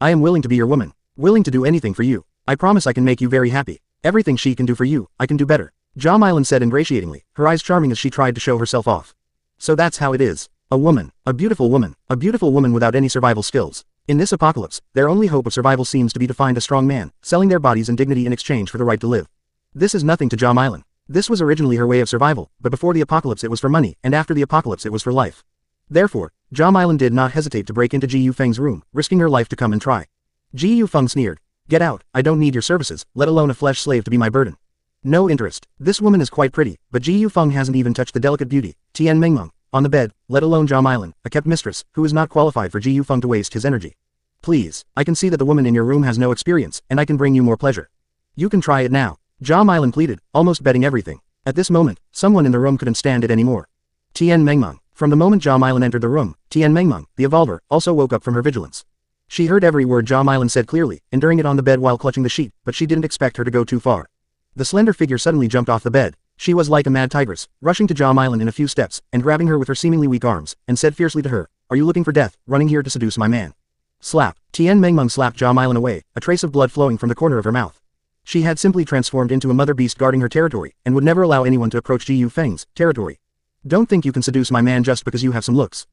am willing to be your woman. Willing to do anything for you. I promise I can make you very happy. Everything she can do for you, I can do better. Jia Milan said ingratiatingly, her eyes charming as she tried to show herself off. So that's how it is. A woman. A beautiful woman without any survival skills. In this apocalypse, their only hope of survival seems to be to find a strong man, selling their bodies and dignity in exchange for the right to live. This is nothing to Jia Milan. This was originally her way of survival, but before the apocalypse it was for money, and after the apocalypse it was for life. Therefore, Jia Milan did not hesitate to break into Ji Yufeng's room, risking her life to come and try. Ji Yufeng sneered. Get out, I don't need your services, let alone a flesh slave to be my burden. No interest. This woman is quite pretty, but Ji Yufeng hasn't even touched the delicate beauty, Tian Mengmeng, on the bed, let alone Jia Milan, a kept mistress, who is not qualified for Ji Yufeng to waste his energy. Please, I can see that the woman in your room has no experience, and I can bring you more pleasure. You can try it now. Jia Milan pleaded, almost betting everything. At this moment, someone in the room couldn't stand it anymore. Tian Mengmeng. From the moment Jia Milan entered the room, Tian Mengmeng, the evolver, also woke up from her vigilance. She heard every word Jia Milan said clearly, enduring it on the bed while clutching the sheet, but she didn't expect her to go too far. The slender figure suddenly jumped off the bed. She was like a mad tigress, rushing to Jia Milan in a few steps, and grabbing her with her seemingly weak arms, and said fiercely to her, are you looking for death, running here to seduce my man? Slap. Tian Mengmeng slapped Jia Milan away, a trace of blood flowing from the corner of her mouth. She had simply transformed into a mother beast guarding her territory, and would never allow anyone to approach Ji Yufeng's territory. Don't think you can seduce my man just because you have some looks.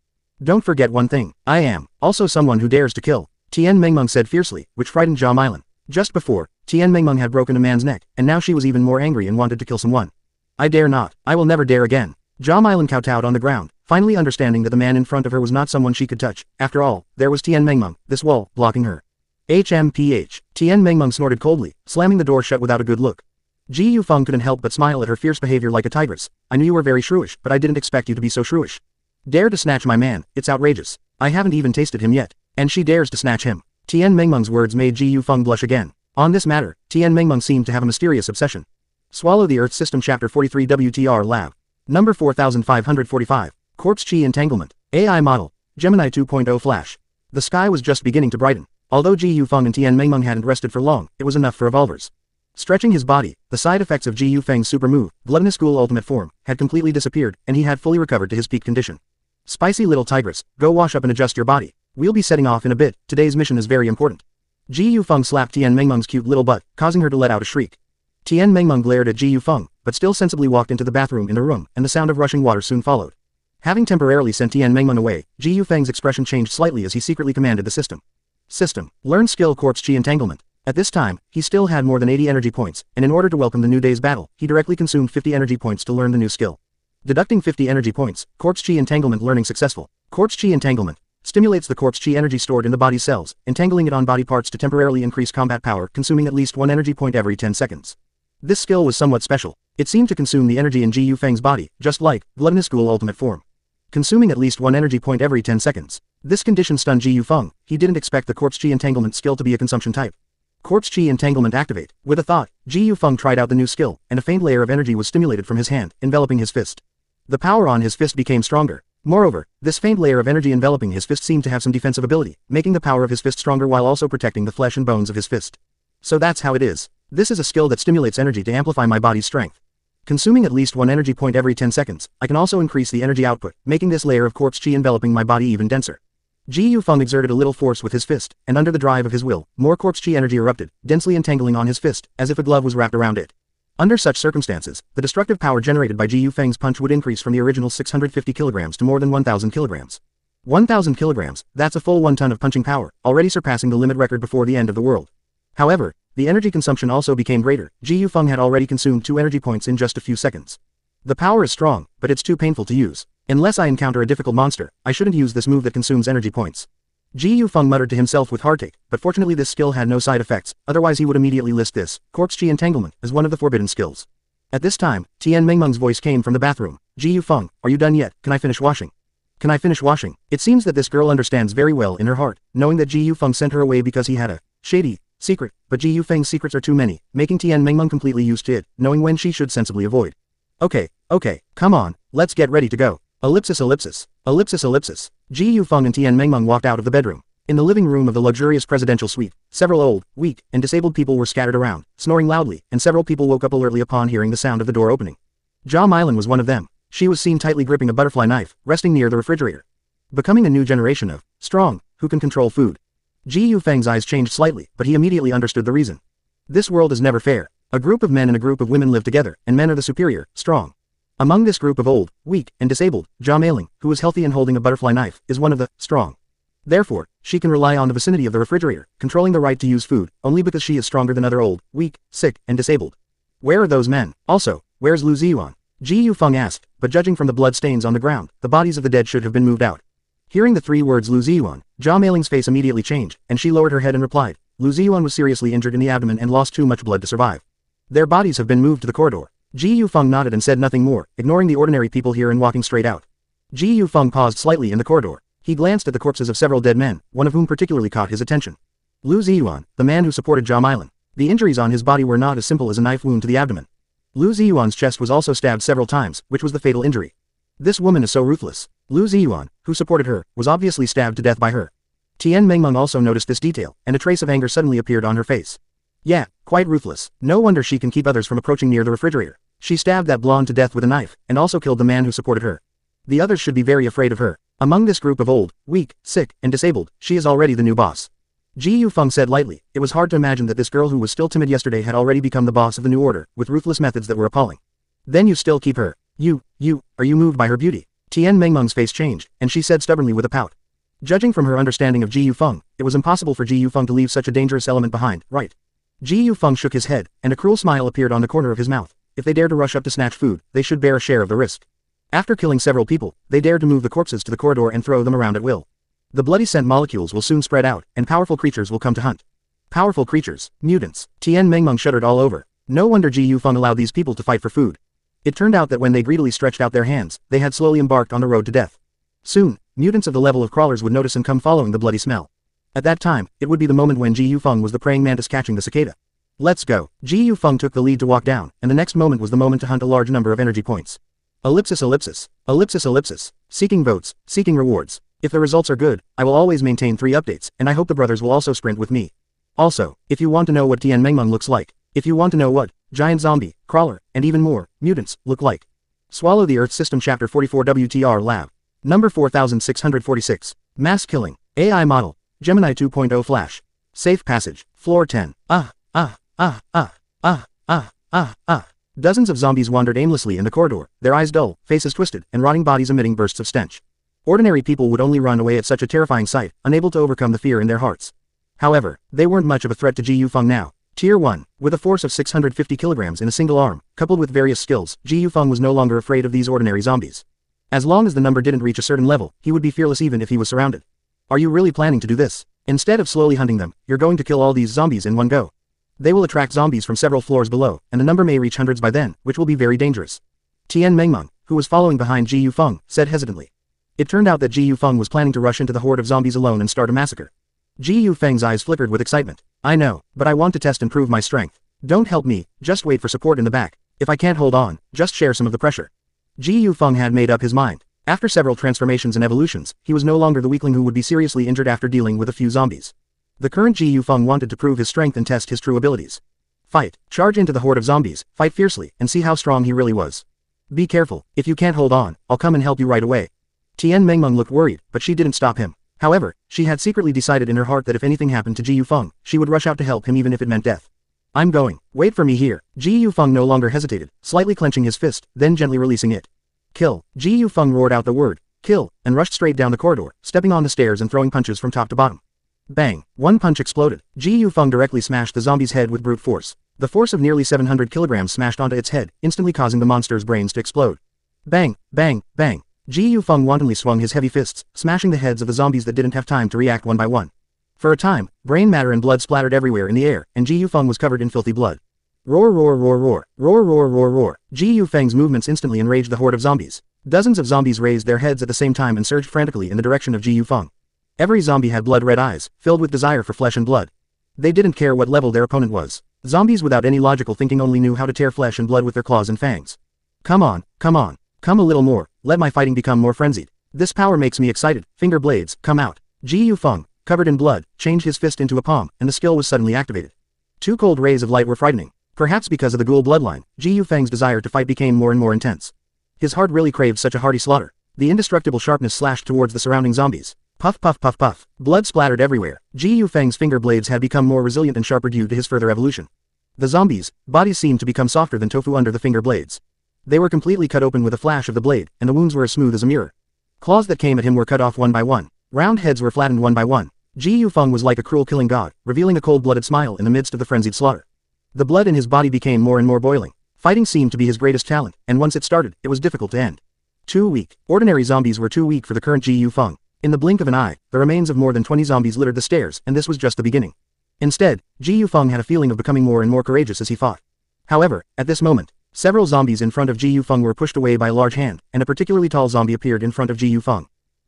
Don't forget one thing, I am also someone who dares to kill, Tian Mengmeng said fiercely, which frightened Jia Milan. Just before, Tian Mengmeng had broken a man's neck, and now she was even more angry and wanted to kill someone. I dare not, I will never dare again. Jia Milan kowtowed on the ground, finally understanding that the man in front of her was not someone she could touch. After all, there was Tian Mengmeng, this wall, blocking her. HMPH. Tian Mengmeng snorted coldly, slamming the door shut without a good look. Ji Yufeng couldn't help but smile at her fierce behavior like a tigress. I knew you were very shrewish, but I didn't expect you to be so shrewish. Dare to snatch my man, it's outrageous. I haven't even tasted him yet. And she dares to snatch him. Tian Mengmeng's words made Ji Yufeng blush again. On this matter, Tian Mengmeng seemed to have a mysterious obsession. Swallow the Earth System Chapter 43 WTR Lab. Number 4545. Corpse Chi Entanglement. AI Model. Gemini 2.0 Flash. The sky was just beginning to brighten. Although Ji Yufeng and Tian Mengmeng hadn't rested for long, it was enough for revolvers. Stretching his body, the side effects of Ji Yufeng's super move, Gluttonous Ghoul ultimate form, had completely disappeared, and he had fully recovered to his peak condition. Spicy little tigress, go wash up and adjust your body. We'll be setting off in a bit, today's mission is very important. Ji Yufeng slapped Tian Mengmeng's cute little butt, causing her to let out a shriek. Tian Mengmeng glared at Ji Yufeng, but still sensibly walked into the bathroom in the room, and the sound of rushing water soon followed. Having temporarily sent Tian Mengmeng away, Ji Yufeng's expression changed slightly as he secretly commanded the system. System. Learn skill Corpse Chi Entanglement. At this time, he still had more than 80 energy points, and in order to welcome the new day's battle, he directly consumed 50 energy points to learn the new skill. Deducting 50 energy points, Corpse Chi Entanglement learning successful. Corpse Chi Entanglement stimulates the Corpse Chi energy stored in the body's cells, entangling it on body parts to temporarily increase combat power, consuming at least 1 energy point every 10 seconds. This skill was somewhat special. It seemed to consume the energy in Ji Yufeng's body, just like Gluttonous Ghoul ultimate form. Consuming at least 1 energy point every 10 seconds. This condition stunned Ji Yufeng. He didn't expect the Corpse Chi Entanglement skill to be a consumption type. Corpse Chi Entanglement activate. With a thought, Ji Yufeng tried out the new skill, and a faint layer of energy was stimulated from his hand, enveloping his fist. The power on his fist became stronger. Moreover, this faint layer of energy enveloping his fist seemed to have some defensive ability, making the power of his fist stronger while also protecting the flesh and bones of his fist. So that's how it is. This is a skill that stimulates energy to amplify my body's strength. Consuming at least 1 energy point every 10 seconds, I can also increase the energy output, making this layer of Corpse Chi enveloping my body even denser. Ji Yufeng exerted a little force with his fist, and under the drive of his will, more Corpse Chi energy erupted, densely entangling on his fist, as if a glove was wrapped around it. Under such circumstances, the destructive power generated by Ji Yufeng's punch would increase from the original 650 kilograms to more than 1,000 kilograms. 1,000 kilograms, that's a full 1 ton of punching power, already surpassing the limit record before the end of the world. However, the energy consumption also became greater. Ji Yufeng had already consumed 2 energy points in just a few seconds. The power is strong, but it's too painful to use. Unless I encounter a difficult monster, I shouldn't use this move that consumes energy points. Ji Yufeng muttered to himself with heartache, but fortunately this skill had no side effects, otherwise he would immediately list this, Corpse Chi Entanglement, as one of the forbidden skills. At this time, Tian Mengmeng's voice came from the bathroom. Ji Yufeng, are you done yet? Can I finish washing? Can I finish washing? It seems that this girl understands very well in her heart, knowing that Ji Yufeng sent her away because he had a shady secret, but Ji Yufeng's secrets are too many, making Tian Mengmeng completely used to it, knowing when she should sensibly avoid. Okay, come on, let's get ready to go. Ellipsis. Ji Yufeng and Tian Mengmeng walked out of the bedroom. In the living room of the luxurious presidential suite, several old, weak, and disabled people were scattered around, snoring loudly, and several people woke up alertly upon hearing the sound of the door opening. Jia Milan was one of them. She was seen tightly gripping a butterfly knife, resting near the refrigerator. Becoming a new generation of strong, who can control food. Ji Yufeng's eyes changed slightly, but he immediately understood the reason. This world is never fair. A group of men and a group of women live together, and men are the superior, strong. Among this group of old, weak, and disabled, Jia Milan, who is healthy and holding a butterfly knife, is one of the strong. Therefore, she can rely on the vicinity of the refrigerator, controlling the right to use food, only because she is stronger than other old, weak, sick, and disabled. Where are those men? Also, where's Lu Ziyuan? Ji Yufeng asked, but judging from the blood stains on the ground, the bodies of the dead should have been moved out. Hearing the 3 words Lu Ziyuan, Jia Milan's face immediately changed, and she lowered her head and replied, Lu Ziyuan was seriously injured in the abdomen and lost too much blood to survive. Their bodies have been moved to the corridor. Ji Yufeng nodded and said nothing more, ignoring the ordinary people here and walking straight out. Ji Yufeng paused slightly in the corridor. He glanced at the corpses of several dead men, one of whom particularly caught his attention. Lu Ziyuan, the man who supported Jia Milan. The injuries on his body were not as simple as a knife wound to the abdomen. Lu Ziyuan's chest was also stabbed several times, which was the fatal injury. This woman is so ruthless. Lu Ziyuan, who supported her, was obviously stabbed to death by her. Tian Mengmeng also noticed this detail, and a trace of anger suddenly appeared on her face. Yeah, quite ruthless. No wonder she can keep others from approaching near the refrigerator. She stabbed that blonde to death with a knife, and also killed the man who supported her. The others should be very afraid of her. Among this group of old, weak, sick, and disabled, she is already the new boss. Ji Yufeng said lightly. It was hard to imagine that this girl who was still timid yesterday had already become the boss of the new order, with ruthless methods that were appalling. Then you still keep her. Are you moved by her beauty? Tian Mengmeng's face changed, and she said stubbornly with a pout. Judging from her understanding of Ji Yufeng, it was impossible for Ji Yufeng to leave such a dangerous element behind, right? Ji Yufeng shook his head, and a cruel smile appeared on the corner of his mouth. If they dare to rush up to snatch food, they should bear a share of the risk. After killing several people, they dared to move the corpses to the corridor and throw them around at will. The bloody scent molecules will soon spread out, and powerful creatures will come to hunt. Powerful creatures, mutants. Tian Mengmeng shuddered all over. No wonder Ji Yufeng allowed these people to fight for food. It turned out that when they greedily stretched out their hands, they had slowly embarked on the road to death. Soon, mutants of the level of crawlers would notice and come following the bloody smell. At that time, it would be the moment when Ji Yufeng was the praying mantis catching the cicada. Let's go. Ji Yufeng took the lead to walk down, and the next moment was the moment to hunt a large number of energy points. Ellipsis. Seeking votes, seeking rewards. If the results are good, I will always maintain 3 updates, and I hope the brothers will also sprint with me. Also, if you want to know what Tian Mengmeng looks like, if you want to know what giant zombie, crawler, and even more mutants look like. Swallow the Earth System Chapter 44 WTR Lab. Number 4646. Mass Killing. AI Model. Gemini 2.0 Flash. Safe Passage. Floor 10. Dozens of zombies wandered aimlessly in the corridor, their eyes dull, faces twisted, and rotting bodies emitting bursts of stench. Ordinary people would only run away at such a terrifying sight, unable to overcome the fear in their hearts. However, they weren't much of a threat to Ji Yufeng now. Tier 1. With a force of 650 kilograms in a single arm, coupled with various skills, Ji Yufeng was no longer afraid of these ordinary zombies. As long as the number didn't reach a certain level, he would be fearless even if he was surrounded. Are you really planning to do this? Instead of slowly hunting them, you're going to kill all these zombies in one go. They will attract zombies from several floors below, and the number may reach hundreds by then, which will be very dangerous. Tian Mengmeng, who was following behind Ji Yufeng, said hesitantly. It turned out that Ji Yufeng was planning to rush into the horde of zombies alone and start a massacre. Ji Yufeng's eyes flickered with excitement. I know, but I want to test and prove my strength. Don't help me, just wait for support in the back. If I can't hold on, just share some of the pressure. Ji Yufeng had made up his mind. After several transformations and evolutions, he was no longer the weakling who would be seriously injured after dealing with a few zombies. The current Ji Yufeng wanted to prove his strength and test his true abilities. Fight, charge into the horde of zombies, fight fiercely, and see how strong he really was. Be careful, if you can't hold on, I'll come and help you right away. Tian Mengmeng looked worried, but she didn't stop him. However, she had secretly decided in her heart that if anything happened to Ji Yufeng, she would rush out to help him even if it meant death. I'm going. Wait for me here. Ji Yufeng no longer hesitated, slightly clenching his fist, then gently releasing it. Kill. Ji Yufeng roared out the word, kill, and rushed straight down the corridor, stepping on the stairs and throwing punches from top to bottom. Bang. One punch exploded. Ji Yufeng directly smashed the zombie's head with brute force. The force of nearly 700 kilograms smashed onto its head, instantly causing the monster's brains to explode. Bang, bang, bang. Ji Yufeng wantonly swung his heavy fists, smashing the heads of the zombies that didn't have time to react one by one. For a time, brain matter and blood splattered everywhere in the air, and Ji Yufeng was covered in filthy blood. Roar roar roar roar, roar roar roar roar. Ji Yufeng's movements instantly enraged the horde of zombies. Dozens of zombies raised their heads at the same time and surged frantically in the direction of Ji Yufeng. Every zombie had blood-red eyes, filled with desire for flesh and blood. They didn't care what level their opponent was. Zombies without any logical thinking only knew how to tear flesh and blood with their claws and fangs. Come on, come on. Come a little more, let my fighting become more frenzied. This power makes me excited, finger blades, come out. Ji Yufeng, covered in blood, changed his fist into a palm, and the skill was suddenly activated. 2 cold rays of light were frightening. Perhaps because of the ghoul bloodline, Ji Yufeng's desire to fight became more and more intense. His heart really craved such a hearty slaughter. The indestructible sharpness slashed towards the surrounding zombies. Puff puff puff puff. Blood splattered everywhere. Ji Yufeng's finger blades had become more resilient and sharper due to his further evolution. The zombies' bodies seemed to become softer than tofu under the finger blades. They were completely cut open with a flash of the blade, and the wounds were as smooth as a mirror. Claws that came at him were cut off one by one. Round heads were flattened one by one. Ji Yufeng was like a cruel killing god, revealing a cold-blooded smile in the midst of the frenzied slaughter. The blood in his body became more and more boiling. Fighting seemed to be his greatest talent, and once it started, it was difficult to end. Too weak. Ordinary zombies were too weak for the current Ji Yufeng. In the blink of an eye, the remains of more than 20 zombies littered the stairs, and this was just the beginning. Instead, Ji Yufeng had a feeling of becoming more and more courageous as he fought. However, at this moment, several zombies in front of Ji Yufeng were pushed away by a large hand, and a particularly tall zombie appeared in front of Ji Yufeng.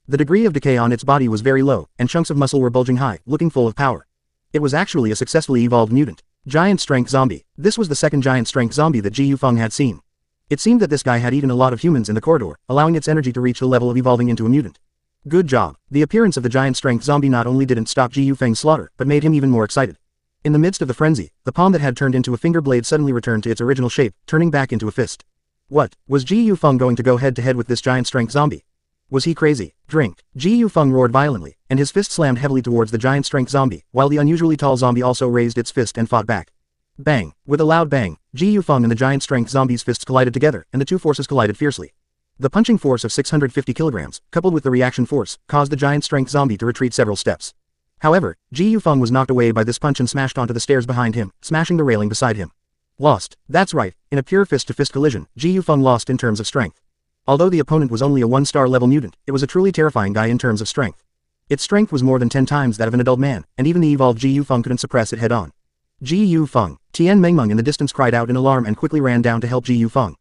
The degree of decay on its body was very low, and chunks of muscle were bulging high, looking full of power. It was actually a successfully evolved mutant. Giant Strength Zombie. This was the second Giant Strength Zombie that Ji Yufeng had seen. It seemed that this guy had eaten a lot of humans in the corridor, allowing its energy to reach the level of evolving into a mutant. Good job. The appearance of the Giant Strength Zombie not only didn't stop Ji Yufeng's slaughter, but made him even more excited. In the midst of the frenzy, the palm that had turned into a finger blade suddenly returned to its original shape, turning back into a fist. What? Was Ji Yufeng going to go head-to-head with this Giant Strength Zombie? Was he crazy? Drink. Ji Yufeng roared violently, and his fist slammed heavily towards the Giant Strength Zombie, while the unusually tall zombie also raised its fist and fought back. Bang. With a loud bang, Ji Yufeng and the Giant Strength Zombie's fists collided together, and the two forces collided fiercely. The punching force of 650 kilograms, coupled with the reaction force, caused the Giant Strength Zombie to retreat several steps. However, Ji Yufeng was knocked away by this punch and smashed onto the stairs behind him, smashing the railing beside him. Lost. That's right, in a pure fist-to-fist collision, Ji Yufeng lost in terms of strength. Although the opponent was only a 1-star level mutant, it was a truly terrifying guy in terms of strength. Its strength was more than 10 times that of an adult man, and even the evolved Ji Yufeng couldn't suppress it head-on. Ji Yufeng. Tian Mengmeng in the distance cried out in alarm and quickly ran down to help Ji Yufeng.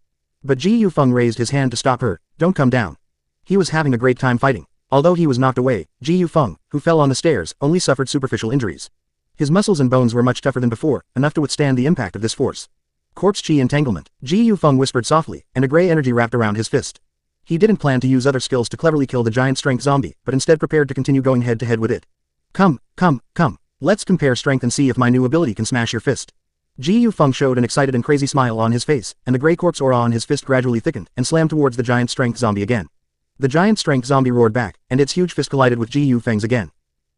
But Ji Yufeng raised his hand to stop her. Don't come down. He was having a great time fighting. Although he was knocked away, Ji Yufeng, who fell on the stairs, only suffered superficial injuries. His muscles and bones were much tougher than before, enough to withstand the impact of this force. Corpse Chi entanglement. Ji Yufeng whispered softly, and a gray energy wrapped around his fist. He didn't plan to use other skills to cleverly kill the giant strength zombie, but instead prepared to continue going head to head with it. Come. Let's compare strength and see if my new ability can smash your fist. Ji Yufeng showed an excited and crazy smile on his face, and the gray corpse aura on his fist gradually thickened and slammed towards the giant strength zombie again. The giant strength zombie roared back, and its huge fist collided with Ji Yufeng's again.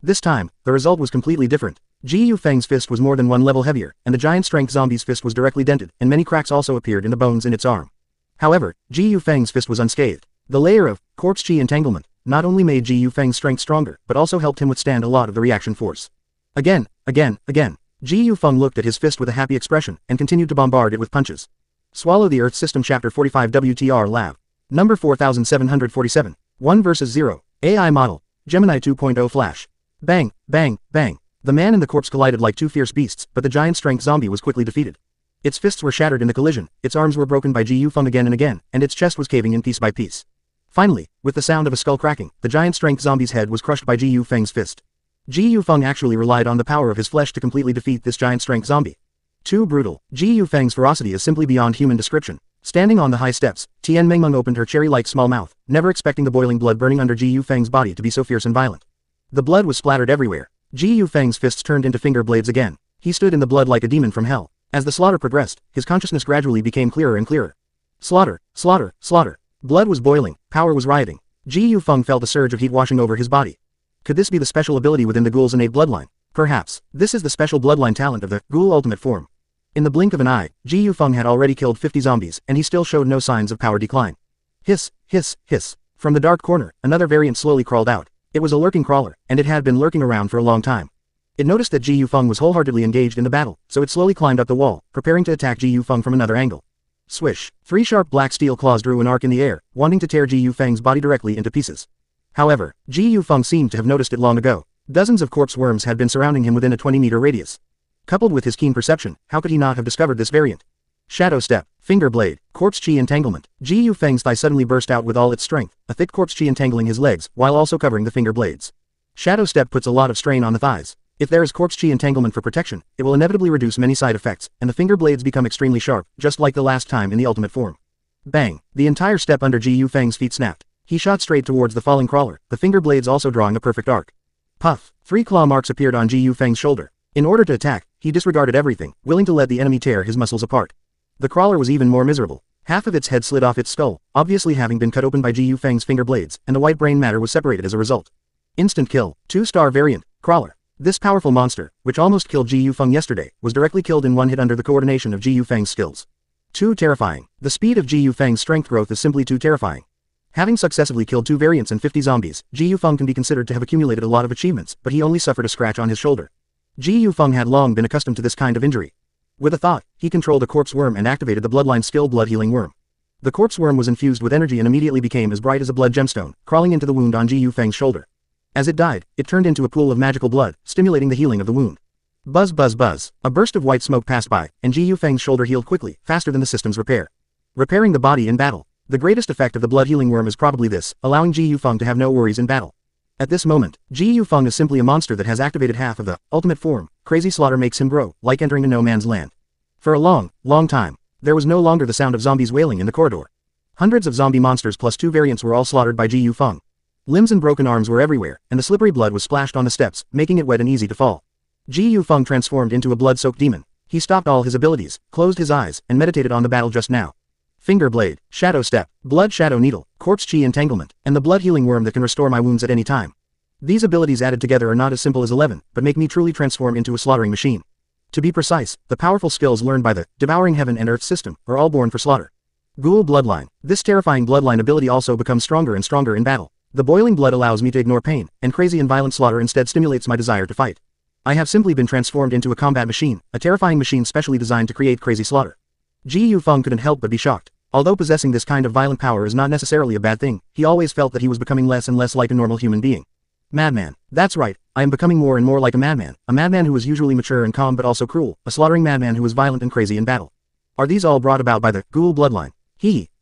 This time, the result was completely different. Ji Yufeng's fist was more than one level heavier, and the giant strength zombie's fist was directly dented, and many cracks also appeared in the bones in its arm. However, Ji Yufeng's fist was unscathed. The layer of corpse chi entanglement not only made Ji Yufeng's strength stronger, but also helped him withstand a lot of the reaction force. Again. Ji Yufeng looked at his fist with a happy expression, and continued to bombard it with punches. Swallow the Earth System Chapter 45 WTR Lab. Number 4747. 1 vs 0. AI Model. Gemini 2.0 Flash. Bang. The man and the corpse collided like two fierce beasts, but the giant strength zombie was quickly defeated. Its fists were shattered in the collision, its arms were broken by Ji Yufeng again and again, and its chest was caving in piece by piece. Finally, with the sound of a skull cracking, the giant strength zombie's head was crushed by Ji Yufeng's fist. Ji Yufeng actually relied on the power of his flesh to completely defeat this giant strength zombie. Too brutal. Ji Yufeng's ferocity is simply beyond human description. Standing on the high steps, Tian Mengmeng opened her cherry-like small mouth, never expecting the boiling blood burning under Ji Yufeng's body to be so fierce and violent. The blood was splattered everywhere. Ji Yufeng's fists turned into finger blades again. He stood in the blood like a demon from hell. As the slaughter progressed, his consciousness gradually became clearer and clearer. Slaughter. Blood was boiling, power was rioting. Ji Yufeng felt a surge of heat washing over his body. Could this be the special ability within the ghoul's innate bloodline? Perhaps. This is the special bloodline talent of the ghoul ultimate form. In the blink of an eye, Ji Yufeng had already killed 50 zombies, and he still showed no signs of power decline. Hiss. From the dark corner, another variant slowly crawled out. It was a lurking crawler, and it had been lurking around for a long time. It noticed that Ji Yufeng was wholeheartedly engaged in the battle, so it slowly climbed up the wall, preparing to attack Ji Yufeng from another angle. Swish. 3 sharp black steel claws drew an arc in the air, wanting to tear Ji Yufeng's body directly into pieces. However, Ji Yufeng seemed to have noticed it long ago. Dozens of corpse worms had been surrounding him within a 20-meter radius. Coupled with his keen perception, how could he not have discovered this variant? Shadow Step, Finger Blade, Corpse Chi Entanglement. Ji Yufeng's thigh suddenly burst out with all its strength, a thick corpse chi entangling his legs, while also covering the finger blades. Shadow Step puts a lot of strain on the thighs. If there is corpse chi entanglement for protection, it will inevitably reduce many side effects, and the finger blades become extremely sharp, just like the last time in the ultimate form. Bang! The entire step under Ji Yufeng's feet snapped. He shot straight towards the falling crawler, the finger blades also drawing a perfect arc. Puff! 3 claw marks appeared on Ji Yufeng's shoulder. In order to attack, he disregarded everything, willing to let the enemy tear his muscles apart. The crawler was even more miserable. Half of its head slid off its skull, obviously having been cut open by Ji Yufeng's finger blades, and the white brain matter was separated as a result. Instant kill, 2-star variant, crawler. This powerful monster, which almost killed Ji Yufeng yesterday, was directly killed in one hit under the coordination of Ji Yufeng's skills. Too terrifying. The speed of Ji Yufeng's strength growth is simply too terrifying. Having successively killed 2 variants and 50 zombies, Ji Yufeng can be considered to have accumulated a lot of achievements, but he only suffered a scratch on his shoulder. Ji Yufeng had long been accustomed to this kind of injury. With a thought, he controlled a corpse worm and activated the bloodline skill Blood Healing Worm. The corpse worm was infused with energy and immediately became as bright as a blood gemstone, crawling into the wound on Ji Yufeng's shoulder. As it died, it turned into a pool of magical blood, stimulating the healing of the wound. Buzz. A burst of white smoke passed by, and Ji Yufeng's shoulder healed quickly, faster than the system's repair. Repairing the body in battle. The greatest effect of the Blood Healing Worm is probably this, allowing Ji Yufeng to have no worries in battle. At this moment, Ji Yufeng is simply a monster that has activated half of the ultimate form. Crazy slaughter makes him grow, like entering a no man's land. For a long time, there was no longer the sound of zombies wailing in the corridor. Hundreds of zombie monsters plus 2 variants were all slaughtered by Ji Yufeng. Limbs and broken arms were everywhere, and the slippery blood was splashed on the steps, making it wet and easy to fall. Ji Yufeng transformed into a blood-soaked demon. He stopped all his abilities, closed his eyes, and meditated on the battle just now. Finger Blade, Shadow Step, Blood Shadow Needle, Corpse Chi Entanglement, and the Blood Healing Worm that can restore my wounds at any time. These abilities added together are not as simple as 11, but make me truly transform into a slaughtering machine. To be precise, the powerful skills learned by the Devouring Heaven and Earth system are all born for slaughter. Ghoul Bloodline. This terrifying bloodline ability also becomes stronger and stronger in battle. The boiling blood allows me to ignore pain, and crazy and violent slaughter instead stimulates my desire to fight. I have simply been transformed into a combat machine, a terrifying machine specially designed to create crazy slaughter. Ji Yufeng couldn't help but be shocked. Although possessing this kind of violent power is not necessarily a bad thing, he always felt that he was becoming less and less like a normal human being. Madman. That's right, I am becoming more and more like a madman who is usually mature and calm but also cruel, a slaughtering madman who is violent and crazy in battle. Are these all brought about by the ghoul bloodline?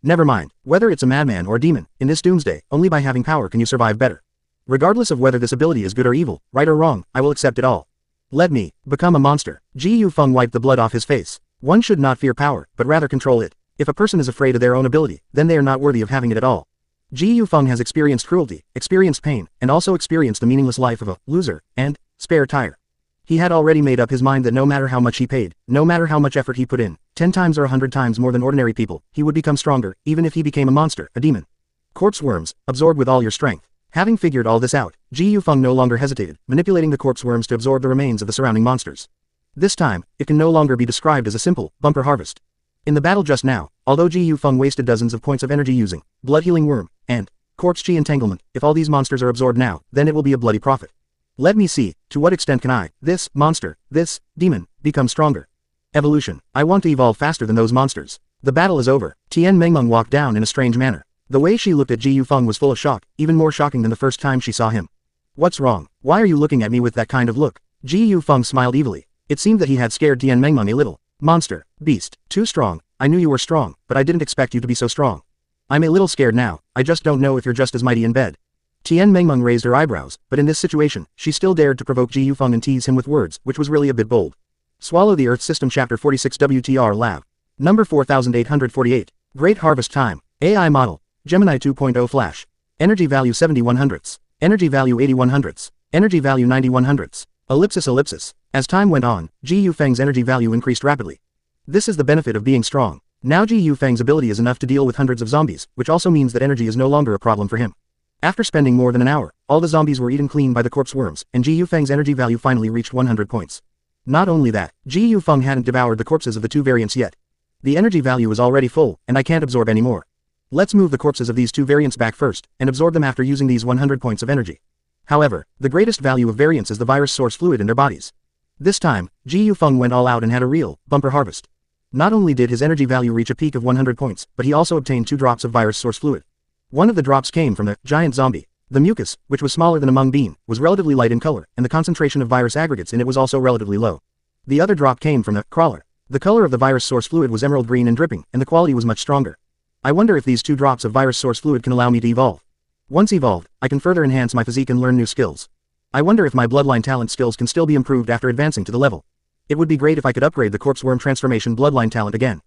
Never mind, whether it's a madman or a demon, in this doomsday, only by having power can you survive better. Regardless of whether this ability is good or evil, right or wrong, I will accept it all. Let me become a monster. Ji Yufeng wiped the blood off his face. One should not fear power, but rather control it. If a person is afraid of their own ability, then they are not worthy of having it at all. Ji Yufeng has experienced cruelty, experienced pain, and also experienced the meaningless life of a loser and spare tire. He had already made up his mind that no matter how much he paid, no matter how much effort he put in, 10 times or 100 times more than ordinary people, he would become stronger, even if he became a monster, a demon. Corpse worms, absorb with all your strength. Having figured all this out, Ji Yufeng no longer hesitated, manipulating the corpse worms to absorb the remains of the surrounding monsters. This time, it can no longer be described as a simple, bumper harvest. In the battle just now, although Ji Yufeng wasted dozens of points of energy using blood healing worm and corpse chi entanglement, if all these monsters are absorbed now, then it will be a bloody profit. Let me see, to what extent can I, this monster, this demon, become stronger? Evolution. I want to evolve faster than those monsters. The battle is over. Tian Mengmeng walked down in a strange manner. The way she looked at Ji Yufeng was full of shock, even more shocking than the first time she saw him. What's wrong? Why are you looking at me with that kind of look? Ji Yufeng smiled evilly. It seemed that he had scared Tian Mengmeng a little. Monster, beast, too strong. I knew you were strong, but I didn't expect you to be so strong. I'm a little scared now, I just don't know if you're just as mighty in bed. Tian Mengmeng raised her eyebrows, but in this situation, she still dared to provoke Ji Yufeng and tease him with words, which was really a bit bold. Swallow the Earth System Chapter 46 WTR Lab. Number 4848. Great Harvest Time. AI Model. Gemini 2.0 Flash. Energy Value 7100ths. Energy Value 8100ths. Energy Value 9100ths. Ellipsis ellipsis. As time went on, Ji Yufeng's energy value increased rapidly. This is the benefit of being strong. Now Ji Yufeng's ability is enough to deal with hundreds of zombies, which also means that energy is no longer a problem for him. After spending more than an hour, all the zombies were eaten clean by the corpse worms, and Ji Yufeng's energy value finally reached 100 points. Not only that, Ji Yufeng hadn't devoured the corpses of the two variants yet. The energy value is already full, and I can't absorb any more. Let's move the corpses of these two variants back first, and absorb them after using these 100 points of energy. However, the greatest value of variants is the virus source fluid in their bodies. This time, Ji Yufeng went all out and had a real, bumper harvest. Not only did his energy value reach a peak of 100 points, but he also obtained 2 drops of virus source fluid. One of the drops came from the giant zombie. The mucus, which was smaller than a mung bean, was relatively light in color, and the concentration of virus aggregates in it was also relatively low. The other drop came from the crawler. The color of the virus source fluid was emerald green and dripping, and the quality was much stronger. I wonder if these 2 drops of virus source fluid can allow me to evolve. Once evolved, I can further enhance my physique and learn new skills. I wonder if my bloodline talent skills can still be improved after advancing to the level. It would be great if I could upgrade the corpse worm transformation bloodline talent again.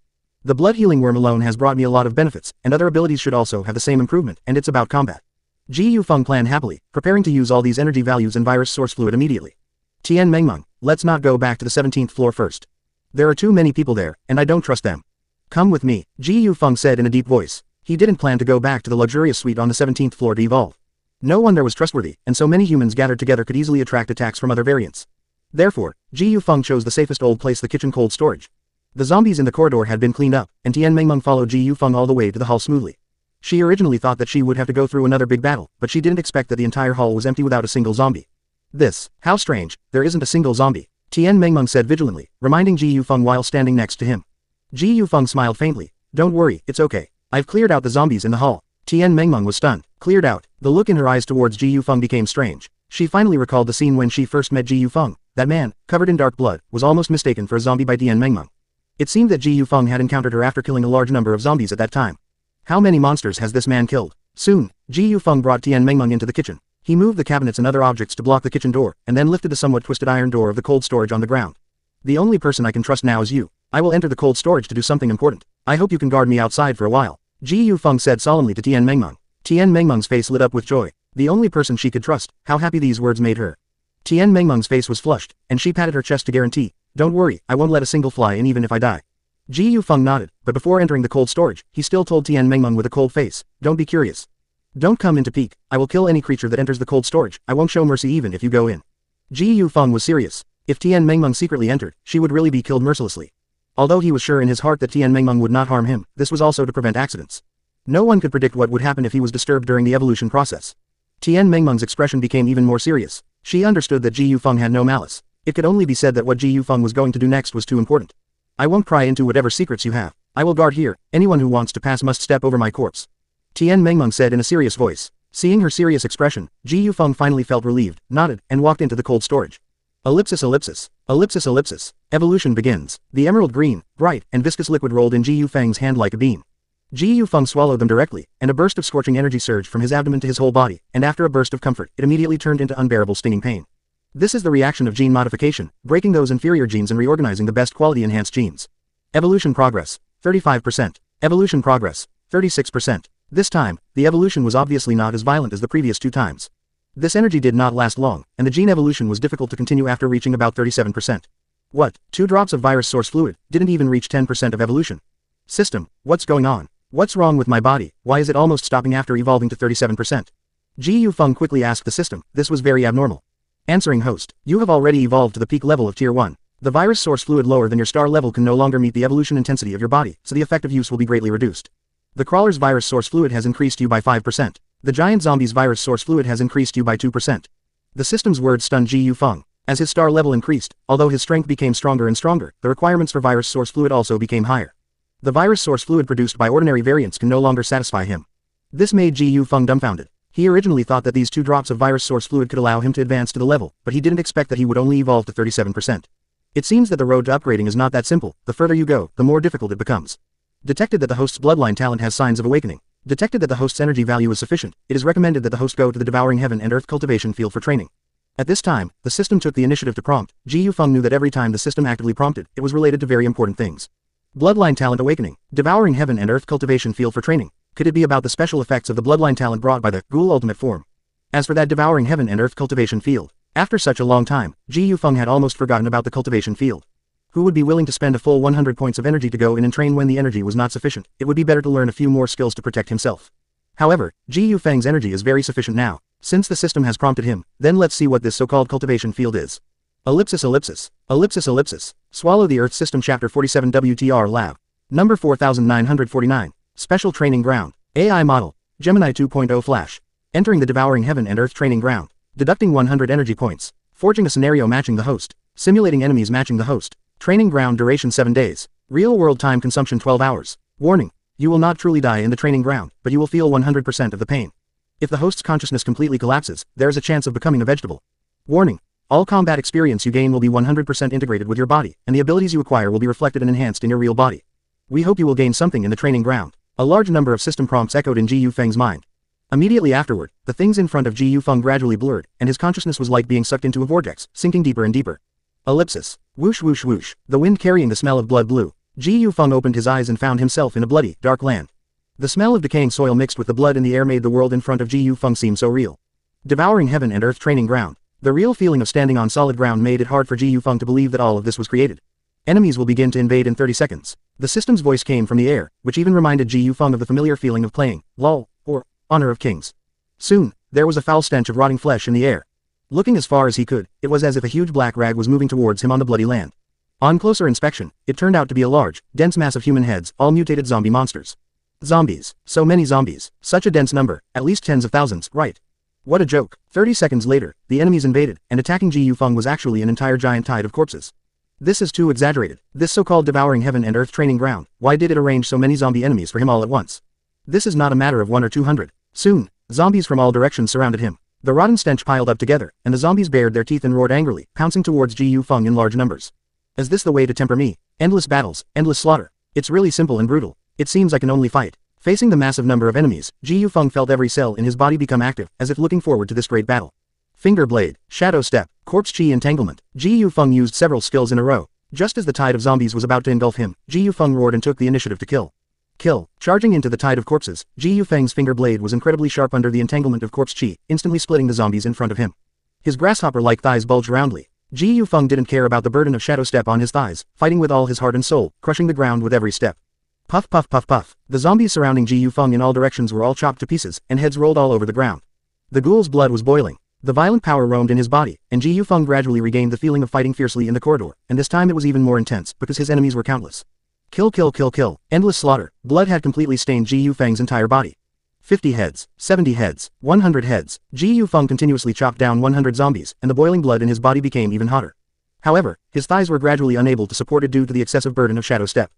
The blood healing worm alone has brought me a lot of benefits, and other abilities should also have the same improvement, and it's about combat. Ji Yufeng planned happily, preparing to use all these energy values and virus source fluid immediately. Tian Mengmeng, let's not go back to the 17th floor first. There are too many people there, and I don't trust them. Come with me, Ji Yufeng said in a deep voice. He didn't plan to go back to the luxurious suite on the 17th floor to evolve. No one there was trustworthy, and so many humans gathered together could easily attract attacks from other variants. Therefore, Ji Yufeng chose the safest old place, the kitchen cold storage. The zombies in the corridor had been cleaned up, and Tian Mengmeng followed Ji Yufeng all the way to the hall smoothly. She originally thought that she would have to go through another big battle, but she didn't expect that the entire hall was empty without a single zombie. How strange, there isn't a single zombie, Tian Mengmeng said vigilantly, reminding Ji Yufeng while standing next to him. Ji Yufeng smiled faintly. Don't worry, it's okay. I've cleared out the zombies in the hall. Tian Mengmeng was stunned. Cleared out. The look in her eyes towards Ji Yufeng became strange. She finally recalled the scene when she first met Ji Yufeng. That man, covered in dark blood, was almost mistaken for a zombie by Tian Mengmeng. It seemed that Ji Yufeng had encountered her after killing a large number of zombies at that time. How many monsters has this man killed? Soon, Ji Yufeng brought Tian Mengmeng into the kitchen. He moved the cabinets and other objects to block the kitchen door, and then lifted the somewhat twisted iron door of the cold storage on the ground. The only person I can trust now is you. I will enter the cold storage to do something important. I hope you can guard me outside for a while, Ji Yufeng said solemnly to Tian Mengmeng. Tian Mengmeng's face lit up with joy. The only person she could trust, how happy these words made her. Tian Mengmeng's face was flushed, and she patted her chest to guarantee. Don't worry, I won't let a single fly in even if I die. Ji Yufeng nodded, but before entering the cold storage, he still told Tian Mengmeng with a cold face, don't be curious. Don't come in to peek. I will kill any creature that enters the cold storage. I won't show mercy even if you go in. Ji Yufeng was serious. If Tian Mengmeng secretly entered, she would really be killed mercilessly. Although he was sure in his heart that Tian Mengmeng would not harm him, this was also to prevent accidents. No one could predict what would happen if he was disturbed during the evolution process. Tian Mengmeng's expression became even more serious. She understood that Ji Yufeng had no malice. It could only be said that what Ji Yufeng was going to do next was too important. I won't pry into whatever secrets you have. I will guard here. Anyone who wants to pass must step over my corpse. Tian Mengmeng said in a serious voice. Seeing her serious expression, Ji Yufeng finally felt relieved, nodded, and walked into the cold storage. Ellipsis ellipsis. Ellipsis ellipsis. Evolution begins. The emerald green, bright, and viscous liquid rolled in Ji Yufeng's hand like a beam. Ji Yufeng swallowed them directly, and a burst of scorching energy surged from his abdomen to his whole body, and after a burst of comfort, it immediately turned into unbearable stinging pain. This is the reaction of gene modification, breaking those inferior genes and reorganizing the best quality enhanced genes. Evolution progress, 35%. Evolution progress, 36%. This time, the evolution was obviously not as violent as the previous 2 times. This energy did not last long, and the gene evolution was difficult to continue after reaching about 37%. What, 2 drops of virus source fluid, didn't even reach 10% of evolution? System, what's going on? What's wrong with my body, why is it almost stopping after evolving to 37%? Ji Yufeng quickly asked the system, this was very abnormal. Answering host, you have already evolved to the peak level of Tier 1. The virus source fluid lower than your star level can no longer meet the evolution intensity of your body, so the effective use will be greatly reduced. The crawler's virus source fluid has increased you by 5%. The giant zombie's virus source fluid has increased you by 2%. The system's words stunned Ji Yufeng. As his star level increased, although his strength became stronger and stronger, the requirements for virus source fluid also became higher. The virus source fluid produced by ordinary variants can no longer satisfy him. This made Ji Yufeng dumbfounded. He originally thought that these 2 drops of virus source fluid could allow him to advance to the level, but he didn't expect that he would only evolve to 37%. It seems that the road to upgrading is not that simple. The further you go, the more difficult it becomes. Detected that the host's bloodline talent has signs of awakening. Detected that the host's energy value is sufficient, it is recommended that the host go to the Devouring Heaven and Earth cultivation field for training. At this time, the system took the initiative to prompt. Ji Yufeng knew that every time the system actively prompted, it was related to very important things. Bloodline talent awakening, Devouring Heaven and Earth cultivation field for training. Could it be about the special effects of the bloodline talent brought by the Ghoul ultimate form? As for that Devouring Heaven and Earth cultivation field, after such a long time, Ji Yufeng had almost forgotten about the cultivation field. Who would be willing to spend a full 100 points of energy to go in and train when the energy was not sufficient? It would be better to learn a few more skills to protect himself. However, Ji Yufeng's energy is very sufficient now. Since the system has prompted him, then let's see what this so-called cultivation field is. Ellipsis ellipsis. Ellipsis ellipsis. Swallow the Earth System Chapter 47 WTR Lab. Number 4949. Special Training Ground. AI Model. Gemini 2.0 Flash. Entering the Devouring Heaven and Earth Training Ground. Deducting 100 energy points. Forging a scenario matching the host. Simulating enemies matching the host. Training ground duration 7 days. Real-world time consumption 12 hours. Warning. You will not truly die in the training ground, but you will feel 100% of the pain. If the host's consciousness completely collapses, there is a chance of becoming a vegetable. Warning. All combat experience you gain will be 100% integrated with your body, and the abilities you acquire will be reflected and enhanced in your real body. We hope you will gain something in the training ground. A large number of system prompts echoed in Ji Yufeng's mind. Immediately afterward, the things in front of Ji Yufeng gradually blurred, and his consciousness was like being sucked into a vortex, sinking deeper and deeper. Ellipsis. Whoosh whoosh whoosh. The wind carrying the smell of blood blew. Ji Yufeng opened his eyes and found himself in a bloody, dark land. The smell of decaying soil mixed with the blood in the air made the world in front of Ji Yufeng seem so real. Devouring Heaven and Earth Training Ground. The real feeling of standing on solid ground made it hard for Ji Yufeng to believe that all of this was created. Enemies will begin to invade in 30 seconds. The system's voice came from the air, which even reminded Ji Yufeng of the familiar feeling of playing LOL, or Honor of Kings. Soon, there was a foul stench of rotting flesh in the air. Looking as far as he could, it was as if a huge black rag was moving towards him on the bloody land. On closer inspection, it turned out to be a large, dense mass of human heads, all mutated zombie monsters. Zombies. So many zombies. Such a dense number, at least tens of thousands, right? What a joke. 30 seconds later, the enemies invaded, and attacking Ji Yufeng was actually an entire giant tide of corpses. This is too exaggerated. This so-called Devouring Heaven and Earth Training Ground, why did it arrange so many zombie enemies for him all at once? This is not a matter of 1 or 200. Soon, zombies from all directions surrounded him. The rotten stench piled up together, and the zombies bared their teeth and roared angrily, pouncing towards Ji Yufeng in large numbers. Is this the way to temper me? Endless battles, endless slaughter. It's really simple and brutal. It seems I can only fight. Facing the massive number of enemies, Ji Yufeng felt every cell in his body become active, as if looking forward to this great battle. Finger Blade, Shadow Step, Corpse Chi Entanglement. Ji Yufeng used several skills in a row. Just as the tide of zombies was about to engulf him, Ji Yufeng roared and took the initiative to kill. Charging into the tide of corpses, Ji Yufeng's finger blade was incredibly sharp under the entanglement of corpse chi, instantly splitting the zombies in front of him. His grasshopper-like thighs bulged roundly. Ji Yufeng didn't care about the burden of Shadow Step on his thighs, fighting with all his heart and soul, crushing the ground with every step. Puff puff puff puff. The zombies surrounding Ji Yufeng in all directions were all chopped to pieces, and heads rolled all over the ground. The ghoul's blood was boiling. The violent power roamed in his body, and Ji Yufeng gradually regained the feeling of fighting fiercely in the corridor, and this time it was even more intense, because his enemies were countless. Kill kill kill kill. Endless slaughter. Blood had completely stained Ji Yufeng's entire body. 50 heads, 70 heads, 100 heads. Ji Yufeng continuously chopped down 100 zombies, and the boiling blood in his body became even hotter. However, his thighs were gradually unable to support it due to the excessive burden of Shadow Step.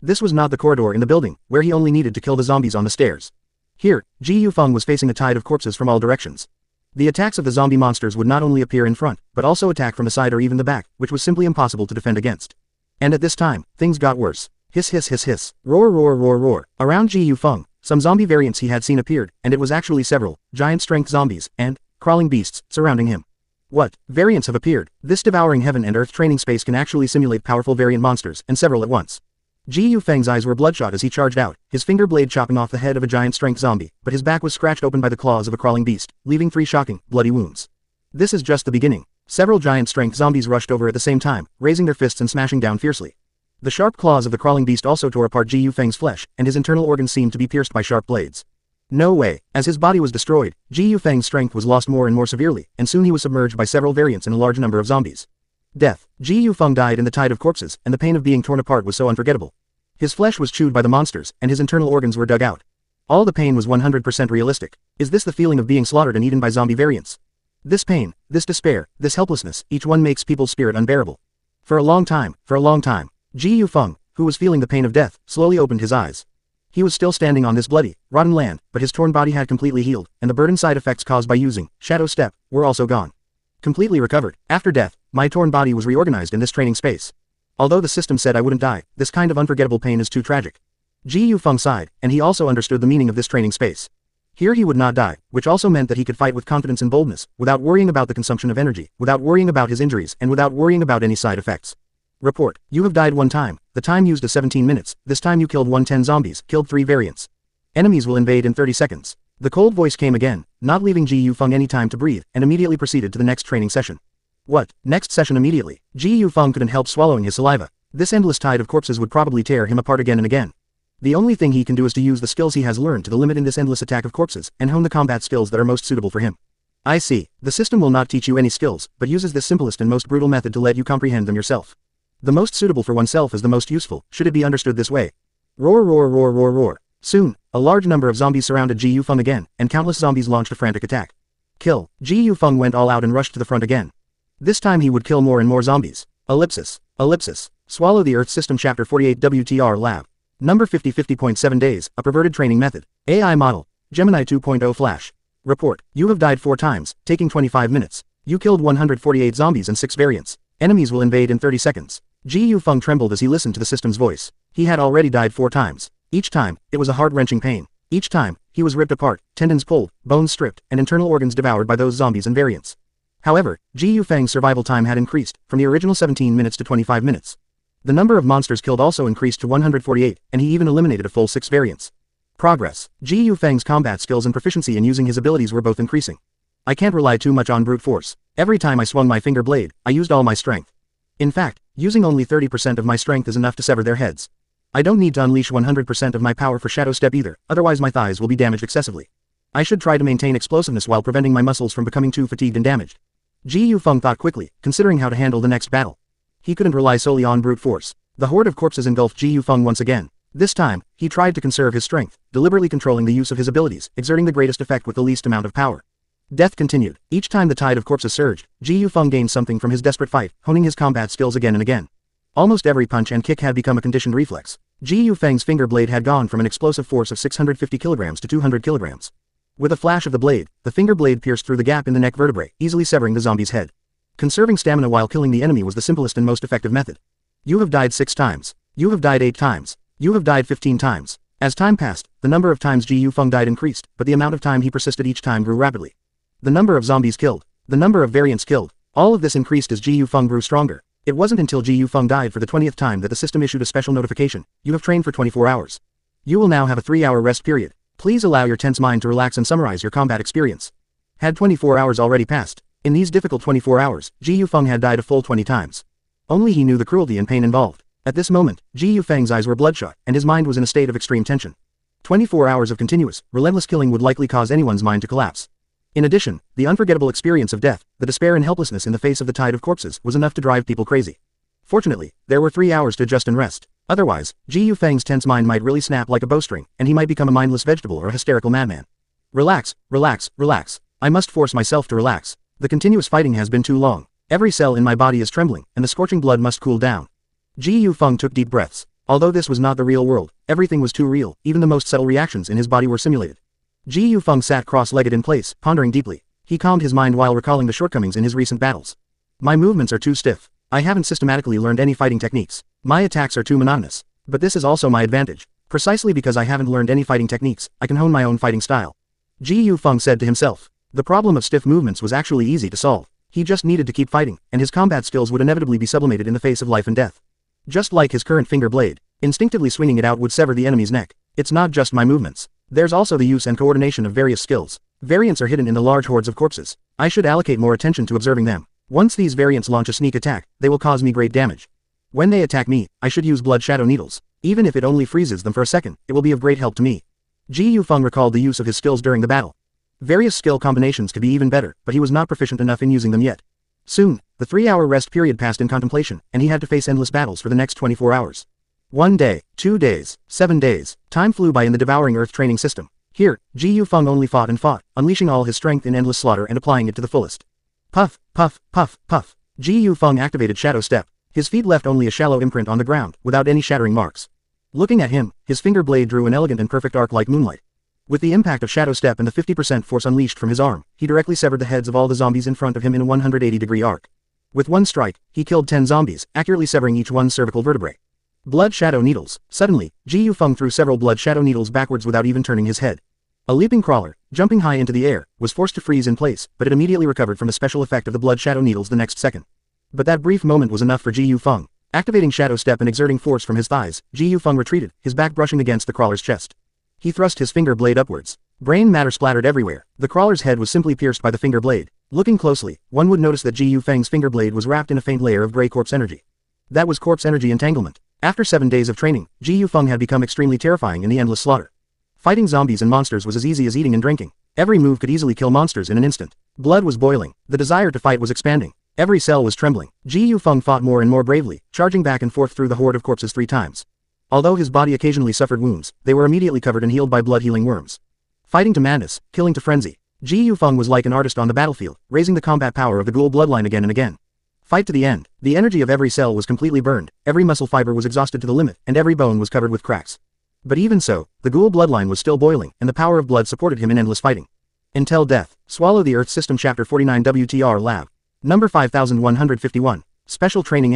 This was not the corridor in the building, where he only needed to kill the zombies on the stairs. Here, Ji Yufeng was facing a tide of corpses from all directions. The attacks of the zombie monsters would not only appear in front, but also attack from the side or even the back, which was simply impossible to defend against. And at this time, things got worse. Hiss hiss hiss hiss. Roar roar roar roar. Around Ji Yufeng, some zombie variants he had seen appeared, and it was actually several, giant strength zombies, and crawling beasts, surrounding him. What? Variants have appeared. This Devouring Heaven and Earth training space can actually simulate powerful variant monsters, and several at once. Ji Yufeng's eyes were bloodshot as he charged out, his finger blade chopping off the head of a giant strength zombie, but his back was scratched open by the claws of a crawling beast, leaving 3 shocking, bloody wounds. This is just the beginning. Several giant strength zombies rushed over at the same time, raising their fists and smashing down fiercely. The sharp claws of the crawling beast also tore apart Ji Yufeng's flesh, and his internal organs seemed to be pierced by sharp blades. No way. As his body was destroyed, Ji Yufeng's strength was lost more and more severely, and soon he was submerged by several variants and a large number of zombies. Death. Ji Yufeng died in the tide of corpses, and the pain of being torn apart was so unforgettable. His flesh was chewed by the monsters, and his internal organs were dug out. All the pain was 100% realistic. Is this the feeling of being slaughtered and eaten by zombie variants? This pain, this despair, this helplessness, each one makes people's spirit unbearable. For a long time, Ji Yufeng, who was feeling the pain of death, slowly opened his eyes. He was still standing on this bloody, rotten land, but his torn body had completely healed, and the burden side effects caused by using Shadow Step were also gone. Completely recovered. After death, my torn body was reorganized in this training space. Although the system said I wouldn't die, this kind of unforgettable pain is too tragic. Ji Yufeng sighed, and he also understood the meaning of this training space. Here he would not die, which also meant that he could fight with confidence and boldness, without worrying about the consumption of energy, without worrying about his injuries, and without worrying about any side effects. Report. You have died 1 time. The time used is 17 minutes. This time you killed 110 zombies, killed 3 variants. Enemies will invade in 30 seconds. The cold voice came again, not leaving Ji Yufeng any time to breathe, and immediately proceeded to the next training session. What? Next session immediately. Ji Yufeng couldn't help swallowing his saliva. This endless tide of corpses would probably tear him apart again and again. The only thing he can do is to use the skills he has learned to the limit in this endless attack of corpses, and hone the combat skills that are most suitable for him. I see. The system will not teach you any skills, but uses this simplest and most brutal method to let you comprehend them yourself. The most suitable for oneself is the most useful, should it be understood this way. Roar roar roar roar roar. Soon, a large number of zombies surrounded Ji Yufeng again, and countless zombies launched a frantic attack. Kill. Ji Yufeng went all out and rushed to the front again. This time he would kill more and more zombies. Ellipsis. Ellipsis. Swallow the Earth System Chapter 48 WTR Lab. Number 50.7 days, a perverted training method. AI model. Gemini 2.0 Flash. Report. You have died 4 times, taking 25 minutes. You killed 148 zombies and 6 variants. Enemies will invade in 30 seconds. Ji Yufeng trembled as he listened to the system's voice. He had already died 4 times. Each time, it was a heart-wrenching pain. Each time, he was ripped apart, tendons pulled, bones stripped, and internal organs devoured by those zombies and variants. However, Ji Yufeng's survival time had increased, from the original 17 minutes to 25 minutes. The number of monsters killed also increased to 148, and he even eliminated a full 6 variants. Progress. Ji Yufeng's combat skills and proficiency in using his abilities were both increasing. I can't rely too much on brute force. Every time I swung my finger blade, I used all my strength. In fact, using only 30% of my strength is enough to sever their heads. I don't need to unleash 100% of my power for Shadow Step either, otherwise my thighs will be damaged excessively. I should try to maintain explosiveness while preventing my muscles from becoming too fatigued and damaged. Ji Yufeng thought quickly, considering how to handle the next battle. He couldn't rely solely on brute force. The horde of corpses engulfed Ji Yufeng once again. This time, he tried to conserve his strength, deliberately controlling the use of his abilities, exerting the greatest effect with the least amount of power. Death continued. Each time the tide of corpses surged, Ji Yufeng gained something from his desperate fight, honing his combat skills again and again. Almost every punch and kick had become a conditioned reflex. Ji Yufeng's finger blade had gone from an explosive force of 650 kilograms to 200 kilograms. With a flash of the blade, the finger blade pierced through the gap in the neck vertebrae, easily severing the zombie's head. Conserving stamina while killing the enemy was the simplest and most effective method. You have died 6 times. You have died 8 times. You have died 15 times. As time passed, the number of times Ji Yufeng died increased, but the amount of time he persisted each time grew rapidly. The number of zombies killed. The number of variants killed. All of this increased as Ji Yufeng grew stronger. It wasn't until Ji Yufeng died for the 20th time that the system issued a special notification. You have trained for 24 hours. You will now have a 3-hour rest period. Please allow your tense mind to relax and summarize your combat experience. Had 24 hours already passed? In these difficult 24 hours, Ji Yufeng had died a full 20 times. Only he knew the cruelty and pain involved. At this moment, Ji Yufeng's eyes were bloodshot, and his mind was in a state of extreme tension. 24 hours of continuous, relentless killing would likely cause anyone's mind to collapse. In addition, the unforgettable experience of death, the despair and helplessness in the face of the tide of corpses, was enough to drive people crazy. Fortunately, there were 3 hours to adjust and rest. Otherwise, Ji Yufeng's tense mind might really snap like a bowstring, and he might become a mindless vegetable or a hysterical madman. Relax, relax, relax. I must force myself to relax. The continuous fighting has been too long. Every cell in my body is trembling, and the scorching blood must cool down. Ji Yufeng took deep breaths. Although this was not the real world, everything was too real, even the most subtle reactions in his body were simulated. Ji Yufeng sat cross-legged in place, pondering deeply. He calmed his mind while recalling the shortcomings in his recent battles. My movements are too stiff. I haven't systematically learned any fighting techniques. My attacks are too monotonous. But this is also my advantage. Precisely because I haven't learned any fighting techniques, I can hone my own fighting style. Ji Yufeng said to himself. The problem of stiff movements was actually easy to solve. He just needed to keep fighting, and his combat skills would inevitably be sublimated in the face of life and death. Just like his current finger blade, Instinctively swinging it out would sever the enemy's neck. It's not just my movements. There's also the use and coordination of various skills. Variants are hidden in the large hordes of corpses. I should allocate more attention to observing them. Once these variants launch a sneak attack, they will cause me great damage. When they attack me, I should use Blood Shadow Needles. Even if it only freezes them for a second, it will be of great help to me. Ji Yufeng recalled the use of his skills during the battle. Various skill combinations could be even better, but he was not proficient enough in using them yet. Soon, the 3-hour rest period passed in contemplation, and he had to face endless battles for the next 24 hours. 1 day, 2 days, 7 days, time flew by in the Devouring Earth training system. Here, Ji Yufeng only fought and fought, unleashing all his strength in endless slaughter and applying it to the fullest. Puff, puff, puff, puff. Ji Yufeng activated Shadow Step. His feet left only a shallow imprint on the ground, without any shattering marks. Looking at him, his finger blade drew an elegant and perfect arc like moonlight. With the impact of Shadow Step and the 50% force unleashed from his arm, he directly severed the heads of all the zombies in front of him in a 180-degree arc. With one strike, he killed 10 zombies, accurately severing each one's cervical vertebrae. Blood Shadow Needles. Suddenly, Ji Yufeng threw several Blood Shadow Needles backwards without even turning his head. A leaping crawler, jumping high into the air, was forced to freeze in place, but it immediately recovered from the special effect of the Blood Shadow Needles the next second. But that brief moment was enough for Ji Yufeng. Activating Shadow Step and exerting force from his thighs, Ji Yufeng retreated, his back brushing against the crawler's chest. He thrust his finger blade upwards. Brain matter splattered everywhere. The crawler's head was simply pierced by the finger blade. Looking closely, one would notice that Ji Yufeng's finger blade was wrapped in a faint layer of gray corpse energy. That was corpse energy entanglement. After 7 days of training, Ji Yufeng had become extremely terrifying in the endless slaughter. Fighting zombies and monsters was as easy as eating and drinking. Every move could easily kill monsters in an instant. Blood was boiling. The desire to fight was expanding. Every cell was trembling. Ji Yufeng fought more and more bravely, charging back and forth through the horde of corpses 3 times. Although his body occasionally suffered wounds, they were immediately covered and healed by blood-healing worms. Fighting to madness, killing to frenzy. Ji Yufeng was like an artist on the battlefield, raising the combat power of the ghoul bloodline again and again. Fight to the end. The energy of every cell was completely burned, every muscle fiber was exhausted to the limit, and every bone was covered with cracks. But even so, the ghoul bloodline was still boiling, and the power of blood supported him in endless fighting. Until death. Swallow the Earth System Chapter 49 WTR Lab. Number 5151. Special Training